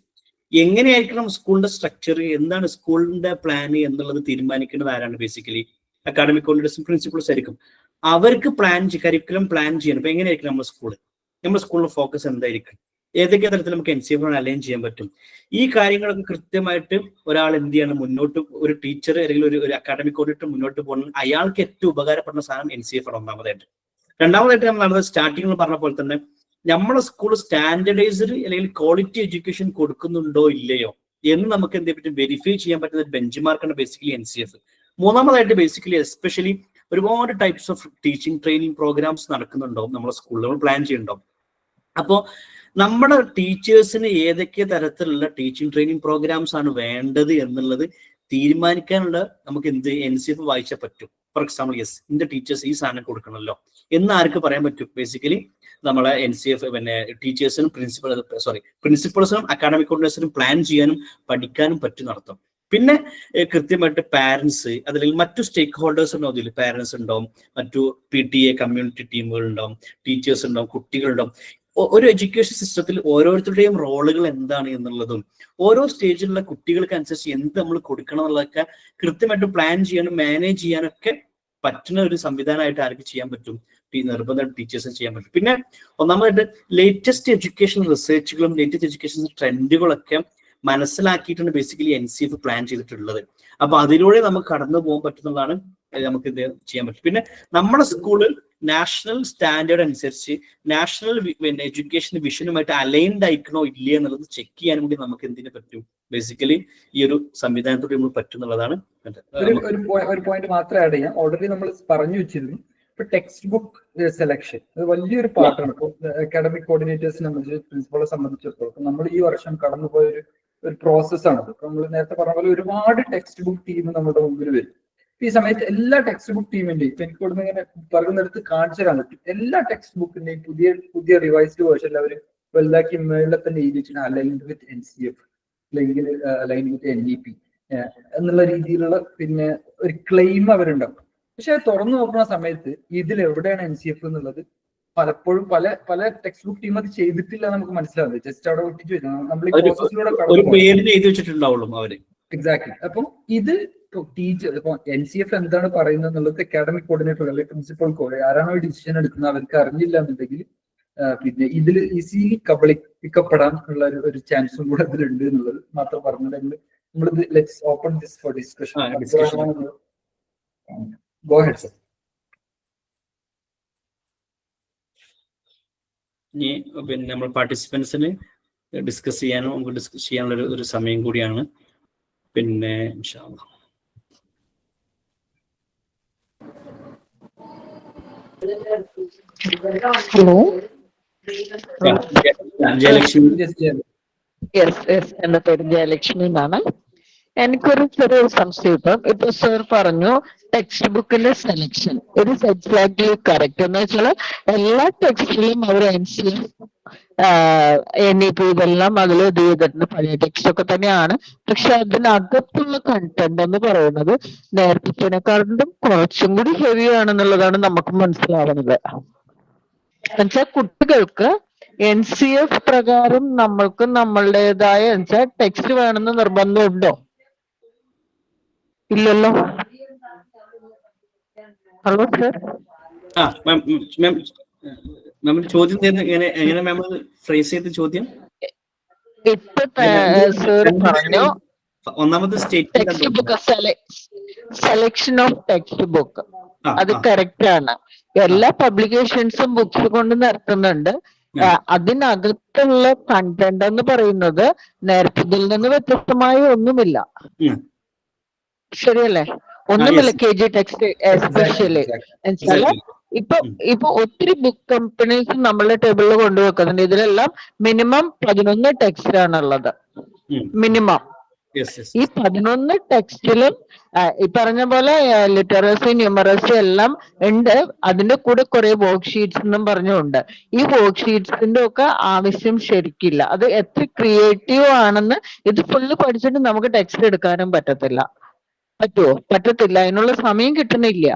എങ്ങനെയായിരിക്കണം സ്കൂളിന്റെ സ്ട്രക്ചർ, എന്താണ് സ്കൂളിന്റെ പ്ലാൻ എന്നുള്ളത് തീരുമാനിക്കേണ്ടത് ആരാണ്? ബേസിക്കലി അക്കാഡമിക് കോർഡിനേറ്റേഴ്സും പ്രിൻസിപ്പൾസ് ആയിരിക്കും. അവർക്ക് കരിക്കുലം പ്ലാൻ ചെയ്യണം. ഇപ്പൊ എങ്ങനെയായിരിക്കും നമ്മുടെ സ്കൂളിൽ ഫോക്കസ് എന്തായിരിക്കും, ഏതൊക്കെ തരത്തിൽ നമുക്ക് NCF അലൈൻ ചെയ്യാൻ പറ്റും, ഈ കാര്യങ്ങളൊക്കെ കൃത്യമായിട്ട് ഒരാൾ എന്ത് ചെയ്യണം, മുന്നോട്ട് ഒരു ടീച്ചർ അല്ലെങ്കിൽ ഒരു അക്കാഡമിക് ഓഡിറ്റർ മുന്നോട്ട് പോകണം. അയാൾക്ക് ഏറ്റവും ഉപകാരപ്പെടുന്ന സാധനം NCF ആണ് ഒന്നാമതായിട്ട്. രണ്ടാമതായിട്ട് നമ്മൾ നടന്നത് സ്റ്റാർട്ടിങ്ങിൽ പറഞ്ഞ പോലെ തന്നെ നമ്മുടെ സ്കൂൾ സ്റ്റാൻഡർഡൈസ്ഡ് അല്ലെങ്കിൽ ക്വാളിറ്റി എഡ്യൂക്കേഷൻ കൊടുക്കുന്നുണ്ടോ ഇല്ലയോ എന്ന് നമുക്ക് എന്ത് പറ്റും വെരിഫൈ ചെയ്യാൻ പറ്റുന്ന ഒരു ബെഞ്ച് മാർക്കാണ് ബേസിക്കലി NCF. മൂന്നാമതായിട്ട് ബേസിക്കലി എസ്പെഷ്യലി ഒരുപാട് types of teaching training programs നടക്കുന്നുണ്ടാവും നമ്മുടെ സ്കൂളിൽ, നമ്മൾ പ്ലാൻ ചെയ്യുന്നുണ്ടാവും. അപ്പോൾ നമ്മുടെ ടീച്ചേഴ്സിന് ഏതൊക്കെ തരത്തിലുള്ള ടീച്ചിങ് ട്രെയിനിങ് പ്രോഗ്രാംസ് ആണ് വേണ്ടത് എന്നുള്ളത് തീരുമാനിക്കാനുള്ള നമുക്ക് എന്ത് NCF വായിച്ചാൽ പറ്റും. ഫോർ എക്സാമ്പിൾ, ഇന്റെ ടീച്ചേഴ്സ് ഈ സാധനം കൊടുക്കണമല്ലോ എന്ന് ആർക്ക് പറയാൻ പറ്റും? ബേസിക്കലി നമ്മളെ NCF പിന്നെ ടീച്ചേഴ്സിനും പ്രിൻസിപ്പൾസിനും അക്കാഡമിക് കോർഡിനേഴ്സിനും പ്ലാൻ ചെയ്യാനും പഠിക്കാനും പറ്റും നടത്തും. പിന്നെ കൃത്യമായിട്ട് പാരന്റ്സ്, അതല്ലെങ്കിൽ മറ്റു സ്റ്റേക്ക് ഹോൾഡേഴ്സ് ഉണ്ടാവും. ഇതിൽ പാരന്റ്സ് ഉണ്ടാവും, മറ്റു PTA കമ്മ്യൂണിറ്റി ടീമുകൾ ഉണ്ടാവും, ടീച്ചേഴ്സ് ഉണ്ടാവും, കുട്ടികളുണ്ടാവും. ഒരു എഡ്യൂക്കേഷൻ സിസ്റ്റത്തിൽ ഓരോരുത്തരുടെയും റോളുകൾ എന്താണ് എന്നുള്ളതും ഓരോ സ്റ്റേജിലുള്ള കുട്ടികൾക്ക് അനുസരിച്ച് എന്ത് നമ്മൾ കൊടുക്കണം എന്നുള്ളതൊക്കെ കൃത്യമായിട്ട് പ്ലാൻ ചെയ്യാനും മാനേജ് ചെയ്യാനൊക്കെ പറ്റുന്ന ഒരു സംവിധാനമായിട്ട് ആർക്ക് ചെയ്യാൻ പറ്റും? നിർബന്ധം ടീച്ചേഴ്സിന് ചെയ്യാൻ പറ്റും. പിന്നെ ഒന്നാമതായിട്ട് ലേറ്റസ്റ്റ് എഡ്യൂക്കേഷൻ റിസർച്ചുകളും ലേറ്റസ്റ്റ് എഡ്യൂക്കേഷൻ ട്രെൻഡുകളൊക്കെ മനസ്സിലാക്കിയിട്ടാണ് ബേസിക്കലി NCF പ്ലാൻ ചെയ്തിട്ടുള്ളത്. അപ്പൊ അതിലൂടെ നമുക്ക് കടന്നു പോകാൻ പറ്റുന്നതാണ് നമുക്ക് ഇത് ചെയ്യാൻ പറ്റും. പിന്നെ നമ്മുടെ സ്കൂളിൽ നാഷണൽ സ്റ്റാൻഡേർഡ് അനുസരിച്ച് നാഷണൽ എഡ്യൂക്കേഷൻ വിഷനുമായിട്ട് അലൈൻഡ് ആയിക്കണോ ഇല്ലേ എന്നുള്ളത് ചെക്ക് ചെയ്യാനും കൂടി നമുക്ക് എന്തിനു പറ്റും? ബേസിക്കലി ഈ ഒരു സംവിധാനത്തോടെ നമ്മൾ പറ്റും എന്നുള്ളതാണ്. ഒരു പോയിന്റ് മാത്രം ആഡ് ചെയ്യാം. ഓൾറെഡി നമ്മൾ പറഞ്ഞു വെച്ചിരുന്നു, ഇപ്പൊ ടെക്സ്റ്റ് ബുക്ക് സെലക്ഷൻ അത് വലിയൊരു പാർട്ടാണ്. ഇപ്പൊ അക്കാഡമിക് കോർഡിനേറ്റേഴ്സിനെ പ്രിൻസിപ്പളെ സംബന്ധിച്ചിടത്തോളം നമ്മൾ ഈ വർഷം കടന്നുപോയ ഒരു പ്രോസസ്സാണ്. ഇപ്പൊ നമ്മൾ നേരത്തെ പറഞ്ഞ പോലെ ഒരുപാട് ടെക്സ്റ്റ് ബുക്ക് ടീം നമ്മുടെ മുമ്പിൽ വരും. ഈ സമയത്ത് എല്ലാ ടെക്സ്റ്റ് ബുക്ക് ടീമിന്റെയും ഇപ്പൊ എനിക്ക് ഇവിടുന്ന് ഇങ്ങനെ പറയുന്നിടത്ത് കാണിച്ചു തരാൻ പറ്റും. എല്ലാ ടെക്സ്റ്റ് ബുക്കിന്റെയും പുതിയ റിവൈസ്ഡ് വേർഷൻ അവർ വലുതാക്കി മേളിൽ തന്നെ എഴുതിയിട്ടുണ്ട് അലൈൻഡ് വിത്ത് NCF അല്ലെങ്കിൽ അലൈൻഡ് വിത്ത് NEP എന്നുള്ള രീതിയിലുള്ള പിന്നെ ഒരു ക്ലെയിം അവരുണ്ടാവും. പക്ഷെ അത് തുറന്നു നോക്കുന്ന സമയത്ത് ഇതിൽ എവിടെയാണ് NCF എന്നുള്ളത് പലപ്പോഴും പല ടെക്സ്റ്റ് ബുക്ക് ടീം അത് ചെയ്തിട്ടില്ല നമുക്ക് മനസ്സിലാവുന്നത്. ജസ്റ്റ് അവിടെ ഒട്ടിച്ചു വെച്ചാൽ നമ്മൾ ഈ പ്രോസസ്സിലൂടെ എക്സാക്ട്ലി. അപ്പം ഇത് ടീച്ചർ ഇപ്പൊ NCF എന്താണ് പറയുന്നത് എന്നുള്ളത് അക്കാഡമിക് കോർഡിനേറ്റർ അല്ലെങ്കിൽ പ്രിൻസിപ്പൽ ആരാണോ ഡിസിഷൻ എടുക്കുന്നത് അവർക്ക് അറിഞ്ഞില്ല എന്നുണ്ടെങ്കിൽ പിന്നെ ഇതിൽ ഈസിലി കബളിപ്പിക്കപ്പെടാൻ ഉള്ള ഒരു ചാൻസും കൂടെ ഇതിലുണ്ട് എന്നുള്ളത് മാത്രം പറഞ്ഞിട്ടുണ്ടെങ്കിൽ നമ്മളിത് let's open this for discussion. Go head sir. ഇനി പിന്നെ നമ്മൾ പാർട്ടിസിപ്പൻസിന് ഡിസ്കസ് ചെയ്യാനും നമുക്ക് ഡിസ്കസ് ചെയ്യാനുള്ള ഒരു സമയം കൂടിയാണ്. പിന്നെ ഹലോ, ജയലക്ഷ്മി. എന്റെ പേര് ജയലക്ഷ്മി എന്നാണ്. എനിക്കൊരു ചെറിയൊരു സംശയം. ഇപ്പൊ സർ പറഞ്ഞു ടെക്സ്റ്റ് ബുക്കിന്റെ സെലക്ഷൻ ഒരു എക്സാക്ട്ലി കറക്റ്റ് എന്ന് വെച്ചാൽ എല്ലാ ടെക്സ്റ്റിലും അവർ NCF NEP ഇതെല്ലാം അതിൽ ഇത് ചെയ്തിട്ടുണ്ട്. പഴയ ടെക്സ്റ്റ് ഒക്കെ തന്നെയാണ്. പക്ഷെ അതിനകത്തുള്ള കണ്ടന്റ് എന്ന് പറയുന്നത് നേരത്തെക്കാളും കുറച്ചും കൂടി ഹെവി ആണെന്നുള്ളതാണ് നമുക്ക് മനസ്സിലാവുന്നത്. എന്നുവെച്ചാൽ കുട്ടികൾക്ക് NCF പ്രകാരം നമ്മൾക്ക് നമ്മളുടേതായ ടെക്സ്റ്റ് വേണമെന്ന് നിർബന്ധമുണ്ടോ? ഇല്ലല്ലോ. Hello sir. ചോദ്യം എങ്ങനെ മാം ഫ്രേസ് ചെയ്ത ചോദ്യം? ഇപ്പൊ സർ പറഞ്ഞു ഒന്നാമത്തെ text book selection of text book അത് കറക്റ്റ് ആണ്. എല്ലാ പബ്ലിക്കേഷൻസും ബുക്സ് കൊണ്ട് നടത്തുന്നുണ്ട്. അതിനകത്തുള്ള കണ്ടന്റ് എന്ന് പറയുന്നത് നേരത്തെ നിന്ന് വ്യത്യസ്തമായ ഒന്നുമില്ല. ശരിയല്ലേ? ഒന്നുമില്ല. KG ടെക്സ്റ്റ് എസ്പെഷ്യലി ഇപ്പൊ ഒത്തിരി ബുക്ക് കമ്പനീസ് നമ്മളെ ടേബിളിൽ കൊണ്ടുവെക്കുന്നുണ്ട്. ഇതിലെല്ലാം മിനിമം 11 ടെക്സ്റ്റ് ആണുള്ളത്. മിനിമം ഈ 11 ടെക്സ്റ്റിലും ഈ പറഞ്ഞ പോലെ ലിറ്ററസി ന്യൂമറസി എല്ലാം ഉണ്ട്. അതിന്റെ കൂടെ കുറെ വർക്ക് ഷീറ്റ്സ് എന്നും പറഞ്ഞുണ്ട്. ഈ വർക്ക് ഷീറ്റ്സിന്റെ ഒക്കെ ആവശ്യം ശരിക്കില്ല. അത് എത്ര ക്രിയേറ്റീവ് ആണെന്ന് ഇത് ഫുള്ള് പഠിച്ചിട്ട് നമുക്ക് ടെക്സ്റ്റ് എടുക്കാനും പറ്റത്തില്ല. പറ്റുമോ? പറ്റത്തില്ല. അതിനുള്ള സമയം കിട്ടുന്നില്ല.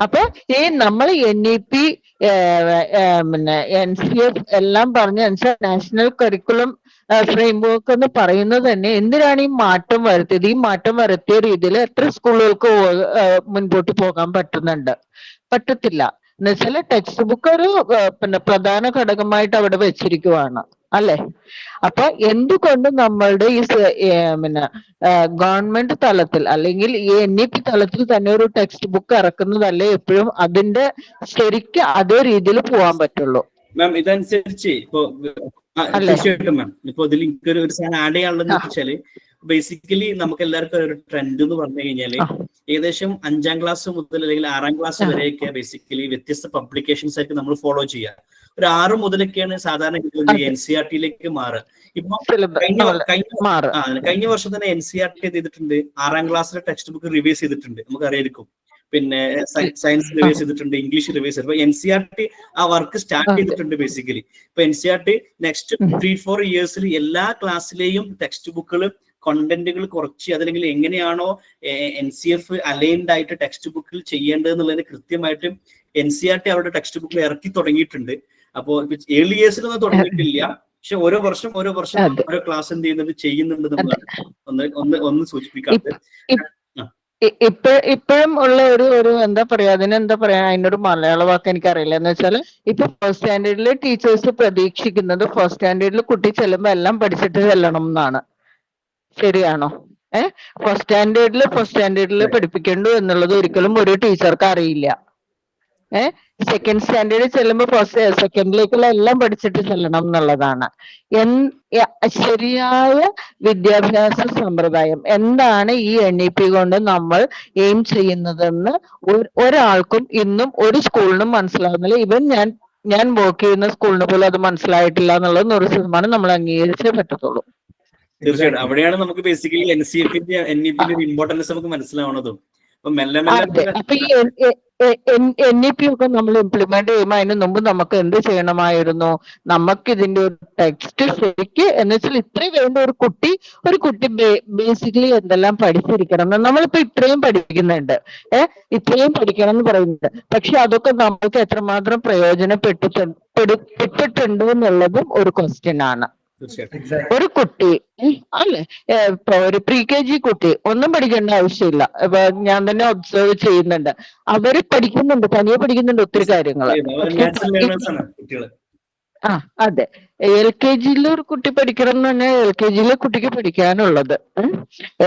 അപ്പൊ ഈ നമ്മൾ NEP പിന്നെ NCF എല്ലാം പറഞ്ഞ നാഷണൽ കരിക്കുലം ഫ്രെയിംവർക്ക് എന്ന് പറയുന്നത് തന്നെ എന്തിനാണ് ഈ മാറ്റം വരുത്തിയത്? ഈ മാറ്റം വരുത്തിയ രീതിയിൽ എത്ര സ്കൂളുകൾക്ക് മുൻപോട്ട് പോകാൻ പറ്റുന്നുണ്ട്? പറ്റത്തില്ല. എന്ന് വെച്ചാൽ ടെക്സ്റ്റ് ബുക്ക് ഒരു പിന്നെ പ്രധാന ഘടകമായിട്ട് അവിടെ വെച്ചിരിക്കുവാണ് അല്ലെ. അപ്പൊ എന്തുകൊണ്ട് നമ്മളുടെ ഈ പിന്നെ ഗവൺമെന്റ് തലത്തിൽ അല്ലെങ്കിൽ ഈ NEP തലത്തിൽ തന്നെ ഒരു ടെക്സ്റ്റ് ബുക്ക് ഇറക്കുന്നതല്ലേ എപ്പോഴും അതിന്റെ ശരിക്കും അതേ രീതിയിൽ പോകാൻ പറ്റുള്ളൂ. മാം ഇതനുസരിച്ച് ഇപ്പൊ തീർച്ചയായിട്ടും മാം ഇപ്പൊ ഇതിൽ എനിക്കൊരു സാധനം ആഡ് ചെയ്യാനുള്ളതെന്ന് വെച്ചാല് ബേസിക്കലി നമുക്ക് എല്ലാവർക്കും ഒരു ട്രെൻഡ് എന്ന് പറഞ്ഞു കഴിഞ്ഞാല് ഏകദേശം 5ാം ക്ലാസ് മുതൽ അല്ലെങ്കിൽ 6ാം ക്ലാസ് വരെയൊക്കെ ബേസിക്കലി വ്യത്യസ്ത പബ്ലിക്കേഷൻസ് ആയിട്ട് നമ്മൾ ഫോളോ ചെയ്യുക. ഒരു 6 മുതലൊക്കെയാണ് സാധാരണ NCERT-യിലേക്ക് മാറുക. ഇപ്പൊ കഴിഞ്ഞ വർഷം തന്നെ NCERT ചെയ്തിട്ടുണ്ട്, 6ാം ക്ലാസ്സിലെ ടെക്സ്റ്റ് ബുക്ക് റിവൈസ് ചെയ്തിട്ടുണ്ട്, നമുക്ക് അറിയായിരിക്കും. പിന്നെ സയൻസ് റിവൈസ് ചെയ്തിട്ടുണ്ട്, ഇംഗ്ലീഷ് റിവൈസ് ചെയ്തിട്ടുണ്ട്. NCERT ആ വർക്ക് സ്റ്റാർട്ട് ചെയ്തിട്ടുണ്ട് ബേസിക്കലി. ഇപ്പൊ NCERT നെക്സ്റ്റ് 3-4 ഇയേഴ്സിൽ എല്ലാ ക്ലാസ്സിലെയും ടെക്സ്റ്റ് ബുക്കുകൾ കണ്ടന്റുകൾ കുറച്ച് അതല്ലെങ്കിൽ എങ്ങനെയാണോ NCF അലൈൻഡ് ആയിട്ട് ടെക്സ്റ്റ് ബുക്കിൽ ചെയ്യേണ്ടതെന്നുള്ളതിന് കൃത്യമായിട്ട് NCERT അവരുടെ ടെക്സ്റ്റ് ബുക്കിൽ ഇറക്കി തുടങ്ങിയിട്ടുണ്ട്. അപ്പോൾ ഏർലി ഇയേഴ്സിലൊന്നും തുടങ്ങിയിട്ടില്ല, പക്ഷെ ഓരോ വർഷം ഓരോ ക്ലാസ് എന്ത് ചെയ്യുന്നുണ്ട് ഒന്ന് സൂചിപ്പിക്കാം. ഇപ്പോഴും ഉള്ള ഒരു എന്താ പറയാ അതിനൊരു മലയാള വാക്ക് എനിക്കറിയില്ല. എന്ന് വെച്ചാൽ ഇപ്പൊ ഫസ്റ്റ് സ്റ്റാൻഡേർഡിൽ ടീച്ചേഴ്സ് പ്രതീക്ഷിക്കുന്നത് ഫസ്റ്റ് സ്റ്റാൻഡേർഡിൽ കുട്ടി ചെല്ലുമ്പോ എല്ലാം പഠിച്ചിട്ട് ചെല്ലണം എന്നാണ്. ശരിയാണോ? ഫസ്റ്റ് സ്റ്റാൻഡേർഡിൽ പഠിപ്പിക്കേണ്ടു എന്നുള്ളത് ഒരിക്കലും ഒരു ടീച്ചർക്ക് അറിയില്ല. സെക്കൻഡ് സ്റ്റാൻഡേർഡിൽ ചെല്ലുമ്പോൾ സെക്കൻഡിലേക്കുള്ള എല്ലാം പഠിച്ചിട്ട് ചെല്ലണം എന്നുള്ളതാണ്. ശരിയായ വിദ്യാഭ്യാസ സമ്പ്രദായം എന്താണ് ഈ NEP കൊണ്ട് നമ്മൾ എയിം ചെയ്യുന്നതെന്ന് ഒരാൾക്കും ഇന്നും ഒരു സ്കൂളിനും മനസ്സിലാവുന്നില്ല. ഇവൻ ഞാൻ വർക്ക് ചെയ്യുന്ന സ്കൂളിന് പോലും അത് മനസ്സിലായിട്ടില്ല എന്നുള്ളത് 100% നമ്മൾ അംഗീകരിച്ചേ പറ്റത്തുള്ളൂ. തീർച്ചയായിട്ടും അവിടെയാണ് നമുക്ക് ബേസിക്കലി NEP-ന്റെ ഇമ്പോർട്ടൻസ് നമുക്ക് മനസ്സിലാവുന്നതും. അപ്പൊ ഈ NEP ഒക്കെ നമ്മൾ ഇംപ്ലിമെന്റ് ചെയ്യുമ്പോൾ അതിന് മുമ്പ് നമുക്ക് എന്ത് ചെയ്യണമായിരുന്നു? നമുക്ക് ഇതിന്റെ ഒരു ടെക്സ്റ്റ് ശരിക്ക് എന്ന് വെച്ചാൽ ഇത്രയും വേണ്ട ഒരു കുട്ടി ബേസിക്കലി എന്തെല്ലാം പഠിച്ചിരിക്കണം. നമ്മളിപ്പോ ഇത്രയും പഠിക്കുന്നുണ്ട്, ഇത്രയും പഠിക്കണം എന്ന് പറയുന്നുണ്ട്, പക്ഷെ അതൊക്കെ നമുക്ക് എത്രമാത്രം പ്രയോജനപ്പെട്ടിട്ടുണ്ട് എന്നുള്ളതും ഒരു ക്വസ്റ്റ്യൻ ആണ്. ഒരു കുട്ടി അല്ലെ, ഇപ്പൊ ഒരു pre-KG കുട്ടി ഒന്നും പഠിക്കേണ്ട ആവശ്യമില്ല. ഇപ്പൊ ഞാൻ തന്നെ ഒബ്സർവ് ചെയ്യുന്നുണ്ട്, അവര് തനിയെ പഠിക്കുന്നുണ്ട് ഒത്തിരി കാര്യങ്ങള്. അതെ, LKG-യിൽ ഒരു കുട്ടി പഠിക്കണം എന്ന് പറഞ്ഞാൽ LKG-യിലെ കുട്ടിക്ക് പഠിക്കാനുള്ളത്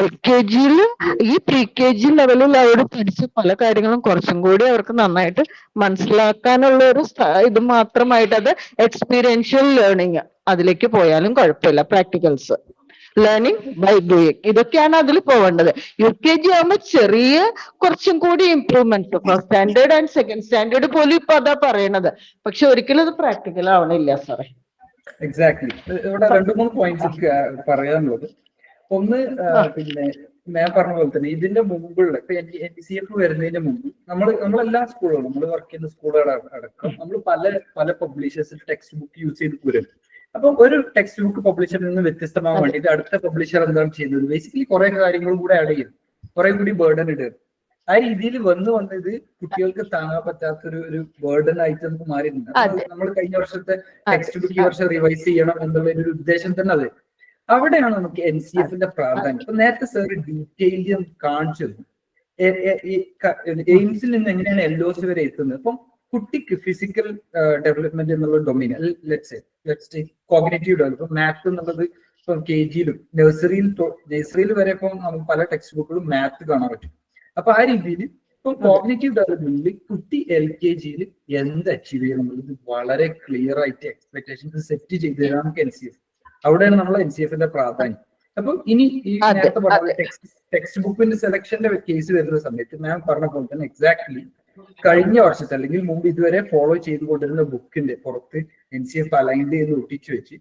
LKG-യിൽ ഈ pre-KG ലെവലിൽ അവർ പഠിച്ച പല കാര്യങ്ങളും കുറച്ചും കൂടി അവർക്ക് നന്നായിട്ട് മനസ്സിലാക്കാനുള്ള ഒരു ഇത് മാത്രമായിട്ട് അത് എക്സ്പീരിയൻഷ്യൽ ലേണിംഗ് അതിലേക്ക് പോയാലും കുഴപ്പമില്ല. പ്രാക്ടിക്കൽസ് ലേണിംഗ് ബൈ ഡൂയിങ് ഇതൊക്കെയാണ് അതിൽ പോവേണ്ടത്. UKG ആകുമ്പോൾ ചെറിയ കുറച്ചും കൂടി improvements first standard and second standard പോലും ഇപ്പൊ അതാ പറയണത്, പക്ഷെ ഒരിക്കലും അത് പ്രാക്ടിക്കൽ ആവണില്ല സാറേ. എക്സാക്ട്ലി. ഇവിടെ 2-3 പോയിന്റ്സ് പറയാനുള്ളത്. ഒന്ന്, പിന്നെ ഞാൻ പറഞ്ഞ പോലെ തന്നെ ഇതിന്റെ മുമ്പുള്ള ഇപ്പൊ NCF വരുന്നതിന് മുമ്പ് നമ്മളെല്ലാ സ്കൂളുകളും നമ്മൾ വർക്ക് ചെയ്യുന്ന സ്കൂളുകൾ അടക്കം നമ്മൾ പല പബ്ലിഷേഴ്സ് ടെക്സ്റ്റ് ബുക്ക് യൂസ് ചെയ്ത് പോരും. അപ്പൊ ഒരു ടെക്സ്റ്റ് ബുക്ക് പബ്ലിഷറിൽ നിന്ന് വ്യത്യസ്തമാകാൻ വേണ്ടിയിട്ട് അടുത്ത പബ്ലിഷർ എന്താണ് ചെയ്യുന്നത്? ബേസിക്കലി കുറെ കാര്യങ്ങളും കൂടെ ആഡ് ചെയ്യും, കുറെ കൂടി ബേർഡൻ ഇടുക. ആ രീതിയിൽ വന്നത് കുട്ടികൾക്ക് താങ്ങാൻ പറ്റാത്തൊരു ബേർഡൻ ആയിട്ട് നമുക്ക് മാറിയിട്ടുണ്ട്. നമ്മൾ കഴിഞ്ഞ വർഷത്തെ ടെക്സ്റ്റ് ബുക്ക് ഈ വർഷം റിവൈസ് ചെയ്യണം എന്നുള്ള ഒരു ഉദ്ദേശം തന്നെ അത് അവിടെയാണ് നമുക്ക് NCF-ന്റെ പ്രാധാന്യം. ഇപ്പൊ നേരത്തെ സാർ ഡീറ്റെയിൽ കാണിച്ചു എയിംസിൽ നിന്ന് എങ്ങനെയാണ് LOC വരെ എത്തുന്നത്. അപ്പം കുട്ടിക്ക് ഫിസിക്കൽ ഡെവലപ്മെന്റ് എന്നുള്ള domain let's cognitive development math എന്നുള്ളത് ഇപ്പം KG-യിലും നഴ്സറിയിൽ വരെ ഇപ്പം നമുക്ക് പല ടെക്സ്റ്റ് ബുക്കുകളും മാത്ത് കാണാൻ പറ്റും. അപ്പൊ ആ രീതിയിൽ ഇപ്പൊ കോഗ്നിറ്റീവ് ഡെവലപ്മെന്റിൽ കുട്ടി LKG-യിൽ എന്ത് അച്ചീവ് ചെയ്യണം എന്നുള്ളത് വളരെ ക്ലിയർ ആയിട്ട് എക്സ്പെക്ടേഷൻസ് സെറ്റ് ചെയ്ത് തരാൻ നമുക്ക് NCF. അവിടെയാണ് നമ്മൾ NCF-ന്റെ പ്രാധാന്യം. അപ്പൊ ഇനി ഈ നേരത്തെ പറഞ്ഞ ടെക്സ്റ്റ് ബുക്കിന്റെ സെലക്ഷന്റെ കേസ് വരുന്ന സമയത്ത് മാം പറഞ്ഞ പോലെ തന്നെ എക്സാക്ട്ലി കഴിഞ്ഞ വർഷത്തെ അല്ലെങ്കിൽ മുമ്പ് ഇതുവരെ ഫോളോ ചെയ്തുകൊണ്ടിരുന്ന ബുക്കിന്റെ പുറത്ത് NCF അലൈൻഡ് ചെയ്ത് ഒട്ടിച്ചു വെച്ച്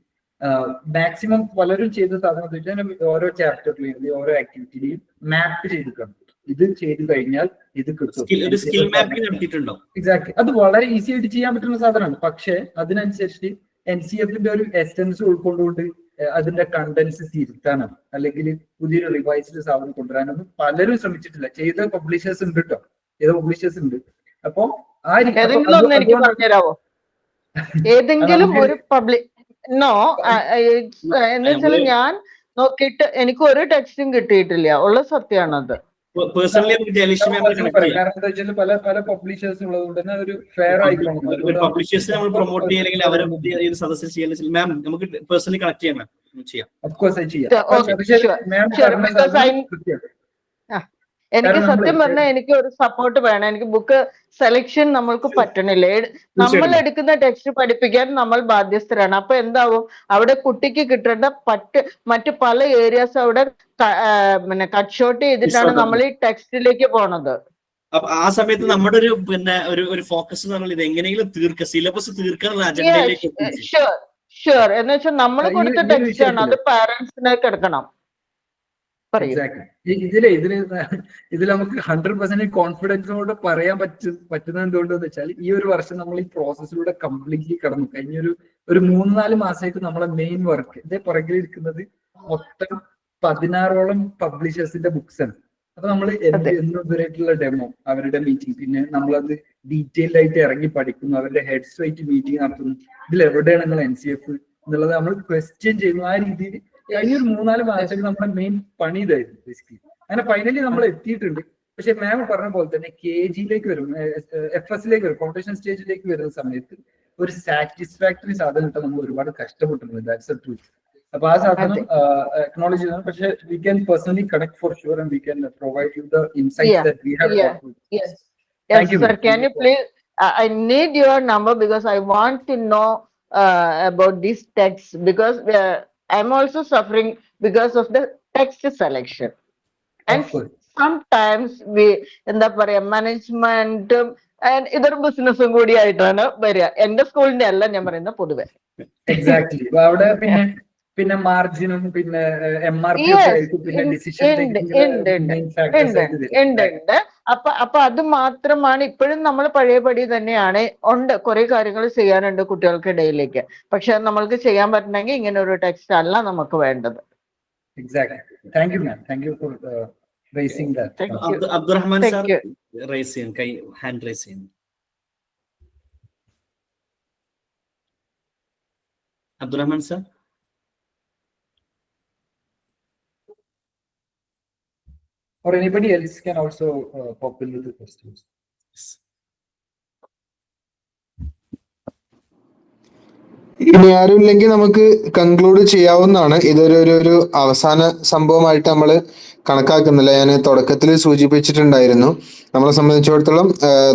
മാക്സിമം പലരും ചെയ്ത സാധനം ഓരോ ചാപ്റ്ററിലെയും ഓരോ ആക്ടിവിറ്റിയിലെയും മാപ്പ് ചെയ്തിട്ടുണ്ട്. ഇത് ചെയ്ത് കഴിഞ്ഞാൽ ഇത് കിട്ടും. എക്സാക്ട്ലി. അത് വളരെ ഈസി ആയിട്ട് ചെയ്യാൻ പറ്റുന്ന സാധനമാണ്. പക്ഷെ അതിനനുസരിച്ച് NCF-ന്റെ ഒരു എസൻസ് ഉൾക്കൊണ്ടുകൊണ്ട് അതിന്റെ കണ്ടന്റ്സ് തിരുത്താനോ അല്ലെങ്കിൽ പുതിയൊരു റിവൈസ്ഡ് സാധനം കൊണ്ടുവരാനൊന്നും പലരും ശ്രമിച്ചിട്ടില്ല. ചെയ്ത പബ്ലിഷേഴ്സ് ഉണ്ട് കേട്ടോ, അപ്പൊ എനിക്ക് പറഞ്ഞുതരാവോ ഏതെങ്കിലും ഒരു എന്ന് വെച്ചാൽ ഞാൻ നോക്കിയിട്ട് എനിക്ക് ഒരു ടെക്സ്റ്റും കിട്ടിയിട്ടില്ല, ഉള്ള സത്യമാണത്. പേഴ്സണലി നമുക്ക് ജയലക്ഷ്മി മാമിനെ കണക്ട് ചെയ്യാം. കാരണം എന്താ വെച്ചാൽ പല പല പബ്ലിഷേഴ്സ് ഉള്ളതുകൊണ്ട് തന്നെ ഒരു ഫെയർ ആയിക്കോണം. പബ്ലിഷേഴ്സിനെ നമ്മൾ പ്രൊമോട്ട് ചെയ്യുക അല്ലെങ്കിൽ അവരെ സദസ്സിൽ ചെയ്യാൻ മാം നമുക്ക് പേഴ്സണലി കണക്ട് ചെയ്യാം മാം, ചെയ്യാം. ഓഫ് കോഴ്സ് അത് ചെയ്യാം. എനിക്ക് സത്യം പറഞ്ഞാൽ എനിക്ക് ഒരു സപ്പോർട്ട് വേണം. എനിക്ക് ബുക്ക് സെലക്ഷൻ നമ്മൾക്ക് പറ്റണില്ല. നമ്മൾ എടുക്കുന്ന ടെക്സ്റ്റ് പഠിപ്പിക്കാൻ നമ്മൾ ബാധ്യസ്ഥരാണ്. അപ്പൊ എന്താവും, അവിടെ കുട്ടിക്ക് കിട്ടേണ്ട മറ്റ് പല ഏരിയാസ് അവിടെ പിന്നെ കട്ട് ഷോട്ട് ചെയ്തിട്ടാണ് നമ്മൾ ഈ ടെക്സ്റ്റിലേക്ക് പോണത്. അപ്പൊ ആ സമയത്ത് നമ്മുടെ ഒരു ഒരു ഫോക്കസ് എന്ന് പറഞ്ഞാൽ ഇത് എങ്ങനെയെങ്കിലും തീർക്കുക, സിലബസ് തീർക്കാനുള്ള അജണ്ടയിലേക്ക്. ഷുവർ എന്ന് വെച്ചാൽ നമ്മൾ കൊടുത്ത ടെക്സ്റ്റ് ആണ്, അത് പാരന്റ്സിനെ കിടക്കണം. ഇതിൽ നമുക്ക് 100% കോൺഫിഡൻസോട് പറയാൻ പറ്റുന്നത് എന്തുകൊണ്ടെന്ന് വെച്ചാൽ ഈ ഒരു വർഷം നമ്മൾ ഈ പ്രോസസ്സിലൂടെ കംപ്ലീറ്റ്ലി കടന്നു. കഴിഞ്ഞൊരു 3-4 മാസമായിട്ട് നമ്മളെ മെയിൻ വർക്ക് ഇതേ പുറകിൽ ഇരിക്കുന്നത് മൊത്തം 16ഓളം പബ്ലിഷേഴ്സിന്റെ ബുക്സ് ആണ്. അപ്പൊ നമ്മൾ ഇതുവരെയായിട്ടുള്ള ഡെമോ, അവരുടെ മീറ്റിംഗ്, പിന്നെ നമ്മളത് ഡീറ്റെയിൽഡ് ആയിട്ട് ഇറങ്ങി പഠിക്കുന്നു, അവരുടെ ഹെഡ്സ് ആയിട്ട് മീറ്റിംഗ് നടത്തുന്നു. ഇതിൽ എവിടെയാണ് നിങ്ങൾ NCF എന്നുള്ളത് നമ്മൾ ക്വസ്റ്റ്യൻ ചെയ്യുന്നു. ആ രീതിയിൽ കഴിഞ്ഞ ഒരു 3-4 മാസത്തേക്ക് നമ്മുടെ മെയിൻ പണി ഇതായിരുന്നു ബേസിക്കലി. അങ്ങനെ ഫൈനലി നമ്മൾ എത്തിയിട്ടുണ്ട്. പക്ഷെ മാം പറഞ്ഞ പോലെ തന്നെ KGയിലേക്ക് വരും, FSലേക്ക് വരും, ഫൗണ്ടേഷൻ സ്റ്റേജിലേക്ക് വരുന്ന സമയത്ത് ഒരു സാറ്റിസ്ഫാക്ടറി സാധനം കിട്ടാൻ നമ്മൾ ഒരുപാട് കഷ്ടപ്പെട്ടിട്ടുണ്ട്. That's the truth. അപ്പൊ ആ സാധനം അക്നോളജ് ചെയ്യണം. പക്ഷെ we can personally connect for sure and we can provide you the insights that we have got. Yes sir, can you please, I need your number because I want to know about this text, because I'm also suffering because of the text selection, and sometimes we എന്താ പറയാ മാനേജ്മെന്റും ഇതൊരു ബിസിനസ്സും കൂടി ആയിട്ടാണ് വരിക. എന്റെ സ്കൂളിന്റെ അല്ല ഞാൻ പറയുന്നത്, പൊതുവെ. എക്സാക്ട്ലി. അവിടെ പിന്നെ മാർജിനും പിന്നെ MRP പിന്നെ ഡിസിഷൻ ഉണ്ട്. അപ്പൊ അത് മാത്രമാണ് ഇപ്പോഴും നമ്മൾ പഴയപടി തന്നെയാണ്. ഉണ്ട്, കുറെ കാര്യങ്ങൾ ചെയ്യാനുണ്ട് കുട്ടികൾക്കിടയിലേക്ക്. പക്ഷെ നമ്മൾക്ക് ചെയ്യാൻ പറ്റണമെങ്കിൽ ഇങ്ങനെ ഒരു ടെക്സ്റ്റ് അല്ല നമുക്ക് വേണ്ടത്. Thank you ma'am. Thank you for raising that. Abdurahman sir raise ചെയ്യാൻ കൈ, ഹാൻഡ് റൈസ് ചെയ്യുന്നു. Abdurahman sir. Or anybody else can also pop in with the questions. ഇനി ആരും ഇല്ലെങ്കിൽ നമുക്ക് കൺക്ലൂഡ് ചെയ്യാവുന്നതാണ്. ഇതൊരു അവസാന സംഭവമായിട്ട് നമ്മൾ കണക്കാക്കുന്നില്ല. ഞാൻ തുടക്കത്തിൽ സൂചിപ്പിച്ചിട്ടുണ്ടായിരുന്നു, നമ്മളെ സംബന്ധിച്ചിടത്തോളം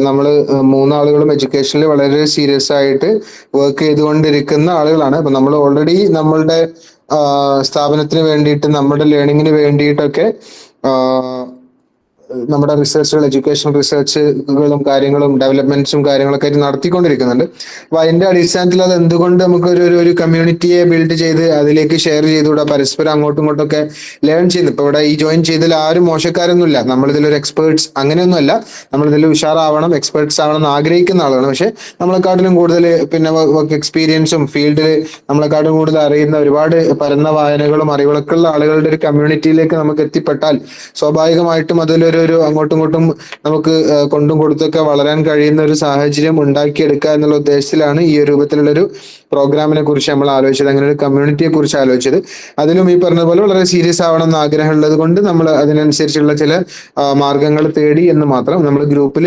നമ്മൾ 3 ആളുകളും എഡ്യൂക്കേഷനിൽ വളരെ സീരിയസ് ആയിട്ട് വർക്ക് ചെയ്തുകൊണ്ടിരിക്കുന്ന ആളുകളാണ്. അപ്പൊ നമ്മൾ ഓൾറെഡി നമ്മളുടെ സ്ഥാപനത്തിന് വേണ്ടിയിട്ട്, നമ്മുടെ ലേണിങ്ങിന് വേണ്ടിയിട്ടൊക്കെ നമ്മുടെ റിസർച്ചുകൾ, എഡ്യൂക്കേഷണൽ റിസർച്ചുകളും കാര്യങ്ങളും ഡെവലപ്മെന്റ്സും കാര്യങ്ങളൊക്കെ ആയിട്ട് നടത്തിക്കൊണ്ടിരിക്കുന്നുണ്ട്. അപ്പൊ അതിന്റെ അടിസ്ഥാനത്തിൽ അത് എന്തുകൊണ്ട് നമുക്ക് ഒരു കമ്മ്യൂണിറ്റിയെ ബിൽഡ് ചെയ്ത് അതിലേക്ക് ഷെയർ ചെയ്തുകൂടാ, പരസ്പരം അങ്ങോട്ടും ഇങ്ങോട്ടൊക്കെ ലേൺ ചെയ്യുന്നു. ഇപ്പൊ ഇവിടെ ഈ ജോയിൻ ചെയ്തതിൽ ആരും മോശക്കാരൊന്നുമില്ല. നമ്മളിതിലൊരു എക്സ്പേർട്സ് അങ്ങനെയൊന്നുമല്ല. നമ്മളിതിൽ ഉഷാറാവണം, എക്സ്പേർട്സ് ആവണം എന്ന് ആഗ്രഹിക്കുന്ന ആളാണ്. പക്ഷെ നമ്മളെക്കാട്ടിലും കൂടുതൽ പിന്നെ വർക്ക് എക്സ്പീരിയൻസും ഫീൽഡിൽ നമ്മളെക്കാട്ടും കൂടുതൽ അറിയുന്ന ഒരുപാട് പരന്ന വായനകളും അറിവുകളൊക്കെ ഉള്ള ആളുകളുടെ ഒരു കമ്മ്യൂണിറ്റിയിലേക്ക് നമുക്ക് എത്തിപ്പെട്ടാൽ സ്വാഭാവികമായിട്ടും അതിലൊരു അങ്ങോട്ടും ഇങ്ങോട്ടും നമുക്ക് കൊണ്ടും കൊടുത്തൊക്കെ വളരാൻ കഴിയുന്ന ഒരു സാഹചര്യം ഉണ്ടാക്കിയെടുക്കുക എന്നുള്ള ഉദ്ദേശത്തിലാണ് ഈ ഒരു രൂപത്തിലുള്ളൊരു പ്രോഗ്രാമിനെ കുറിച്ച് നമ്മൾ ആലോചിച്ചത്, അങ്ങനെ ഒരു കമ്മ്യൂണിറ്റിയെ കുറിച്ച് ആലോചിച്ചത്. അതിലും ഈ പറഞ്ഞതുപോലെ വളരെ സീരിയസ് ആവണം എന്ന് ആഗ്രഹമുള്ളത് കൊണ്ട് നമ്മൾ അതിനനുസരിച്ചുള്ള ചില മാർഗങ്ങൾ തേടി എന്ന് മാത്രം. നമ്മൾ ഗ്രൂപ്പിൽ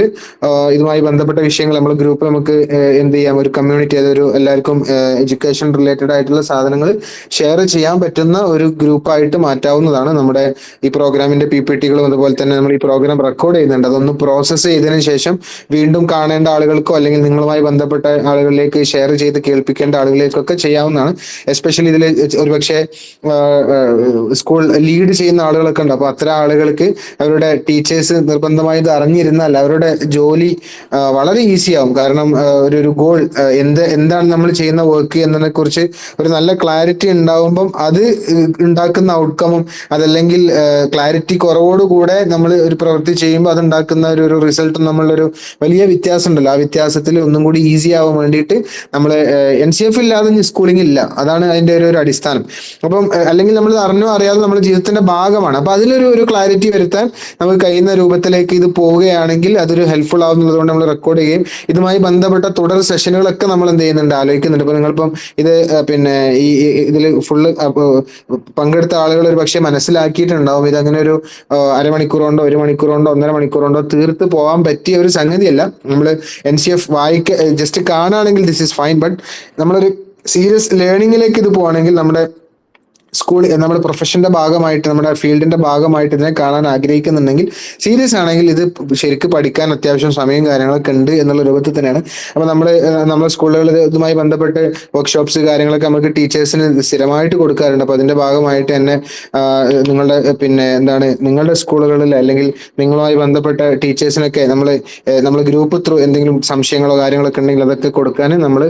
ഇതുമായി ബന്ധപ്പെട്ട വിഷയങ്ങൾ നമ്മൾ ഗ്രൂപ്പ് നമുക്ക് എന്ത് ചെയ്യാം, ഒരു കമ്മ്യൂണിറ്റി, അതൊരു എല്ലാവർക്കും എഡ്യൂക്കേഷൻ റിലേറ്റഡ് ആയിട്ടുള്ള സാധനങ്ങൾ ഷെയർ ചെയ്യാൻ പറ്റുന്ന ഒരു ഗ്രൂപ്പായിട്ട് മാറ്റാവുന്നതാണ്. നമ്മുടെ ഈ പ്രോഗ്രാമിന്റെ PPTകളും അതുപോലെ തന്നെ നമ്മൾ ഈ പ്രോഗ്രാം റെക്കോർഡ് ചെയ്യുന്നുണ്ട്. അതൊന്ന് പ്രോസസ്സ് ചെയ്തതിനു ശേഷം വീണ്ടും കാണേണ്ട ആളുകൾക്കോ അല്ലെങ്കിൽ നിങ്ങളുമായി ബന്ധപ്പെട്ട ആളുകളിലേക്ക് ഷെയർ ചെയ്ത് കേൾപ്പിക്കേണ്ട ആളുകളിലേക്കൊക്കെ ചെയ്യാവുന്നതാണ്. എസ്പെഷ്യലി ഇതിൽ ഒരുപക്ഷെ സ്കൂൾ ലീഡ് ചെയ്യുന്ന ആളുകളൊക്കെ ഉണ്ട്. അപ്പൊ അത്തരം ആളുകൾക്ക് അവരുടെ ടീച്ചേഴ്സ് നിർബന്ധമായി ഇത് അറിഞ്ഞിരുന്നാൽ അവരുടെ ജോലി വളരെ ഈസി ആവും. കാരണം ഒരു ഗോൾ എന്താണ് നമ്മൾ ചെയ്യുന്ന വർക്ക് എന്നതിനെ കുറിച്ച് ഒരു നല്ല ക്ലാരിറ്റി ഉണ്ടാവുമ്പം അത് ഉണ്ടാക്കുന്ന ഔട്ട്കമും, അതല്ലെങ്കിൽ ക്ലാരിറ്റി കുറവോടുകൂടെ നമ്മൾ ഒരു പ്രവൃത്തി ചെയ്യുമ്പോൾ അതുണ്ടാക്കുന്ന ഒരു റിസൾട്ടും നമ്മളുടെ ഒരു വലിയ വ്യത്യാസം ഉണ്ടല്ലോ. ആ വ്യത്യാസത്തിൽ ഒന്നും കൂടി ഈസി ആവാൻ വേണ്ടിയിട്ട് നമ്മൾ NCF NCF ഇല്ലാതെ സ്കൂളിംഗ് ഇല്ല. അതാണ് അതിന്റെ ഒരു അടിസ്ഥാനം. അപ്പം അല്ലെങ്കിൽ നമ്മൾ അറിഞ്ഞോ അറിയാതെ നമ്മുടെ ജീവിതത്തിന്റെ ഭാഗമാണ്. അപ്പൊ അതിലൊരു ക്ലാരിറ്റി വരുത്താൻ നമുക്ക് കഴിയുന്ന രൂപത്തിലേക്ക് ഇത് പോവുകയാണെങ്കിൽ അതൊരു ഹെൽപ്ഫുൾ ആവുന്നത് കൊണ്ട് നമ്മൾ റെക്കോർഡ് ചെയ്യുകയും ഇതുമായി ബന്ധപ്പെട്ട തുടർ സെഷനുകളൊക്കെ നമ്മൾ എന്ത് ചെയ്യുന്നുണ്ട്, ആലോചിക്കുന്നുണ്ട്. ഇപ്പൊ നിങ്ങളിപ്പം ഇത് പിന്നെ ഈ ഇതിൽ ഫുള്ള് പങ്കെടുത്ത ആളുകൾ ഒരു പക്ഷെ മനസ്സിലാക്കിയിട്ടുണ്ടാവും ഇതങ്ങനെ ഒരു അരമണിക്കൂർ കൊണ്ടോ 1 മണിക്കൂർ കൊണ്ടോ 1.5 മണിക്കൂർ കൊണ്ടോ തീർത്ത് പോകാൻ പറ്റിയ ഒരു സംഗതിയല്ല. നമ്മൾ NCF ജസ്റ്റ് കാണുകയാണെങ്കിൽ ദിസ് ഈസ് ഫൈൻ. ബട്ട് നമ്മളൊരു സീരിയസ് ലേണിംഗിലേക്ക് ഇത് പോവാണെങ്കിൽ നമ്മുടെ നമ്മുടെ പ്രൊഫഷന്റെ ഭാഗമായിട്ട് നമ്മുടെ ഫീൽഡിന്റെ ഭാഗമായിട്ട് ഇതിനെ കാണാൻ ആഗ്രഹിക്കുന്നുണ്ടെങ്കിൽ സീരിയസ് ആണെങ്കിൽ ഇത് ശരിക്കും പഠിക്കാൻ അത്യാവശ്യം സമയം കാര്യങ്ങളൊക്കെ ഉണ്ട് എന്നുള്ള രൂപത്തിൽ തന്നെയാണ്. അപ്പൊ നമ്മുടെ സ്കൂളുകളിൽ ഇതുമായി ബന്ധപ്പെട്ട് വർക്ക്ഷോപ്സ് കാര്യങ്ങളൊക്കെ നമുക്ക് ടീച്ചേഴ്സിന് സ്ഥിരമായിട്ട് കൊടുക്കാറുണ്ട്. അപ്പൊ അതിന്റെ ഭാഗമായിട്ട് തന്നെ നിങ്ങളുടെ നിങ്ങളുടെ സ്കൂളുകളിൽ അല്ലെങ്കിൽ നിങ്ങളുമായി ബന്ധപ്പെട്ട ടീച്ചേഴ്സിനൊക്കെ നമ്മൾ ഗ്രൂപ്പ് ത്രൂ എന്തെങ്കിലും സംശയങ്ങളോ കാര്യങ്ങളൊക്കെ ഉണ്ടെങ്കിൽ അതൊക്കെ കൊടുക്കാൻ നമ്മൾ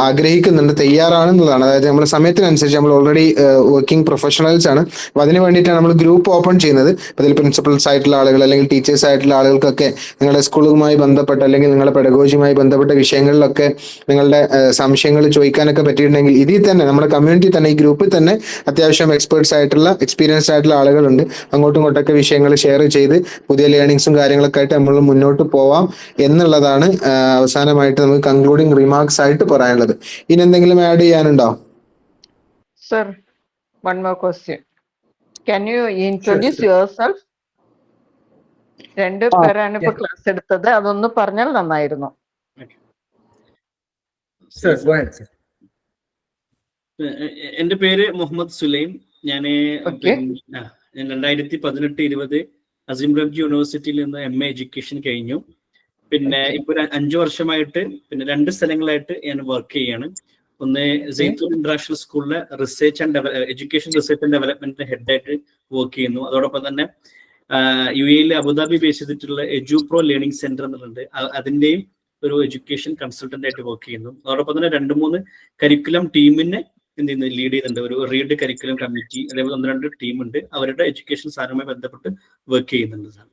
ആഗ്രഹിക്കുന്നുണ്ട്, തയ്യാറാണെന്നുള്ളതാണ്. അതായത് നമ്മുടെ സമയത്തിനനുസരിച്ച് നമ്മൾ ഓൾറെഡി വർക്കിംഗ് പ്രൊഫഷണൽസ് ആണ്. അപ്പൊ അതിന് വേണ്ടിയിട്ടാണ് നമ്മൾ ഗ്രൂപ്പ് ഓപ്പൺ ചെയ്യുന്നത്. അതിൽ പ്രിൻസിപ്പൽസ് ആയിട്ടുള്ള ആളുകൾ അല്ലെങ്കിൽ ടീച്ചേഴ്സ് ആയിട്ടുള്ള ആളുകൾക്കൊക്കെ നിങ്ങളുടെ സ്കൂളുമായി ബന്ധപ്പെട്ട അല്ലെങ്കിൽ നിങ്ങളുടെ പെഡഗോജിയുമായി ബന്ധപ്പെട്ട വിഷയങ്ങളിലൊക്കെ നിങ്ങളുടെ സംശയങ്ങൾ ചോദിക്കാനൊക്കെ പറ്റിയിട്ടുണ്ടെങ്കിൽ ഇതിൽ തന്നെ നമ്മുടെ കമ്മ്യൂണിറ്റി തന്നെ ഈ ഗ്രൂപ്പിൽ തന്നെ അത്യാവശ്യം എക്സ്പേർട്സ് ആയിട്ടുള്ള എക്സ്പീരിയൻസ്ഡ് ആയിട്ടുള്ള ആളുകളുണ്ട്. അങ്ങോട്ടും ഇങ്ങോട്ടൊക്കെ വിഷയങ്ങൾ ഷെയർ ചെയ്ത് പുതിയ ലേണിങ്സും കാര്യങ്ങളൊക്കെ ആയിട്ട് നമ്മൾ മുന്നോട്ട് പോവാം എന്നുള്ളതാണ് അവസാനമായിട്ട് നമുക്ക് കൺക്ലൂഡിങ് റിമാർക്സ് ആയിട്ട് പറയാനുള്ളത്. ഇനി എന്തെങ്കിലും add ചെയ്യാനുണ്ടോ? Sir, one more question. Can you introduce yourself? 2 പേരാണ് ഇപ്പൊ ക്ലാസ് എടുത്തത്, അതൊന്ന് പറഞ്ഞാൽ നന്നായിരുന്നു. എന്റെ പേര് മുഹമ്മദ് സുലൈം. ഞാൻ 2018-20 അസീം റബ്ജി യൂണിവേഴ്സിറ്റിയിൽ നിന്ന് MA എഡ്യൂക്കേഷൻ കഴിഞ്ഞു. പിന്നെ ഇപ്പൊ 5 വർഷമായിട്ട് 2 സ്ഥലങ്ങളായിട്ട് ഞാൻ വർക്ക് ചെയ്യാണ്. ഒന്ന് സെയ്ത്തൂൻ ഇന്റർനാഷണൽ സ്കൂളിലെ research and education research and ഡെവലപ്മെന്റിന്റെ ഹെഡായിട്ട് വർക്ക് ചെയ്യുന്നു. അതോടൊപ്പം തന്നെ UAE അബുദാബി ബേസ് ചെയ്തിട്ടുള്ള എഡ്യൂപ്രോ ലേണിംഗ് സെന്റർ എന്നുണ്ട്, അതിന്റെയും ഒരു എഡ്യൂക്കേഷൻ കൺസൾട്ടന്റ് ആയിട്ട് വർക്ക് ചെയ്യുന്നു. അതോടൊപ്പം തന്നെ 2-3 കരിക്കുലം ടീമിനെ ലീഡ് ചെയ്യുന്നുണ്ട്. ഒരു റീഡ് കരിക്കുലം കമ്മിറ്റി, അതേപോലെ 1-2 ടീം ഉണ്ട്, അവരുടെ എഡ്യൂക്കേഷൻ സാധനവുമായി ബന്ധപ്പെട്ട് വർക്ക് ചെയ്യുന്നുണ്ട് സാർ.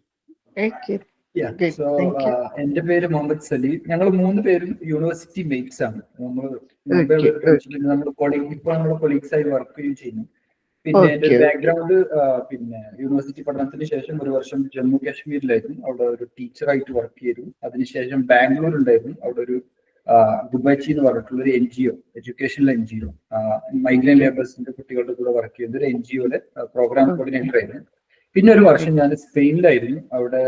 എന്റെ പേര് മുഹമ്മദ് സലീം. ഞങ്ങൾ 3 പേരും യൂണിവേഴ്സിറ്റി മേറ്റ്സ് ആണ്. നമ്മൾ കൊളീഗ്സ് ആയി വർക്ക് ചെയ്യുന്നു. പിന്നെ എന്റെ ബാക്ക്ഗ്രൗണ്ട് യൂണിവേഴ്സിറ്റി പഠനത്തിന് ശേഷം 1 വർഷം ജമ്മു കാശ്മീരിലായിരുന്നു, അവിടെ ഒരു ടീച്ചറായിട്ട് വർക്ക് ചെയ്തു. അതിനുശേഷം ബാംഗ്ലൂർ ഉണ്ടായിരുന്നു, അവിടെ ഒരു ദുബാച്ചി എന്ന് പറഞ്ഞിട്ടുള്ള ഒരു NGO, എഡ്യൂക്കേഷണൽ NGO, മൈഗ്രന്റ് ലേബേഴ്സിന്റെ കുട്ടികളുടെ കൂടെ വർക്ക് ചെയ്യുന്ന ഒരു NGOയുടെ പ്രോഗ്രാം കോർഡിനേറ്റർ ആയിരുന്നു. പിന്നെ 1 വർഷം ഞാൻ സ്പെയിനിലായിരുന്നു, അവിടെ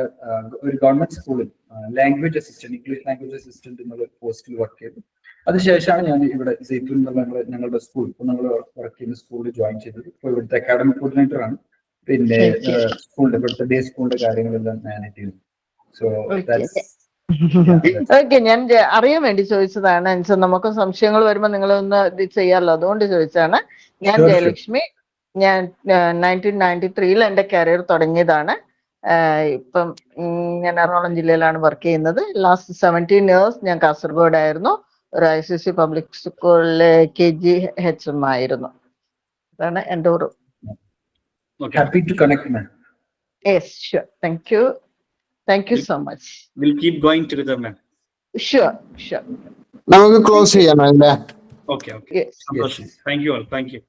ഒരു ഗവൺമെന്റ് സ്കൂളിൽ language assistant, English language assistant എന്നുള്ള പോസ്റ്റിൽ വർക്ക് ചെയ്തു. അതിനുശേഷമാണ് ഞാൻ ഇവിടെ സെയ്ത്തൂൻ എന്നുള്ള ഞങ്ങളുടെ സ്കൂൾ, ഇപ്പോൾ ഞങ്ങൾ വർക്ക് ചെയ്യുന്ന സ്കൂളിൽ ജോയിൻ ചെയ്തത്. ഇപ്പോൾ ഇവിടുത്തെ അക്കാഡമിക് കോർഡിനേറ്റർ ആണ്. പിന്നെ സ്കൂളിന്റെ ഇവിടുത്തെ ഡേ സ്കൂളിന്റെ കാര്യങ്ങളെല്ലാം മാനേജ് ചെയ്യുന്നു. സോ ഓക്കെ, ഞാൻ അറിയാൻ വേണ്ടി ചോദിച്ചതാണ്. നമുക്ക് സംശയങ്ങൾ വരുമ്പോൾ നിങ്ങളൊന്ന് ഇത് ചെയ്യാമല്ലോ, അതുകൊണ്ട് ചോദിച്ചതാണ്. ഞാൻ ജയലക്ഷ്മി. ഞാൻ 1993 എന്റെ കരിയർ തുടങ്ങിയതാണ്. ഇപ്പം ഞാൻ എറണാകുളം ജില്ലയിലാണ് വർക്ക് ചെയ്യുന്നത്. ലാസ്റ്റ് 17 years ഞാൻ കാസർഗോഡ് ആയിരുന്നു. ഒരു ICC പബ്ലിക് സ്കൂളിലെ KG HM ആയിരുന്നു. അതാണ് എൻ്റെ ഒരു. Happy to connect, man. Yes, sure. Thank you so much. We'll keep going together, man. Sure. നമുക്ക് ക്ലോസ് ചെയ്യാം അല്ലേ? Okay. Yes. Thank you all. Thank you.